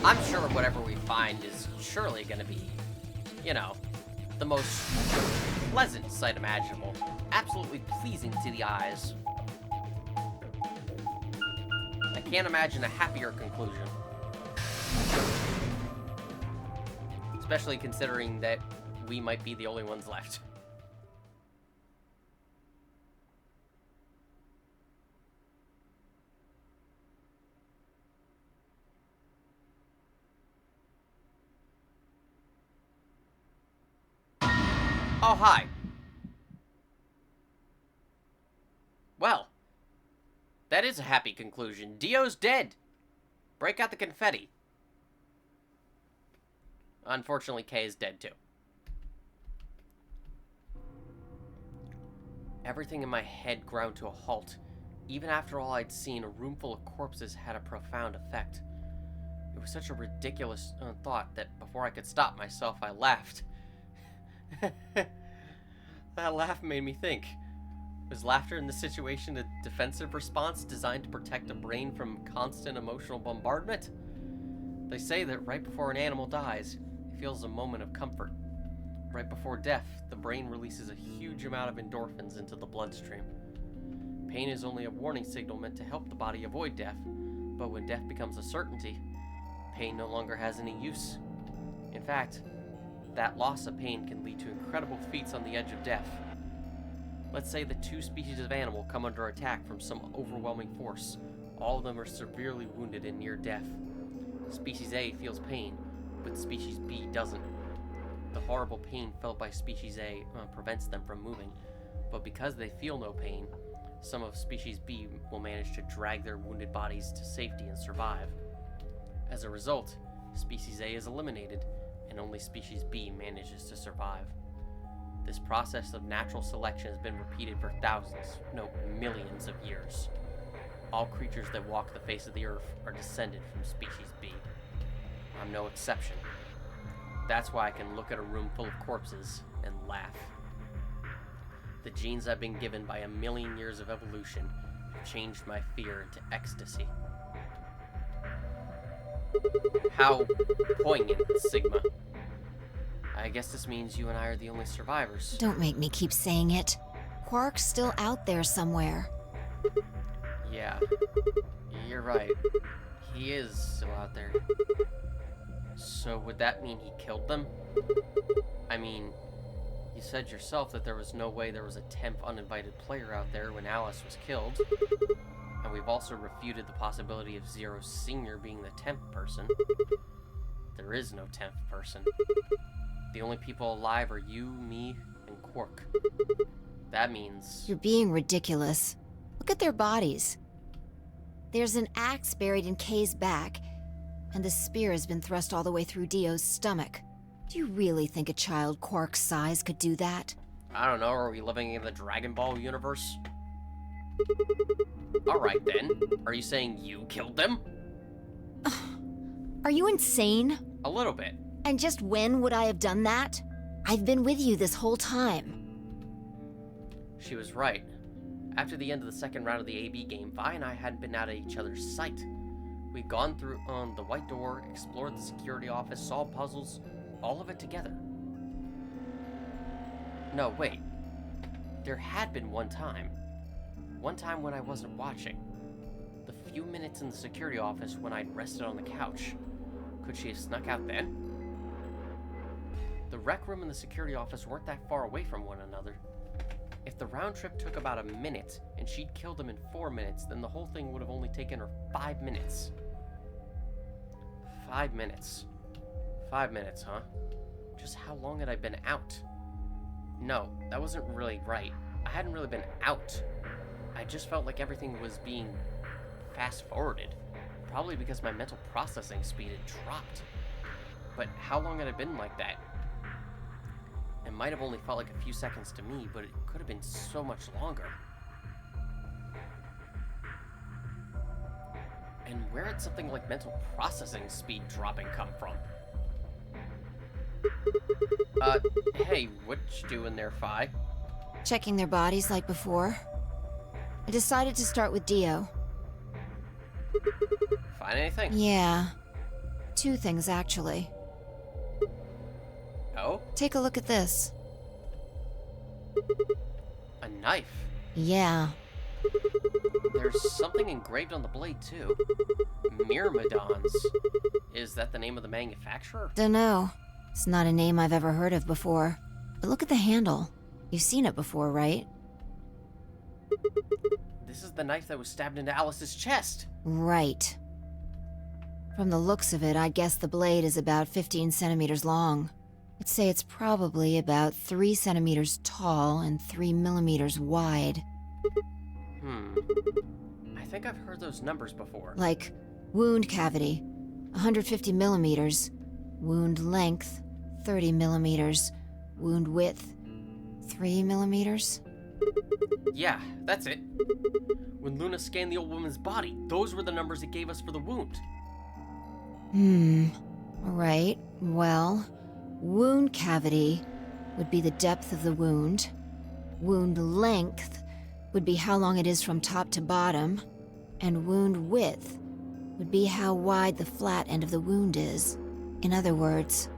I'm sure whatever we find is surely going to be, you know, the most pleasant sight imaginable. Absolutely pleasing to the eyes. I can't imagine a happier conclusion. Especially considering that we might be the only ones left. Oh, hi. Well, that is a happy conclusion. Dio's dead. Break out the confetti. Unfortunately, Kay is dead too. Everything in my head ground to a halt. Even after all I'd seen, a room full of corpses had a profound effect. It was such a ridiculous thought that before I could stop myself, I laughed. That laugh made me think. Was laughter in this situation a defensive response designed to protect a brain from constant emotional bombardment? They say that right before an animal dies, it feels a moment of comfort. Right before death, the brain releases a huge amount of endorphins into the bloodstream. Pain is only a warning signal meant to help the body avoid death, but when death becomes a certainty, pain no longer has any use. In fact, that loss of pain can lead to incredible feats on the edge of death. Let's say the two species of animal come under attack from some overwhelming force. All of them are severely wounded and near death. Species A feels pain, but Species B doesn't. The horrible pain felt by Species A prevents them from moving, but because they feel no pain, some of Species B will manage to drag their wounded bodies to safety and survive. As a result, Species A is eliminated, and only Species B manages to survive. This process of natural selection has been repeated for thousands, no, millions of years. All creatures that walk the face of the earth are descended from Species B. I'm no exception. That's why I can look at a room full of corpses and laugh. The genes I've been given by a million years of evolution have changed my fear into ecstasy. How poignant, Sigma. I guess this means you and I are the only survivors. Don't make me keep saying it. Quark's still out there somewhere. Yeah, you're right. He is still out there. So would that mean he killed them? I mean, you said yourself that there was no way there was a 10th uninvited player out there when Alice was killed. And we've also refuted the possibility of Zero Senior being the 10th person. There is no 10th person. The only people alive are you, me, and Quark. That means... You're being ridiculous. Look at their bodies. There's an axe buried in Kay's back, and the spear has been thrust all the way through Dio's stomach. Do you really think a child Quark's size could do that? I don't know, are we living in the Dragon Ball universe? Alright then, are you saying you killed them? Are you insane? A little bit. And just when would I have done that? I've been with you this whole time. She was right. After the end of the second round of the AB game, Vi and I hadn't been out of each other's sight. We'd gone through the White Door, explored the security office, solved puzzles, all of it together. No, wait. There had been one time. One time when I wasn't watching. The few minutes in the security office when I'd rested on the couch. Could she have snuck out then? The rec room and the security office weren't that far away from one another. If the round trip took about a minute, and she'd killed him in 4 minutes, then the whole thing would have only taken her 5 minutes. 5 minutes. 5 minutes, huh? Just how long had I been out? No, that wasn't really right. I hadn't really been out. I just felt like everything was being fast-forwarded. Probably because my mental processing speed had dropped. But how long had I been like that? It might have only felt like a few seconds to me, but it could have been so much longer. And where did something like mental processing speed dropping come from? Hey, what you doing there, Fi? Checking their bodies like before. I decided to start with Dio. Find anything? Yeah. 2 things, actually. Oh? Take a look at this. A knife. Yeah. There's something engraved on the blade, too. Myrmidons. Is that the name of the manufacturer? Dunno. It's not a name I've ever heard of before. But look at the handle. You've seen it before, right? This is the knife that was stabbed into Alice's chest. Right. From the looks of it, I'd guess the blade is about 15 centimeters long. I'd say it's probably about 3 centimeters tall and 3 millimeters wide. I think I've heard those numbers before. Like, wound cavity, 150 millimeters. Wound length, 30 millimeters. Wound width, 3 millimeters. Yeah, that's it. When Luna scanned the old woman's body, those were the numbers it gave us for the wound. Right, well, wound cavity would be the depth of the wound. Wound length would be how long it is from top to bottom. And wound width would be how wide the flat end of the wound is. In other words...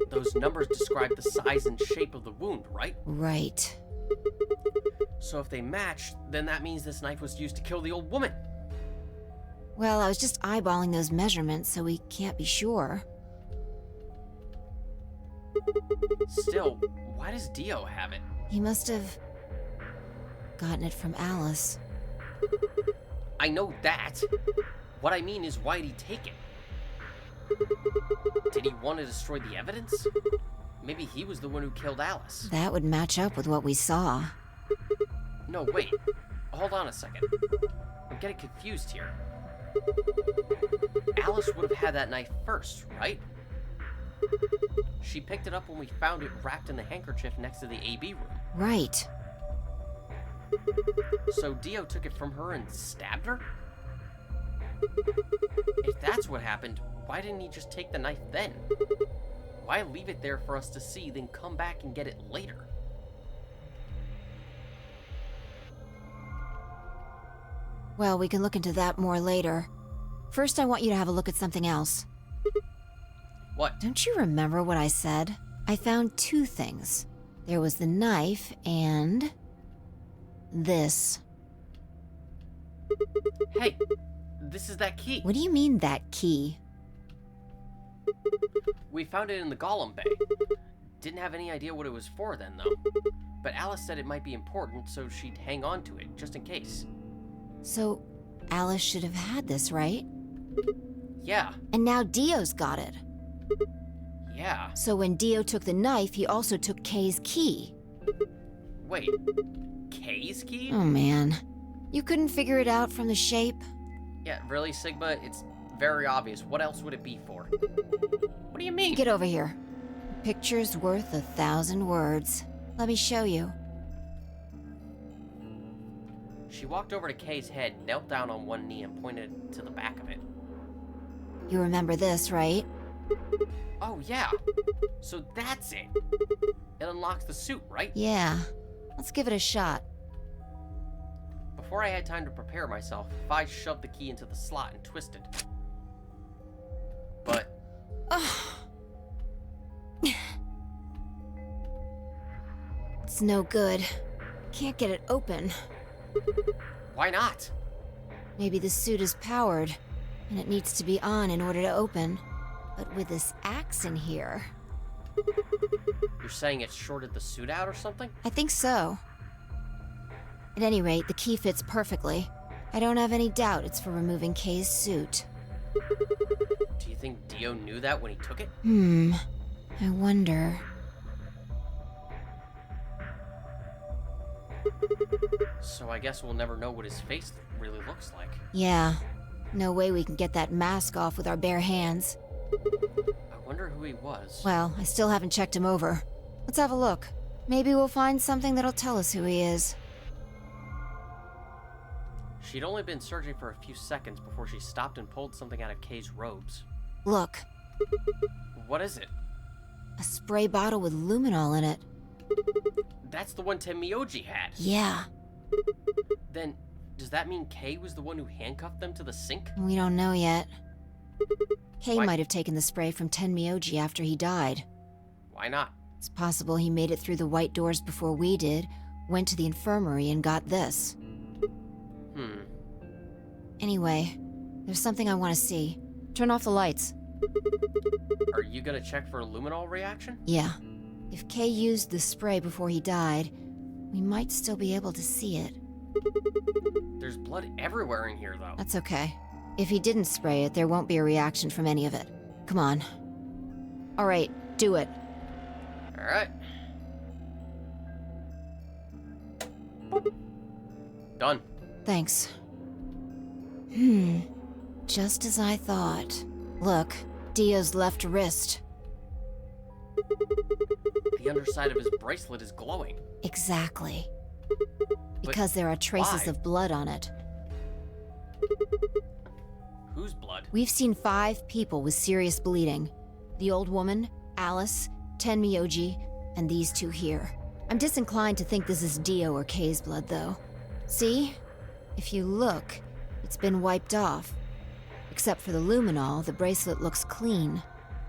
Those numbers describe the size and shape of the wound, right? Right. So if they match, then that means this knife was used to kill the old woman. Well, I was just eyeballing those measurements, so we can't be sure. Still, why does Dio have it? He must have... gotten it from Alice. I know that. What I mean is, why'd he take it? Did he want to destroy the evidence? Maybe he was the one who killed Alice. That would match up with what we saw. No, wait. Hold on a second. I'm getting confused here. Alice would have had that knife first, right? She picked it up when we found it wrapped in the handkerchief next to the AB room. Right. So Dio took it from her and stabbed her? If that's what happened, why didn't he just take the knife then? Why leave it there for us to see, then come back and get it later? Well, we can look into that more later. First, I want you to have a look at something else. What? Don't you remember what I said? I found 2 things. There was the knife and... this. Hey, this is that key. What do you mean, that key? We found it in the Gaulem Bay. Didn't have any idea what it was for then, though. But Alice said it might be important, so she'd hang on to it, just in case. So, Alice should have had this, right? Yeah. And now Dio's got it. Yeah. So when Dio took the knife, he also took Kay's key. Wait, Kay's key? Oh man. You couldn't figure it out from the shape? Yeah, really, Sigma? It's very obvious. What else would it be for? What do you mean? Get over here. A picture's worth 1,000 words. Let me show you. She walked over to Kay's head, knelt down on one knee, and pointed to the back of it. You remember this, right? Oh, yeah. So that's it. It unlocks the suit, right? Yeah. Let's give it a shot. Before I had time to prepare myself, Fi shoved the key into the slot and twisted. But... It's no good. Can't get it open. Why not? Maybe the suit is powered, and it needs to be on in order to open. But with this axe in here... You're saying it shorted the suit out or something? I think so. At any rate, the key fits perfectly. I don't have any doubt it's for removing Kay's suit. Do you think Dio knew that when he took it? I wonder... So I guess we'll never know what his face really looks like. Yeah. No way we can get that mask off with our bare hands. I wonder who he was. Well, I still haven't checked him over. Let's have a look. Maybe we'll find something that'll tell us who he is. She'd only been searching for a few seconds before she stopped and pulled something out of Kay's robes. Look. What is it? A spray bottle with luminol in it. That's the one Tenmyoji had. Yeah. Then, does that mean Kay was the one who handcuffed them to the sink? We don't know yet. Kay Why- might have taken the spray from Tenmyoji after he died. Why not? It's possible he made it through the white doors before we did, went to the infirmary and got this. Anyway, there's something I want to see. Turn off the lights. Are you gonna check for a luminol reaction? Yeah. If Kay used the spray before he died, we might still be able to see it. There's blood everywhere in here, though. That's okay. If he didn't spray it, there won't be a reaction from any of it. Come on. All right, do it. Alright. Done. Thanks. Just as I thought. Look, Dio's left wrist. The underside of his bracelet is glowing. Exactly. Because there are traces why? of blood on it. Whose blood? We've seen 5 people with serious bleeding. The old woman, Alice, Tenmyoji, and these 2 here. I'm disinclined to think this is Dio or Kay's blood, though. See? If you look, it's been wiped off. Except for the luminol, the bracelet looks clean.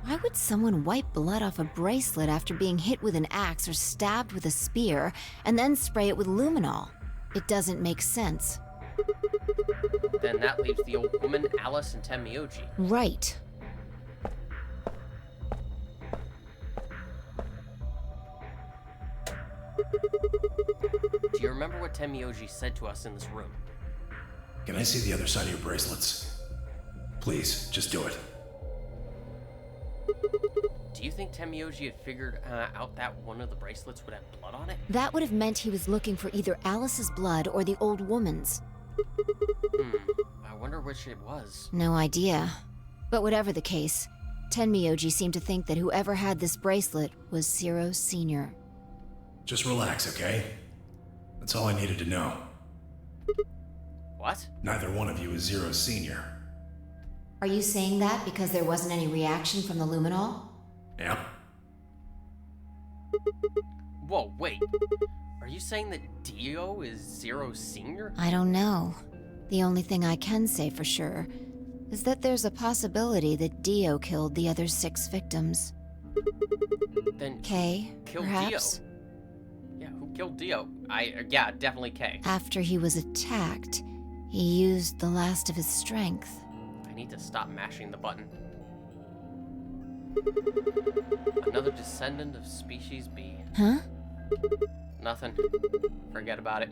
Why would someone wipe blood off a bracelet after being hit with an axe or stabbed with a spear, and then spray it with luminol? It doesn't make sense. Then that leaves the old woman, Alice, and Tenmyoji. Right. Do you remember what Tenmyoji said to us in this room? Can I see the other side of your bracelets? Please, just do it. Do you think Tenmyoji had figured out that one of the bracelets would have blood on it? That would have meant he was looking for either Alice's blood or the old woman's. I wonder which it was. No idea. But whatever the case, Tenmyoji seemed to think that whoever had this bracelet was Zero Sr. Just relax, okay? That's all I needed to know. What? Neither one of you is Zero Senior. Are you saying that because there wasn't any reaction from the luminol? Yeah. Whoa, wait. Are you saying that Dio is Zero Senior? I don't know. The only thing I can say for sure is that there's a possibility that Dio killed the other 6 victims. Then Kay, killed perhaps? Dio. Yeah, who killed Dio? Yeah, definitely Kay. After he was attacked, he used the last of his strength. I need to stop mashing the button. Another descendant of species B. Huh? Nothing. Forget about it.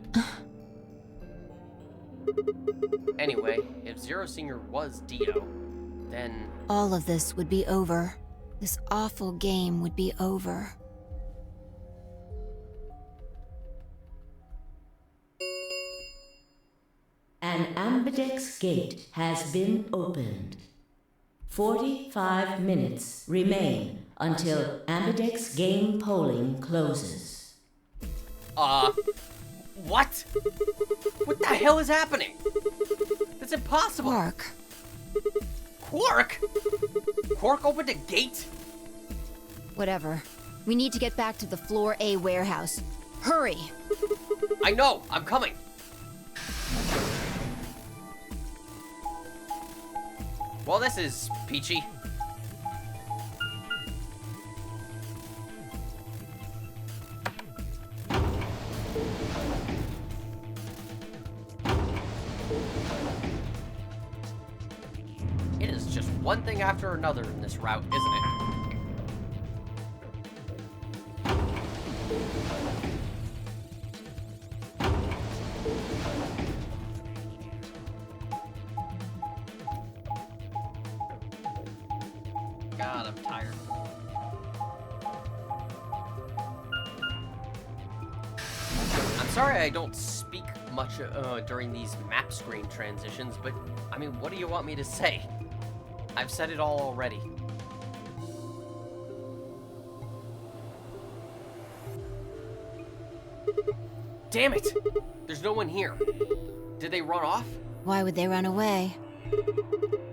Anyway, if Zero Senior was Dio, then... All of this would be over. This awful game would be over. An ambidex gate has been opened. 45 minutes remain until ambidex game polling closes. What? What the hell is happening? That's impossible. Quark. Quark? Quark opened a gate? Whatever. We need to get back to the Floor A warehouse. Hurry! I know, I'm coming. Well, this is peachy. It is just one thing after another in this route, isn't it? God, I'm tired. I'm sorry I don't speak much during these map screen transitions, but I mean, what do you want me to say? I've said it all already. Damn it! There's no one here. Did they run off? Why would they run away?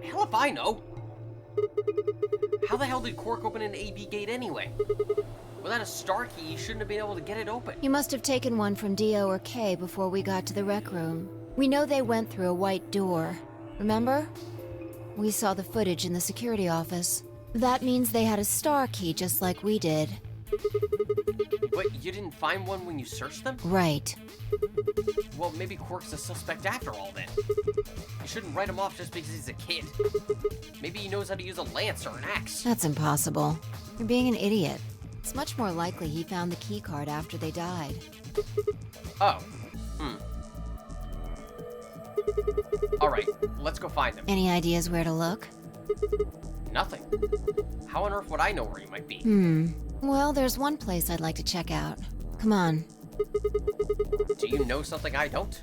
Hell if I know. How the hell did Quark open an AB gate anyway? Without a star key, you shouldn't have been able to get it open. You must have taken one from Dio or Kay before we got to the rec room. We know they went through a white door. Remember? We saw the footage in the security office. That means they had a star key just like we did. But you didn't find one when you searched them? Right. Well, maybe Quark's a suspect after all then. You shouldn't write him off just because he's a kid. Maybe he knows how to use a lance or an axe. That's impossible. You're being an idiot. It's much more likely he found the key card after they died. Oh. Alright, let's go find them. Any ideas where to look? Nothing. How on earth would I know where he might be? Well, there's one place I'd like to check out. Come on. Do you know something I don't?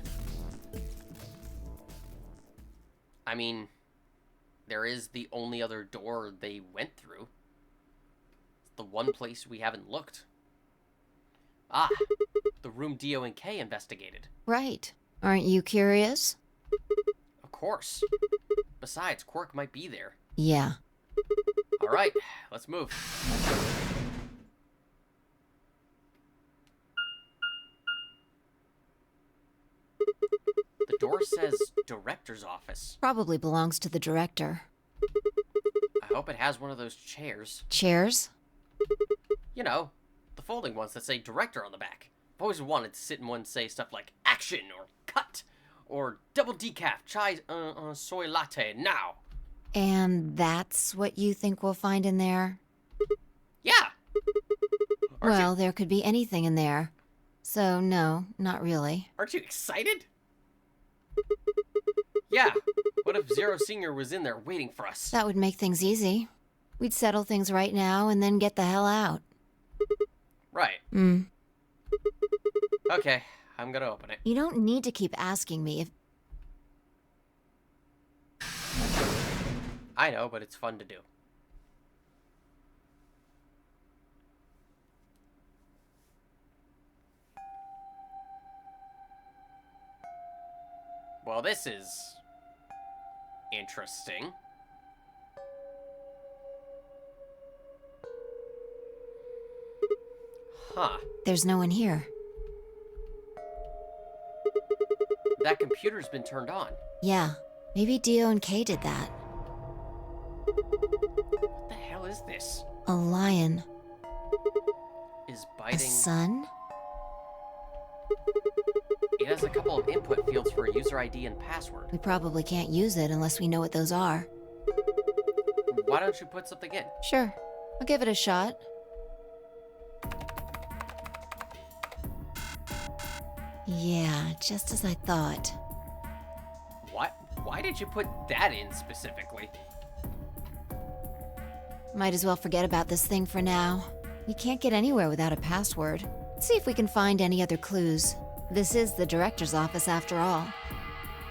I mean, there is the only other door they went through. It's the one place we haven't looked. Ah, the room Dio and Kay investigated. Right. Aren't you curious? Of course. Besides, Quark might be there. Yeah. Alright, let's move. The door says director's office. Probably belongs to the director. I hope it has one of those chairs. Chairs? You know, the folding ones that say director on the back. I've always wanted to sit in one and say stuff like action or cut or double decaf chai soy latte now. And that's what you think we'll find in there? Yeah. Well, there could be anything in there. So, no, not really. Aren't you excited? Yeah. What if Zero Senior was in there waiting for us? That would make things easy. We'd settle things right now and then get the hell out. Right. Okay, I'm gonna open it. You don't need to keep asking me if... I know, but it's fun to do. Well, this is interesting. Huh. There's no one here. That computer's been turned on. Yeah, maybe Dio and Kay did that. What the hell is this? A lion. Is A biting... sun? It has a couple of input fields for a user ID and password. We probably can't use it unless we know what those are. Why don't you put something in? Sure, I'll give it a shot. Yeah, just as I thought. What? Why did you put that in specifically? Might as well forget about this thing for now. We can't get anywhere without a password. Let's see if we can find any other clues. This is the director's office after all.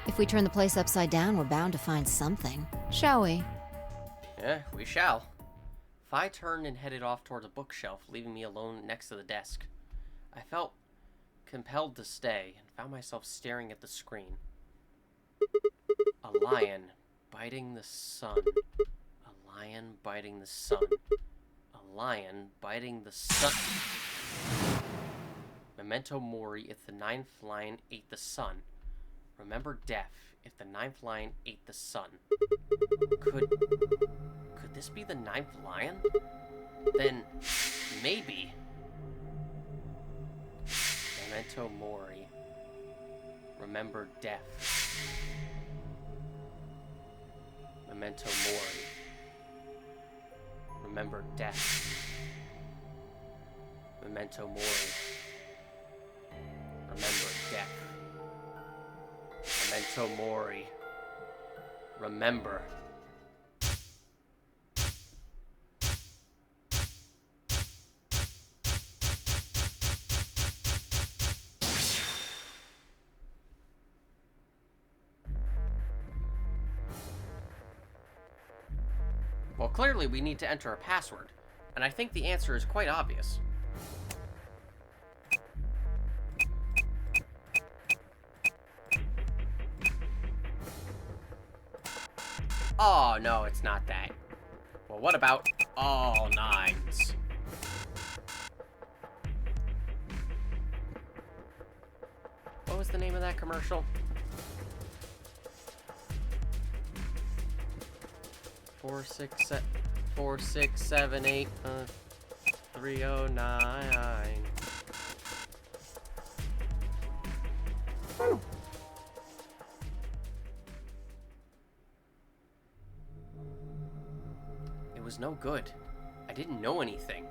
If we turn the place upside down, we're bound to find something. Shall we? Yeah, we shall. Phi turned and headed off toward a bookshelf, leaving me alone next to the desk. I felt compelled to stay and found myself staring at the screen. A lion biting the sun. A lion biting the sun. A lion biting the sun. Memento mori if the ninth lion ate the sun. Remember death if the ninth lion ate the sun. Could this be the ninth lion? Then maybe. Memento mori. Remember death. Memento mori. Remember death. Memento mori. Tomori. Remember. Well, clearly we need to enter a password, and I think the answer is quite obvious. Oh, no, it's not that. Well, what about all nines? What was the name of that commercial? 467 309. It was no good. I didn't know anything.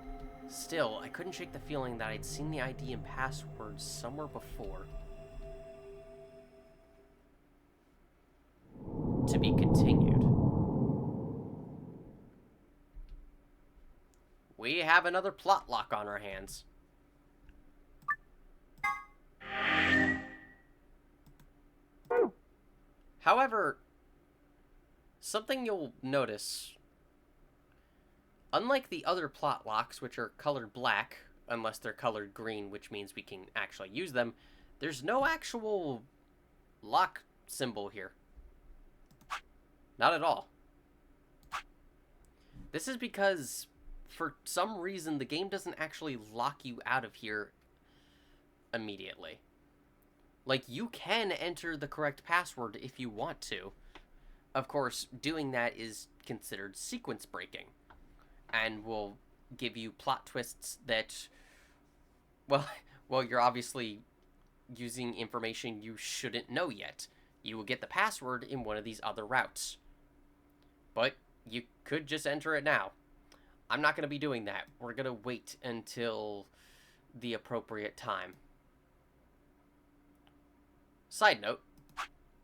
Still, I couldn't shake the feeling that I'd seen the ID and password somewhere before. To be continued. We have another plot lock on our hands. However, something you'll notice, unlike the other plot locks, which are colored black, unless they're colored green, which means we can actually use them, there's no actual lock symbol here. Not at all. This is because, for some reason, the game doesn't actually lock you out of here immediately. Like, you can enter the correct password if you want to. Of course, doing that is considered sequence breaking, and will give you plot twists that, well, you're obviously using information you shouldn't know yet. You will get the password in one of these other routes. But you could just enter it now. I'm not going to be doing that. We're going to wait until the appropriate time. Side note,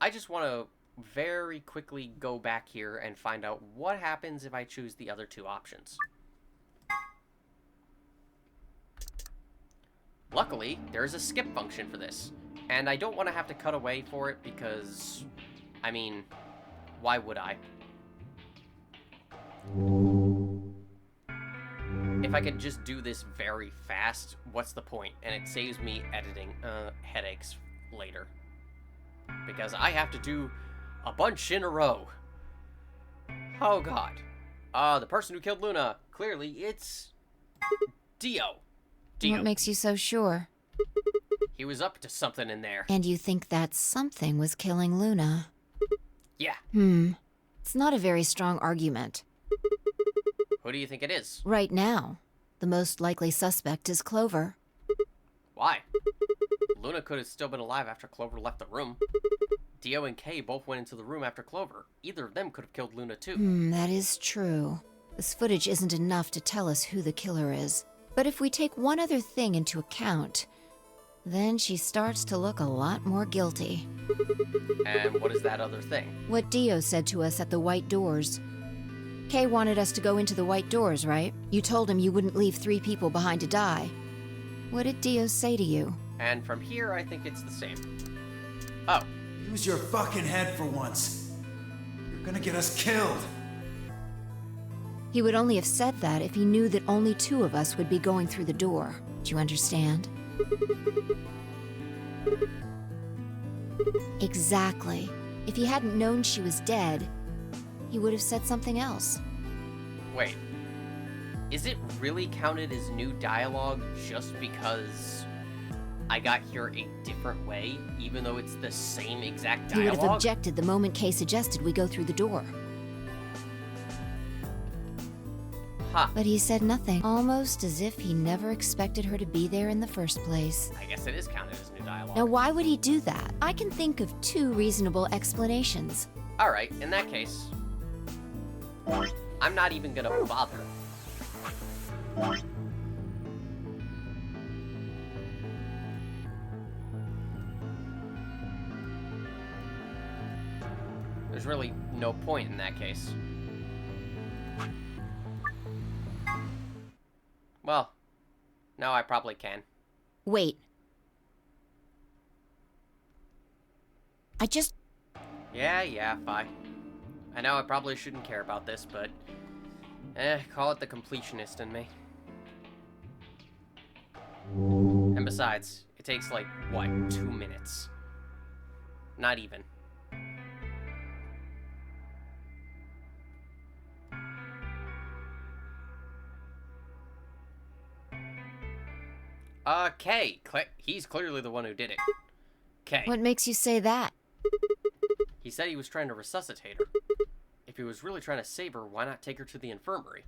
I just want to very quickly go back here and find out what happens if I choose the other two options. Luckily, there's a skip function for this, and I don't want to have to cut away for it because, I mean, why would I? If I could just do this very fast, what's the point? And it saves me editing headaches later. Because I have to do a bunch in a row. Oh god. The person who killed Luna, clearly it's Dio. What makes you so sure? He was up to something in there. And you think that something was killing Luna? Yeah. It's not a very strong argument. Who do you think it is? Right now, the most likely suspect is Clover. Why? Luna could have still been alive after Clover left the room. Dio and Kay both went into the room after Clover. Either of them could have killed Luna too. That is true. This footage isn't enough to tell us who the killer is. But if we take one other thing into account, then she starts to look a lot more guilty. And what is that other thing? What Dio said to us at the White Doors. Kay wanted us to go into the White Doors, right? You told him you wouldn't leave 3 people behind to die. What did Dio say to you? And from here, I think it's the same. Oh. Use your fucking head for once. You're gonna get us killed. He would only have said that if he knew that only 2 of us would be going through the door. Do you understand? Exactly. If he hadn't known she was dead, he would have said something else. Wait. Is it really counted as new dialogue just because I got here a different way, even though it's the same exact dialogue? He would have objected the moment Kay suggested we go through the door. Huh. But he said nothing, almost as if he never expected her to be there in the first place. I guess it is counted as new dialogue. Now, why would he do that? I can think of 2 reasonable explanations. Alright, in that case, I'm not even gonna bother. there's really no point in that case. Well, no, I probably can. Wait. Yeah, fine. I know I probably shouldn't care about this, but... call it the completionist in me. And besides, it takes like, what, 2 minutes? Not even. Kay. He's clearly the one who did it. Kay. What makes you say that? He said he was trying to resuscitate her. If he was really trying to save her, why not take her to the infirmary?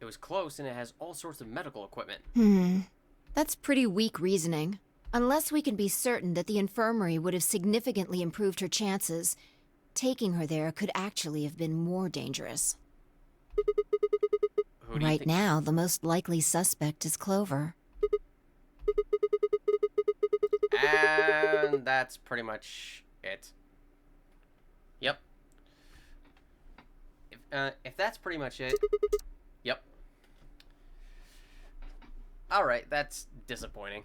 It was close, and it has all sorts of medical equipment. That's pretty weak reasoning. Unless we can be certain that the infirmary would have significantly improved her chances, taking her there could actually have been more dangerous. Right now, the most likely suspect is Clover. And that's pretty much it. Yep. If that's pretty much it... Yep. Alright, that's disappointing.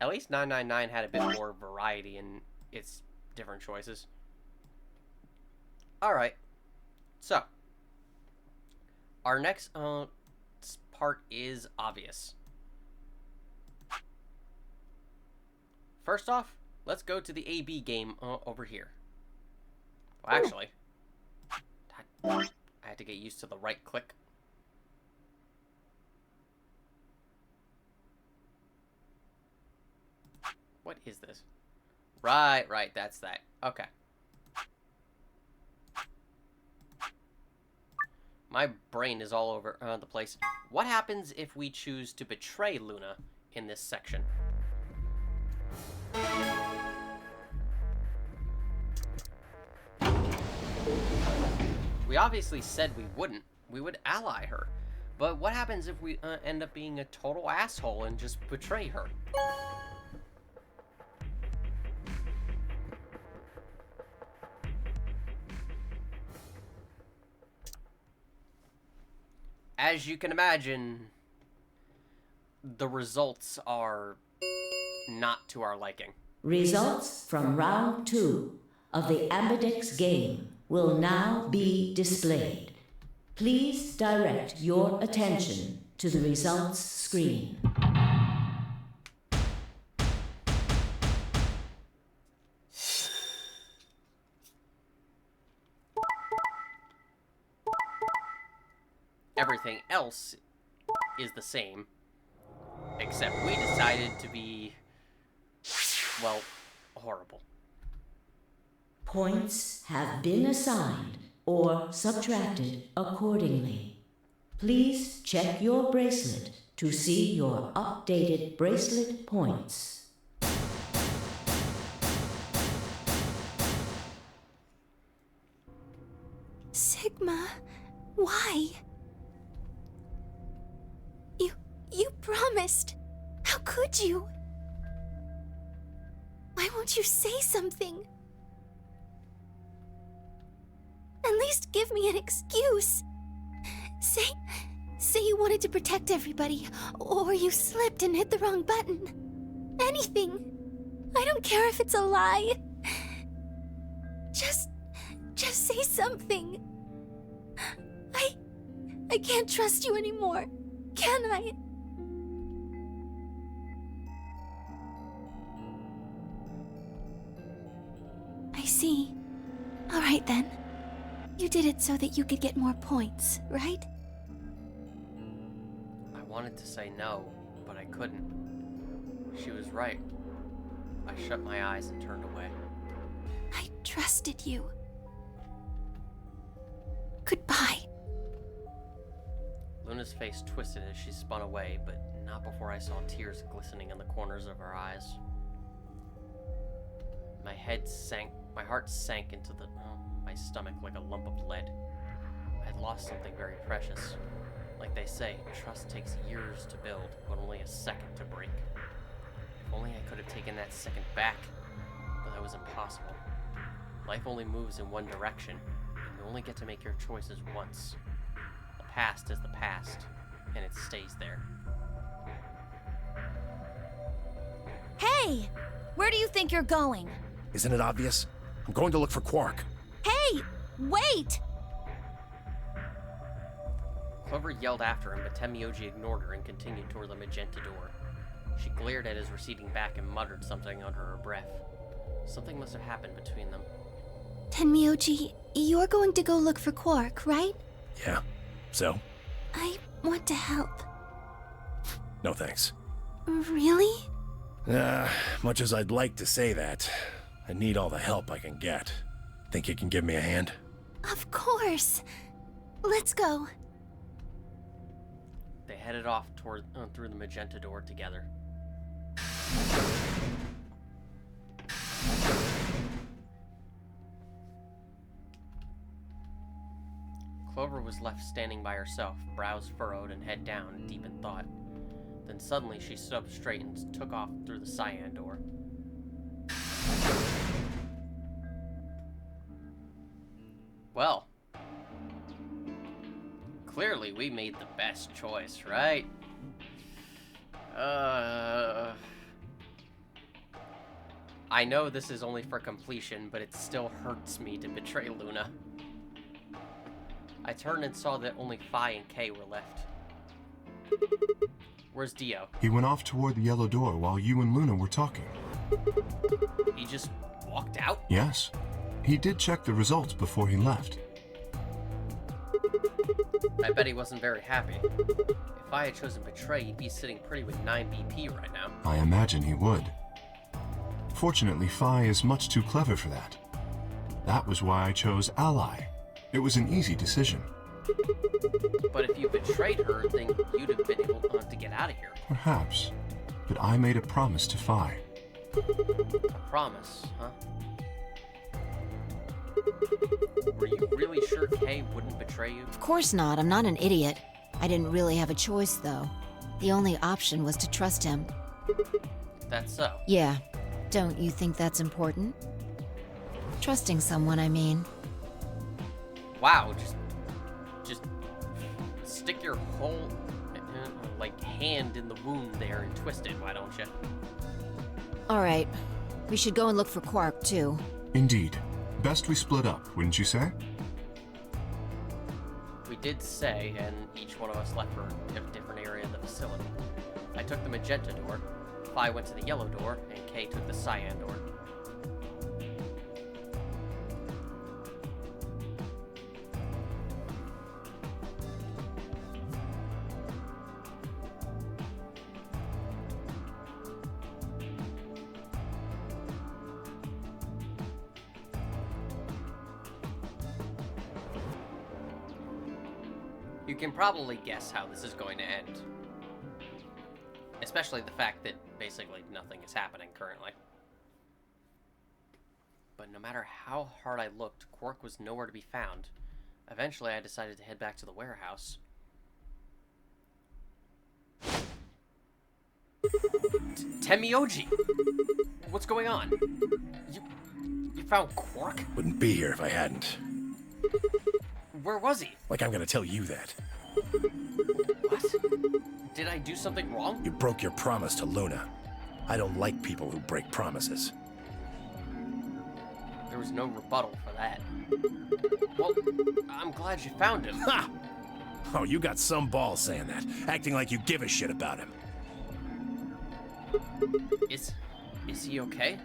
At least 999 had a bit more variety in its different choices. Alright. So. Our next part is obvious. First off, let's go to the AB game over here. Well, actually, I had to get used to the right click. What is this? Right, that's that. Okay. My brain is all over the place. What happens if we choose to betray Luna in this section? We obviously said we wouldn't. We would ally her. But what happens if we end up being a total asshole and just betray her? As you can imagine, the results are not to our liking. Results from round 2 of the Ambidex game will now be displayed. Please direct your attention to the results screen. Everything else is the same, except we decided to be, well, horrible. Points have been assigned or subtracted accordingly. Please check your bracelet to see your updated bracelet points. Sigma, why? You promised. How could you? Why won't you say something? At least give me an excuse. Say you wanted to protect everybody, or you slipped and hit the wrong button. Anything. I don't care if it's a lie. Just say something. I can't trust you anymore, can I? I see. All right then. You did it so that you could get more points, right? I wanted to say no, but I couldn't. She was right. I shut my eyes and turned away. I trusted you. Goodbye. Luna's face twisted as she spun away, but not before I saw tears glistening in the corners of her eyes. My heart sank into my stomach like a lump of lead. I had lost something very precious. Like they say, trust takes years to build, but only a second to break. If only I could have taken that second back, but that was impossible. Life only moves in one direction, and you only get to make your choices once. The past is the past, and it stays there. Hey! Where do you think you're going? Isn't it obvious? I'm going to look for Quark. Hey! Wait! Clover yelled after him, but Tenmyoji ignored her and continued toward the magenta door. She glared at his receding back and muttered something under her breath. Something must have happened between them. Tenmyoji, you're going to go look for Quark, right? Yeah. So? I want to help. No thanks. Really? Much as I'd like to say that, I need all the help I can get. Think you can give me a hand? Of course. Let's go. They headed off toward through the magenta door together. Clover was left standing by herself, brows furrowed and head down, deep in thought. Then suddenly she stood up straight and took off through the cyan door. Well, clearly we made the best choice, right? I know this is only for completion, but it still hurts me to betray Luna. I turned and saw that only Phi and Kay were left. Where's Dio? He went off toward the yellow door while you and Luna were talking. He just walked out? Yes. He did check the results before he left. I bet he wasn't very happy. If I had chosen Betray, he'd be sitting pretty with 9 BP right now. I imagine he would. Fortunately, Phi is much too clever for that. That was why I chose Ally. It was an easy decision. But if you betrayed her, then you'd have been able to get out of here. Perhaps. But I made a promise to Phi. A promise, huh? Were you really sure Kay wouldn't betray you? Of course not. I'm not an idiot. I didn't really have a choice, though. The only option was to trust him. That's so. Yeah. Don't you think that's important? Trusting someone, I mean. Wow, just stick your whole, hand in the wound there and twist it, why don't you? Alright. We should go and look for Quark, too. Indeed. Best we split up, wouldn't you say? We did say, and each one of us left for a different area of the facility. I took the magenta door, Phi went to the yellow door, and Kay took the cyan door. You can probably guess how this is going to end. Especially the fact that basically nothing is happening currently. But no matter how hard I looked, Quark was nowhere to be found. Eventually I decided to head back to the warehouse. Tenmyoji! What's going on? You found Quark? Wouldn't be here if I hadn't. Where was he? Like I'm gonna tell you that. What? Did I do something wrong? You broke your promise to Luna. I don't like people who break promises. There was no rebuttal for that. Well, I'm glad you found him. Ha! Oh, you got some balls saying that, acting like you give a shit about him. Is he okay?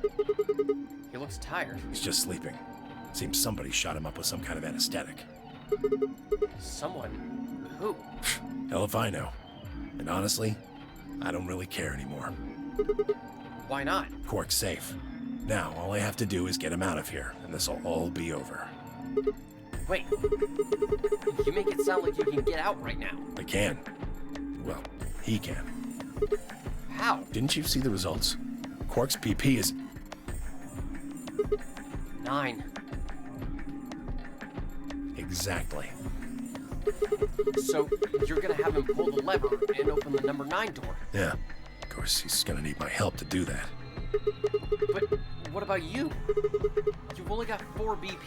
He looks tired. He's just sleeping. Seems somebody shot him up with some kind of anesthetic. Someone? Who? Hell if I know. And honestly, I don't really care anymore. Why not? Quark's safe. Now, all I have to do is get him out of here, and this'll all be over. Wait. You make it sound like you can get out right now. I can. Well, he can. How? Didn't you see the results? Quark's PP is... 9. Exactly. So, you're gonna have him pull the lever and open the number 9 door? Yeah. Of course, he's gonna need my help to do that. But And what about you? You've only got 4 BP.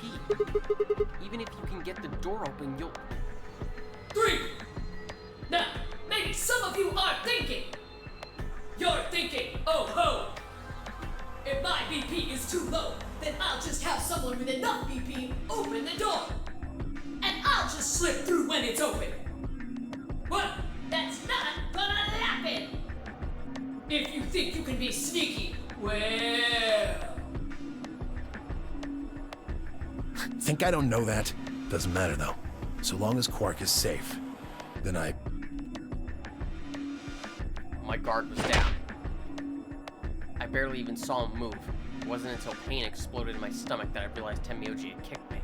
Even if you can get the door open, you'll... 3! Now, maybe some of you are thinking. You're thinking, oh ho! If my BP is too low, then I'll just have someone with enough BP open the door. And I'll just slip through when it's open. Well, that's not gonna happen. If you think you can be sneaky, well... Think I don't know that? Doesn't matter, though. So long as Quark is safe, then My guard was down. I barely even saw him move. It wasn't until pain exploded in my stomach that I realized Tenmyoji had kicked me.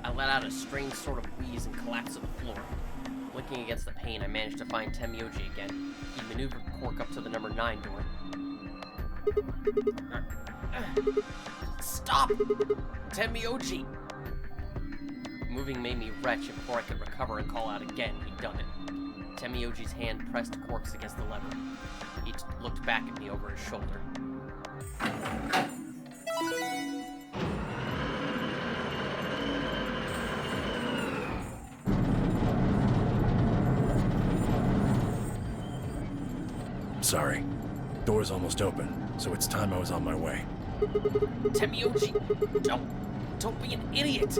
I let out a strange sort of wheeze and collapsed to the floor. Blinking against the pain, I managed to find Tenmyoji again. He maneuvered Quark up to the number 9 door. Stop! Tenmyoji! Moving made me retch, and before I could recover and call out again, he'd done it. Tenmyoji's hand pressed Quark's against the lever. He looked back at me over his shoulder. sorry. Door's almost open, so it's time I was on my way. Tenmyoji, don't be an idiot.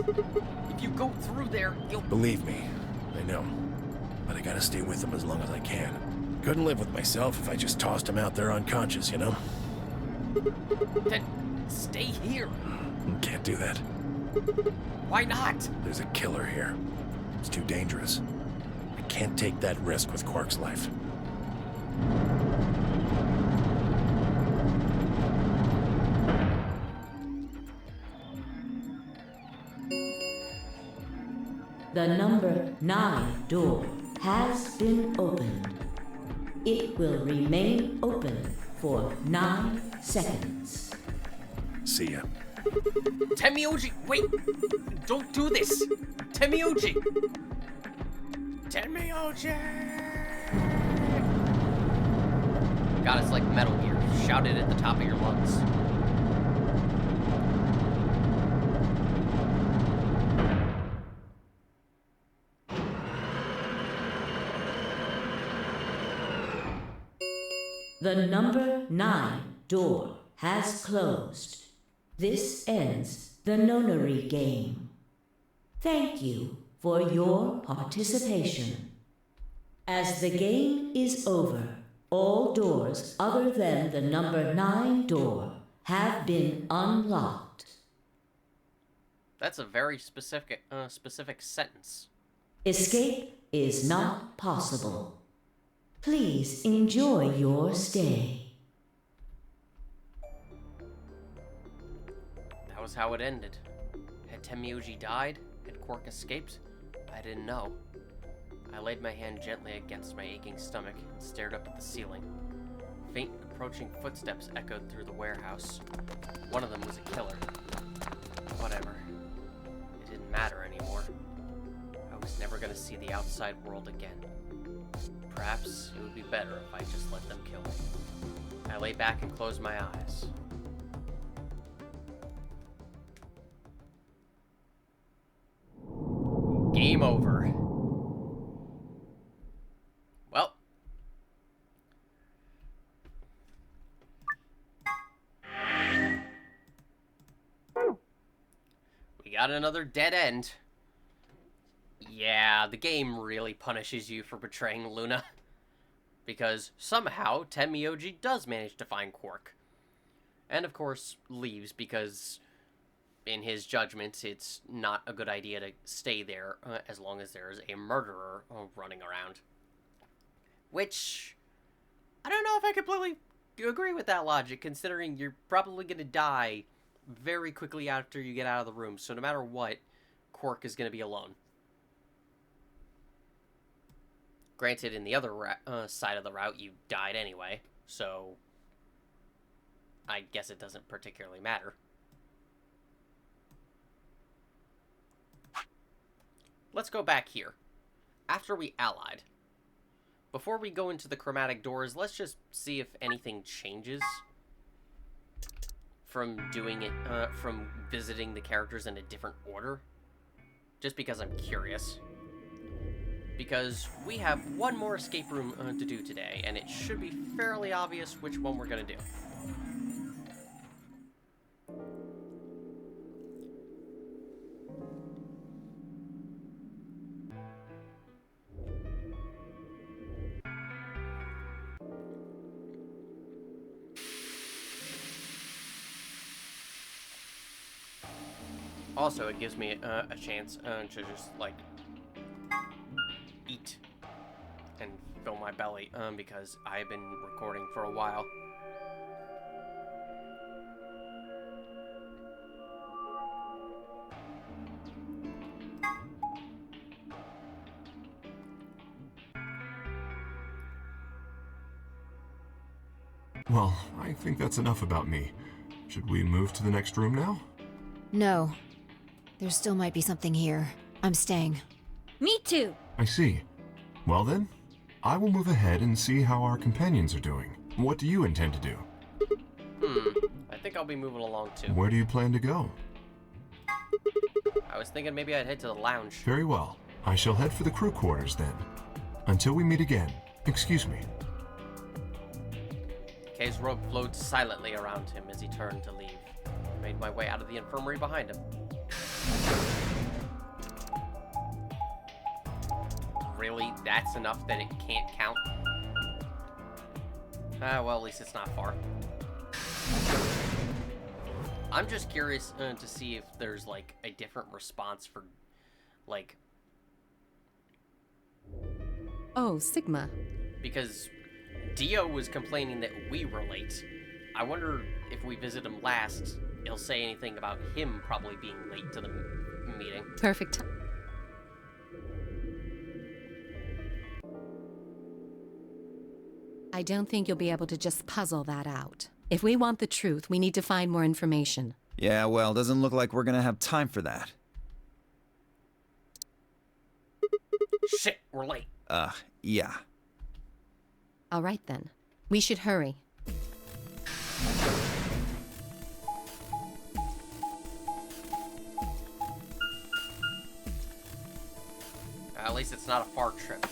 If you go through there, you'll... Believe me, I know. But I gotta stay with him as long as I can. Couldn't live with myself if I just tossed him out there unconscious, you know? Then stay here. Can't do that. Why not? There's a killer here. It's too dangerous. I can't take that risk with Quark's life. The number 9 door has been opened. It will remain open for 9 seconds. See ya. Tenmyoji, wait! Don't do this! Tenmyoji! Tenmyoji! God, it's like Metal Gear. Shout it at the top of your lungs. The number 9 door has closed. This ends the nonary game. Thank you for your participation. As the game is over, all doors other than the number 9 door have been unlocked. That's a very specific sentence. Escape is not possible. Please enjoy your stay. That was how it ended. Had Tenmyoji died? Had Quark escaped? I didn't know. I laid my hand gently against my aching stomach and stared up at the ceiling. Faint approaching footsteps echoed through the warehouse. One of them was a killer. Whatever. It didn't matter anymore. I was never gonna see the outside world again. Perhaps it would be better if I just let them kill me. I lay back and closed my eyes. Game over. Well. We got another dead end. Yeah, the game really punishes you for betraying Luna. Because somehow Tenmyoji does manage to find Quark. And of course, leaves because, in his judgment, it's not a good idea to stay there as long as there's a murderer running around. Which, I don't know if I completely agree with that logic, considering you're probably going to die very quickly after you get out of the room. So no matter what, Quark is going to be alone. Granted, in the other side of the route, you died anyway, so I guess it doesn't particularly matter. Let's go back here. After we allied, before we go into the chromatic doors, let's just see if anything changes from doing it, from visiting the characters in a different order. Just because I'm curious. Because we have one more escape room to do today, and it should be fairly obvious which one we're gonna do. Also, it gives me a chance to just, like, eat and fill my belly, because I've been recording for a while. Well, I think that's enough about me. Should we move to the next room now? No. There still might be something here. I'm staying. Me too. I see. Well then, I will move ahead and see how our companions are doing. What do you intend to do? I think I'll be moving along too. Where do you plan to go? I was thinking maybe I'd head to the lounge. Very well. I shall head for the crew quarters then. Until we meet again. Excuse me. Kay's robe flowed silently around him as he turned to leave. I made my way out of the infirmary behind him. Really? That's enough that it can't count? Ah, well, at least it's not far. I'm just curious to see if there's, like, a different response for, like... Oh, Sigma. Because Dio was complaining that we were late. I wonder if we visit him last, he'll say anything about him probably being late to the meeting. Perfect. I don't think you'll be able to just puzzle that out. If we want the truth, we need to find more information. Yeah, well, doesn't look like we're gonna have time for that. Shit, we're late. Yeah. All right then. We should hurry. At least it's not a far trip.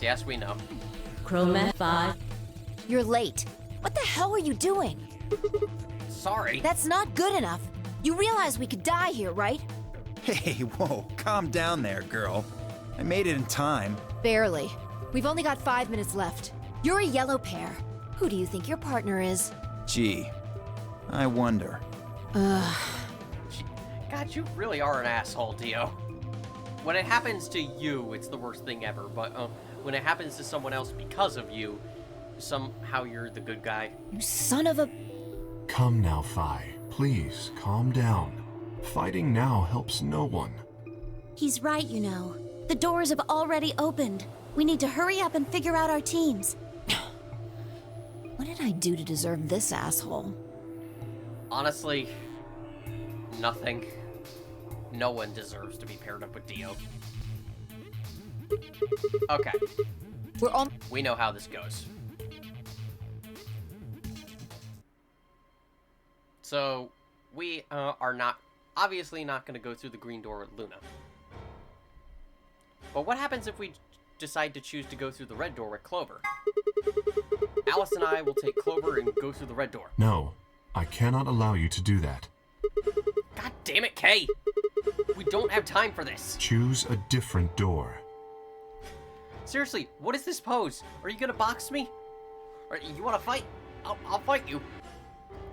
Yes, we know. Chromat 5. You're late. What the hell are you doing? Sorry. That's not good enough. You realize we could die here, right? Hey, whoa, calm down there, girl. I made it in time. Barely. We've only got 5 minutes left. You're a yellow pair. Who do you think your partner is? Gee, I wonder. Ugh. God, you really are an asshole, Dio. When it happens to you, it's the worst thing ever, but when it happens to someone else because of you, somehow you're the good guy. You son of a... Come now, Phi. Please, calm down. Fighting now helps no one. He's right, you know. The doors have already opened. We need to hurry up and figure out our teams. What did I do to deserve this asshole? Honestly, nothing. No one deserves to be paired up with Dio. Okay. We know how this goes. So, we are obviously not going to go through the green door with Luna. But what happens if we decide to choose to go through the red door with Clover? Alice and I will take Clover and go through the red door. No, I cannot allow you to do that. God damn it, Kay! We don't have time for this. Choose a different door. Seriously, what is this pose? Are you gonna box me? Or you wanna fight? I'll fight you.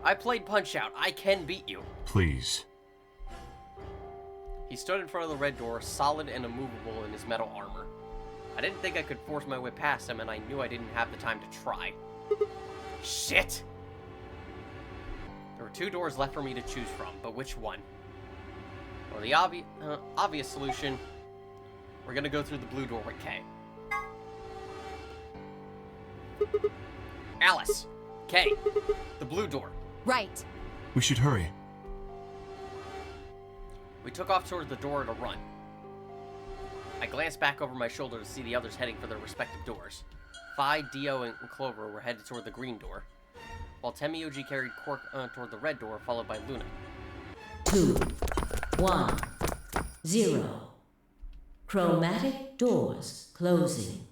I played Punch-Out. I can beat you. Please. He stood in front of the red door, solid and immovable in his metal armor. I didn't think I could force my way past him, and I knew I didn't have the time to try. Shit! There were 2 doors left for me to choose from, but which one? Well, the obvious solution, we're gonna go through the blue door with Kay. Alice! Kay! The blue door. Right. We should hurry. We took off toward the door at a run. I glanced back over my shoulder to see the others heading for their respective doors. Phi, Dio, and Clover were headed toward the green door, while Temioji carried Quark toward the red door, followed by Luna. 2, 1, 0. Chromatic doors closing.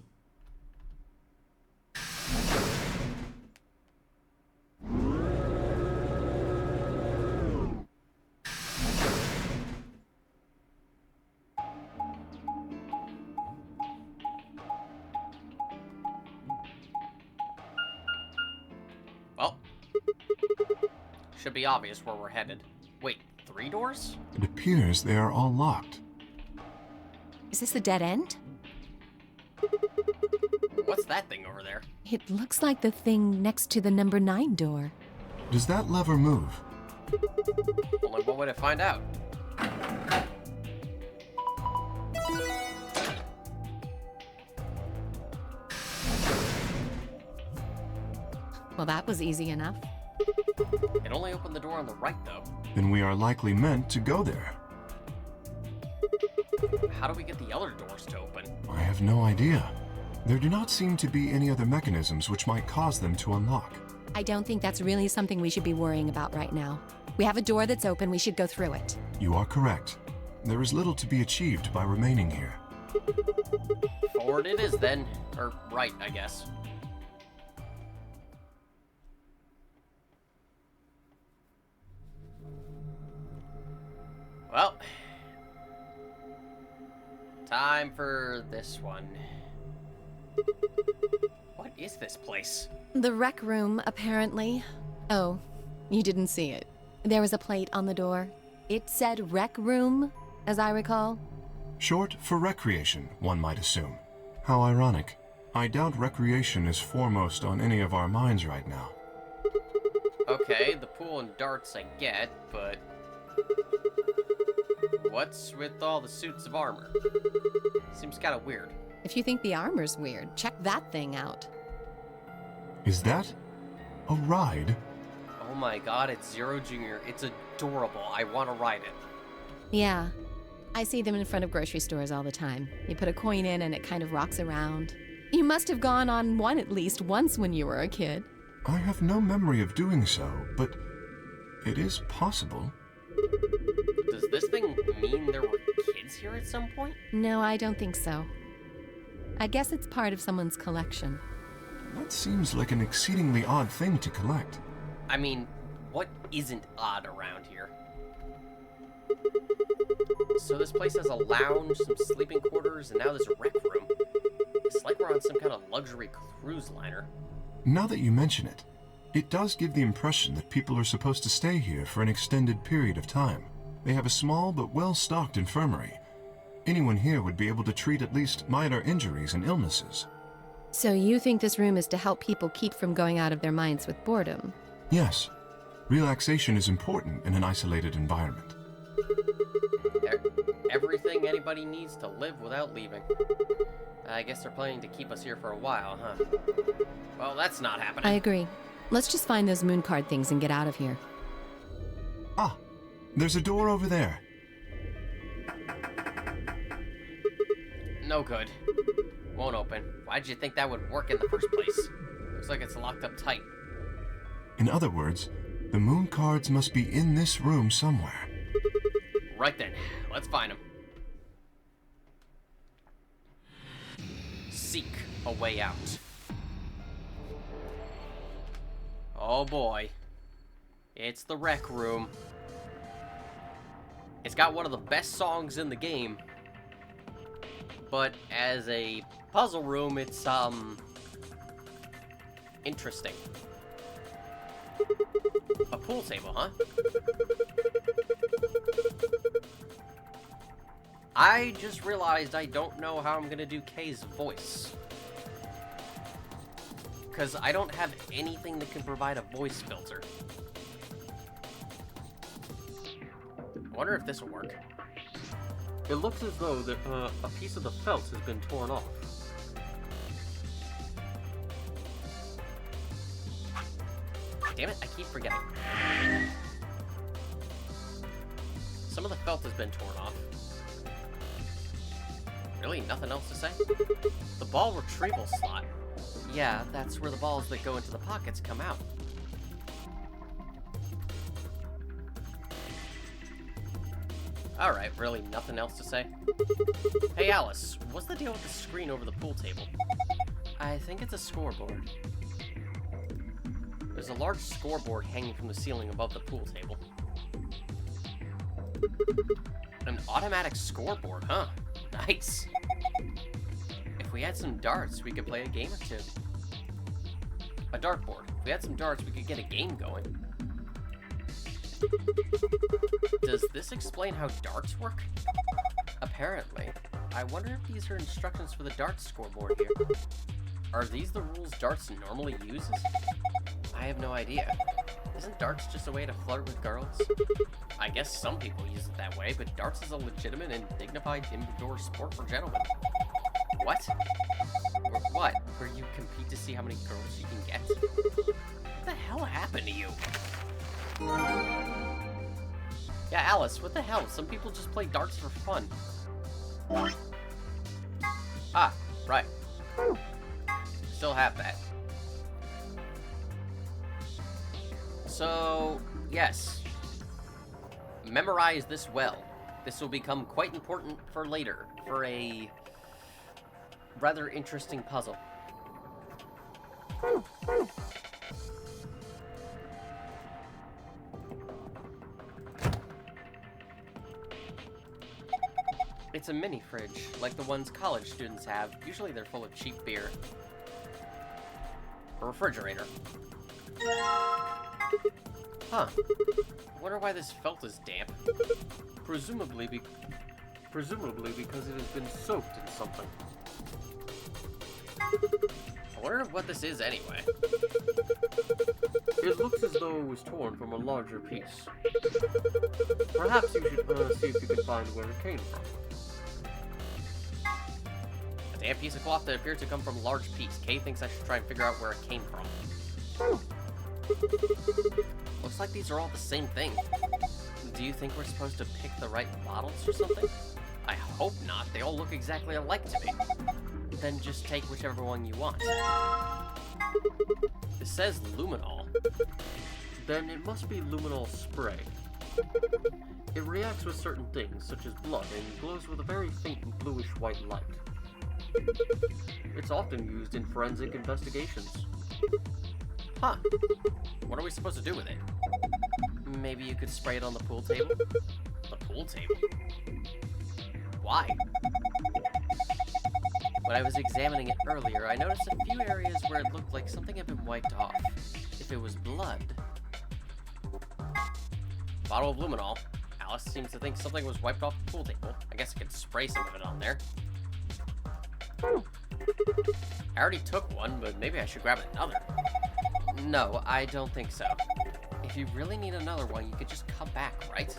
Well, should be obvious where we're headed. Wait, 3 doors? It appears they are all locked. Is this a dead end? What's that thing over there? It looks like the thing next to the number 9 door. Does that lever move? Only one way to find out. Well, that was easy enough. It only opened the door on the right, though. Then we are likely meant to go there. How do we get the other doors to open? I have no idea. There do not seem to be any other mechanisms which might cause them to unlock. I don't think that's really something we should be worrying about right now. We have a door that's open, we should go through it. You are correct. There is little to be achieved by remaining here. Forward it is, then. Or right, I guess. Well, time for this one. What is this place? The rec room, apparently. Oh, you didn't see it. There was a plate on the door. It said rec room, as I recall. Short for recreation, one might assume. How ironic. I doubt recreation is foremost on any of our minds right now. Okay, the pool and darts I get, but what's with all the suits of armor? Seems kind of weird. If you think the armor's weird, check that thing out. Is that a ride? Oh my god, it's Zero Jr. It's adorable. I want to ride it. Yeah. I see them in front of grocery stores all the time. You put a coin in and it kind of rocks around. You must have gone on one at least once when you were a kid. I have no memory of doing so, but it is possible. Does this thing mean there were kids here at some point? No, I don't think so. I guess it's part of someone's collection. That seems like an exceedingly odd thing to collect. I mean, what isn't odd around here? So this place has a lounge, some sleeping quarters, and now there's a rec room. It's like we're on some kind of luxury cruise liner. Now that you mention it, it does give the impression that people are supposed to stay here for an extended period of time. They have a small but well-stocked infirmary. Anyone here would be able to treat at least minor injuries and illnesses. So you think this room is to help people keep from going out of their minds with boredom? Yes. Relaxation is important in an isolated environment. Everything anybody needs to live without leaving. I guess they're planning to keep us here for a while, huh? Well, that's not happening. I agree. Let's just find those moon card things and get out of here. Ah, there's a door over there. No good. Won't open. Why'd you think that would work in the first place? Looks like it's locked up tight. In other words, the moon cards must be in this room somewhere. Right then, let's find them. Seek a way out. Oh boy. It's the rec room. It's got one of the best songs in the game. But as a puzzle room, it's, interesting. A pool table, huh? I just realized I don't know how I'm gonna do Kay's voice. Because I don't have anything that can provide a voice filter. I wonder if this will work. It looks as though that, a piece of the felt has been torn off. Damn it, I keep forgetting. Some of the felt has been torn off. Really, nothing else to say? The ball retrieval slot. Yeah, that's where the balls that go into the pockets come out. Alright, really nothing else to say? Hey Alice, what's the deal with the screen over the pool table? I think it's a scoreboard. There's a large scoreboard hanging from the ceiling above the pool table. An automatic scoreboard, huh? Nice. If we had some darts, we could play a game or two. A dartboard. If we had some darts, we could get a game going. Does this explain how darts work? Apparently. I wonder if these are instructions for the darts scoreboard here. Are these the rules darts normally uses? I have no idea. Isn't darts just a way to flirt with girls? I guess some people use it that way, but darts is a legitimate and dignified indoor sport for gentlemen. What? What? Where you compete to see how many girls you can get? What the hell happened to you? Yeah, Alice, what the hell? Some people just play darts for fun. Ah, right. Still have that. So, yes. Memorize this well. This will become quite important for later, for a rather interesting puzzle. It's a mini fridge, like the ones college students have. Usually they're full of cheap beer. A refrigerator. Huh. I wonder why this felt is damp. Presumably because it has been soaked in something. I wonder what this is anyway. It looks as though it was torn from a larger piece. Perhaps you should see if you can find where it came from. A damp piece of cloth that appears to come from a large piece. Kay thinks I should try and figure out where it came from. Looks like these are all the same thing. Do you think we're supposed to pick the right bottles or something? I hope not. They all look exactly alike to me. Then just take whichever one you want. It says luminol. Then it must be luminol spray. It reacts with certain things, such as blood, and glows with a very faint bluish-white light. It's often used in forensic investigations. Huh. What are we supposed to do with it? Maybe you could spray it on the pool table? The pool table? Why? When I was examining it earlier, I noticed a few areas where it looked like something had been wiped off. If it was blood... Bottle of luminol. Alice seems to think something was wiped off the pool table. I guess I could spray some of it on there. I already took one, but maybe I should grab another. No, I don't think so. If you really need another one, you could just come back, right?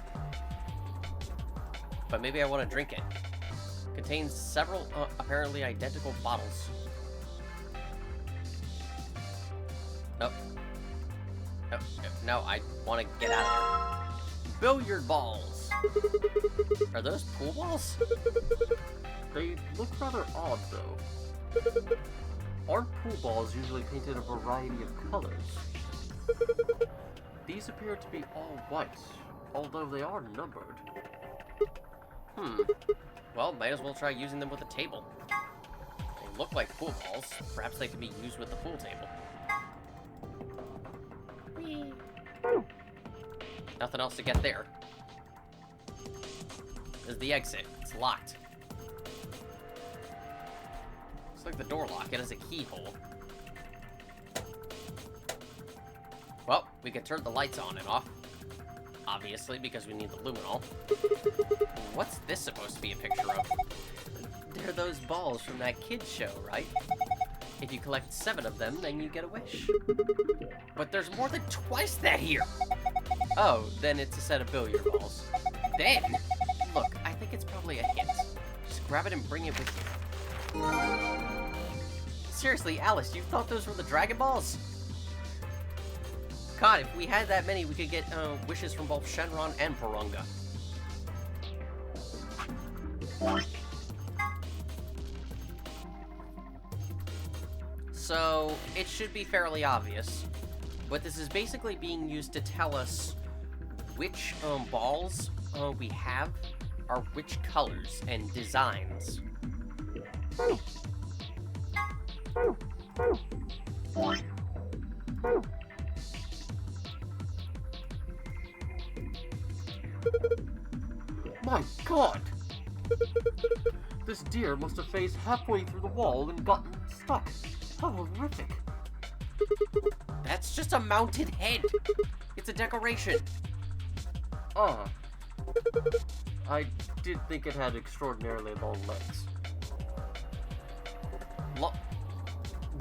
But maybe I want to drink it. Contains several apparently identical bottles. Nope. Nope. No, I want to get out of here. Billiard balls! Are those pool balls? They look rather odd, though. Aren't pool balls usually painted a variety of colors? These appear to be all white, although they are numbered. Well, might as well try using them with a table. They look like pool balls. Perhaps they can be used with the pool table. Whee! Nothing else to get there. There's the exit. It's locked. Looks like the door lock. It has a keyhole. Well, we can turn the lights on and off. obviously, because we need the luminol. What's this supposed to be a picture of? They're those balls from that kid's show, right? If you collect 7 of them, then you get a wish. But there's more than twice that here! Oh, then it's a set of billiard balls. Then, look, I think it's probably a hint. Just grab it and bring it with you. Seriously, Alice, you thought those were the Dragon Balls? God, if we had that many, we could get wishes from both Shenron and Porunga. So, it should be fairly obvious, but this is basically being used to tell us which balls we have are which colors and designs. My God! This deer must have phased halfway through the wall and gotten stuck. How horrific. That's just a mounted head. It's a decoration. I did think it had extraordinarily long legs.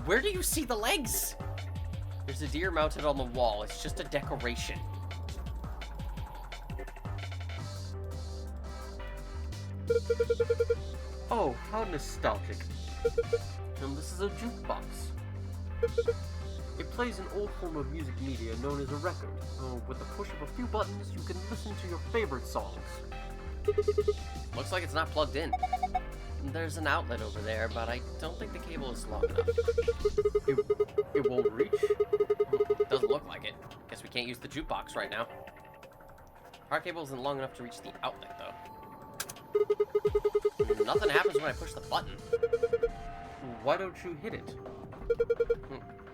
Where do you see the legs? There's a deer mounted on the wall. It's just a decoration. Oh, how nostalgic. And this is a jukebox. It plays an old form of music media known as a record. With the push of a few buttons, you can listen to your favorite songs. Looks like it's not plugged in. There's an outlet over there, but I don't think the cable is long enough. It won't reach? Doesn't look like it. Guess we can't use the jukebox right now. Our cable isn't long enough to reach the outlet, though. Nothing happens when I push the button. Why don't you hit it?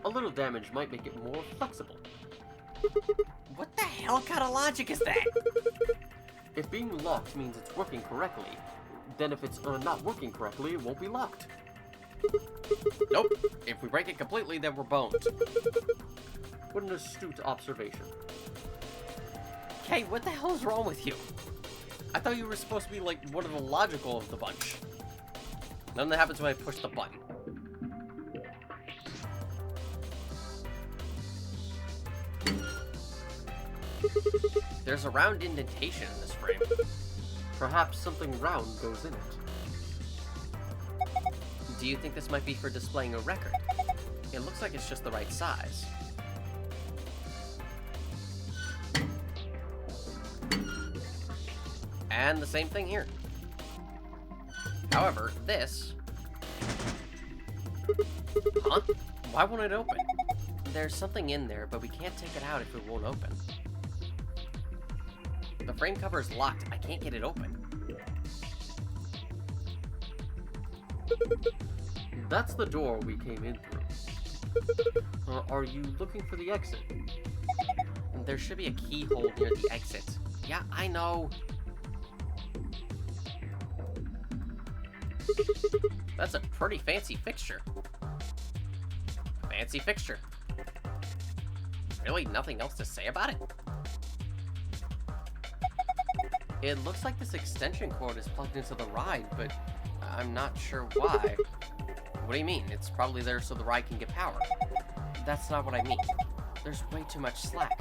A little damage might make it more flexible. What the hell kind of logic is that? If being locked means it's working correctly, then if it's not working correctly, it won't be locked. Nope. If we break it completely, then we're boned. What an astute observation. Kay, what the hell is wrong with you? I thought you were supposed to be like one of the logical of the bunch. Nothing that happens when I push the button. There's a round indentation in this frame. Perhaps something round goes in it. Do you think this might be for displaying a record? It looks like it's just the right size. And the same thing here. However, this... Huh? Why won't it open? There's something in there, but we can't take it out if it won't open. The frame cover is locked. I can't get it open. That's the door we came in through. Are you looking for the exit? There should be a keyhole near the exit. Yeah, I know. That's a pretty fancy fixture. Fancy fixture. Really nothing else to say about it? It looks like this extension cord is plugged into the ride, but I'm not sure why. What do you mean? It's probably there so the ride can get power. That's not what I mean. There's way too much slack.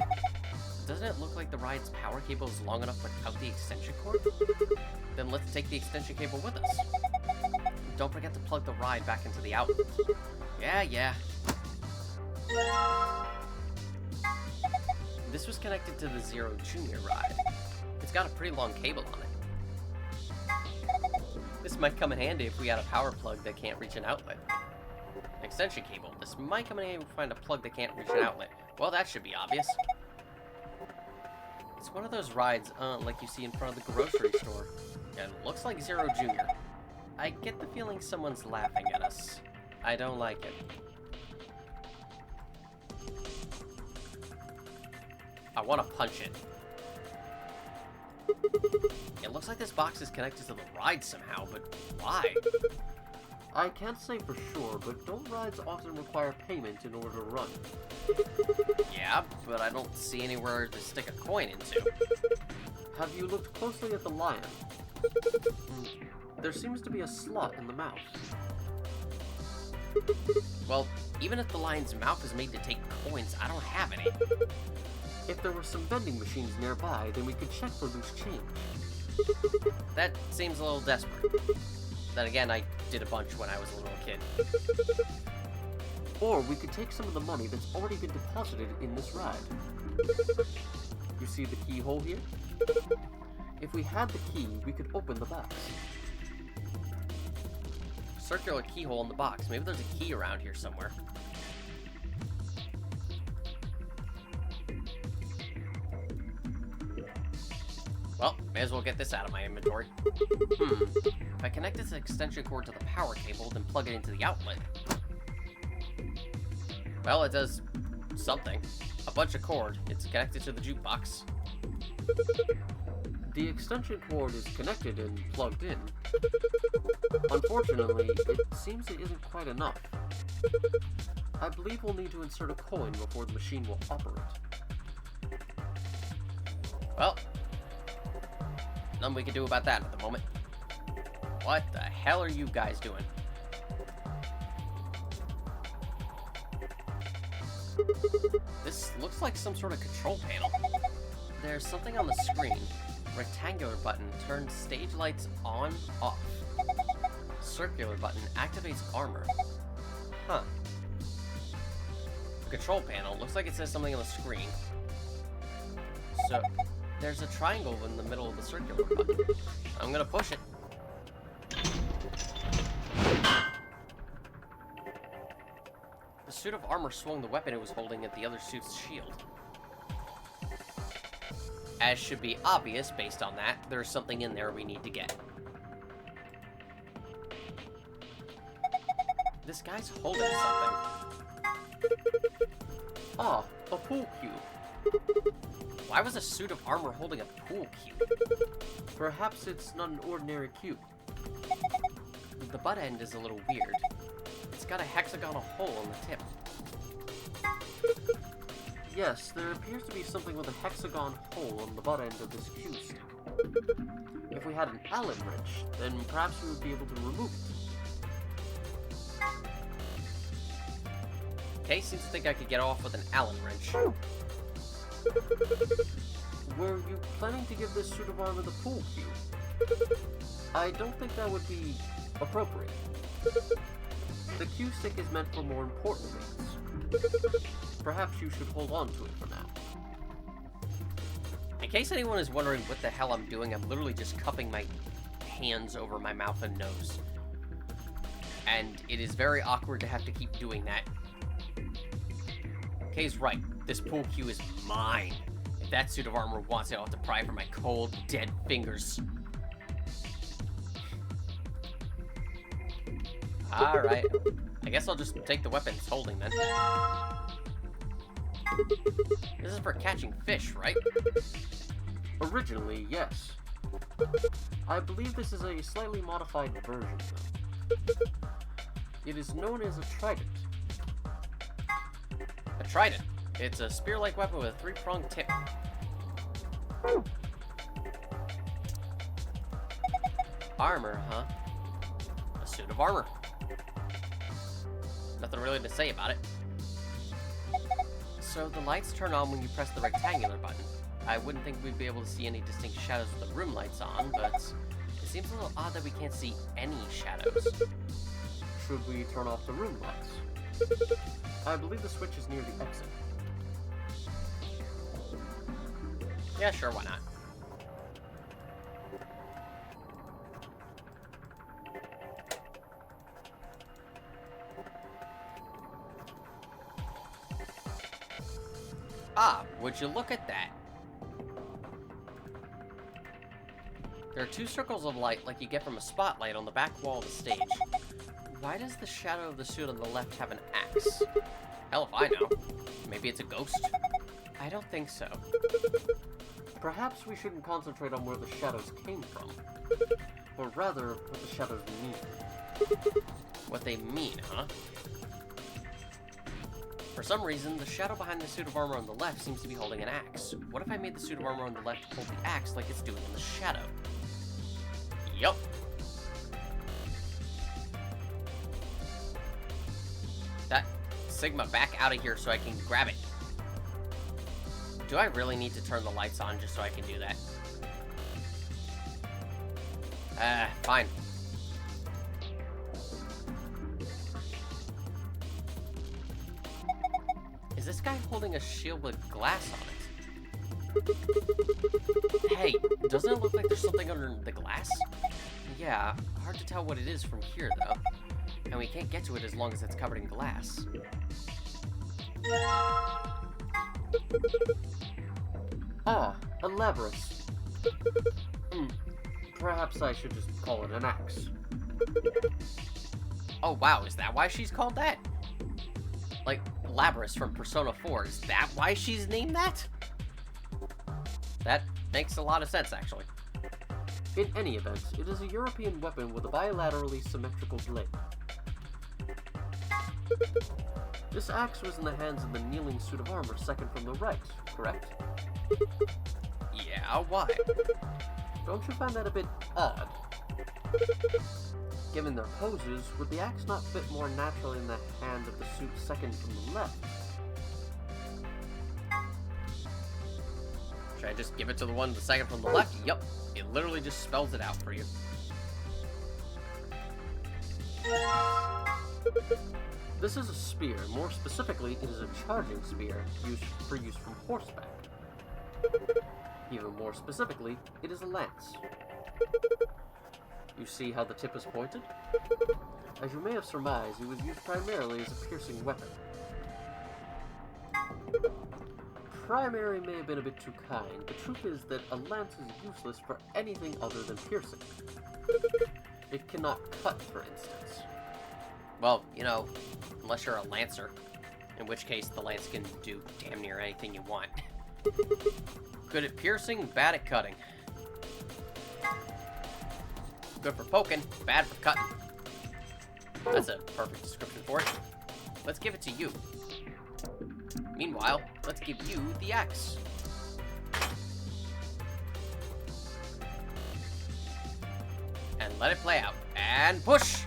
Doesn't it look like the ride's power cable is long enough without the extension cord? Then let's take the extension cable with us. Don't forget to plug the ride back into the outlet. Yeah. This was connected to the Zero Junior ride. It's got a pretty long cable on it. This might come in handy if we had a power plug that can't reach an outlet. An extension cable. This might come in handy if we find a plug that can't reach an outlet. Well, that should be obvious. It's one of those rides, like you see in front of the grocery store. And it looks like Zero Junior. I get the feeling someone's laughing at us. I don't like it. I want to punch it. It looks like this box is connected to the ride somehow, but why? I can't say for sure, but don't rides often require payment in order to run? Yeah, but I don't see anywhere to stick a coin into. Have you looked closely at the lion? There seems to be a slot in the mouth. Well, even if the lion's mouth is made to take coins, I don't have any. If there were some vending machines nearby, then we could check for loose change. That seems a little desperate. Then again, I did a bunch when I was a little kid. Or we could take some of the money that's already been deposited in this ride. You see the keyhole here? If we had the key, we could open the box. Circular keyhole in the box. Maybe there's a key around here somewhere. Well, may as well get this out of my inventory. If I connect this extension cord to the power cable, then plug it into the outlet. Well, it does something. A bunch of cord. It's connected to the jukebox. The extension cord is connected and plugged in. Unfortunately, it seems it isn't quite enough. I believe we'll need to insert a coin before the machine will operate. Well, nothing we can do about that at the moment. What the hell are you guys doing? This looks like some sort of control panel. There's something on the screen. Rectangular button turns stage lights on, off. Circular button activates armor. Huh. The control panel looks like it says something on the screen. So, there's a triangle in the middle of the circular button. I'm gonna push it. The suit of armor swung the weapon it was holding at the other suit's shield. As should be obvious based on that, there's something in there we need to get. This guy's holding something. Ah, a pool cube. Why was a suit of armor holding a pool cube? Perhaps it's not an ordinary cube. The butt end is a little weird. It's got a hexagonal hole in the tip. Yes, there appears to be something with a hexagon hole on the butt end of this cue stick. If we had an Allen wrench, then perhaps we would be able to remove it. Okay, seems to think I could get off with an Allen wrench. Were you planning to give this suit of armor the pool cue? I don't think that would be appropriate. The cue stick is meant for more important things. Perhaps you should hold on to it for now. In case anyone is wondering what the hell I'm doing, I'm literally just cupping my hands over my mouth and nose. And it is very awkward to have to keep doing that. Kay's right. This pool cue is mine. If that suit of armor wants it, I'll have to pry from my cold, dead fingers. Alright. I guess I'll just take the weapon it's holding then. This is for catching fish, right? Originally, yes. I believe this is a slightly modified version, though. It is known as a trident. A trident. It's a spear-like weapon with a three-pronged tip. Armor, huh? A suit of armor. Nothing really to say about it. So the lights turn on when you press the rectangular button. I wouldn't think we'd be able to see any distinct shadows with the room lights on, but it seems a little odd that we can't see any shadows. Should we turn off the room lights? I believe the switch is near the exit. Yeah, sure, why not? Ah, would you look at that? There are two circles of light like you get from a spotlight on the back wall of the stage. Why does the shadow of the suit on the left have an axe? Hell if I know. Maybe it's a ghost? I don't think so. Perhaps we shouldn't concentrate on where the shadows came from, but rather what the shadows mean. what they mean, huh? For some reason, the shadow behind the suit of armor on the left seems to be holding an axe. What if I made the suit of armor on the left hold the axe like it's doing in the shadow? Yup. That Sigma, back out of here so I can grab it. Do I really need to turn the lights on just so I can do that? Fine. Is this guy holding a shield with glass on it? Hey, doesn't it look like there's something under the glass? Yeah, hard to tell what it is from here, though. And we can't get to it as long as it's covered in glass. Ah, a leverus. Perhaps I should just call it an axe. Oh wow, is that why she's called that? Like, Labrys from Persona 4, is that why she's named that? That makes a lot of sense, actually. In any event, it is a European weapon with a bilaterally symmetrical blade. This axe was in the hands of the kneeling suit of armor second from the right, correct? Yeah, why? Don't you find that a bit odd? Given their poses, would the axe not fit more naturally in the hand of the suit second from the left? Should I just give it to the one the second from the left? Yup, it literally just spells it out for you. This is a spear. More specifically, it is a charging spear used for use from horseback. Even more specifically, it is a lance. You see how the tip is pointed? As you may have surmised, it was used primarily as a piercing weapon. Primary may have been a bit too kind. The truth is that a lance is useless for anything other than piercing. It cannot cut, for instance. Well, you know, unless you're a lancer, in which case the lance can do damn near anything you want. Good at piercing, bad at cutting. Good for poking, bad for cutting. That's a perfect description for it. Let's give it to you. Meanwhile, let's give you the axe. And let it play out. And push!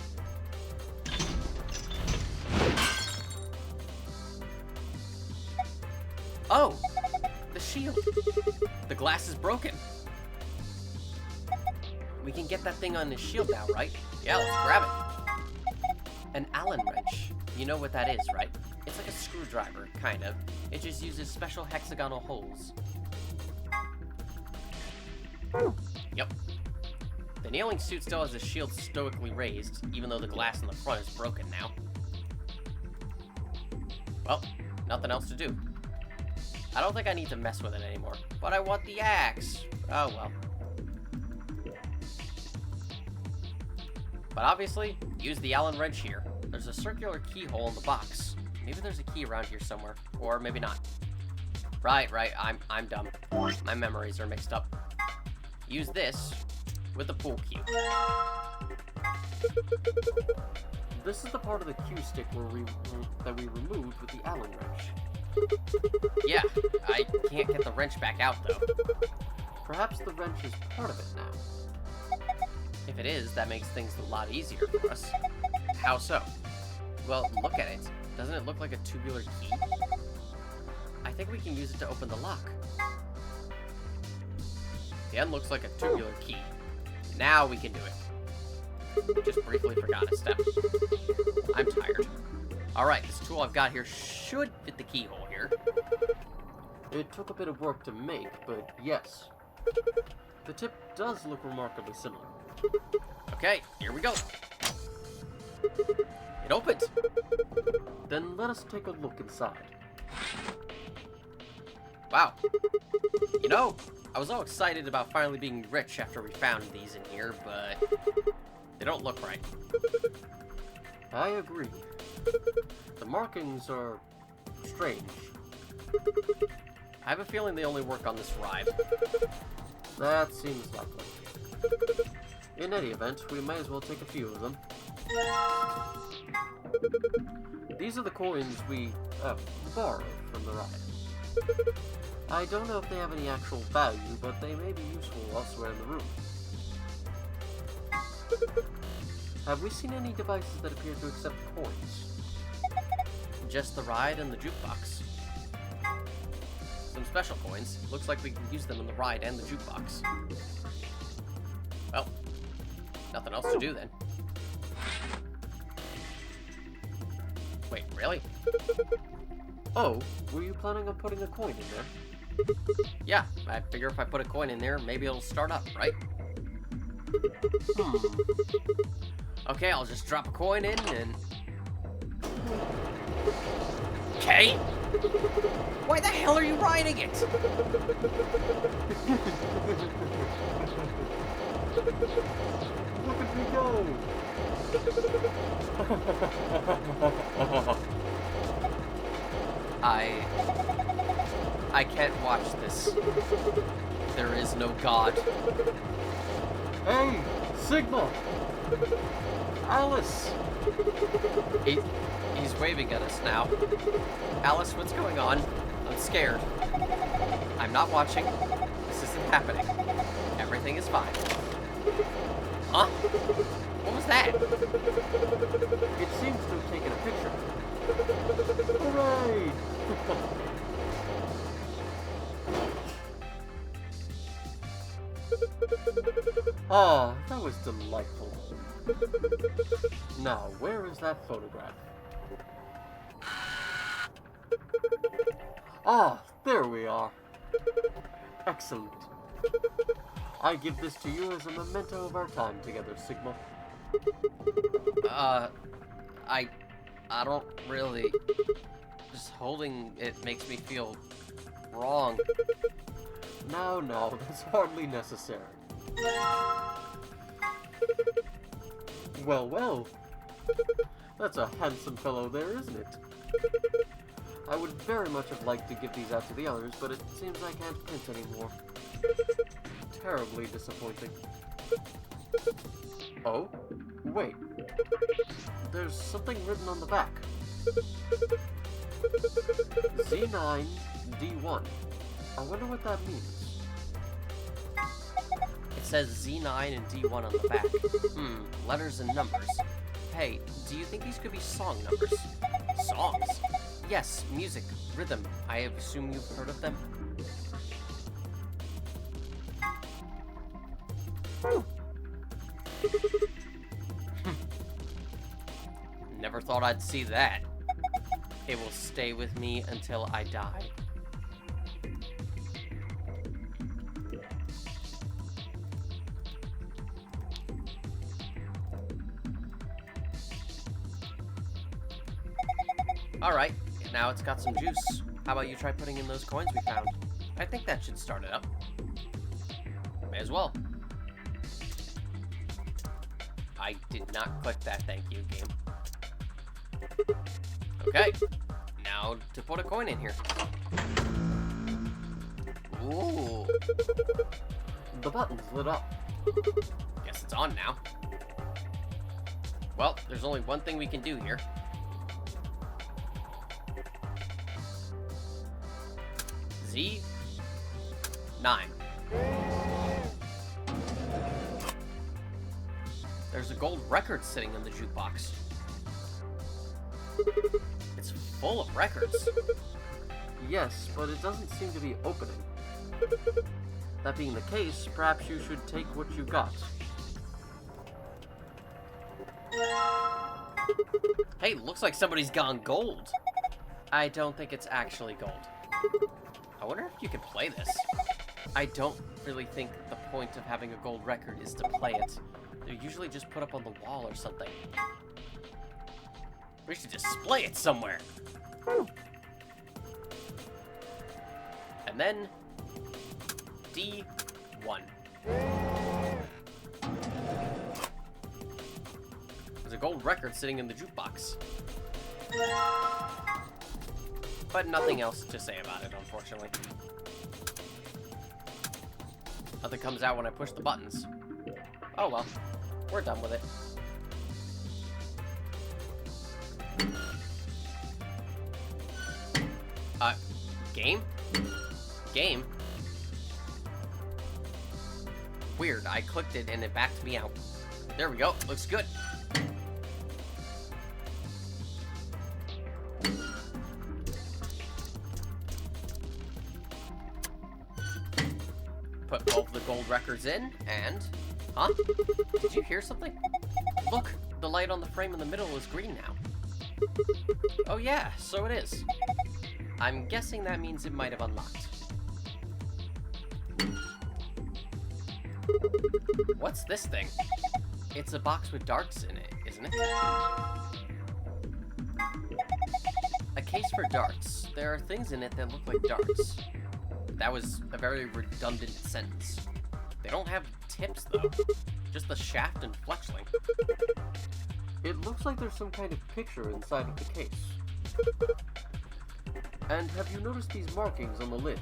Oh! The shield! The glass is broken. We can get that thing on his shield now, right? Yeah, let's grab it. An Allen wrench. You know what that is, right? It's like a screwdriver, kind of. It just uses special hexagonal holes. Yep. The kneeling suit still has his shield stoically raised, even though the glass in the front is broken now. Well, nothing else to do. I don't think I need to mess with it anymore, but I want the axe. Oh well. But obviously, use the Allen wrench here. There's a circular keyhole in the box. Maybe there's a key around here somewhere, or maybe not. Right, I'm dumb. My memories are mixed up. Use this with the pool cue. This is the part of the cue stick that we removed with the Allen wrench. Yeah, I can't get the wrench back out though. Perhaps the wrench is part of it now. If it is, that makes things a lot easier for us. How so? Well, look at it. Doesn't it look like a tubular key? I think we can use it to open the lock. The end looks like a tubular key. Now we can do it. Just briefly forgot a step. I'm tired. Alright, this tool I've got here should fit the keyhole here. It took a bit of work to make, but yes. The tip does look remarkably similar. Okay, here we go. It opened. Then let us take a look inside. Wow. You know, I was all excited about finally being rich after we found these in here, but they don't look right. I agree. The markings are strange. I have a feeling they only work on this ride. That seems likely. In any event, we may as well take a few of them. These are the coins we borrowed from the ride. I don't know if they have any actual value, but they may be useful elsewhere in the room. Have we seen any devices that appear to accept coins? Just the ride and the jukebox. Some special coins. Looks like we can use them in the ride and the jukebox. Well, nothing else to do then. Wait, really? Oh, were you planning on putting a coin in there? Yeah, I figure if I put a coin in there, maybe it'll start up, right? Okay, I'll just drop a coin in and... Okay? Why the hell are you riding it? Look at me go! I can't watch this. There is no God. Hey, Sigma! Alice! He's waving at us now. Alice, what's going on? I'm scared. I'm not watching. This isn't happening. Everything is fine. Huh? What was that? It seems to have taken a picture. Hooray! Ah, that was delightful. Now, where is that photograph? Ah, there we are. Excellent. I give this to you as a memento of our time together, Sigma. I don't really... Just holding it makes me feel wrong. No, that's hardly necessary. Well. That's a handsome fellow there, isn't it? I would very much have liked to give these out to the others, but it seems I can't print anymore. Terribly disappointing. Oh? Wait. There's something written on the back. Z9D1. I wonder what that means. It says Z9 and D1 on the back. Letters and numbers. Hey, do you think these could be song numbers? Songs? Yes, music, rhythm. I assume you've heard of them? Never thought I'd see that. It will stay with me until I die. Alright, now it's got some juice. How about you try putting in those coins we found? I think that should start it up. May as well. I did not click that, thank you, game. Okay, now to put a coin in here. Ooh. The button's lit up. Guess it's on now. Well, there's only one thing we can do here. Z9. There's a gold record sitting in the jukebox. It's full of records. Yes, but it doesn't seem to be opening. That being the case, perhaps you should take what you got. Hey, looks like somebody's gone gold. I don't think it's actually gold. I wonder if you can play this. I don't really think the point of having a gold record is to play it. They're usually just put up on the wall or something. We should display it somewhere. And then D1. There's a gold record sitting in the jukebox. But nothing else to say about it, unfortunately. Nothing comes out when I push the buttons. Oh well, we're done with it. Game? Game? Weird, I clicked it and it backed me out. There we go, looks good. Put both the gold records in, and... Huh? Did you hear something? Look, the light on the frame in the middle is green now. Oh yeah, so it is. I'm guessing that means it might have unlocked. What's this thing? It's a box with darts in it, isn't it? A case for darts. There are things in it that look like darts. That was a very redundant sentence. They don't have tips, though. Just the shaft and fletchling. It looks like there's some kind of picture inside of the case. And have you noticed these markings on the lid?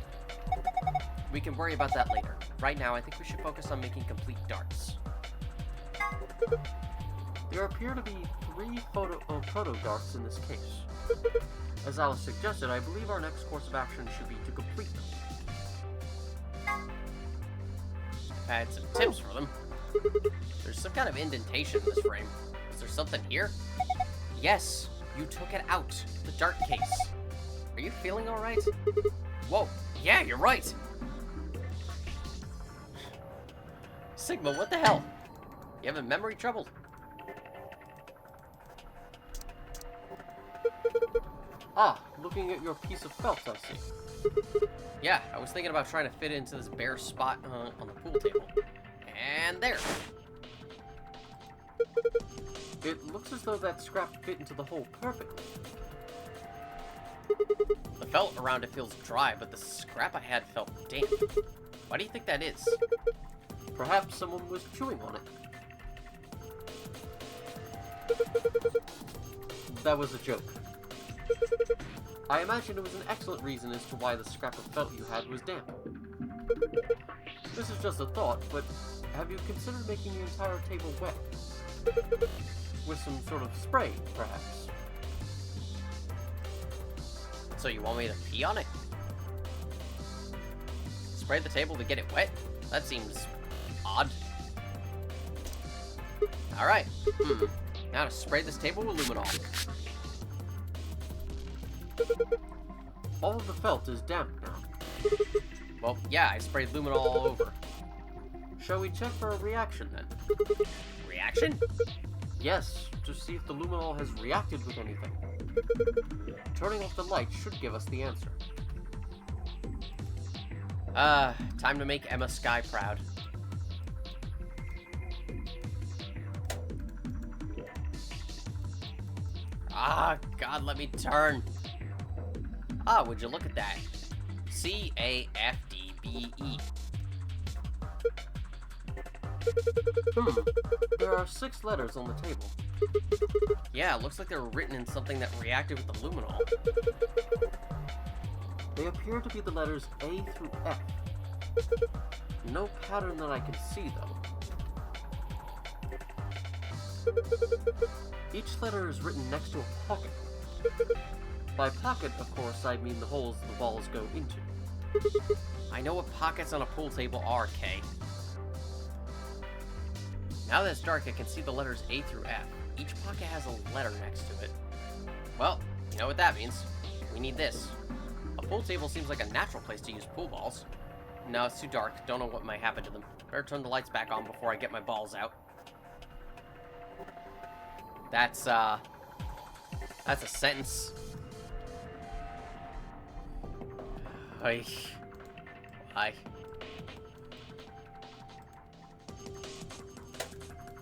We can worry about that later. Right now, I think we should focus on making complete darts. There appear to be 3 proto darts in this case. As Alice suggested, I believe our next course of action should be to complete them. I've had some tips for them. There's some kind of indentation in this frame. Is there something here? Yes, you took it out. The dart case. Are you feeling alright? Whoa, yeah, you're right. Sigma, what the hell? You having memory trouble? Ah, looking at your piece of felt, I see. Yeah, I was thinking about trying to fit it into this bare spot on the pool table. And there. It looks as though that scrap fit into the hole perfectly. The felt around it feels dry, but the scrap I had felt damp. Why do you think that is? Perhaps someone was chewing on it. That was a joke. I imagine it was an excellent reason as to why the scrap of felt you had was damp. This is just a thought, but have you considered making the entire table wet? With some sort of spray, perhaps? So you want me to pee on it? Spray the table to get it wet? That seems odd. Alright. Now to spray this table with luminol. All of the felt is damp now. Well, yeah, I sprayed luminol all over. Shall we check for a reaction then? Reaction? Yes, to see if the luminol has reacted with anything. Turning off the light should give us the answer. Time to make Emma Sky proud. Ah, God, let me turn. Ah, would you look at that? C-A-F-D-B-E. There are 6 letters on the table. Yeah, it looks like they were written in something that reacted with the luminol. They appear to be the letters A through F. No pattern that I can see, though. Each letter is written next to a pocket. By pocket, of course, I mean the holes the balls go into. I know what pockets on a pool table are, Kay. Now that it's dark, I can see the letters A through F. Each pocket has a letter next to it. Well, you know what that means. We need this. A pool table seems like a natural place to use pool balls. No, it's too dark. Don't know what might happen to them. Better turn the lights back on before I get my balls out. That's a sentence. Hi.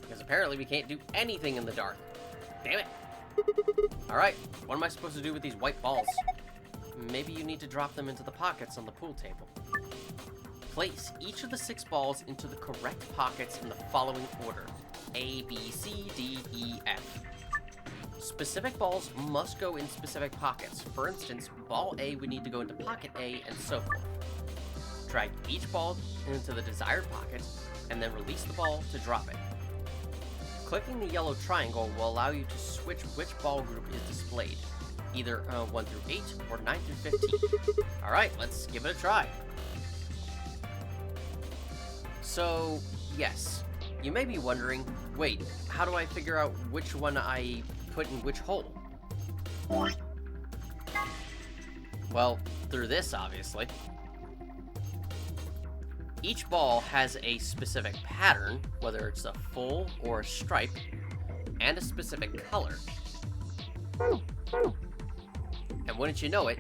Because apparently we can't do anything in the dark. Damn it. Alright, what am I supposed to do with these white balls? Maybe you need to drop them into the pockets on the pool table. Place each of the 6 balls into the correct pockets in the following order. A, B, C, D, E, F. Specific balls must go in specific pockets. For instance, ball A would need to go into pocket A, and so forth. Drag each ball into the desired pocket, and then release the ball to drop it. Clicking the yellow triangle will allow you to switch which ball group is displayed. either 1 through 8 or 9 through 15. Alright, let's give it a try. So, yes, you may be wondering, wait, how do I figure out which one I put in which hole? Well, through this, obviously. Each ball has a specific pattern, whether it's a full or a stripe, and a specific color. And wouldn't you know it,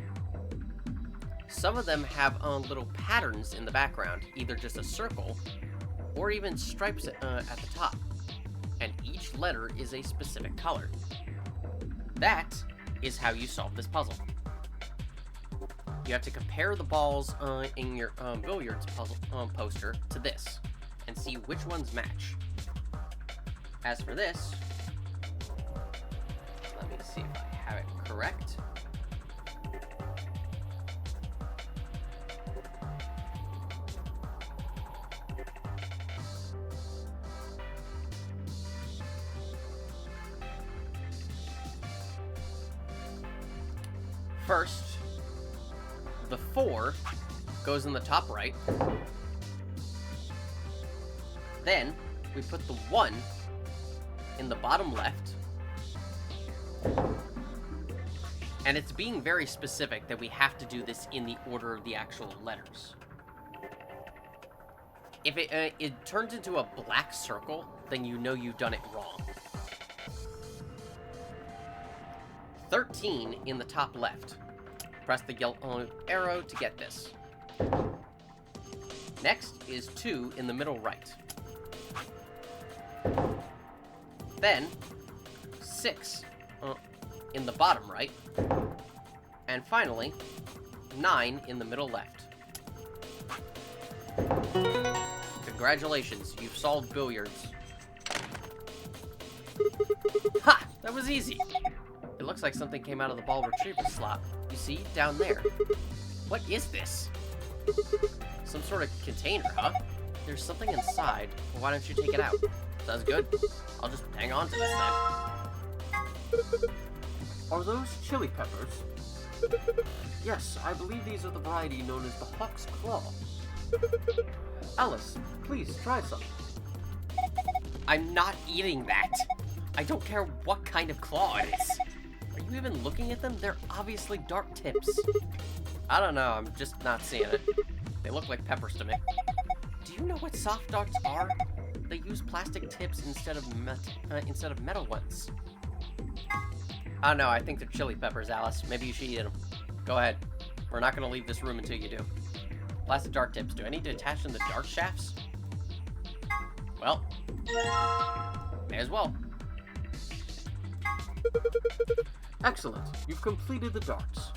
some of them have little patterns in the background, either just a circle, or even stripes at the top. And each letter is a specific color. That is how you solve this puzzle. You have to compare the balls in your billiards puzzle poster to this, and see which ones match. As for this, let me see if I have it correct. First, the 4 goes in the top right. Then, we put the 1 in the bottom left. And it's being very specific that we have to do this in the order of the actual letters. If it turns into a black circle, then you know you've done it wrong. 13 in the top left. Press the yellow arrow to get this. Next is 2 in the middle right. Then 6 in the bottom right. And finally 9 in the middle left. Congratulations, you've solved billiards. Ha! That was easy. It looks like something came out of the ball retriever slot. You see, down there. What is this? Some sort of container, huh? There's something inside. Well, why don't you take it out? Sounds good. I'll just hang on to this then. Are those chili peppers? Yes, I believe these are the variety known as the Hawk's Claw. Alice, please try some. I'm not eating that. I don't care what kind of claw it is. Are you even looking at them? They're obviously dart tips. I don't know, I'm just not seeing it. They look like peppers to me. Do you know what soft darts are? They use plastic tips instead of metal ones. I don't know, I think they're chili peppers, Alice. Maybe you should eat them. Go ahead. We're not going to leave this room until you do. Plastic dart tips. Do I need to attach them to dart shafts? Well, may as well. Excellent. You've completed the darts.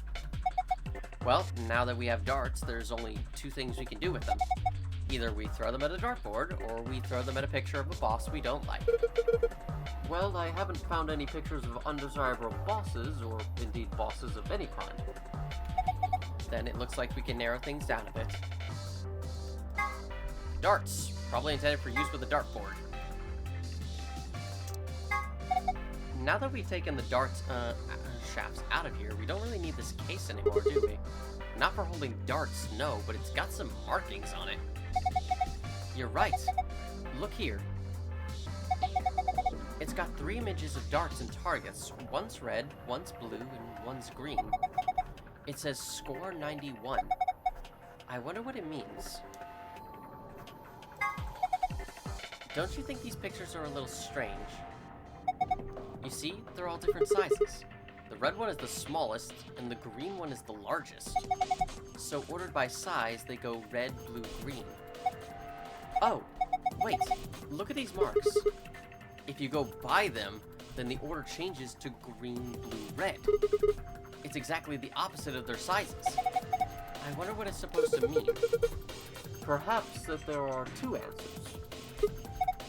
Well, now that we have darts, there's only 2 things we can do with them. Either we throw them at a dartboard, or we throw them at a picture of a boss we don't like. Well, I haven't found any pictures of undesirable bosses, or indeed bosses of any kind. Then it looks like we can narrow things down a bit. Darts. Probably intended for use with a dartboard. Now that we've taken the darts shafts out of here, we don't really need this case anymore, do we? Not for holding darts, no, but it's got some markings on it. You're right. Look here. It's got 3 images of darts and targets. One's red, one's blue, and one's green. It says score 91. I wonder what it means. Don't you think these pictures are a little strange? You see, they're all different sizes. The red one is the smallest, and the green one is the largest. So ordered by size, they go red, blue, green. Oh, wait, look at these marks. If you go by them, then the order changes to green, blue, red. It's exactly the opposite of their sizes. I wonder what it's supposed to mean. Perhaps that there are 2 answers.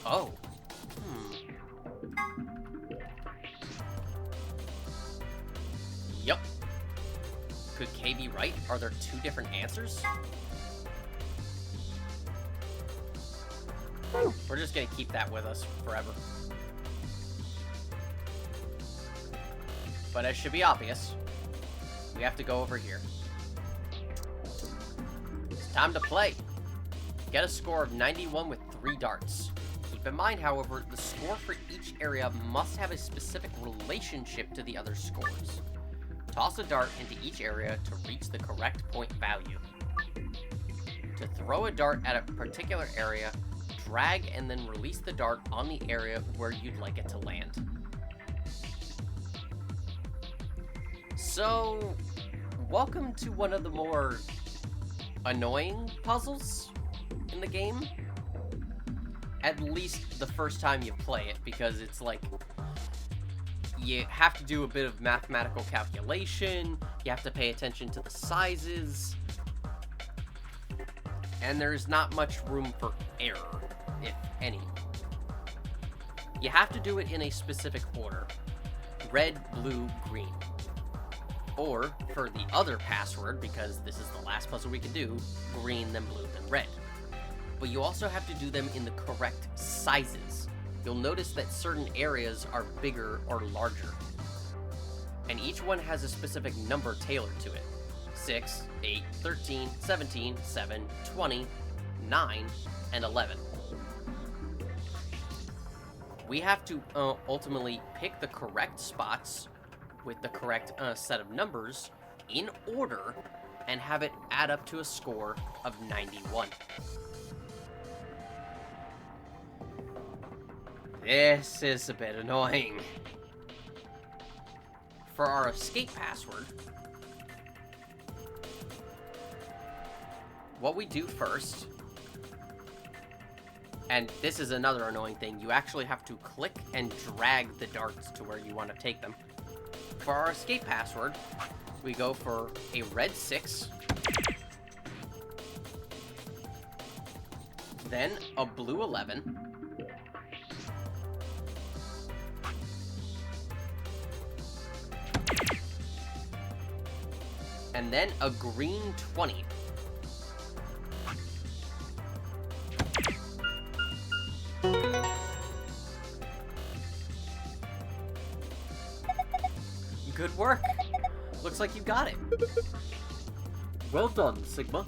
Oh. Yup. Could K be right? Are there 2 different answers? We're just gonna keep that with us forever. But as should be obvious, we have to go over here. It's time to play. Get a score of 91 with 3 darts. Keep in mind, however, the score for each area must have a specific relationship to the other scores. Toss a dart into each area to reach the correct point value. To throw a dart at a particular area, drag and then release the dart on the area where you'd like it to land. So, welcome to one of the more annoying puzzles in the game. At least the first time you play it, because it's like, you have to do a bit of mathematical calculation, you have to pay attention to the sizes, and there's not much room for error, if any. You have to do it in a specific order. Red, blue, green. Or, for the other password, because this is the last puzzle we can do, green, then blue, then red. But you also have to do them in the correct sizes. You'll notice that certain areas are bigger or larger. And each one has a specific number tailored to it. 6, 8, 13, 17, 7, 20, 9, and 11. We have to ultimately pick the correct spots with the correct set of numbers in order and have it add up to a score of 91. This is a bit annoying. For our escape password, what we do first, and this is another annoying thing, you actually have to click and drag the darts to where you want to take them. For our escape password, we go for a red 6, then a blue 11, and then a green 20. Good work. Looks like you got it. Well done, Sigma.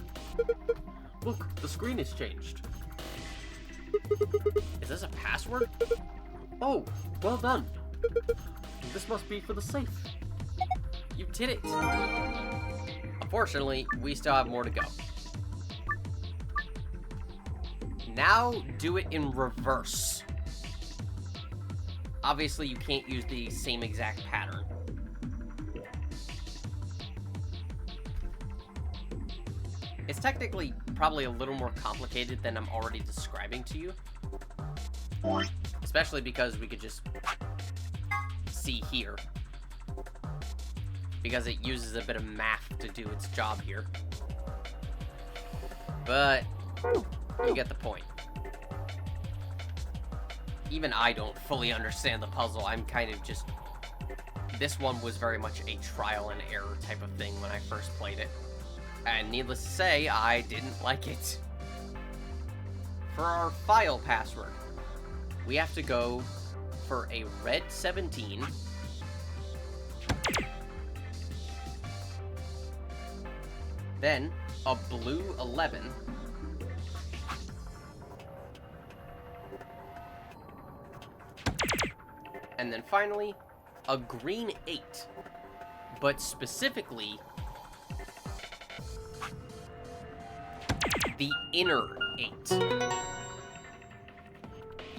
Look, the screen has changed. Is this a password? Oh, well done. This must be for the safe. You did it. Unfortunately, we still have more to go. Now do it in reverse. Obviously, you can't use the same exact pattern. It's technically probably a little more complicated than I'm already describing to you. Especially because we could just see here. Because it uses a bit of math to do its job here. But you get the point. Even I don't fully understand the puzzle. I'm kind of just... This one was very much a trial and error type of thing when I first played it. And needless to say, I didn't like it. For our file password, we have to go for a red 17, then a blue 11, and then finally a green 8, but specifically the inner 8.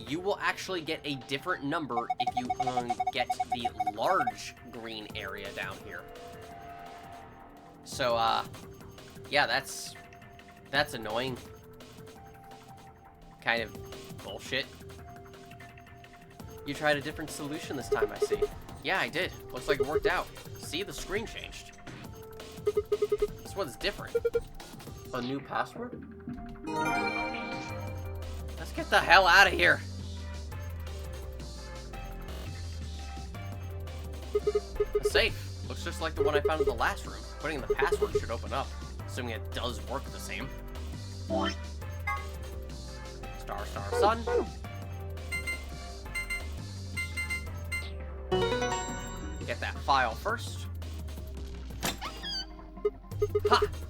You will actually get a different number if you get the large green area down here. So, yeah, that's annoying. Kind of bullshit. You tried a different solution this time, I see. Yeah, I did. Looks like it worked out. See, the screen changed. This one's different. A new password? Let's get the hell out of here. A safe. Looks just like the one I found in the last room. Putting in the password should open up, assuming it does work the same. Star, star, sun. Get that file first.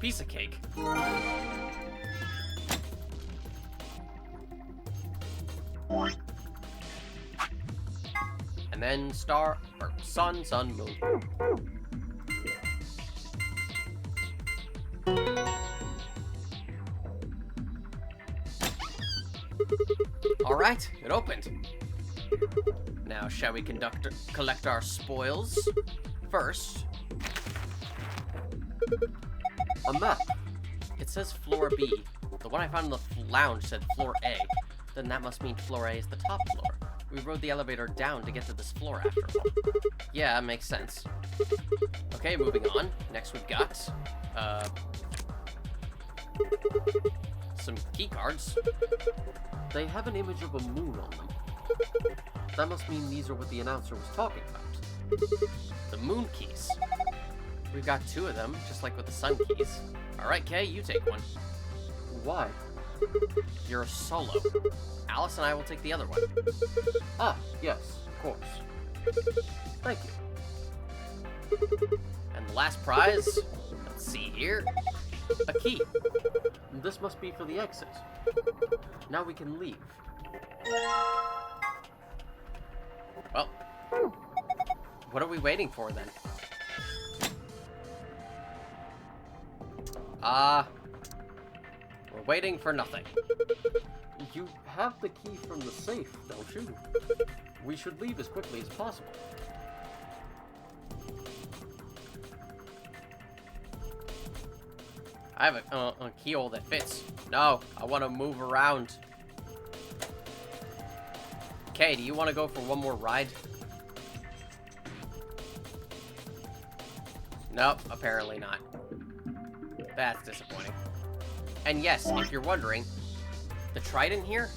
piece of cake. And then star, or sun, sun, moon. Alright, it opened. Now, shall we collect our spoils? First, A map. it says floor B. The one I found in the lounge said floor A. Then that must mean floor A is the top floor. We rode the elevator down to get to this floor after all. Yeah, makes sense. Okay, moving on. Next we've got, some key cards. They have an image of a moon on them. That must mean these are what the announcer was talking about. The moon keys. We've got 2 of them, just like with the sun keys. Alright, Kay, you take one. Why? You're a solo. Alice and I will take the other one. Ah, yes, of course. Thank you. And the last prize, let's see here, a key. This must be for the exit. Now we can leave. Well, what are we waiting for then? We're waiting for nothing. You have the key from the safe, don't you? We should leave as quickly as possible. I have a keyhole that fits. No, I want to move around. Okay, do you want to go for one more ride? Nope, apparently not. That's disappointing. And yes, if you're wondering, the trident here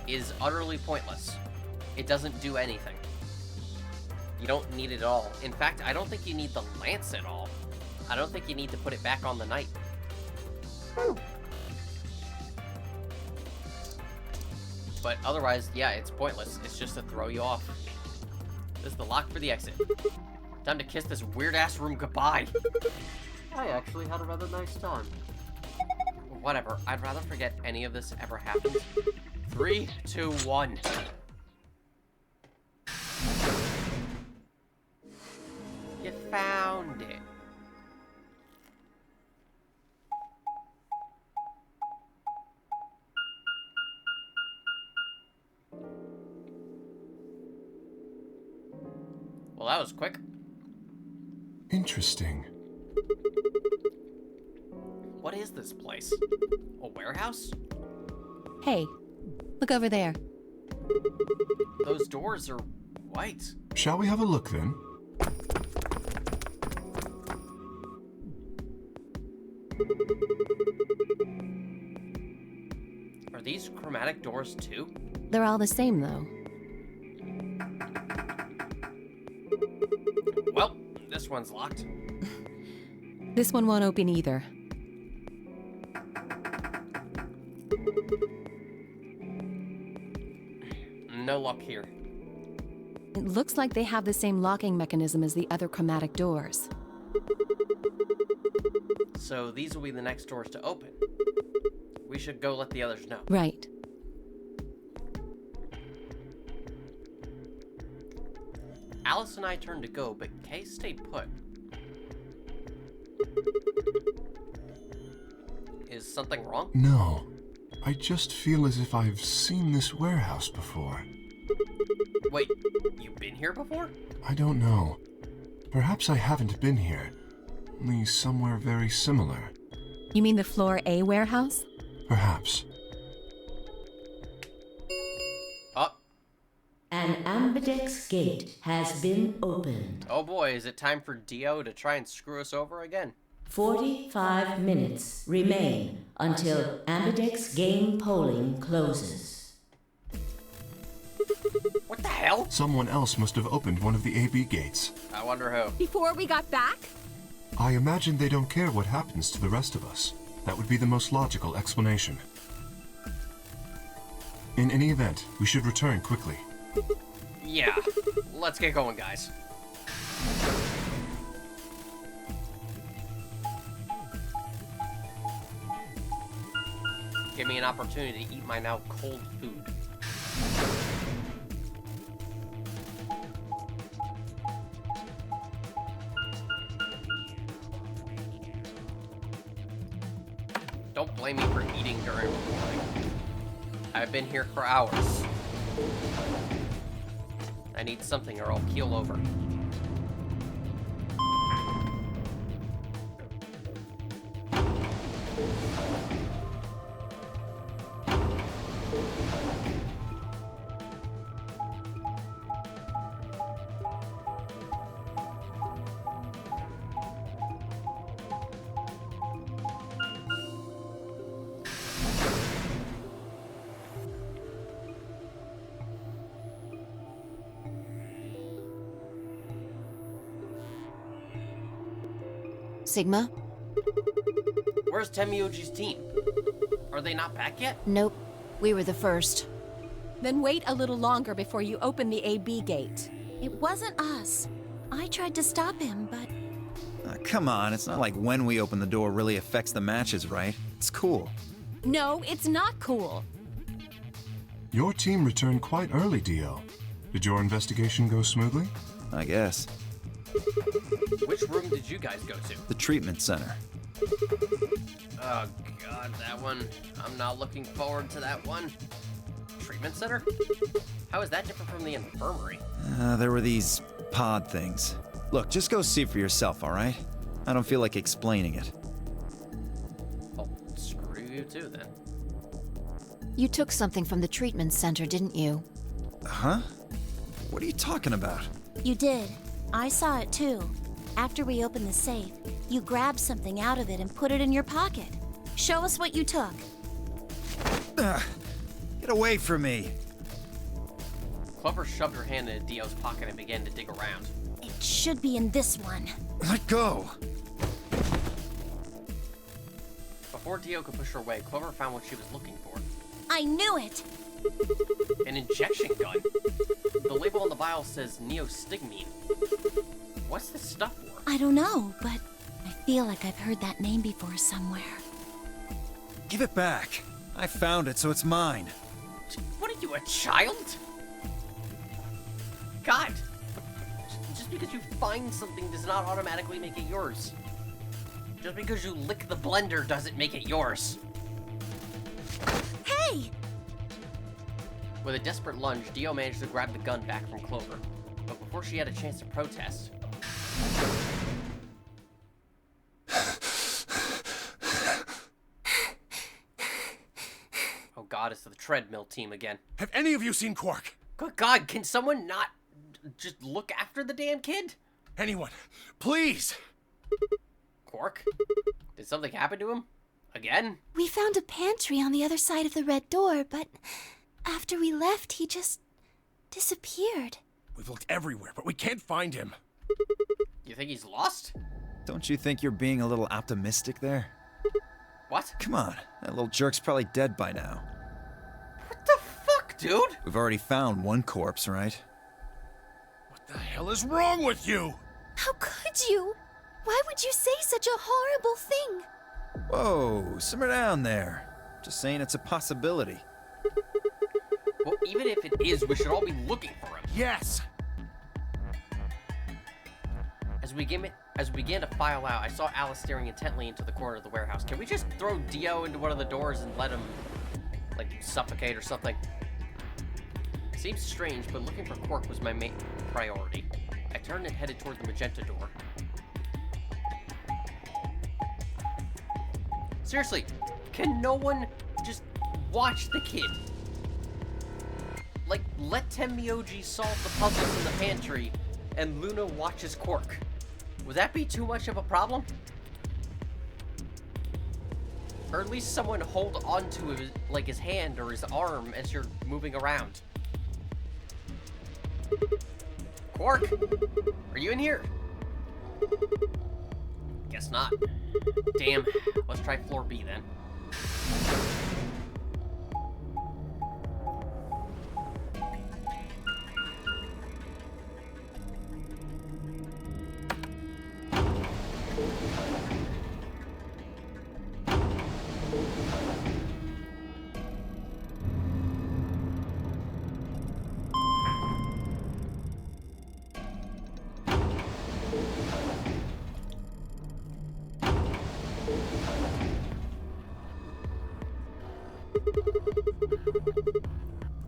is utterly pointless. It doesn't do anything. You don't need it at all. In fact, I don't think you need the lance at all. I don't think you need to put it back on the knight. But otherwise, yeah, it's pointless. It's just to throw you off. This is the lock for the exit. Time to kiss this weird-ass room goodbye. I actually had a rather nice time. Whatever. I'd rather forget any of this ever happened. 3, 2, 1. You found it. Well, that was quick. Interesting. What is this place? A warehouse? Hey, look over there. Those doors are white. Shall we have a look then? Are these chromatic doors too? They're all the same, though. Well, this one's locked. This one won't open either. No luck here. It looks like they have the same locking mechanism as the other chromatic doors. So these will be the next doors to open. We should go let the others know. Right. Alice and I turned to go, but Kay stayed put. Is something wrong? No. I just feel as if I've seen this warehouse before. Wait, you've been here before? I don't know. Perhaps I haven't been here. Only somewhere very similar. You mean the Floor A warehouse? Perhaps. An ambidex gate has been opened. Oh boy, is it time for Dio to try and screw us over again? 45 minutes remain until ambidex game polling closes. What the hell? Someone else must have opened one of the AB gates. I wonder who. Before we got back? I imagine they don't care what happens to the rest of us. That would be the most logical explanation. In any event, we should return quickly. Yeah, let's get going, guys. Give me an opportunity to eat my now cold food. Don't blame me for eating during recording. I've been here for hours. I need something or I'll keel over. Sigma? Where's Temioji's team? Are they not back yet? Nope. We were the first. Then wait a little longer before you open the AB gate. It wasn't us. I tried to stop him, but... Come on, it's not like when we open the door really affects the matches, right? It's cool. No, it's not cool. Your team returned quite early, Dio. Did your investigation go smoothly? I guess. Which room did you guys go to? The treatment center. Oh god, that one. I'm not looking forward to that one. Treatment center? How is that different from the infirmary? There were these pod things. Look, just go see for yourself, alright? I don't feel like explaining it. Oh, screw you too, then. You took something from the treatment center, didn't you? Huh? What are you talking about? You did. I saw it too. After we opened the safe, you grabbed something out of it and put it in your pocket. Show us what you took. Get away from me! Clover shoved her hand into Dio's pocket and began to dig around. It should be in this one. Let go! Before Dio could push her away, Clover found what she was looking for. I knew it! An injection gun. The label on the vial says neostigmine. What's this stuff for? I don't know, but I feel like I've heard that name before somewhere. Give it back. I found it, so it's mine. What are you, a child? God! Just because you find something does not automatically make it yours. Just because you lick the blender doesn't make it yours. Hey! With a desperate lunge, Dio managed to grab the gun back from Clover. But before she had a chance to protest... Oh god, it's the treadmill team again. Have any of you seen Quark? Good god, can someone not just look after the damn kid? Anyone, please! Quark? Did something happen to him? Again? We found a pantry on the other side of the red door, but after we left, he just disappeared. We've looked everywhere, but we can't find him. You think he's lost? Don't you think you're being a little optimistic there? What? Come on, that little jerk's probably dead by now. What the fuck, dude? We've already found one corpse, right? What the hell is wrong with you? How could you? Why would you say such a horrible thing? Whoa, simmer down there. Just saying it's a possibility. Well, even if it is, we should all be looking for him. Yes! As we began to file out, I saw Alice staring intently into the corner of the warehouse. Can we just throw Dio into one of the doors and let him, like, suffocate or something? Seems strange, but looking for Quark was my main priority. I turned and headed toward the magenta door. Seriously, can no one just watch the kid? Like, let Temioji solve the puzzles in the pantry, and Luna watches Quark. Would that be too much of a problem? Or at least someone hold on to his, like, his hand or his arm as you're moving around. Quark, are you in here? Guess not. Damn, let's try floor B then.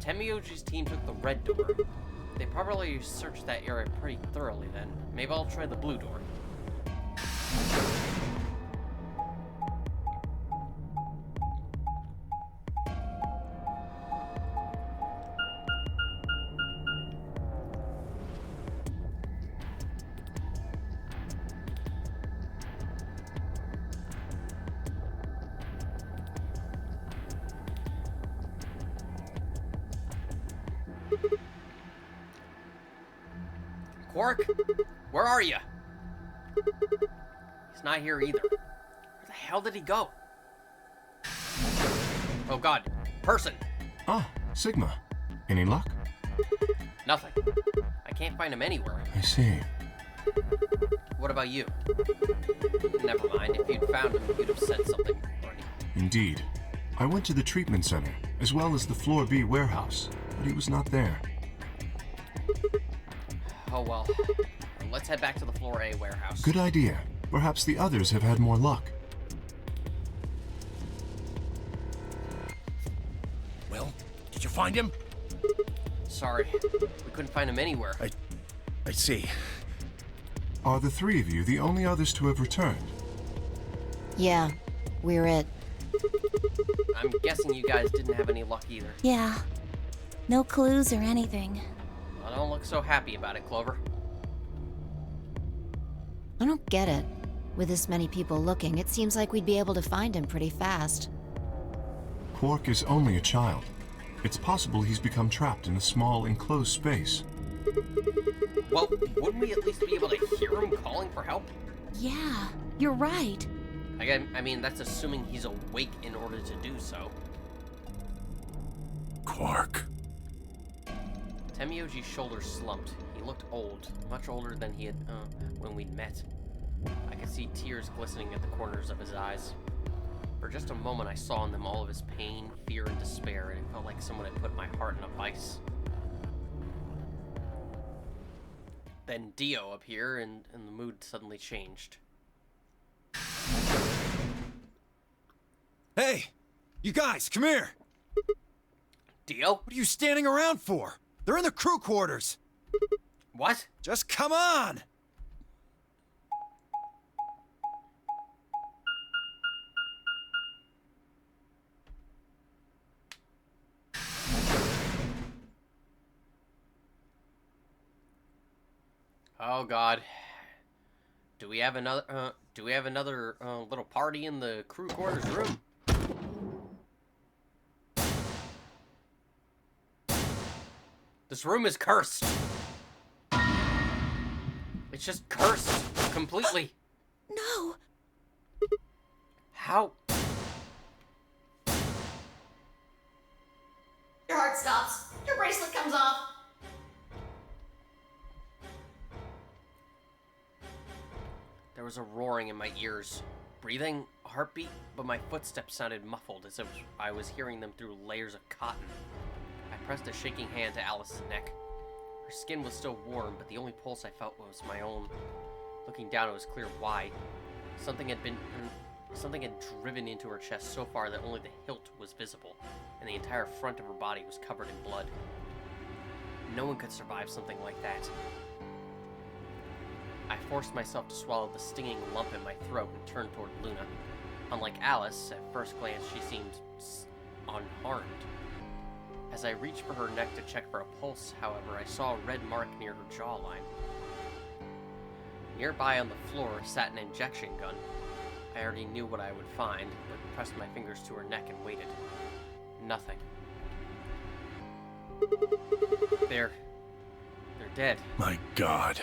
Temioji's team took the red door. They probably searched that area pretty thoroughly then. Maybe I'll try the blue door. Quark? Where are you? He's not here either. Where the hell did he go? Oh god. Person! Ah, Sigma. Any luck? Nothing. I can't find him anywhere. I see. What about you? Never mind. If you'd found him, you'd have said something already. Indeed. I went to the treatment center, as well as the Floor B warehouse, but he was not there. Oh well. Let's head back to the Floor A warehouse. Good idea. Perhaps the others have had more luck. Well, did you find him? Sorry. We couldn't find him anywhere. I see. Are the three of you the only others to have returned? Yeah, we're it. I'm guessing you guys didn't have any luck either. Yeah. No clues or anything. I don't look so happy about it, Clover. I don't get it. With this many people looking, it seems like we'd be able to find him pretty fast. Quark is only a child. It's possible he's become trapped in a small, enclosed space. Well, wouldn't we at least be able to hear him calling for help? Yeah, you're right. I mean, that's assuming he's awake in order to do so. Quark. Temioji's shoulders slumped. He looked old, much older than he had when we'd met. I could see tears glistening at the corners of his eyes. For just a moment, I saw in them all of his pain, fear, and despair, and it felt like someone had put my heart in a vice. Then Dio appeared, and the mood suddenly changed. Hey! You guys, come here! Dio? What are you standing around for? They're in the crew quarters! What? Just come on! Oh God. Do we have another little party in the crew quarters room? This room is cursed. It's just cursed completely. No. How? Your heart stops. Your bracelet comes off. There was a roaring in my ears. Breathing, a heartbeat, but my footsteps sounded muffled as if I was hearing them through layers of cotton. I pressed a shaking hand to Alice's neck. Her skin was still warm, but the only pulse I felt was my own. Looking down, it was clear why. Something had driven into her chest so far that only the hilt was visible, and the entire front of her body was covered in blood. No one could survive something like that. I forced myself to swallow the stinging lump in my throat and turned toward Luna. Unlike Alice, at first glance she seemed unharmed. As I reached for her neck to check for a pulse, however, I saw a red mark near her jawline. Nearby on the floor sat an injection gun. I already knew what I would find, but pressed my fingers to her neck and waited. Nothing. They're dead. My God.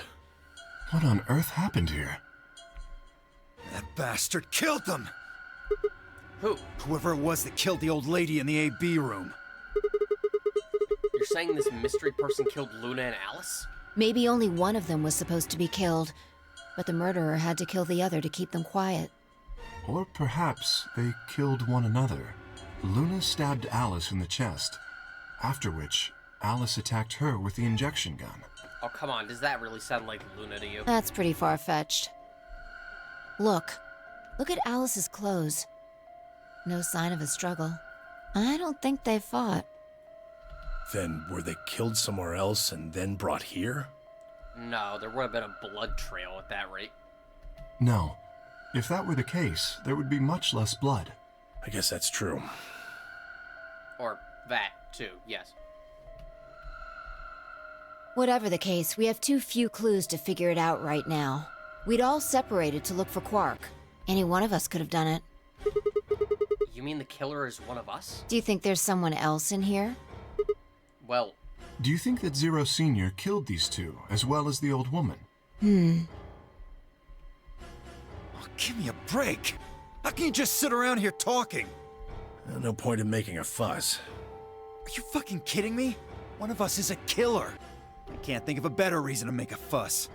What on earth happened here? That bastard killed them! Who? Whoever it was that killed the old lady in the AB room. You're saying this mystery person killed Luna and Alice? Maybe only one of them was supposed to be killed, but the murderer had to kill the other to keep them quiet. Or perhaps they killed one another. Luna stabbed Alice in the chest, after which Alice attacked her with the injection gun. Oh, come on, does that really sound like Luna to you? That's pretty far-fetched. Look at Alice's clothes. No sign of a struggle. I don't think they fought. Then were they killed somewhere else and then brought here? No, there would have been a blood trail at that rate. No. If that were the case, there would be much less blood. I guess that's true. Or that, too, yes. Whatever the case, we have too few clues to figure it out right now. We'd all separated to look for Quark. Any one of us could have done it. You mean the killer is one of us? Do you think there's someone else in here? Well... Do you think that Zero Sr. killed these two, as well as the old woman? Oh, give me a break! How can you just sit around here talking? No point in making a fuss. Are you fucking kidding me? One of us is a killer. I can't think of a better reason to make a fuss.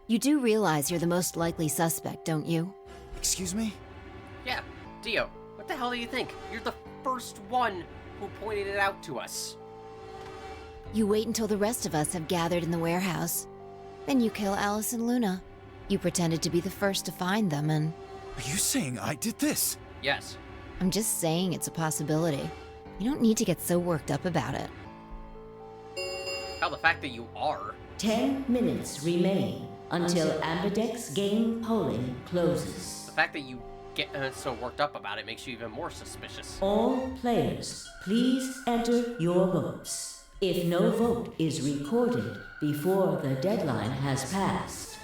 You do realize you're the most likely suspect, don't you? Excuse me? Yeah, Dio, what the hell do you think? You're the first one who pointed it out to us. You wait until the rest of us have gathered in the warehouse. Then you kill Alice and Luna. You pretended to be the first to find them and... Are you saying I did this? Yes. I'm just saying it's a possibility. You don't need to get so worked up about it. Hell, the fact that you are... 10 minutes remain until Ambidex game polling closes. The fact that you get so worked up about it makes you even more suspicious. All players, please enter your votes. If no vote is recorded before the deadline has passed,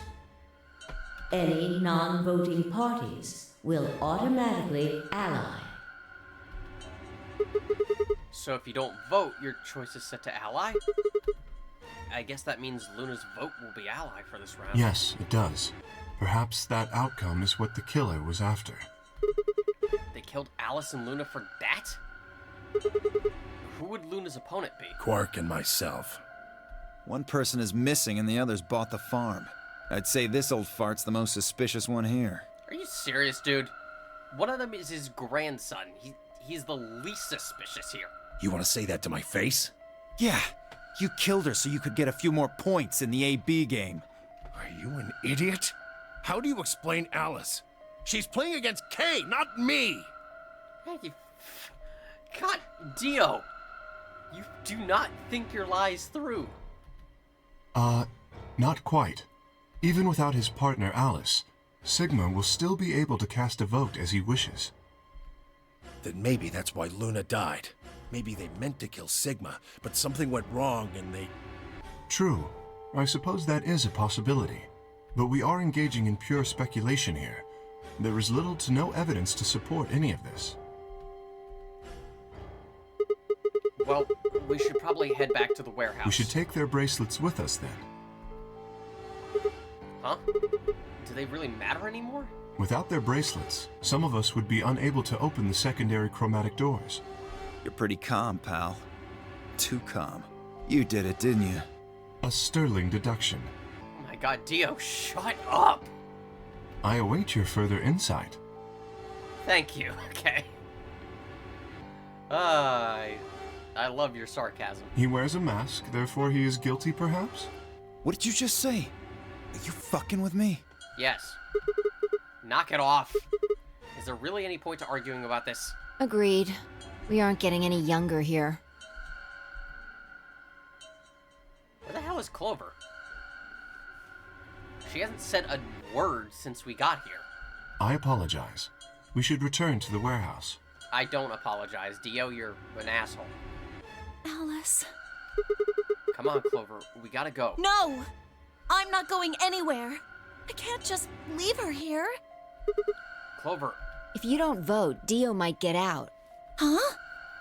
any non-voting parties will automatically ally. So if you don't vote, your choice is set to ally? I guess that means Luna's vote will be ally for this round. Yes, it does. Perhaps that outcome is what the killer was after. They killed Alice and Luna for that? Who would Luna's opponent be? Quark and myself. One person is missing and the others bought the farm. I'd say this old fart's the most suspicious one here. Are you serious, dude? One of them is his grandson. He's the least suspicious here. You want to say that to my face? Yeah, you killed her so you could get a few more points in the AB game. Are you an idiot? How do you explain Alice? She's playing against Kay, not me! Hey, you... God, Dio! You do not think your lies through. Not quite. Even without his partner Alice, Sigma will still be able to cast a vote as he wishes. Then maybe that's why Luna died. Maybe they meant to kill Sigma, but something went wrong and they... True. I suppose that is a possibility. But we are engaging in pure speculation here. There is little to no evidence to support any of this. Well, we should probably head back to the warehouse. We should take their bracelets with us then. Huh? Do they really matter anymore? Without their bracelets, some of us would be unable to open the secondary chromatic doors. You're pretty calm, pal. Too calm. You did it, didn't you? A sterling deduction. Oh my god, Dio, shut up! I await your further insight. Thank you, okay. I love your sarcasm. He wears a mask, therefore he is guilty, perhaps? What did you just say? Are you fucking with me? Yes. Knock it off. Is there really any point to arguing about this? Agreed. We aren't getting any younger here. Where the hell is Clover? She hasn't said a word since we got here. I apologize. We should return to the warehouse. I don't apologize, Dio. You're an asshole. Alice. Come on, Clover. We gotta go. No! I'm not going anywhere. I can't just leave her here. Clover. If you don't vote, Dio might get out. Huh?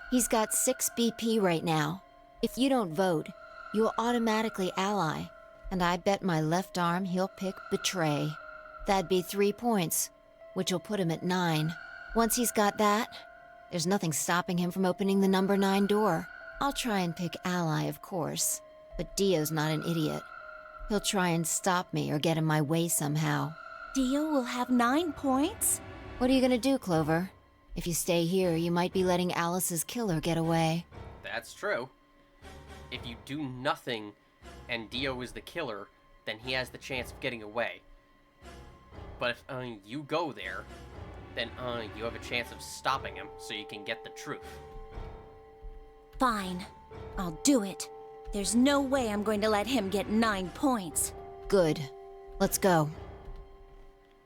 He's got 6 BP right now. If you don't vote, you'll automatically ally. And I bet my left arm he'll pick Betray. That'd be 3 points, which will put him at 9. Once he's got that, there's nothing stopping him from opening the number 9 door. I'll try and pick ally, of course, but Dio's not an idiot. He'll try and stop me or get in my way somehow. Dio will have 9 points? What are you gonna do, Clover? If you stay here, you might be letting Alice's killer get away. That's true. If you do nothing and Dio is the killer, then he has the chance of getting away. But if you go there, then you have a chance of stopping him so you can get the truth. Fine. I'll do it. There's no way I'm going to let him get 9 points. Good. Let's go.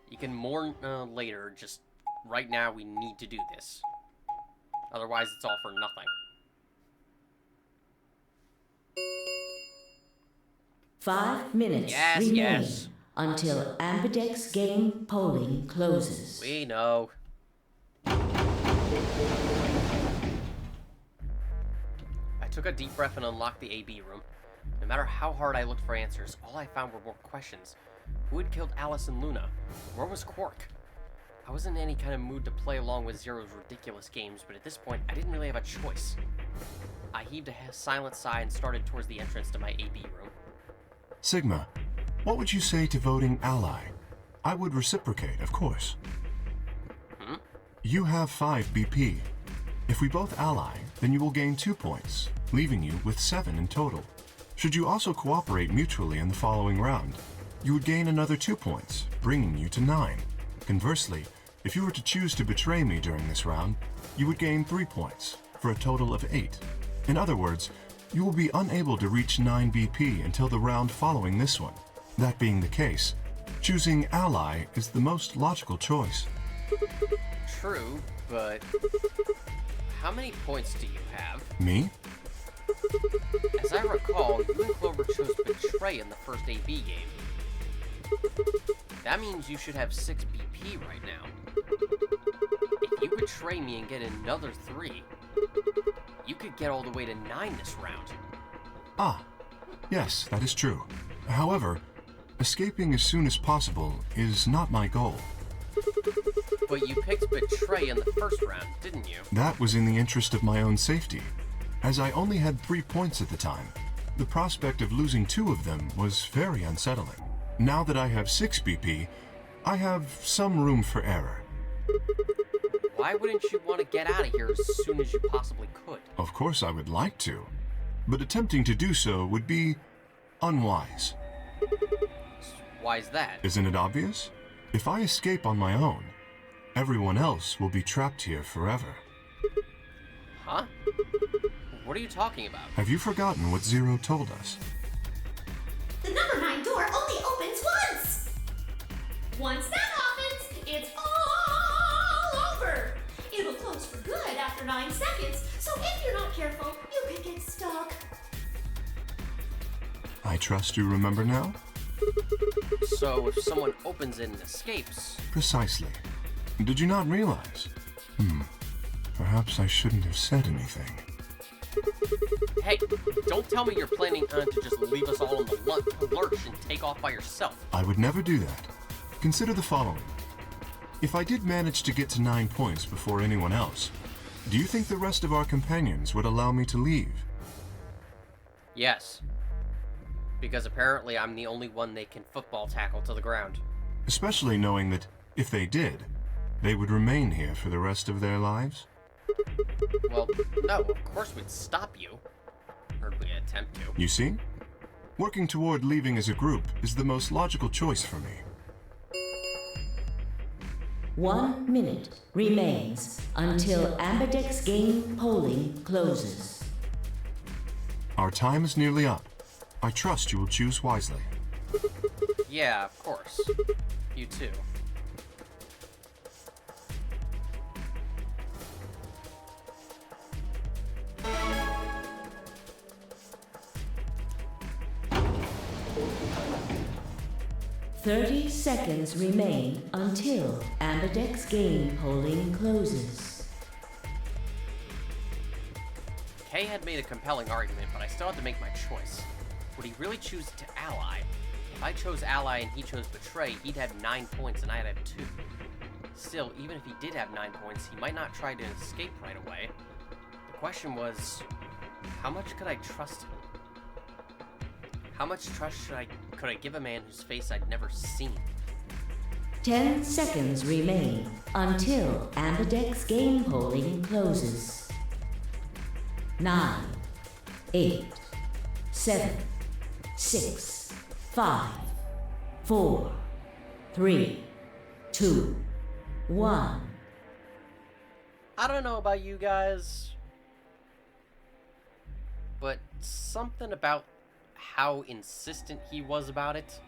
You can mourn later, just right now we need to do this. Otherwise it's all for nothing. 5 minutes Yes, remain yes. until Ambidex game polling closes. We know. I took a deep breath and unlocked the AB room. No matter how hard I looked for answers, all I found were more questions. Who had killed Alice and Luna? Where was Quark? I wasn't in any kind of mood to play along with Zero's ridiculous games, but at this point, I didn't really have a choice. I heaved a silent sigh and started towards the entrance to my AB room. Sigma, what would you say to voting ally? I would reciprocate, of course. You have 5 BP. If we both ally, then you will gain 2 points, leaving you with 7 in total. Should you also cooperate mutually in the following round, you would gain another 2 points, bringing you to 9. Conversely, if you were to choose to betray me during this round, you would gain 3 points, for a total of 8. In other words, you will be unable to reach 9 BP until the round following this one. That being the case, choosing ally is the most logical choice. True, but how many points do you have? Me? As I recall, you and Clover chose Betray in the first AB game. That means you should have 6 BP right now. If you betray me and get another 3, you could get all the way to 9 this round. Ah, yes, that is true. However, escaping as soon as possible is not my goal. But you picked Betray in the first round, didn't you? That was in the interest of my own safety. As I only had 3 points at the time, the prospect of losing 2 of them was very unsettling. Now that I have 6 BP, I have some room for error. Why wouldn't you want to get out of here as soon as you possibly could? Of course I would like to, but attempting to do so would be unwise. Why is that? Isn't it obvious? If I escape on my own, everyone else will be trapped here forever. Huh? What are you talking about? Have you forgotten what Zero told us? The number 9 door only opens once! Once that happens, it's all over! It'll close for good after 9 seconds, so if you're not careful, you could get stuck. I trust you remember now? So if someone opens it and escapes... Precisely. Did you not realize? Perhaps I shouldn't have said anything. Hey, don't tell me you're planning to just leave us all in the lurch and take off by yourself. I would never do that. Consider the following. If I did manage to get to 9 points before anyone else, do you think the rest of our companions would allow me to leave? Yes. Because apparently I'm the only one they can football tackle to the ground. Especially knowing that, if they did, they would remain here for the rest of their lives? Well, no, of course we'd stop you. Or we'd attempt to. You see? Working toward leaving as a group is the most logical choice for me. 1 minute remains until Ambidex game polling closes. Our time is nearly up. I trust you will choose wisely. Yeah, of course. You too. "30 seconds remain until Ambidex game polling closes." Kay had made a compelling argument, but I still had to make my choice. Would he really choose to ally? If I chose ally and he chose betray, he'd have 9 points and I'd have 2. Still, even if he did have 9 points, he might not try to escape right away. The question was, how much could I trust him? How much trust could I give a man whose face I'd never seen? 10 seconds remain until Ambidex game polling closes. 9, 8, 7, 6, 5, 4, 3, 2, 1. I don't know about you guys, but something about how insistent he was about it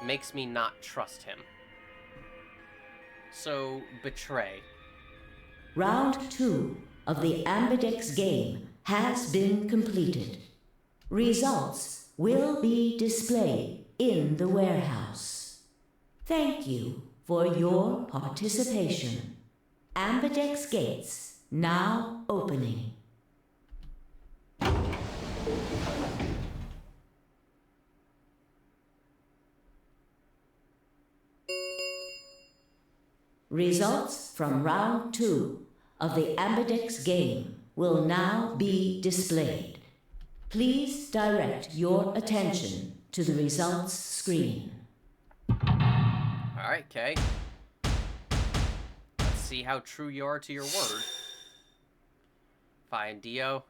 makes me not trust him. So, betray. Round 2 of the Ambidex game has been completed. Results will be displayed in the warehouse. Thank you for your participation. Ambidex gates now opening. Results from round 2 of the Ambidex game will now be displayed. Please direct your attention to the results screen. Alright, Kay. Let's see how true you are to your word. Fine, Dio.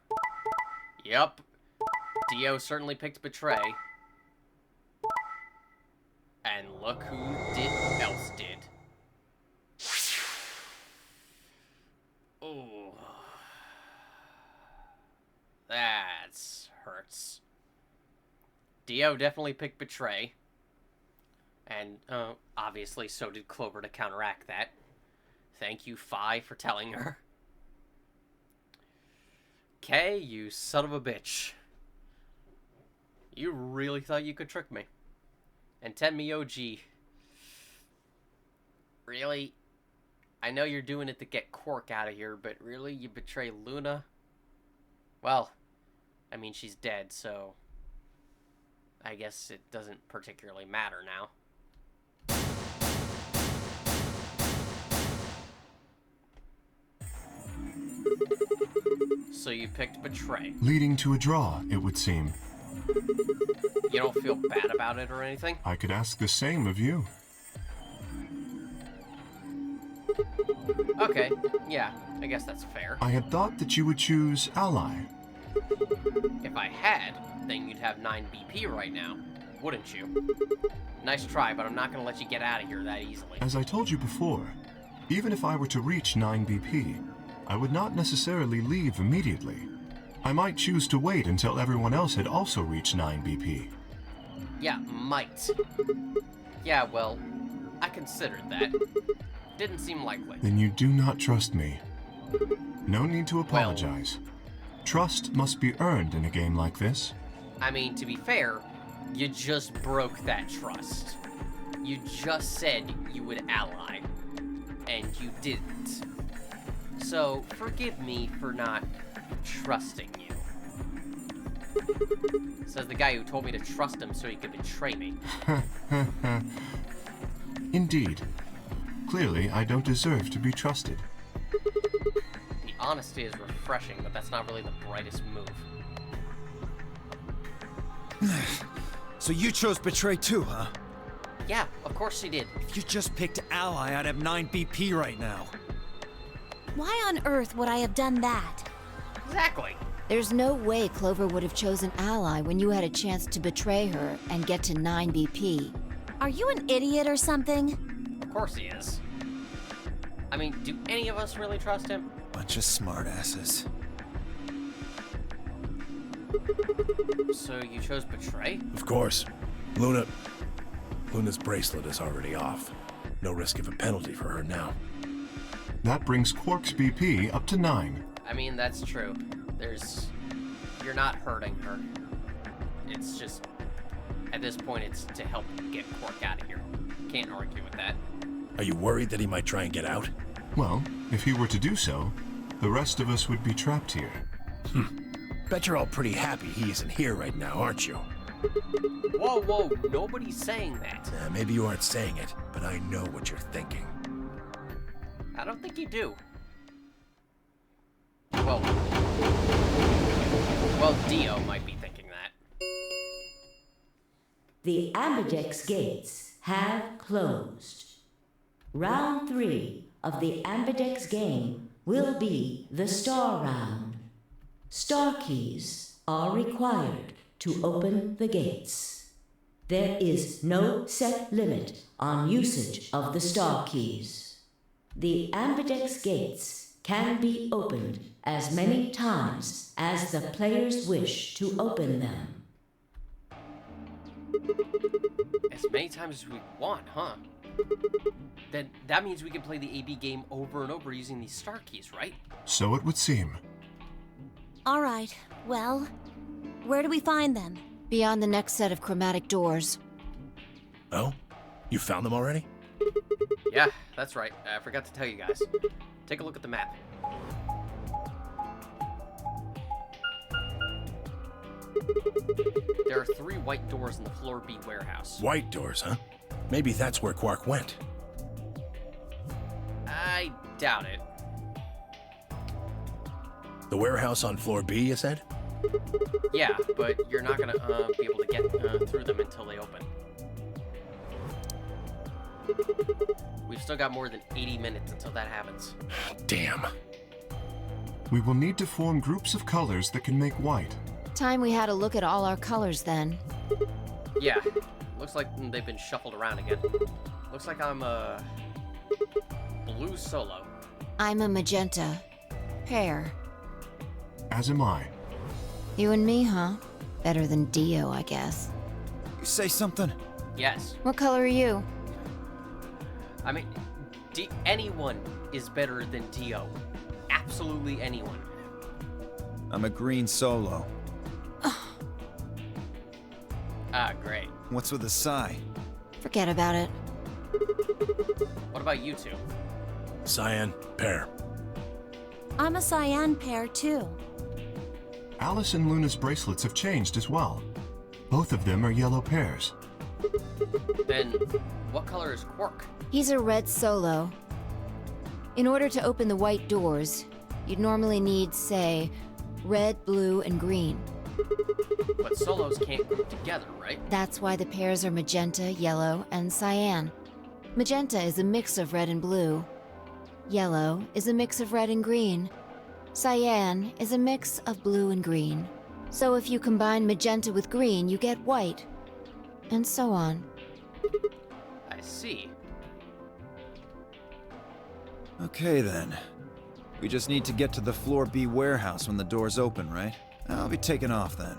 Yup. Dio certainly picked betray. And look who else did. Oh. That hurts. Dio definitely picked betray. And, obviously so did Clover to counteract that. Thank you, Phi, for telling her. Kay, you son of a bitch. You really thought you could trick me. And Tenmyoji, really? I know you're doing it to get Quark out of here, but really, you betray Luna? Well, I mean, she's dead, so I guess it doesn't particularly matter now. So you picked betray. Leading to a draw, it would seem. You don't feel bad about it or anything? I could ask the same of you. Okay, yeah, I guess that's fair. I had thought that you would choose ally. If I had, then you'd have 9 BP right now, wouldn't you? Nice try, but I'm not gonna let you get out of here that easily. As I told you before, even if I were to reach 9 BP, I would not necessarily leave immediately. I might choose to wait until everyone else had also reached 9 BP. Yeah, might. Yeah, well, I considered that. Didn't seem likely. Then you do not trust me. No need to apologize. Trust must be earned in a game like this. I mean, to be fair, you just broke that trust. You just said you would ally, and you didn't. So, forgive me for not trusting you. Says the guy who told me to trust him so he could betray me. Indeed. Clearly, I don't deserve to be trusted. The honesty is refreshing, but that's not really the brightest move. So you chose betray too, huh? Yeah, of course she did. If you just picked ally, I'd have 9 BP right now. Why on earth would I have done that? Exactly. There's no way Clover would have chosen ally when you had a chance to betray her and get to 9 BP. Are you an idiot or something? Of course he is. I mean, do any of us really trust him? Bunch of smartasses. So you chose betray? Of course. Luna's bracelet is already off. No risk of a penalty for her now. That brings Quark's BP up to 9. I mean, that's true. You're not hurting her. It's just, at this point, it's to help get Quark out of here. Can't argue with that. Are you worried that he might try and get out? Well, if he were to do so, the rest of us would be trapped here. Bet you're all pretty happy he isn't here right now, aren't you? Whoa, nobody's saying that. Maybe you aren't saying it, but I know what you're thinking. I don't think you do. Well, Dio might be thinking that. The Ambidex gates have closed. Round 3 of the Ambidex game will be the Star Round. Star keys are required to open the gates. There is no set limit on usage of the Star keys. The Ambidex gates can be opened as many times as the players wish to open them. As many times as we want, huh? Then that means we can play the AB game over and over using these star keys, right? So it would seem. All right, well, where do we find them? Beyond the next set of chromatic doors. Oh? You found them already? Yeah, that's right. I forgot to tell you guys. Take a look at the map. There are 3 white doors in the Floor B warehouse. White doors, huh? Maybe that's where Quark went. I doubt it. The warehouse on floor B, you said? Yeah, but you're not gonna be able to get through them until they open. We've still got more than 80 minutes until that happens. Damn. We will need to form groups of colors that can make white. Time we had a look at all our colors then. Yeah, looks like they've been shuffled around again. Looks like I'm a blue solo. I'm a magenta. Pear. As am I. You and me, huh? Better than Dio, I guess. You say something? Yes. What color are you? I mean, anyone is better than Dio. Absolutely anyone. I'm a green solo. Ah, great. What's with the sigh? Forget about it. What about you two? Cyan, pear. I'm a cyan pair, too. Alice and Luna's bracelets have changed as well. Both of them are yellow pairs. Then, what color is Quark? He's a red solo. In order to open the white doors, you'd normally need, say, red, blue, and green. But solos can't group together, right? That's why the pairs are magenta, yellow, and cyan. Magenta is a mix of red and blue. Yellow is a mix of red and green. Cyan is a mix of blue and green. So if you combine magenta with green, you get white. And so on. I see. Okay then. We just need to get to the Floor B warehouse when the doors open, right? I'll be taking off then.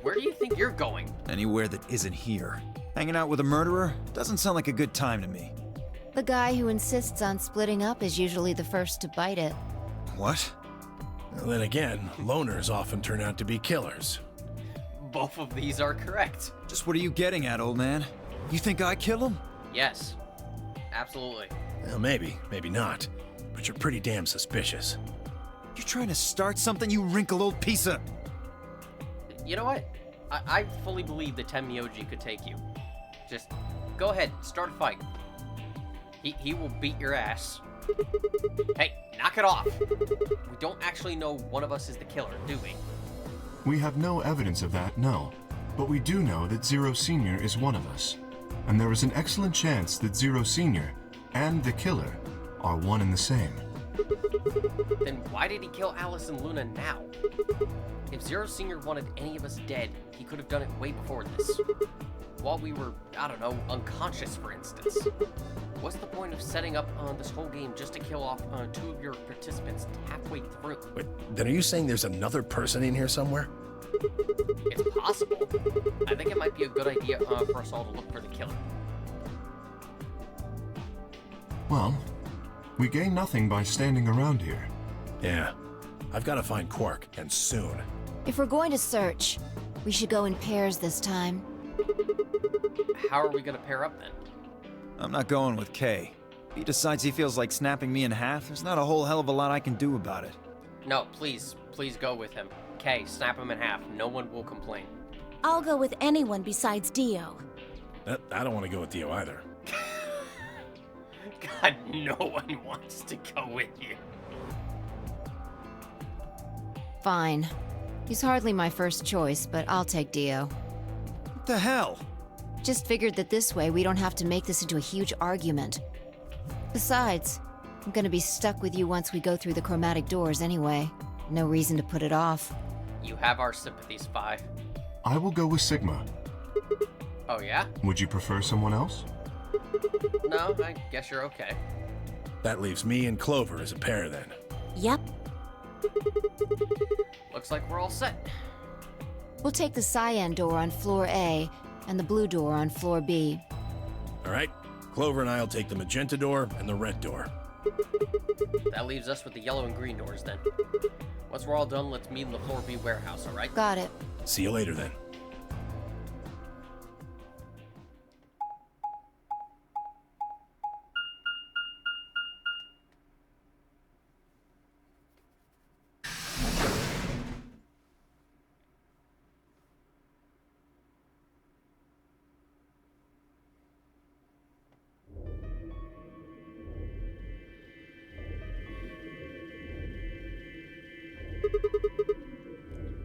Where do you think you're going? Anywhere that isn't here. Hanging out with a murderer? Doesn't sound like a good time to me. The guy who insists on splitting up is usually the first to bite it. What? Well, then again, loners often turn out to be killers. Both of these are correct. Just what are you getting at, old man? You think I kill him? Yes. Absolutely. Well, maybe, maybe not. But you're pretty damn suspicious. You trying to start something, you wrinkled old piece of... You know what? I fully believe that Tenmyoji could take you. Just go ahead, start a fight. He will beat your ass. Hey, knock it off. We don't actually know one of us is the killer, do we? We have no evidence of that, no. But we do know that Zero Senior is one of us. And there is an excellent chance that Zero Senior and the killer are one and the same. Then why did he kill Alice and Luna now? If Zero Senior wanted any of us dead, he could have done it way before this. While we were, I don't know, unconscious, for instance. What's the point of setting up this whole game just to kill off 2 of your participants halfway through? Wait, then are you saying there's another person in here somewhere? It's possible. I think it might be a good idea for us all to look for the killer. Well, we gain nothing by standing around here. Yeah. I've got to find Quark, and soon. If we're going to search, we should go in pairs this time. How are we going to pair up then? I'm not going with Kay. If he decides he feels like snapping me in half, there's not a whole hell of a lot I can do about it. No, please go with him. Kay, snap him in half. No one will complain. I'll go with anyone besides Dio. I don't want to go with Dio either. God, no one wants to go with you. Fine. He's hardly my first choice, but I'll take Dio. What the hell? Just figured that this way we don't have to make this into a huge argument. Besides, I'm gonna be stuck with you once we go through the chromatic doors anyway. No reason to put it off. You have our sympathy, Spy. I will go with Sigma. Oh, yeah? Would you prefer someone else? No, I guess you're okay. That leaves me and Clover as a pair then. Yep. Looks like we're all set. We'll take the cyan door on floor A and the blue door on floor B. All right. Clover and I'll take the magenta door and the red door. That leaves us with the yellow and green doors then. Once we're all done, let's meet in the floor B warehouse, alright? Got it. See you later then.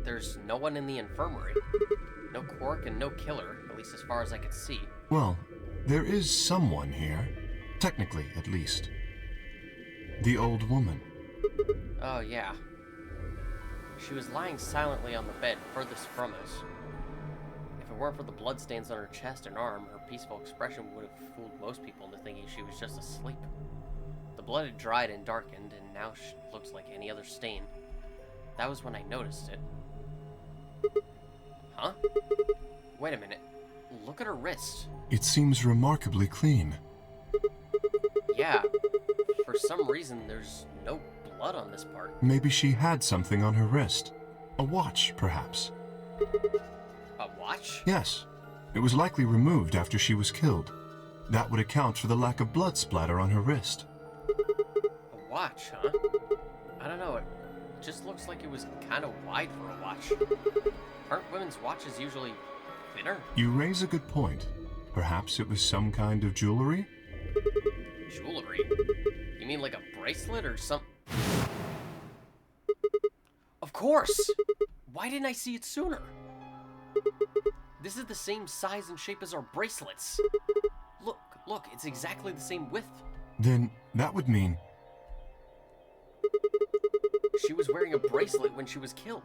There's no one in the infirmary. No Quark and no killer, at least as far as I could see. Well, there is someone here. Technically, at least. The old woman. Oh, yeah. She was lying silently on the bed furthest from us. If it weren't for the bloodstains on her chest and arm, her peaceful expression would have fooled most people into thinking she was just asleep. The blood had dried and darkened, and now she looks like any other stain. That was when I noticed it. Huh? Wait a minute. Look at her wrist. It seems remarkably clean. Yeah. For some reason, there's no blood on this part. Maybe she had something on her wrist. A watch, perhaps. A watch? Yes. It was likely removed after she was killed. That would account for the lack of blood splatter on her wrist. A watch, huh? I don't know. It just looks like it was kind of wide for a watch. Aren't women's watches usually thinner? You raise a good point. Perhaps it was some kind of jewelry? Jewelry? You mean like a bracelet or some... Of course! Why didn't I see it sooner? This is the same size and shape as our bracelets. Look, it's exactly the same width. Then that would mean... She was wearing a bracelet when she was killed.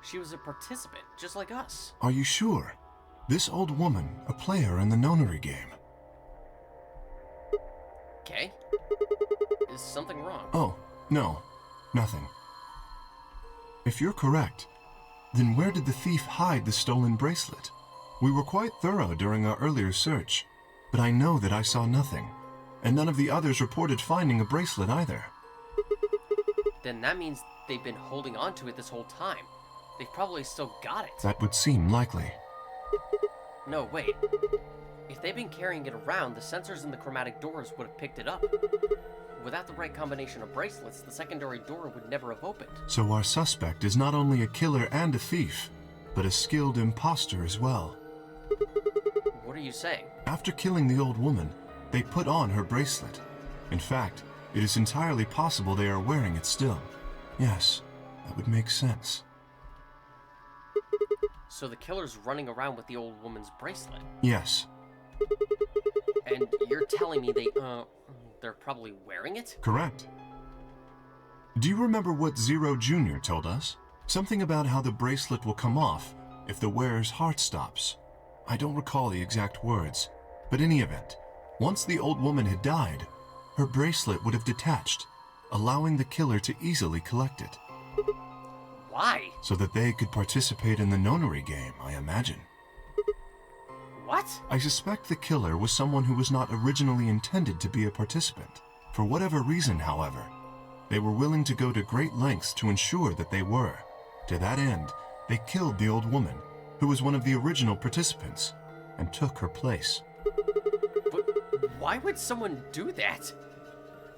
She was a participant, just like us. Are you sure? This old woman, a player in the nonary game. Okay. Is something wrong? Oh, no. Nothing. If you're correct, then where did the thief hide the stolen bracelet? We were quite thorough during our earlier search, but I know that I saw nothing, and none of the others reported finding a bracelet either. Then that means they've been holding on to it this whole time. They've probably still got it. That would seem likely. No, wait. If they've been carrying it around, the sensors in the chromatic doors would have picked it up. Without the right combination of bracelets, the secondary door would never have opened. So our suspect is not only a killer and a thief, but a skilled imposter as well. What are you saying? After killing the old woman, they put on her bracelet. In fact, it is entirely possible they are wearing it still. Yes, that would make sense. So the killer's running around with the old woman's bracelet? Yes. And you're telling me they're probably wearing it? Correct. Do you remember what Zero Jr. told us? Something about how the bracelet will come off if the wearer's heart stops. I don't recall the exact words, but in any event, once the old woman had died, her bracelet would have detached, allowing the killer to easily collect it. Why? So that they could participate in the nonary game, I imagine. What? I suspect the killer was someone who was not originally intended to be a participant. For whatever reason, however, they were willing to go to great lengths to ensure that they were. To that end, they killed the old woman, who was one of the original participants, and took her place. But why would someone do that?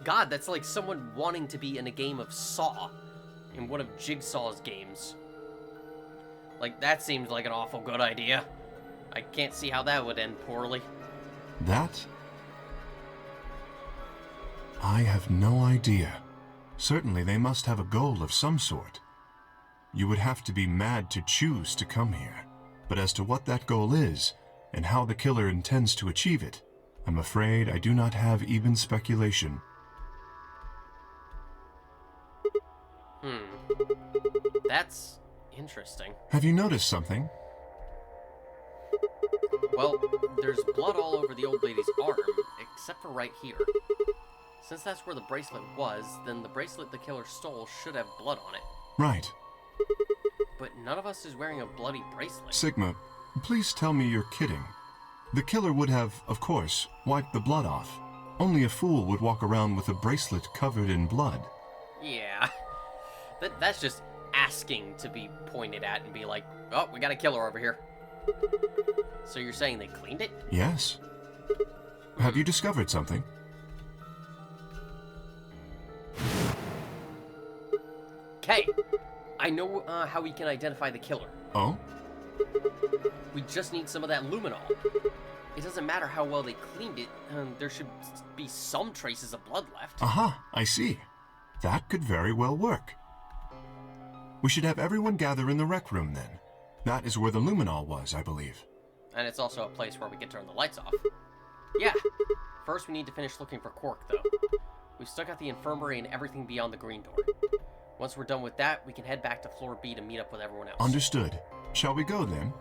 God, that's like someone wanting to be in a game of Saw, in one of Jigsaw's games. Like, that seems like an awful good idea. I can't see how that would end poorly. That? I have no idea. Certainly they must have a goal of some sort. You would have to be mad to choose to come here. But as to what that goal is, and how the killer intends to achieve it, I'm afraid I do not have even speculation. That's interesting. Have you noticed something? Well, there's blood all over the old lady's arm, except for right here. Since that's where the bracelet was, then the bracelet the killer stole should have blood on it. Right. But none of us is wearing a bloody bracelet. Sigma, please tell me you're kidding. The killer would have, of course, wiped the blood off. Only a fool would walk around with a bracelet covered in blood. Yeah. That's just asking to be pointed at and be like, oh, we got a killer over here. So you're saying they cleaned it? Yes. Have you discovered something? Okay. I know how we can identify the killer. Oh? We just need some of that luminol. It doesn't matter how well they cleaned it, there should be some traces of blood left. Aha, I see. That could very well work. We should have everyone gather in the rec room then. That is where the luminol was, I believe. And it's also a place where we can turn the lights off. Yeah. First we need to finish looking for Quark, though. We've still got the infirmary and everything beyond the green door. Once we're done with that, we can head back to floor B to meet up with everyone else. Understood. Shall we go then?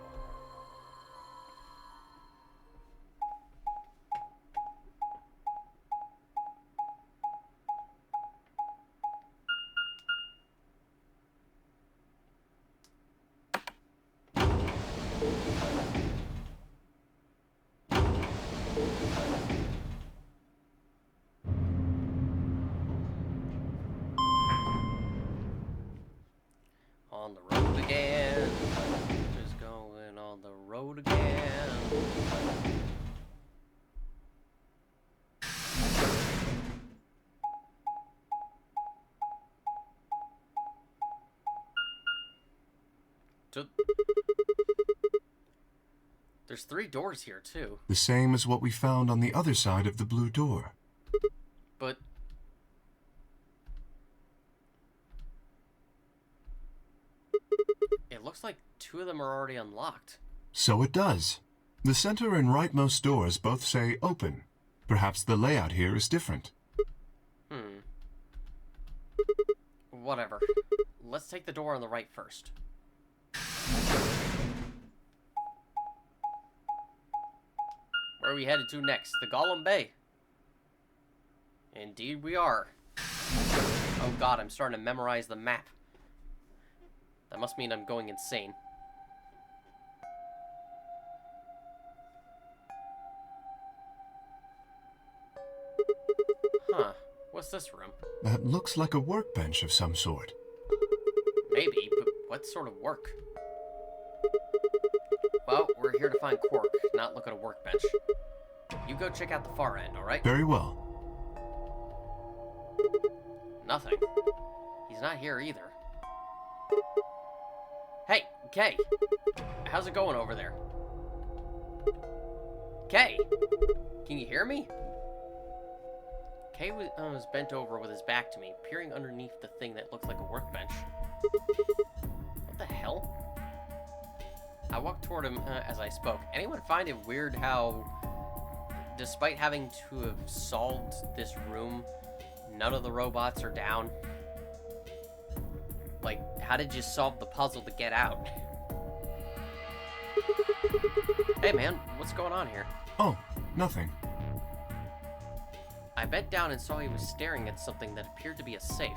On the road again. Just going on the road again. There's 3 doors here, too. The same as what we found on the other side of the blue door. But... it looks like 2 of them are already unlocked. So it does. The center and rightmost doors both say open. Perhaps the layout here is different. Whatever. Let's take the door on the right first. Where are we headed to next? The Gaulem Bay. Indeed we are. Oh god, I'm starting to memorize the map. That must mean I'm going insane. Huh. What's this room? That looks like a workbench of some sort. Maybe, but what sort of work? Well, we're here to find Quark, not look at a workbench. You go check out the far end, alright? Very well. Nothing. He's not here either. Hey, Kay! How's it going over there? Kay! Can you hear me? Kay was bent over with his back to me, peering underneath the thing that looked like a workbench. What the hell? I walked toward him as I spoke. Anyone find it weird how, despite having to have solved this room, none of the robots are down? Like, how did you solve the puzzle to get out? Hey man, what's going on here? Oh, nothing. I bent down and saw he was staring at something that appeared to be a safe.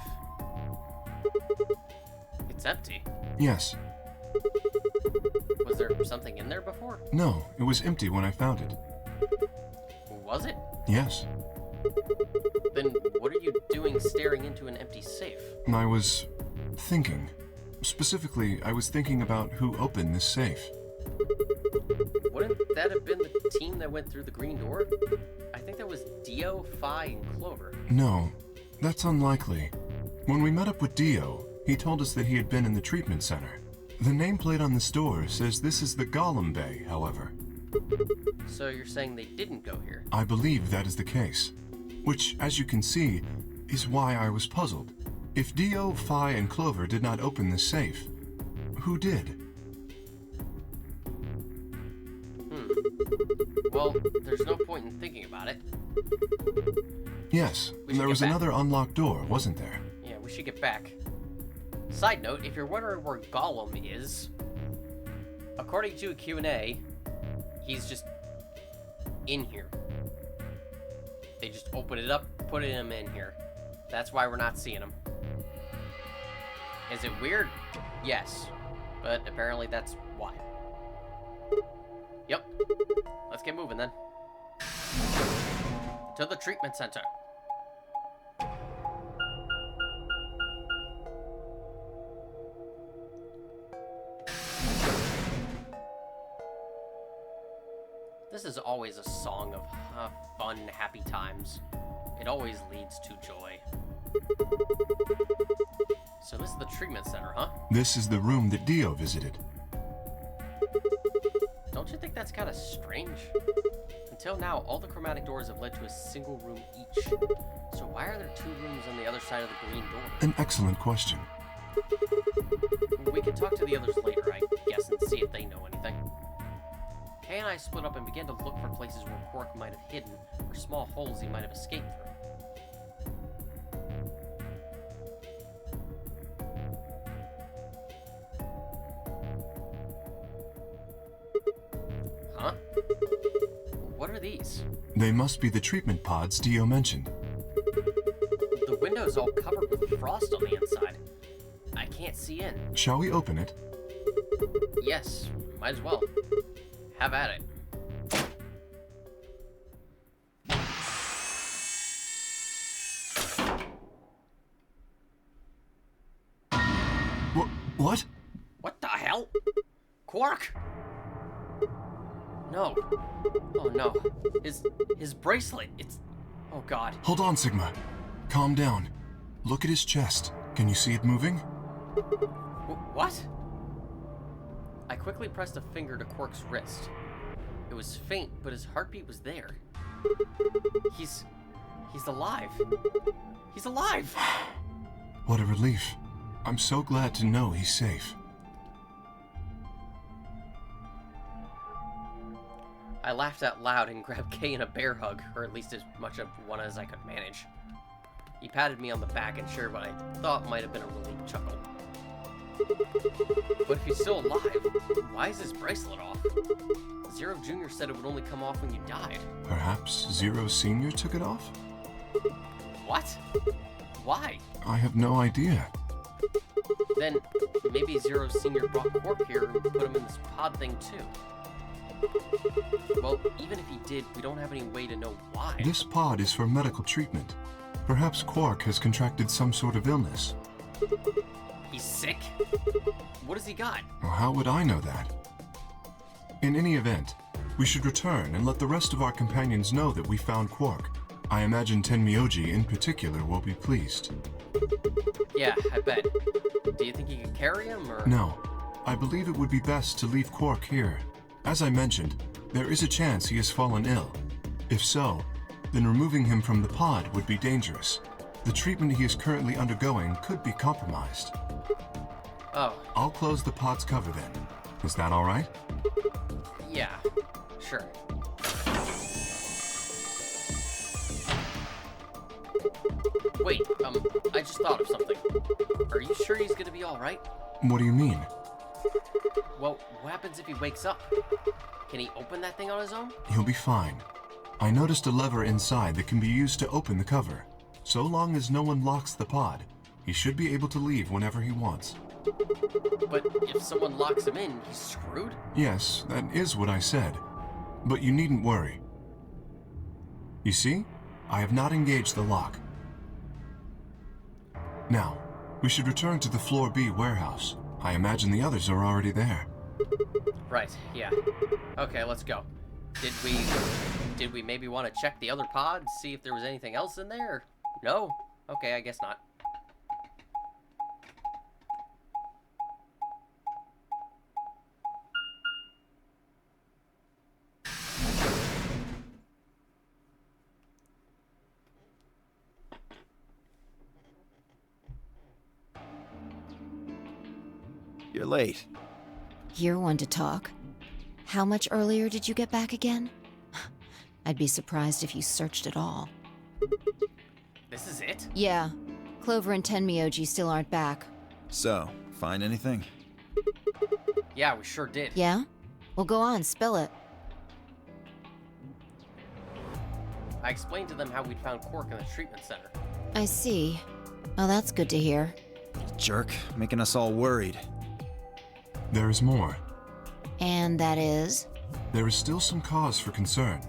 It's empty. Yes. Was there something in there before? No, it was empty when I found it. Was it? Yes. Then what are you doing staring into an empty safe? I was thinking. Specifically, I was thinking about who opened this safe. Wouldn't that have been the team that went through the green door? I think that was Dio, Phi, and Clover. No, that's unlikely. When we met up with Dio, he told us that he had been in the treatment center. The nameplate on the store says this is the Gaulem Bay, however. So you're saying they didn't go here? I believe that is the case. Which, as you can see, is why I was puzzled. If Dio, Phi, and Clover did not open this safe, who did? Well, there's no point in thinking about it. Yes, there was another unlocked door, wasn't there? Yeah, we should get back. Side note, if you're wondering where Gaulem is, according to a Q&A, he's just in here. They just open it up, put him in here. That's why we're not seeing him. Is it weird? Yes. But apparently that's why. Yep. Let's get moving then. To the treatment center. This is always a song of fun, happy times. It always leads to joy. So this is the treatment center, huh? This is the room that Dio visited. Don't you think that's kind of strange? Until now, all the chromatic doors have led to a single room each. So why are there 2 rooms on the other side of the green door? An excellent question. We can talk to the others later, I guess, and see if they know anything. Kay and I split up and began to look for places where Quark might have hidden, or small holes he might have escaped through. Huh? What are these? They must be the treatment pods Dio mentioned. The window's all covered with frost on the inside. I can't see in. Shall we open it? Yes, might as well. Have at it. What? What the hell? Quark? No. Oh no. His bracelet. It's... Oh god. Hold on, Sigma. Calm down. Look at his chest. Can you see it moving? What? I quickly pressed a finger to Quark's wrist. It was faint, but his heartbeat was there. He's alive. He's alive! What a relief. I'm so glad to know he's safe. I laughed out loud and grabbed Kay in a bear hug, or at least as much of one as I could manage. He patted me on the back and shared what I thought might have been a relieved chuckle. But if he's still alive, why is his bracelet off? Zero Jr. said it would only come off when you died. Perhaps Zero Sr. took it off? What? Why? I have no idea. Then maybe Zero Sr. brought Quark here and put him in this pod thing too. Well, even if he did, we don't have any way to know why. This pod is for medical treatment. Perhaps Quark has contracted some sort of illness. He's sick? What has he got? Well, how would I know that? In any event, we should return and let the rest of our companions know that we found Quark. I imagine Tenmyoji in particular will be pleased. Yeah, I bet. Do you think you can carry him, or...? No. I believe it would be best to leave Quark here. As I mentioned, there is a chance he has fallen ill. If so, then removing him from the pod would be dangerous. The treatment he is currently undergoing could be compromised. Oh. I'll close the pod's cover then. Is that all right? Yeah, sure. Wait, I just thought of something. Are you sure he's gonna be all right? What do you mean? Well, what happens if he wakes up? Can he open that thing on his own? He'll be fine. I noticed a lever inside that can be used to open the cover. So long as no one locks the pod, he should be able to leave whenever he wants. But if someone locks him in, he's screwed? Yes, that is what I said. But you needn't worry. You see? I have not engaged the lock. Now, we should return to the Floor B warehouse. I imagine the others are already there. Right, yeah. Okay, let's go. Did we maybe want to check the other pods, see if there was anything else in there? No? Okay, I guess not. You're late. You're one to talk. How much earlier did you get back again? I'd be surprised if you searched at all. This is it? Yeah. Clover and Tenmyoji still aren't back. So, find anything? Yeah, we sure did. Yeah? Well, go on, spill it. I explained to them how we'd found Quark in the treatment center. I see. Oh, that's good to hear. Jerk, making us all worried. There is more. And that is? There is still some cause for concern.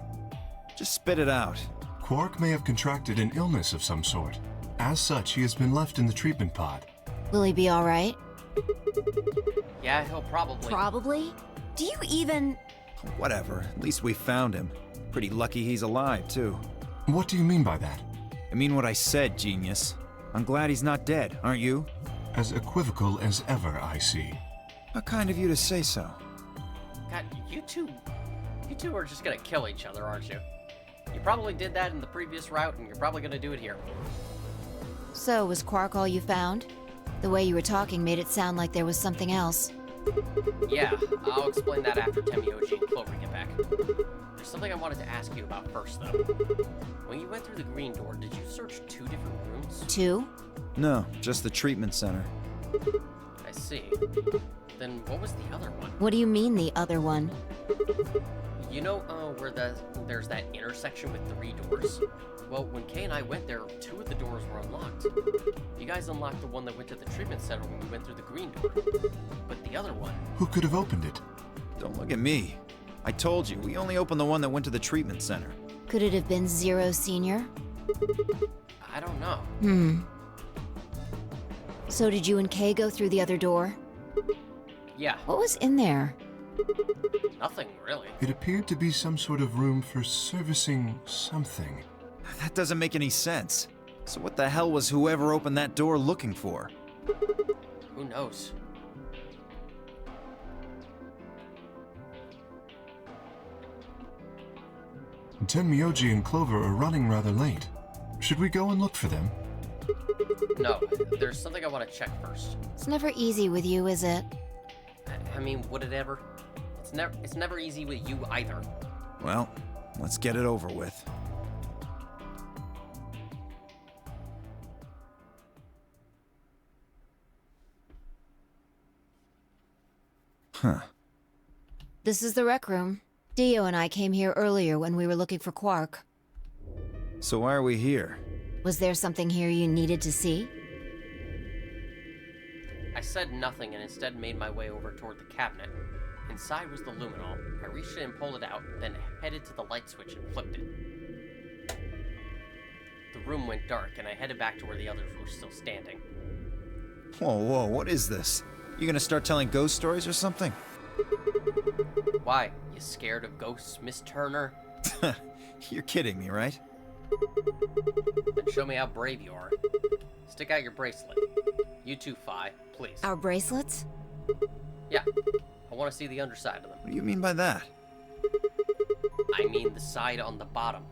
Just spit it out. Quark may have contracted an illness of some sort. As such, he has been left in the treatment pod. Will he be alright? Yeah, he'll probably. Probably? Do you even... Whatever, at least we found him. Pretty lucky he's alive, too. What do you mean by that? I mean what I said, genius. I'm glad he's not dead, aren't you? As equivocal as ever, I see. How kind of you to say so. God, you two are just gonna kill each other, aren't you? You probably did that in the previous route, and you're probably gonna do it here. So, was Quark all you found? The way you were talking made it sound like there was something else. Yeah, I'll explain that after Temioji and Clover get back. There's something I wanted to ask you about first, though. When you went through the green door, did you search 2 different rooms? 2? No, just the treatment center. I see. Then what was the other one? What do you mean, the other one? You know, where there's that intersection with 3 doors? Well, when Kay and I went there, 2 of the doors were unlocked. You guys unlocked the one that went to the treatment center when we went through the green door. But the other one... Who could have opened it? Don't look at me. I told you, we only opened the one that went to the treatment center. Could it have been Zero Senior? I don't know. So did you and Kay go through the other door? Yeah. What was in there? Nothing, really. It appeared to be some sort of room for servicing something. That doesn't make any sense. So what the hell was whoever opened that door looking for? Who knows? Tenmyoji and Clover are running rather late. Should we go and look for them? No, there's something I want to check first. It's never easy with you, is it? I mean, would it ever? It's never easy with you either. Well, let's get it over with. Huh. This is the rec room. Dio and I came here earlier when we were looking for Quark. So why are we here? Was there something here you needed to see? I said nothing and instead made my way over toward the cabinet. Inside was the luminol. I reached it and pulled it out, then headed to the light switch and flipped it. The room went dark, and I headed back to where the others were still standing. Whoa, what is this? You gonna start telling ghost stories or something? Why? You scared of ghosts, Miss Turner? You're kidding me, right? Then show me how brave you are. Stick out your bracelet. You too, Phi, please. Our bracelets? Yeah. I want to see the underside of them. What do you mean by that? I mean the side on the bottom.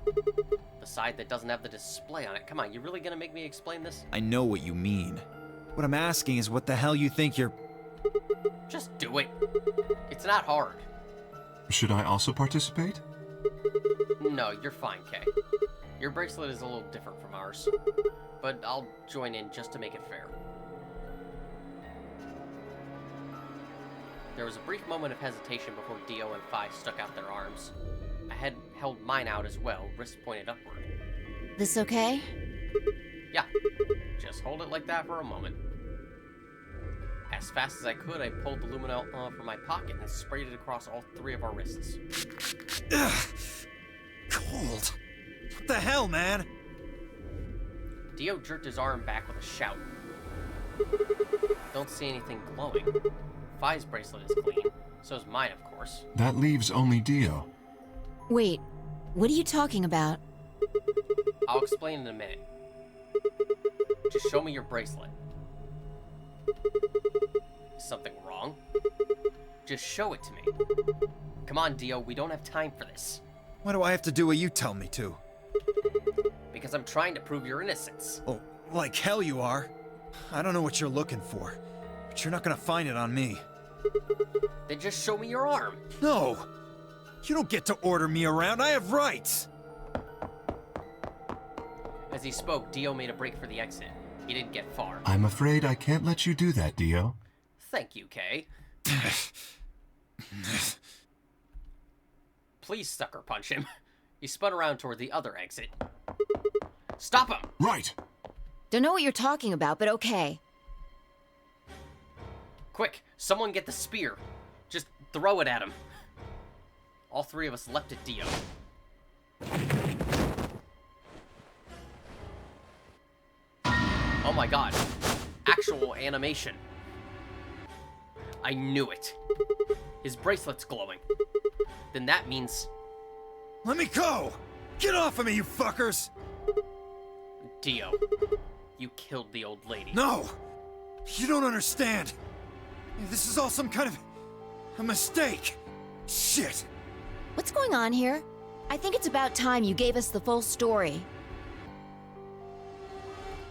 The side that doesn't have the display on it. Come on, you really gonna make me explain this? I know what you mean. What I'm asking is what the hell you think you're... Just do it. It's not hard. Should I also participate? No, you're fine, Kay. Your bracelet is a little different from ours. But I'll join in just to make it fair. There was a brief moment of hesitation before Dio and Phi stuck out their arms. I had held mine out as well, wrist pointed upward. This okay? Yeah, just hold it like that for a moment. As fast as I could, I pulled the luminol from my pocket and sprayed it across all 3 of our wrists. Ugh. Cold. What the hell, man? Dio jerked his arm back with a shout. Don't see anything glowing. Phi's bracelet is clean, so is mine, of course. That leaves only Dio. Wait, what are you talking about? I'll explain in a minute. Just show me your bracelet. Is something wrong? Just show it to me. Come on, Dio, we don't have time for this. Why do I have to do what you tell me to? Because I'm trying to prove your innocence. Oh, like hell you are. I don't know what you're looking for, but you're not gonna find it on me. Then just show me your arm. No! You don't get to order me around, I have rights! As he spoke, Dio made a break for the exit. He didn't get far. I'm afraid I can't let you do that, Dio. Thank you, Kay. Please sucker punch him. He spun around toward the other exit. Stop him! Right! Don't know what you're talking about, but okay. Quick, someone get the spear. Just throw it at him. All three of us leapt at Dio. Oh my god. Actual animation. I knew it. His bracelet's glowing. Then that means... Let me go! Get off of me, you fuckers! Dio, you killed the old lady. No! You don't understand. This is all some kind of... a mistake. Shit. What's going on here? I think it's about time you gave us the full story.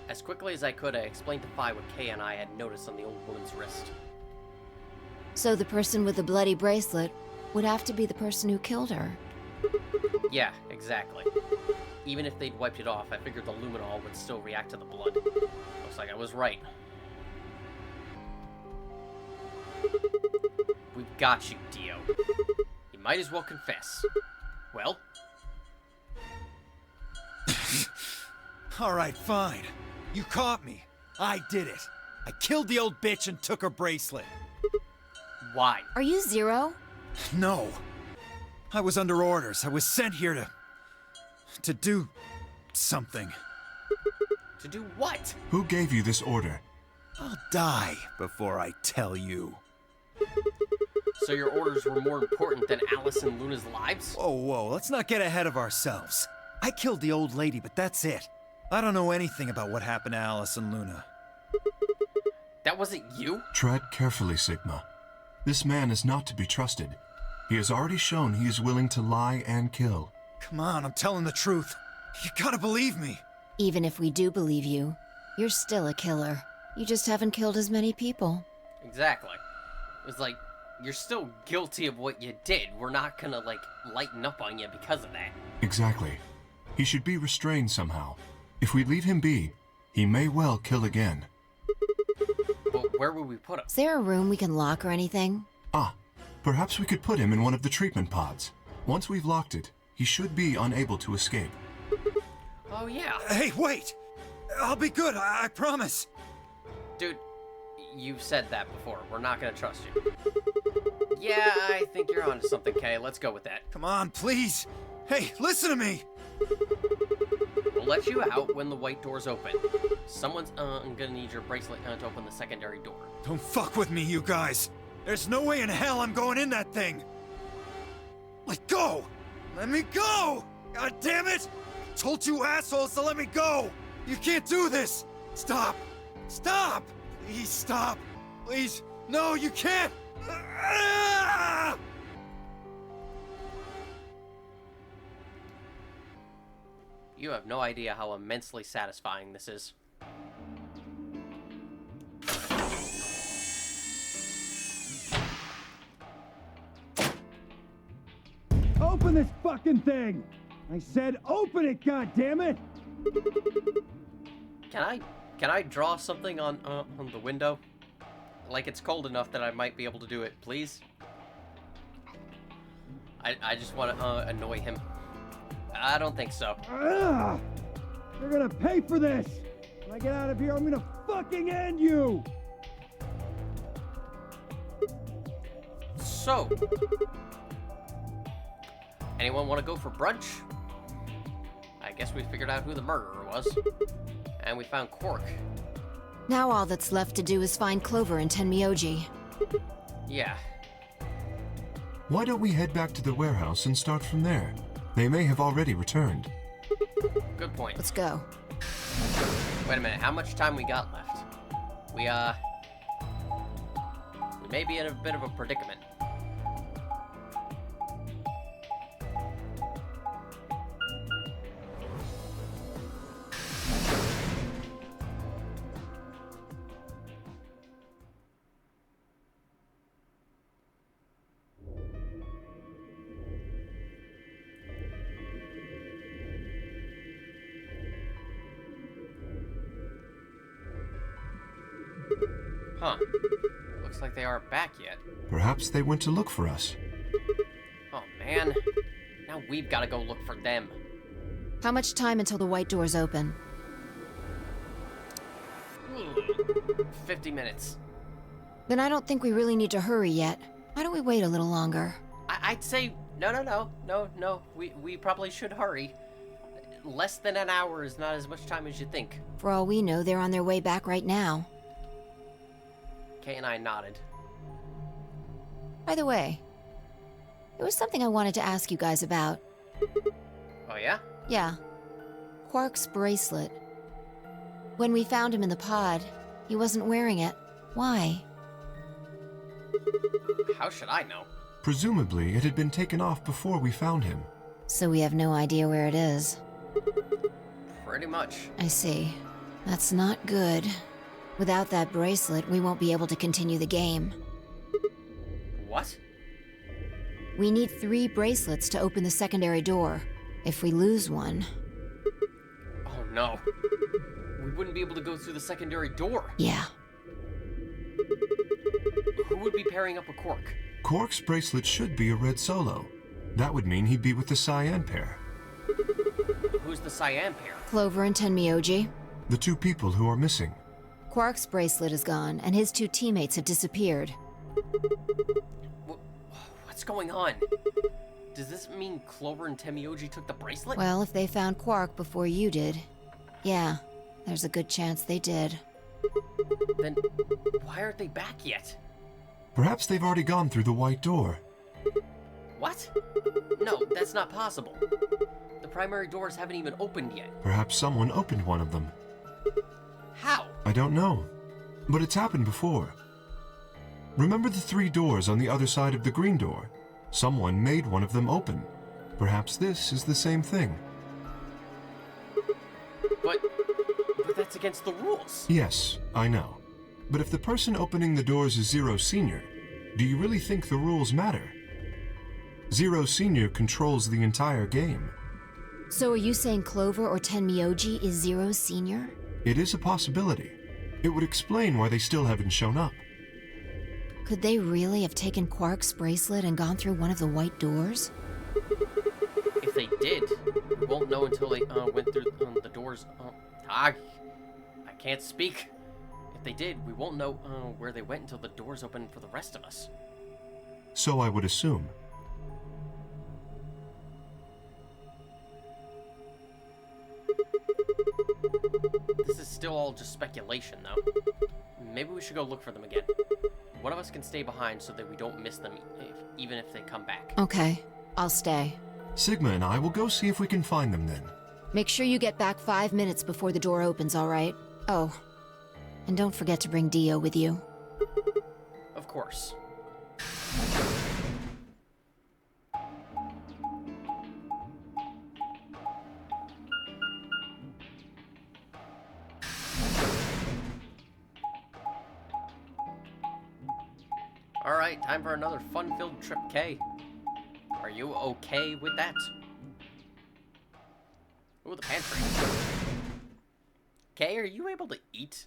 As quickly as I could, I explained to Phi what Kay and I had noticed on the old woman's wrist. So the person with the bloody bracelet would have to be the person who killed her. Yeah, exactly. Even if they'd wiped it off, I figured the luminol would still react to the blood. Looks like I was right. We've got you, Dio. You might as well confess. Well? Alright, fine. You caught me. I did it. I killed the old bitch and took her bracelet. Why? Are you Zero? No. I was under orders. I was sent here to do something. To do what? Who gave you this order? I'll die before I tell you. So your orders were more important than Alice and Luna's lives? Whoa, let's not get ahead of ourselves. I killed the old lady, but that's it. I don't know anything about what happened to Alice and Luna. That wasn't you? Tread carefully, Sigma. This man is not to be trusted. He has already shown he is willing to lie and kill. Come on, I'm telling the truth. You gotta believe me. Even if we do believe you, you're still a killer. You just haven't killed as many people. Exactly. It was like, you're still guilty of what you did. We're not gonna, like, lighten up on you because of that. Exactly. He should be restrained somehow. If we leave him be, he may well kill again. Well, where would we put him? Is there a room we can lock or anything? Ah, perhaps we could put him in one of the treatment pods. Once we've locked it, he should be unable to escape. Oh, yeah. Hey, wait! I'll be good, I promise. Dude, you've said that before. We're not gonna trust you. Yeah, I think you're onto something, Kay. Let's go with that. Come on, please. Hey, listen to me. We'll let you out when the white door's open. Someone's gonna need your bracelet to open the secondary door. Don't fuck with me, you guys. There's no way in hell I'm going in that thing. Let go! Let me go! God damn it! I told you assholes to let me go! You can't do this! Stop! Stop! Please stop! Please! No, you can't! Ah! You have no idea how immensely satisfying this is. Open this fucking thing! I said open it, goddammit! Can I draw something on the window? Like it's cold enough that I might be able to do it, please? I just want to annoy him. I don't think so. Ugh! You're gonna pay for this! When I get out of here, I'm gonna fucking end you! So, anyone want to go for brunch? I guess we figured out who the murderer was. And we found Quark. Now all that's left to do is find Clover and Tenmyoji. Yeah. Why don't we head back to the warehouse and start from there? They may have already returned. Good point. Let's go. Wait a minute, how much time we got left? We may be in a bit of a predicament. Huh. Looks like they aren't back yet. Perhaps they went to look for us. Oh, man. Now we've got to go look for them. How much time until the white doors open? 50 minutes. Then I don't think we really need to hurry yet. Why don't we wait a little longer? I'd say no. We probably should hurry. Less than an hour is not as much time as you think. For all we know, they're on their way back right now. Kay and I nodded. By the way, there was something I wanted to ask you guys about. Oh yeah? Yeah. Quark's bracelet. When we found him in the pod, he wasn't wearing it. Why? How should I know? Presumably, it had been taken off before we found him. So we have no idea where it is. Pretty much. I see. That's not good. Without that bracelet, we won't be able to continue the game. What? We need 3 bracelets to open the secondary door. If we lose one... Oh no. We wouldn't be able to go through the secondary door. Yeah. Who would be pairing up with Quark? Quark's bracelet should be a red solo. That would mean he'd be with the cyan pair. Who's the cyan pair? Clover and Tenmyoji. The 2 people who are missing. Quark's bracelet is gone, and his 2 teammates have disappeared. What's going on? Does this mean Clover and Tenmyoji took the bracelet? Well, if they found Quark before you did, yeah, there's a good chance they did. Then why aren't they back yet? Perhaps they've already gone through the white door. What? No, that's not possible. The primary doors haven't even opened yet. Perhaps someone opened one of them. How? I don't know, but it's happened before. Remember the 3 doors on the other side of the green door? Someone made one of them open. Perhaps this is the same thing. But that's against the rules. Yes, I know. But if the person opening the doors is Zero Senior, do you really think the rules matter? Zero Senior controls the entire game. So are you saying Clover or Tenmyoji is Zero Senior? It is a possibility. It would explain why they still haven't shown up. Could they really have taken Quark's bracelet and gone through one of the white doors? If they did, we won't know until they went through the doors. I can't speak. If they did, we won't know where they went until the doors open for the rest of us. So I would assume. This is still all just speculation, though. Maybe we should go look for them again. One of us can stay behind so that we don't miss them, even if they come back. Okay, I'll stay. Sigma and I will go see if we can find them then. Make sure you get back 5 minutes before the door opens, all right? Oh, and don't forget to bring Dio with you. Of course. Alright, time for another fun-filled trip, Kay. Are you okay with that? Ooh, the pantry. Kay, are you able to eat?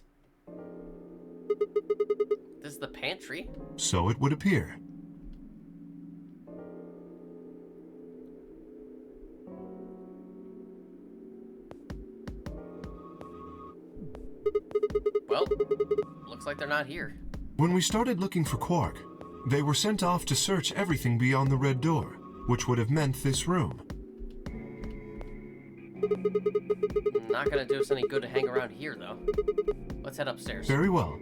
This is the pantry? So it would appear. Well, looks like they're not here. When we started looking for Quark, they were sent off to search everything beyond the red door, which would have meant this room. Not gonna do us any good to hang around here, though. Let's head upstairs. Very well.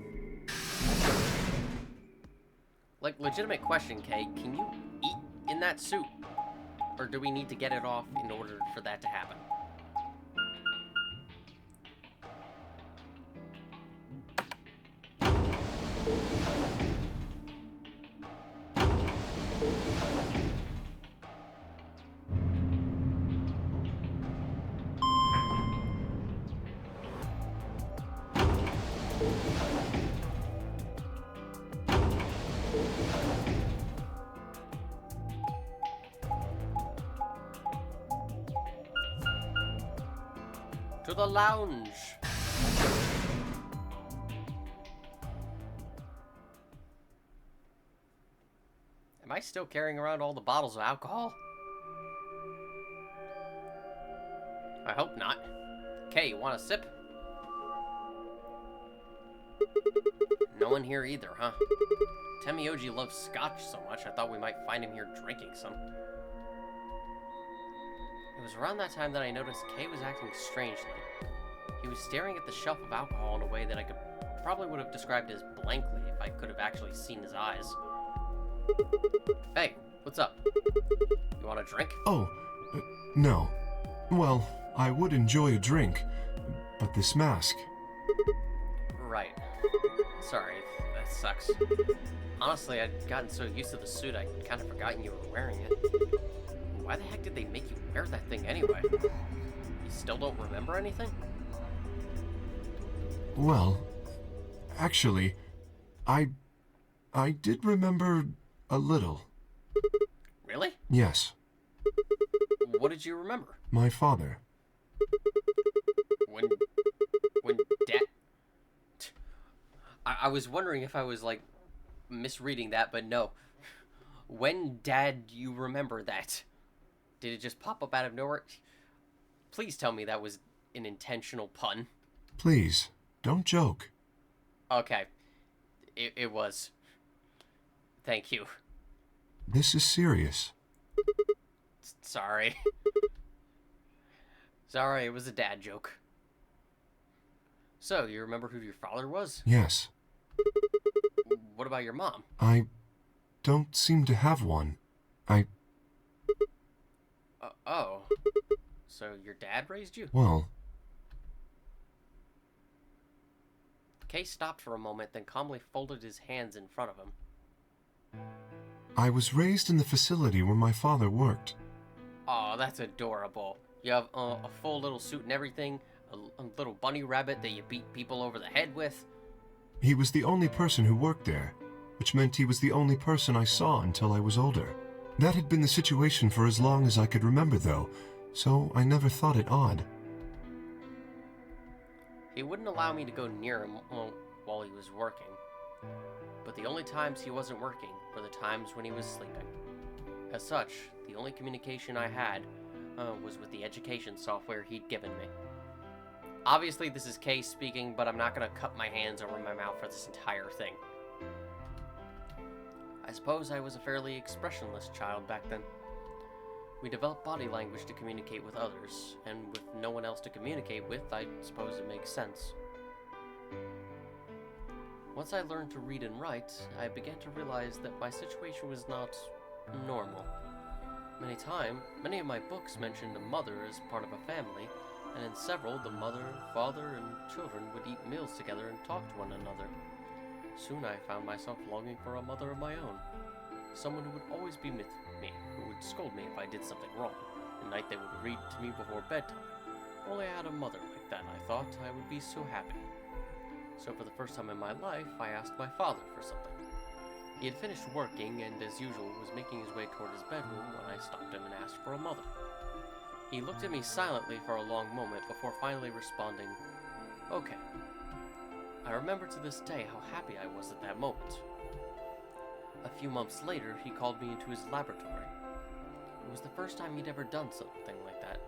Like, legitimate question, Kay. Can you eat in that suit? Or do we need to get it off in order for that to happen? To the lounge. Am I still carrying around all the bottles of alcohol? I hope not. Kay, you want a sip? No one here either, huh? Temioji loves scotch so much, I thought we might find him here drinking some. It was around that time that I noticed Kay was acting strangely. He was staring at the shelf of alcohol in a way that I probably would have described as blankly if I could have actually seen his eyes. Hey, what's up? You want a drink? Oh, no. Well, I would enjoy a drink, but this mask... Right. Sorry, that sucks. Honestly, I'd gotten so used to the suit, I'd kind of forgotten you were wearing it. Why the heck did they make you wear that thing anyway? You still don't remember anything? Well, actually, I did remember a little. Really? Yes. What did you remember? My father. When Dad... I was wondering if I was, like, misreading that, but no. When Dad you remember that? Did it just pop up out of nowhere? Please tell me that was an intentional pun. Please, don't joke. Okay. It was. Thank you. This is serious. Sorry. Sorry, it was a dad joke. So, you remember who your father was? Yes. What about your mom? I don't seem to have one. Oh. So, your dad raised you? Well... Kay stopped for a moment, then calmly folded his hands in front of him. I was raised in the facility where my father worked. Oh, that's adorable. You have a full little suit and everything, a little bunny rabbit that you beat people over the head with. He was the only person who worked there, which meant he was the only person I saw until I was older. That had been the situation for as long as I could remember, though, so I never thought it odd. He wouldn't allow me to go near him while he was working. But the only times he wasn't working were the times when he was sleeping. As such, the only communication I had was with the education software he'd given me. Obviously, this is Kay speaking, but I'm not going to cup my hands over my mouth for this entire thing. I suppose I was a fairly expressionless child back then. We developed body language to communicate with others, and with no one else to communicate with, I suppose it makes sense. Once I learned to read and write, I began to realize that my situation was not normal. Many of my books mentioned a mother as part of a family, and in several, the mother, father, and children would eat meals together and talk to one another. Soon I found myself longing for a mother of my own. Someone who would always be with me, who would scold me if I did something wrong. At night they would read to me before bedtime. If only I had a mother like that, I thought, I would be so happy. So for the first time in my life, I asked my father for something. He had finished working and, as usual, was making his way toward his bedroom when I stopped him and asked for a mother. He looked at me silently for a long moment before finally responding, "Okay." I remember to this day how happy I was at that moment. A few months later, he called me into his laboratory. It was the first time he'd ever done something like that.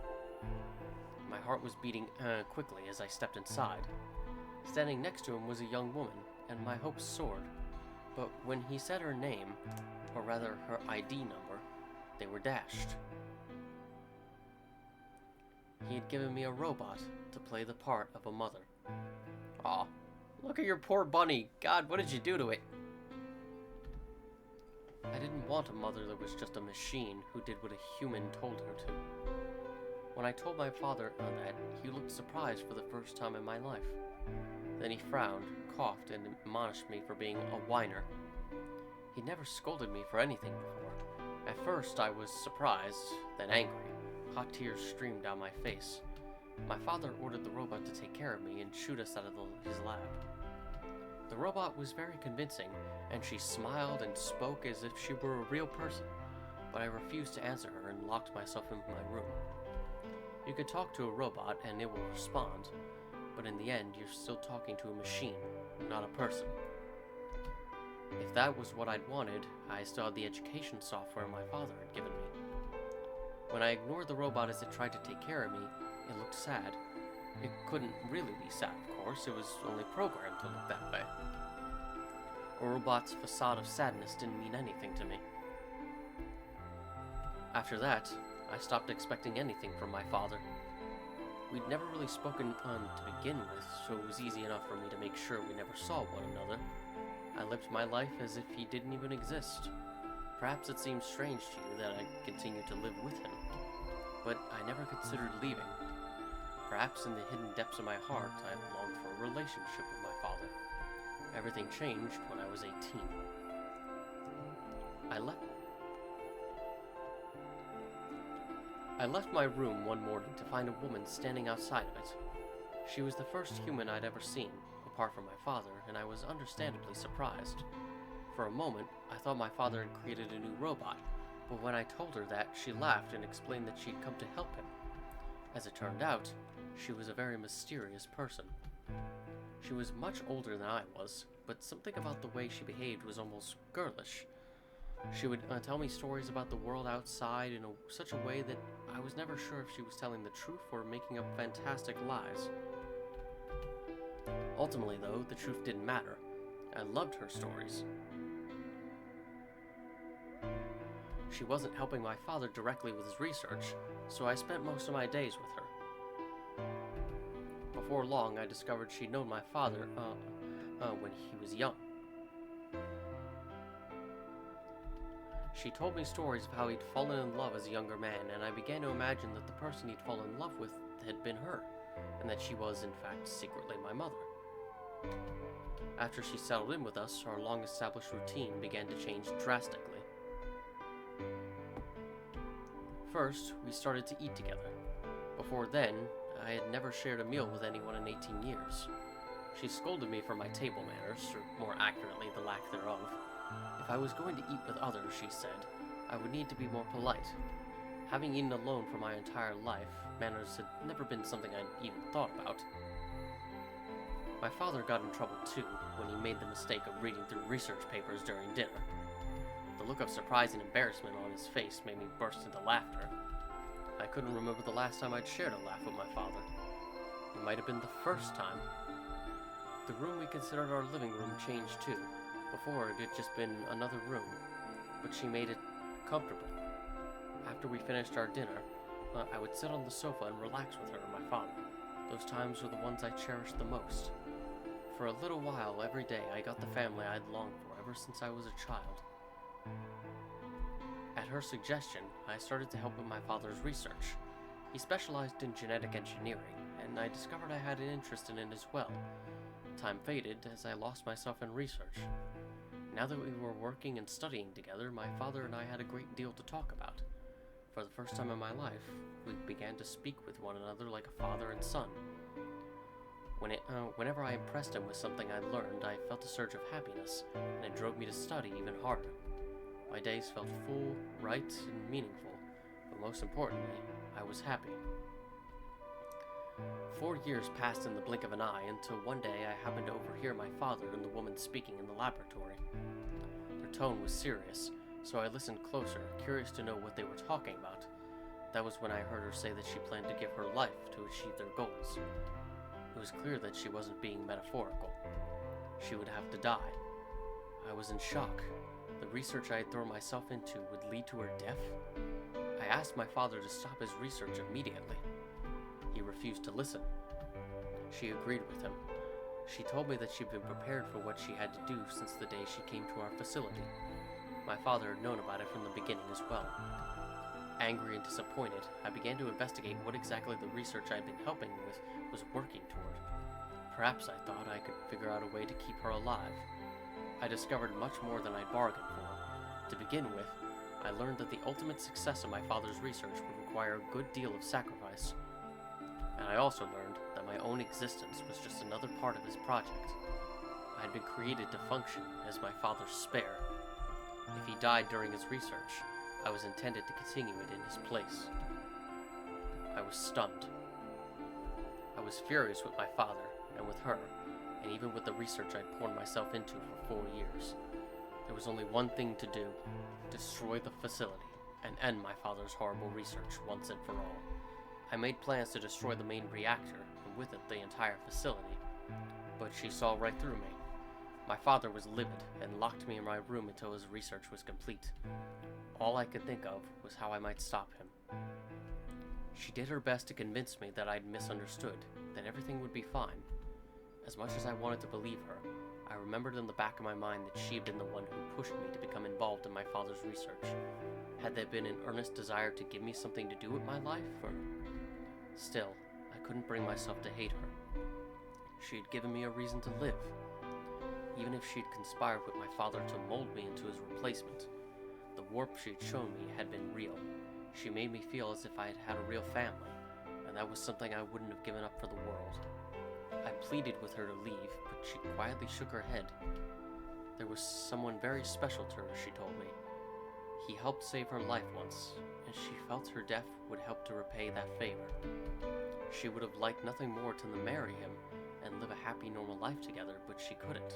My heart was beating quickly as I stepped inside. Standing next to him was a young woman, and my hopes soared. But when he said her name, or rather her ID number, they were dashed. He had given me a robot to play the part of a mother. Aw, look at your poor bunny. God, what did you do to it? I didn't want a mother that was just a machine who did what a human told her to. When I told my father that, he looked surprised for the first time in my life. Then he frowned, coughed, and admonished me for being a whiner. He'd never scolded me for anything before. At first, I was surprised, then angry. Hot tears streamed down my face. My father ordered the robot to take care of me and shoot us out of his lab. The robot was very convincing, and she smiled and spoke as if she were a real person, but I refused to answer her and locked myself in my room. You could talk to a robot and it will respond, but in the end, you're still talking to a machine, not a person. If that was what I'd wanted, I still had the education software my father had given me. When I ignored the robot as it tried to take care of me, It looked sad. It couldn't really be sad, of course. It was only programmed to look that way. A robot's facade of sadness didn't mean anything to me. After that, I stopped expecting anything from my father. We'd never really spoken to begin with, so it was easy enough for me to make sure we never saw one another. I lived my life as if he didn't even exist. Perhaps it seems strange to you that I continued to live with him, but I never considered leaving. Perhaps in the hidden depths of my heart, I longed for a relationship with my father. Everything changed when I was 18. I left my room one morning to find a woman standing outside of it. She was the first human I'd ever seen, apart from my father, and I was understandably surprised. For a moment, I thought my father had created a new robot, but when I told her that, she laughed and explained that she'd come to help him. As it turned out, she was a very mysterious person. She was much older than I was, but something about the way she behaved was almost girlish. She would tell me stories about the world outside in such a way that I was never sure if she was telling the truth or making up fantastic lies. Ultimately, though, the truth didn't matter. I loved her stories. She wasn't helping my father directly with his research, so I spent most of my days with her. Before long, I discovered she'd known my father, when he was young. She told me stories of how he'd fallen in love as a younger man, and I began to imagine that the person he'd fallen in love with had been her, and that she was, in fact, secretly my mother. After she settled in with us, our long-established routine began to change drastically. First, we started to eat together. Before then, I had never shared a meal with anyone in 18 years. She scolded me for my table manners, or more accurately, the lack thereof. If I was going to eat with others, she said, I would need to be more polite. Having eaten alone for my entire life, manners had never been something I'd even thought about. My father got in trouble too, when he made the mistake of reading through research papers during dinner. The look of surprise and embarrassment on his face made me burst into laughter. I couldn't remember the last time I'd shared a laugh with my father. It might have been the first time. The room we considered our living room changed too. Before, it had just been another room, but she made it comfortable. After we finished our dinner, I would sit on the sofa and relax with her and my father. Those times were the ones I cherished the most. For a little while, every day, I got the family I'd longed for ever since I was a child. At her suggestion, I started to help with my father's research. He specialized in genetic engineering, and I discovered I had an interest in it as well. Time faded as I lost myself in research. Now that we were working and studying together, my father and I had a great deal to talk about. For the first time in my life, we began to speak with one another like a father and son. Whenever I impressed him with something I'd learned, I felt a surge of happiness, and it drove me to study even harder. My days felt full, right, and meaningful, but most importantly, I was happy. 4 years passed in the blink of an eye until one day I happened to overhear my father and the woman speaking in the laboratory. Their tone was serious, so I listened closer, curious to know what they were talking about. That was when I heard her say that she planned to give her life to achieve their goals. It was clear that she wasn't being metaphorical. She would have to die. I was in shock. The research I had thrown myself into would lead to her death? I asked my father to stop his research immediately. He refused to listen. She agreed with him. She told me that she'd been prepared for what she had to do since the day she came to our facility. My father had known about it from the beginning as well. Angry and disappointed, I began to investigate what exactly the research I'd been helping with was working toward. Perhaps I thought I could figure out a way to keep her alive. I discovered much more than I'd bargained for. To begin with, I learned that the ultimate success of my father's research would require a good deal of sacrifice. And I also learned that my own existence was just another part of his project. I had been created to function as my father's spare. If he died during his research, I was intended to continue it in his place. I was stunned. I was furious with my father, and with her, and even with the research I'd poured myself into for 4 years. There was only one thing to do: destroy the facility and end my father's horrible research once and for all. I made plans to destroy the main reactor, and with it the entire facility. But she saw right through me. My father was livid and locked me in my room until his research was complete. All I could think of was how I might stop him. She did her best to convince me that I'd misunderstood, that everything would be fine. As much as I wanted to believe her, I remembered in the back of my mind that she had been the one who pushed me to become involved in my father's research. Had there been an earnest desire to give me something to do with my life, or... Still, I couldn't bring myself to hate her. She had given me a reason to live. Even if she'd conspired with my father to mold me into his replacement, the warp she'd shown me had been real. She made me feel as if I had had a real family, and that was something I wouldn't have given up for the world. I pleaded with her to leave, but she quietly shook her head. There was someone very special to her, she told me. He helped save her life once, and she felt her death would help to repay that favor. She would have liked nothing more than to marry him and live a happy, normal life together, but she couldn't.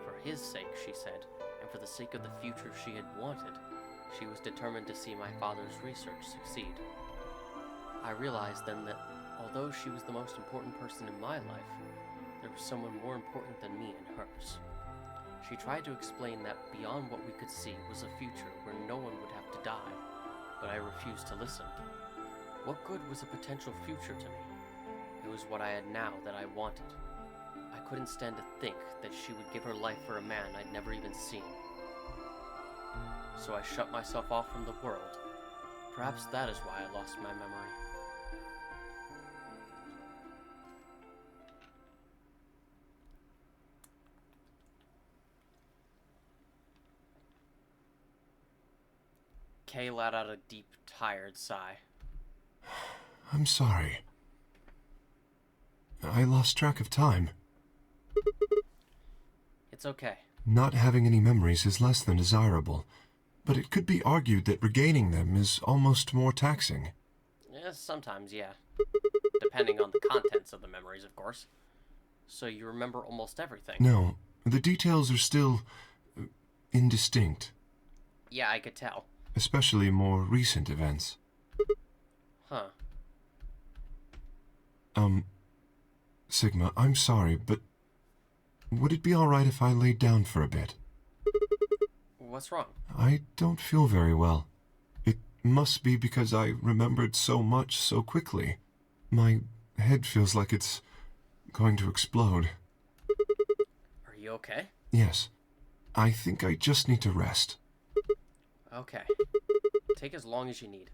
For his sake, she said, and for the sake of the future she had wanted, she was determined to see my father's research succeed. I realized then that, although she was the most important person in my life, there was someone more important than me in hers. She tried to explain that beyond what we could see was a future where no one would have to die, but I refused to listen. What good was a potential future to me? It was what I had now that I wanted. I couldn't stand to think that she would give her life for a man I'd never even seen. So I shut myself off from the world. Perhaps that is why I lost my memory. Kay let out a deep, tired sigh. I'm sorry. I lost track of time. It's okay. Not having any memories is less than desirable, but it could be argued that regaining them is almost more taxing. Yeah, sometimes, yeah. Depending on the contents of the memories, of course. So you remember almost everything. No, the details are still indistinct. Yeah, I could tell. Especially more recent events. Huh. Sigma, I'm sorry, but would it be alright if I laid down for a bit? What's wrong? I don't feel very well. It must be because I remembered so much so quickly. My head feels like it's going to explode. Are you okay? Yes. I think I just need to rest. Okay. Take as long as you need.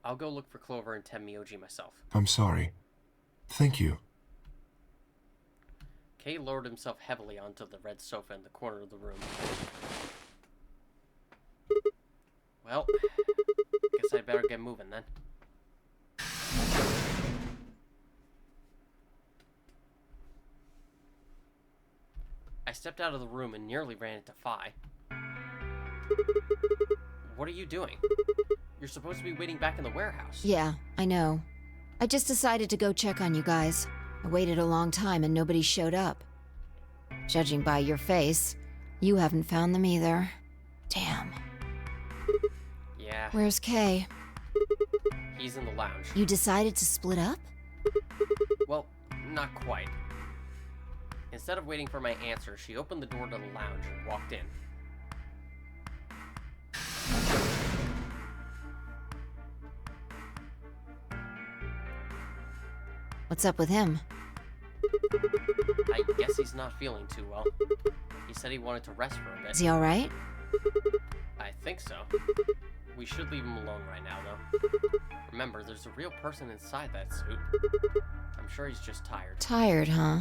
I'll go look for Clover and Tenmyoji myself. I'm sorry. Thank you. Kay lowered himself heavily onto the red sofa in the corner of the room. Well, guess I better get moving then. I stepped out of the room and nearly ran into Phi. What are you doing? You're supposed to be waiting back in the warehouse. Yeah, I know. I just decided to go check on you guys. I waited a long time and nobody showed up. Judging by your face, you haven't found them either. Damn. Yeah. Where's Kay? He's in the lounge. You decided to split up? Well, not quite. Instead of waiting for my answer, she opened the door to the lounge and walked in. What's up with him? I guess he's not feeling too well. He said he wanted to rest for a bit. Is he alright? I think so. We should leave him alone right now, though. Remember, there's a real person inside that suit. I'm sure he's just tired. Tired, huh?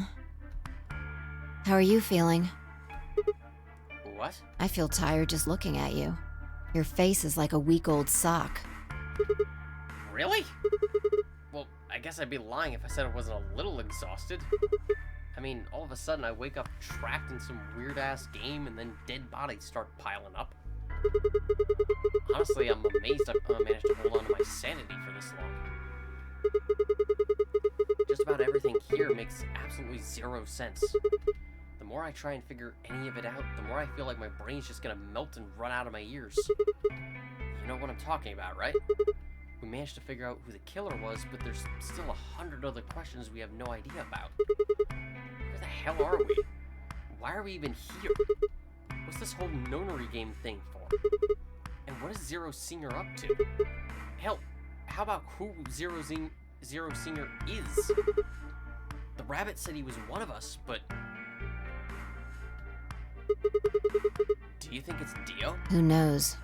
How are you feeling? What? I feel tired just looking at you. Your face is like a week-old sock. Really? Well, I guess I'd be lying if I said I wasn't a little exhausted. I mean, all of a sudden I wake up trapped in some weird-ass game and then dead bodies start piling up. Honestly, I'm amazed I managed to hold on to my sanity for this long. Just about everything here makes absolutely zero sense. The more I try and figure any of it out, the more I feel like my brain's just gonna melt and run out of my ears. You know what I'm talking about, right? We managed to figure out who the killer was, but there's still 100 other questions we have no idea about. Where the hell are we? Why are we even here? What's this whole nonary game thing for? And what is Zero Singer up to? Hell, how about who Zero Singer is? The rabbit said he was one of us, but... Do you think it's Dio? Who knows?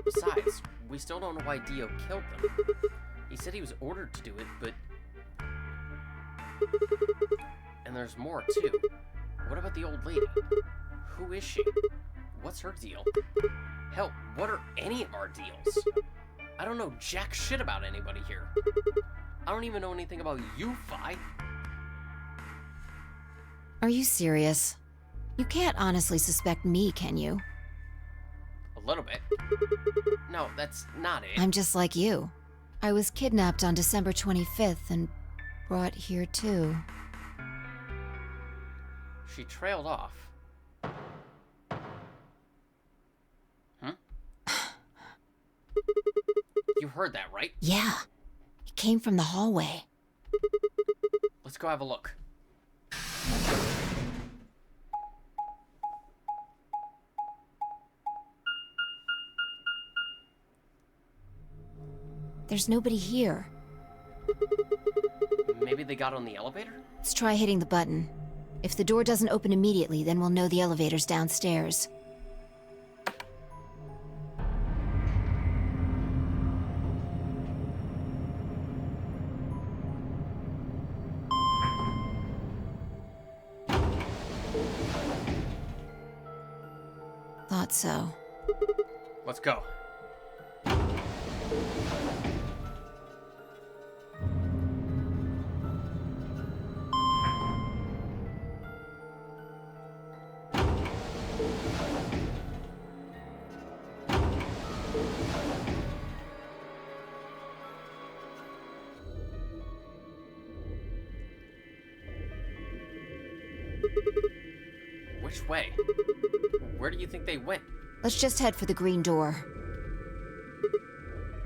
Besides, we still don't know why Dio killed them. He said he was ordered to do it, but... And there's more, too. What about the old lady? Who is she? What's her deal? Hell, what are any of our deals? I don't know jack shit about anybody here. I don't even know anything about you, Fi. Are you serious? You can't honestly suspect me, can you? A little bit. No, that's not it. I'm just like you. I was kidnapped on December 25th and brought here too. She trailed off. You heard that, right? Yeah. It came from the hallway. Let's go have a look. There's nobody here. Maybe they got on the elevator? Let's try hitting the button. If the door doesn't open immediately, then we'll know the elevator's downstairs. Thought so. Let's go. Which way? Where do you think they went? Let's just head for the green door.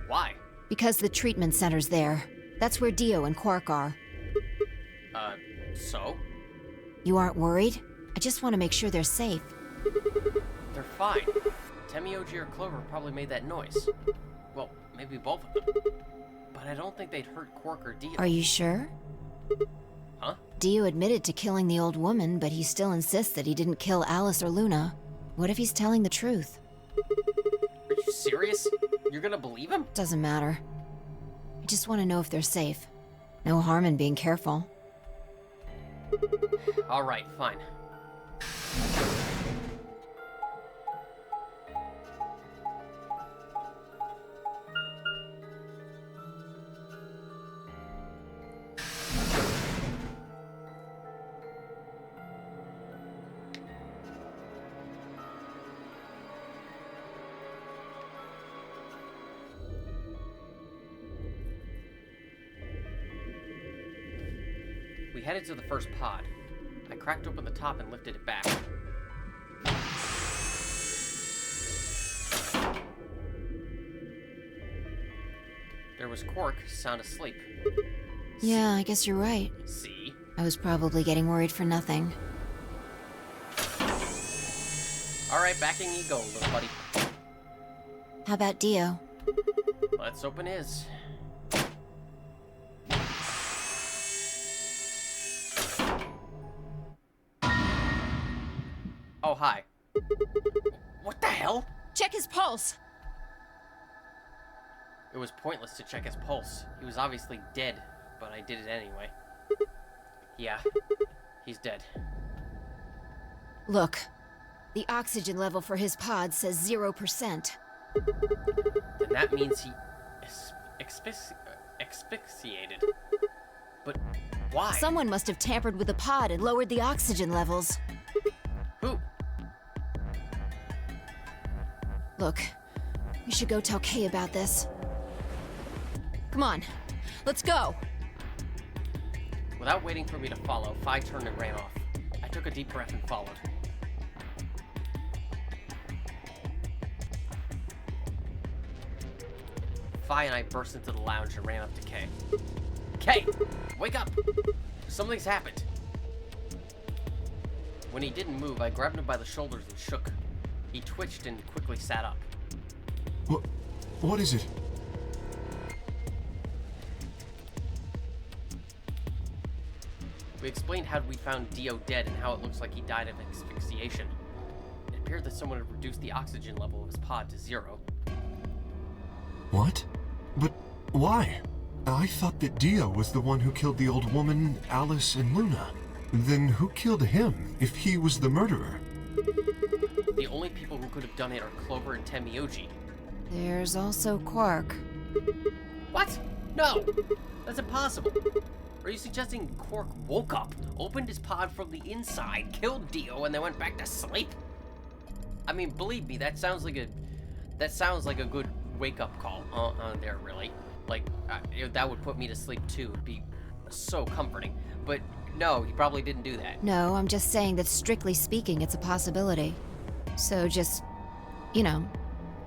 Why? Because the treatment center's there. That's where Dio and Quark are. So? You aren't worried? I just want to make sure they're safe. They're fine. Temioji or Clover probably made that noise. Well, maybe both of them. But I don't think they'd hurt Quark or Dio. Are you sure? Huh? Dio admitted to killing the old woman, but he still insists that he didn't kill Alice or Luna. What if he's telling the truth? Are you serious? You're gonna believe him? Doesn't matter. I just want to know if they're safe. No harm in being careful. Alright, fine. We headed to the first pod. I cracked open the top and lifted it back. There was Quark, sound asleep. Yeah, I guess you're right. See? I was probably getting worried for nothing. Alright, backing you go, little buddy. How about Dio? Let's open his. Oh, hi. What the hell? Check his pulse! It was pointless to check his pulse. He was obviously dead, but I did it anyway. Yeah, he's dead. Look, the oxygen level for his pod says 0%. Then that means he asphyxiated. But why? Someone must have tampered with the pod and lowered the oxygen levels. Who? Look, we should go tell Kay about this. Come on, let's go! Without waiting for me to follow, Fi turned and ran off. I took a deep breath and followed. Fi and I burst into the lounge and ran up to Kay. Kay! Wake up! Something's happened. When he didn't move, I grabbed him by the shoulders and shook. He twitched and quickly sat up. What is it? We explained how we found Dio dead and how it looks like he died of asphyxiation. It appeared that someone had reduced the oxygen level of his pod to 0. What? But why? I thought that Dio was the one who killed the old woman, Alice, and Luna. Then who killed him, if he was the murderer? The only people who could have done it are Clover and Tenmyoji. There's also Quark. What? No! That's impossible. Are you suggesting Quark woke up, opened his pod from the inside, killed Dio, and then went back to sleep? I mean, believe me, that sounds like a good wake-up call there, really. Like, that would put me to sleep too. It'd be so comforting. But no, he probably didn't do that. No, I'm just saying that strictly speaking, it's a possibility. So just,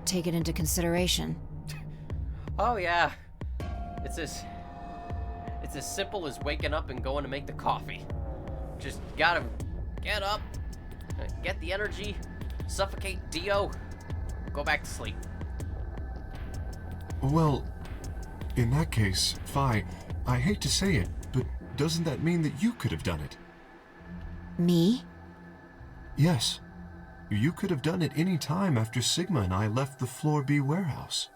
take it into consideration. Oh yeah. It's as simple as waking up and going to make the coffee. Just gotta get up, get the energy, suffocate Dio, go back to sleep. Well, in that case, Fi, I hate to say it, but doesn't that mean that you could have done it? Me? Yes. You could have done it any time after Sigma and I left the Floor B warehouse.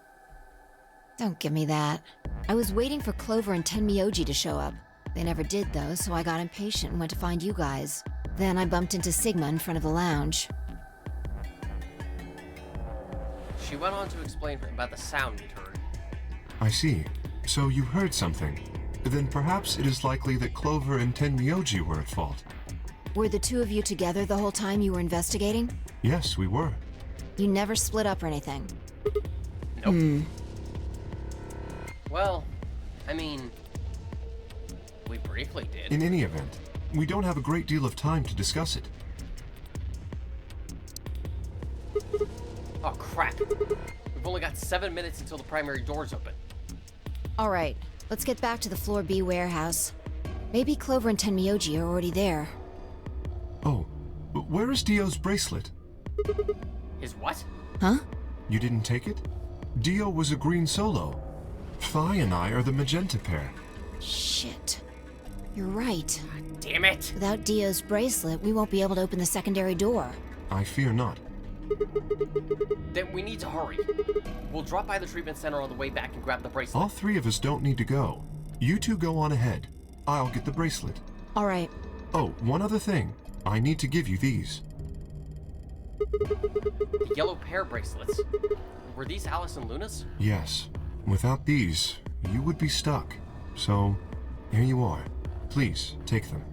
Don't give me that. I was waiting for Clover and Tenmyoji to show up. They never did, though, so I got impatient and went to find you guys. Then I bumped into Sigma in front of the lounge. She went on to explain about the sound we'd heard. I see. So you heard something. Then perhaps it is likely that Clover and Tenmyoji were at fault. Were the two of you together the whole time you were investigating? Yes, we were. You never split up or anything? Nope. Well, I mean, we briefly did. In any event, we don't have a great deal of time to discuss it. Oh, crap. We've only got 7 minutes until the primary door's open. All right, let's get back to the Floor B warehouse. Maybe Clover and Tenmyoji are already there. Oh, where is Dio's bracelet? His what? Huh? You didn't take it? Dio was a green solo. Fi and I are the magenta pair. Shit. You're right. God damn it! Without Dio's bracelet, we won't be able to open the secondary door. I fear not. Then we need to hurry. We'll drop by the treatment center on the way back and grab the bracelet. All three of us don't need to go. You two go on ahead. I'll get the bracelet. All right. Oh, one other thing. I need to give you these. The yellow pair bracelets. Were these Alice and Luna's? Yes. Without these, you would be stuck. So, here you are. Please, take them.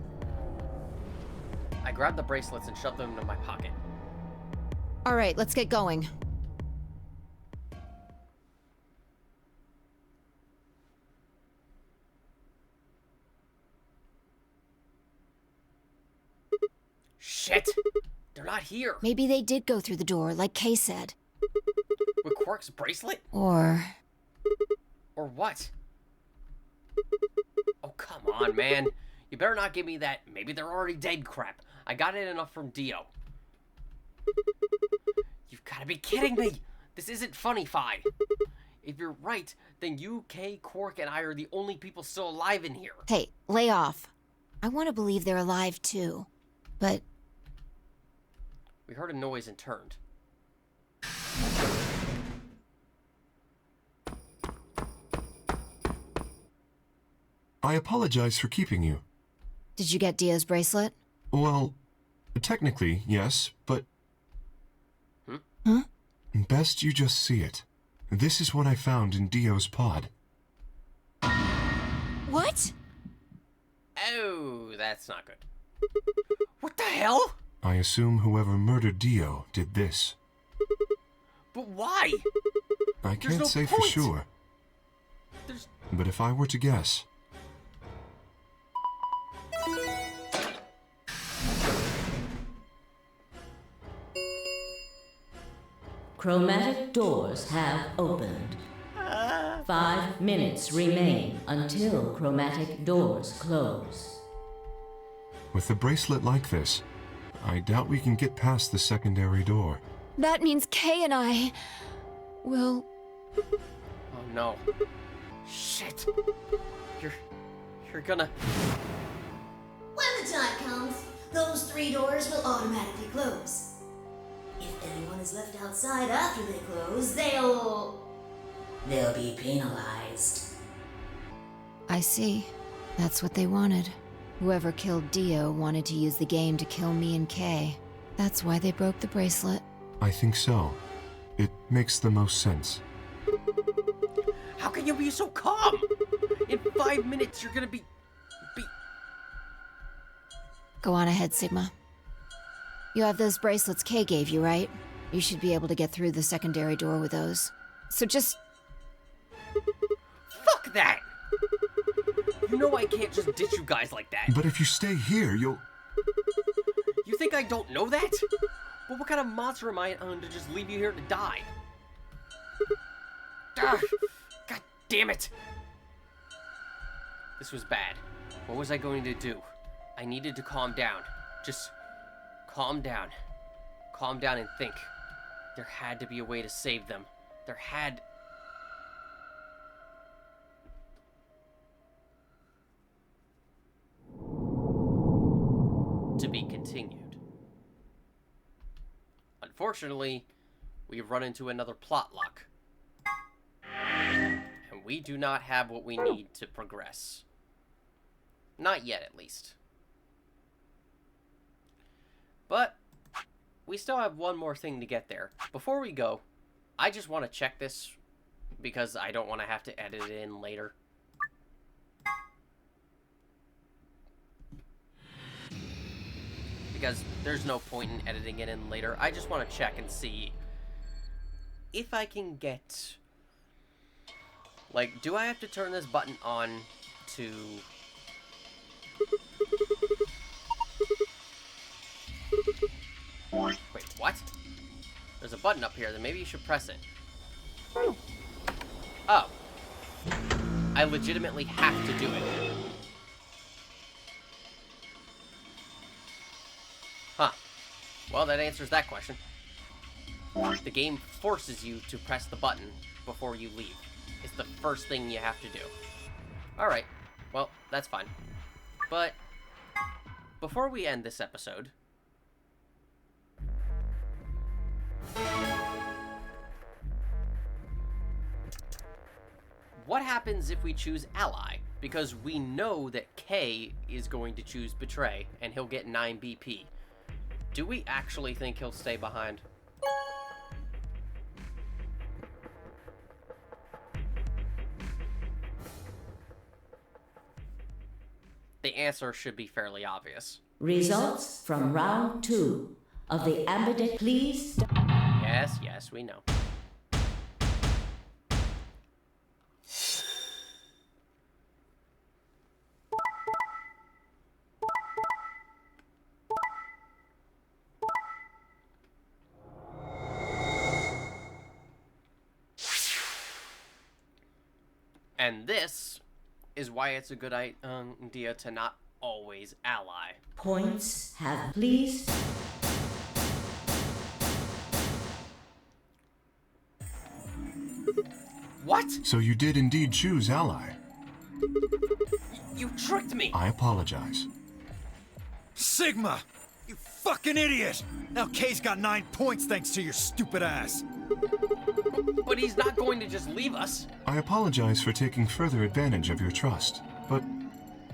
I grabbed the bracelets and shoved them into my pocket. All right, let's get going. Shit! They're not here! Maybe they did go through the door, like Kay said. With Quark's bracelet? Or what? Oh, come on, man. You better not give me that maybe they're already dead crap. I got it enough from Dio. You've got to be kidding me! This isn't funny, Fi. If you're right, then you, Kay, Quark, and I are the only people still alive in here. Hey, lay off. I want to believe they're alive, too. But we heard a noise and turned. I apologize for keeping you. Did you get Dio's bracelet? Well, technically, yes, but... Huh? Best you just see it. This is what I found in Dio's pod. What? Oh, that's not good. What the hell? I assume whoever murdered Dio did this. But why? I can't say for sure. But if I were to guess... Chromatic doors have opened. 5 minutes remain until chromatic doors close. With a bracelet like this, I doubt we can get past the secondary door. That means Kay and I will... Oh no. Shit. You're gonna... When the time comes, those 3 doors will automatically close. If anyone is left outside after they close, they'll be penalized. I see. That's what they wanted. Whoever killed Dio wanted to use the game to kill me and Kay. That's why they broke the bracelet. I think so. It makes the most sense. How can you be so calm? In 5 minutes, you're gonna be... Go on ahead, Sigma. You have those bracelets Kay gave you, right? You should be able to get through the secondary door with those. So just... Fuck that! You know I can't just ditch you guys like that. But if you stay here, you'll... You think I don't know that? Well, what kind of monster am I to just leave you here to die? Ugh. God damn it! This was bad. What was I going to do? I needed to calm down. Just calm down. Calm down and think. There had to be a way to save them. There had... to be continued. Unfortunately, we've run into another plot lock. And we do not have what we need to progress. Not yet, at least. But we still have one more thing to get there. Before we go, I just want to check this because I don't want to have to edit it in later. Because there's no point in editing it in later. I just want to check and see if I can get... Like, do I have to turn this button on to... Wait, what? There's a button up here, then maybe you should press it. Oh. I legitimately have to do it. Huh. Well, that answers that question. The game forces you to press the button before you leave. It's the first thing you have to do. Alright. Well, that's fine. But before we end this episode... What happens if we choose Ally? Because we know that K is going to choose Betray, and he'll get 9 BP. Do we actually think he'll stay behind? The answer should be fairly obvious. Results from round 2 of the ambidextrous. Please. Yes, we know. And this is why it's a good idea to not always ally. Points have please. What? So you did indeed choose Ally. You tricked me! I apologize. Sigma! You fucking idiot! Now Kay's got 9 points thanks to your stupid ass. But he's not going to just leave us. I apologize for taking further advantage of your trust, but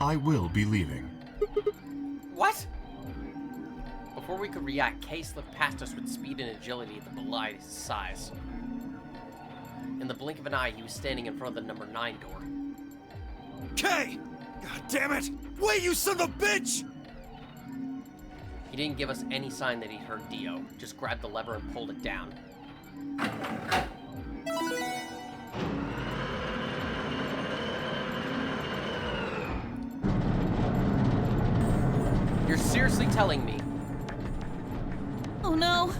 I will be leaving. What? Before we could react, Kay slipped past us with speed and agility that belied his size. In the blink of an eye, he was standing in front of the number 9 door. Kay! God damn it! Wait, you son of a bitch! He didn't give us any sign that he heard Dio, just grabbed the lever and pulled it down. You're seriously telling me? Oh no!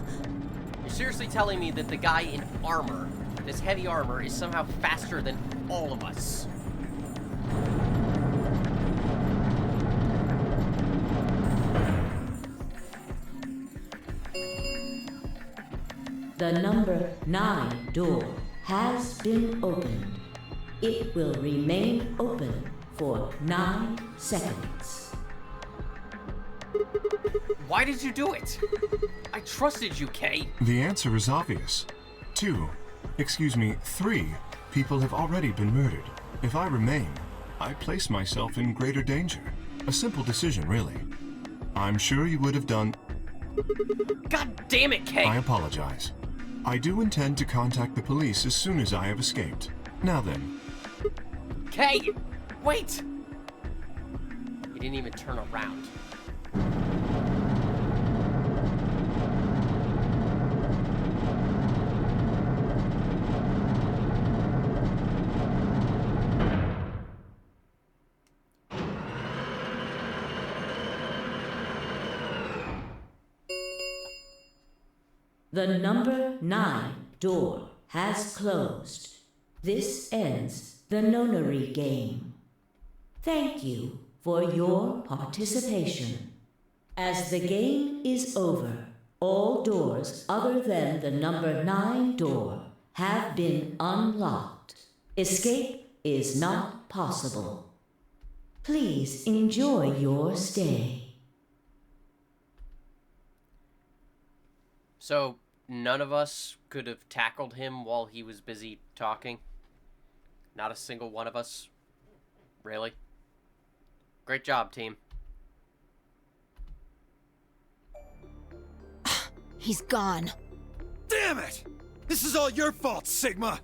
You're seriously telling me that the guy in armor this heavy armor is somehow faster than all of us. The number 9 door has been opened. It will remain open for 9 seconds. Why did you do it? I trusted you, Kay. The answer is obvious. 3 people have already been murdered. If I remain, I place myself in greater danger. A simple decision, really. I'm sure you would have done... God damn it, Kay! I apologize. I do intend to contact the police as soon as I have escaped. Now then. Kay! Wait! He didn't even turn around. The number 9 door has closed. This ends the nonary game. Thank you for your participation. As the game is over, all doors other than the number 9 door have been unlocked. Escape is not possible. Please enjoy your stay. So, none of us could have tackled him while he was busy talking? Not a single one of us? Really? Great job, team. He's gone. Damn it! This is all your fault, Sigma!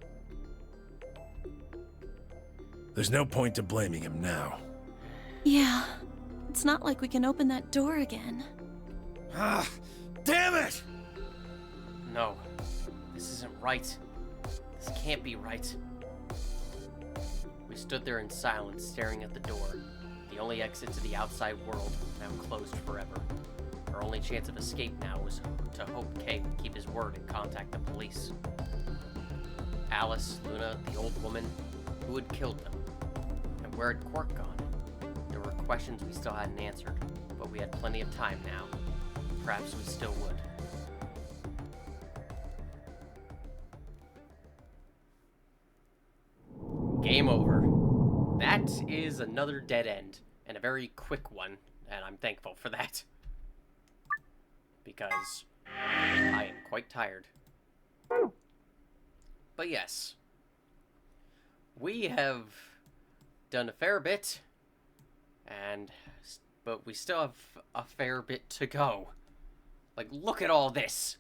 There's no point to blaming him now. Yeah. It's not like we can open that door again. Ah, damn it! No, this isn't right. This can't be right. We stood there in silence, staring at the door. The only exit to the outside world, now closed forever. Our only chance of escape now was to hope Kay would keep his word and contact the police. Alice, Luna, the old woman, who had killed them? And where had Quark gone? There were questions we still hadn't answered, but we had plenty of time now. Perhaps we still would. Game over. That is another dead end, and a very quick one, and I'm thankful for that. Because I am quite tired. But yes, we have done a fair bit, but we still have a fair bit to go. Like, look at all this.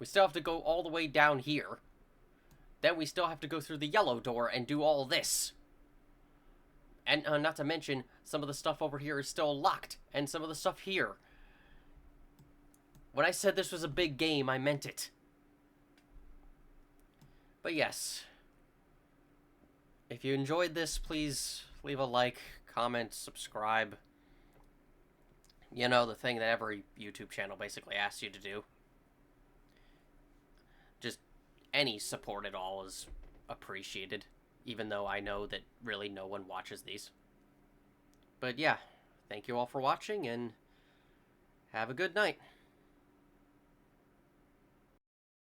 We still have to go all the way down here. Then we still have to go through the yellow door and do all this. And not to mention, some of the stuff over here is still locked, and some of the stuff here. When I said this was a big game, I meant it. But yes, if you enjoyed this, please leave a like, comment, subscribe. You know, the thing that every YouTube channel basically asks you to do. Just any support at all is appreciated, even though I know that really no one watches these. But yeah, thank you all for watching, and have a good night.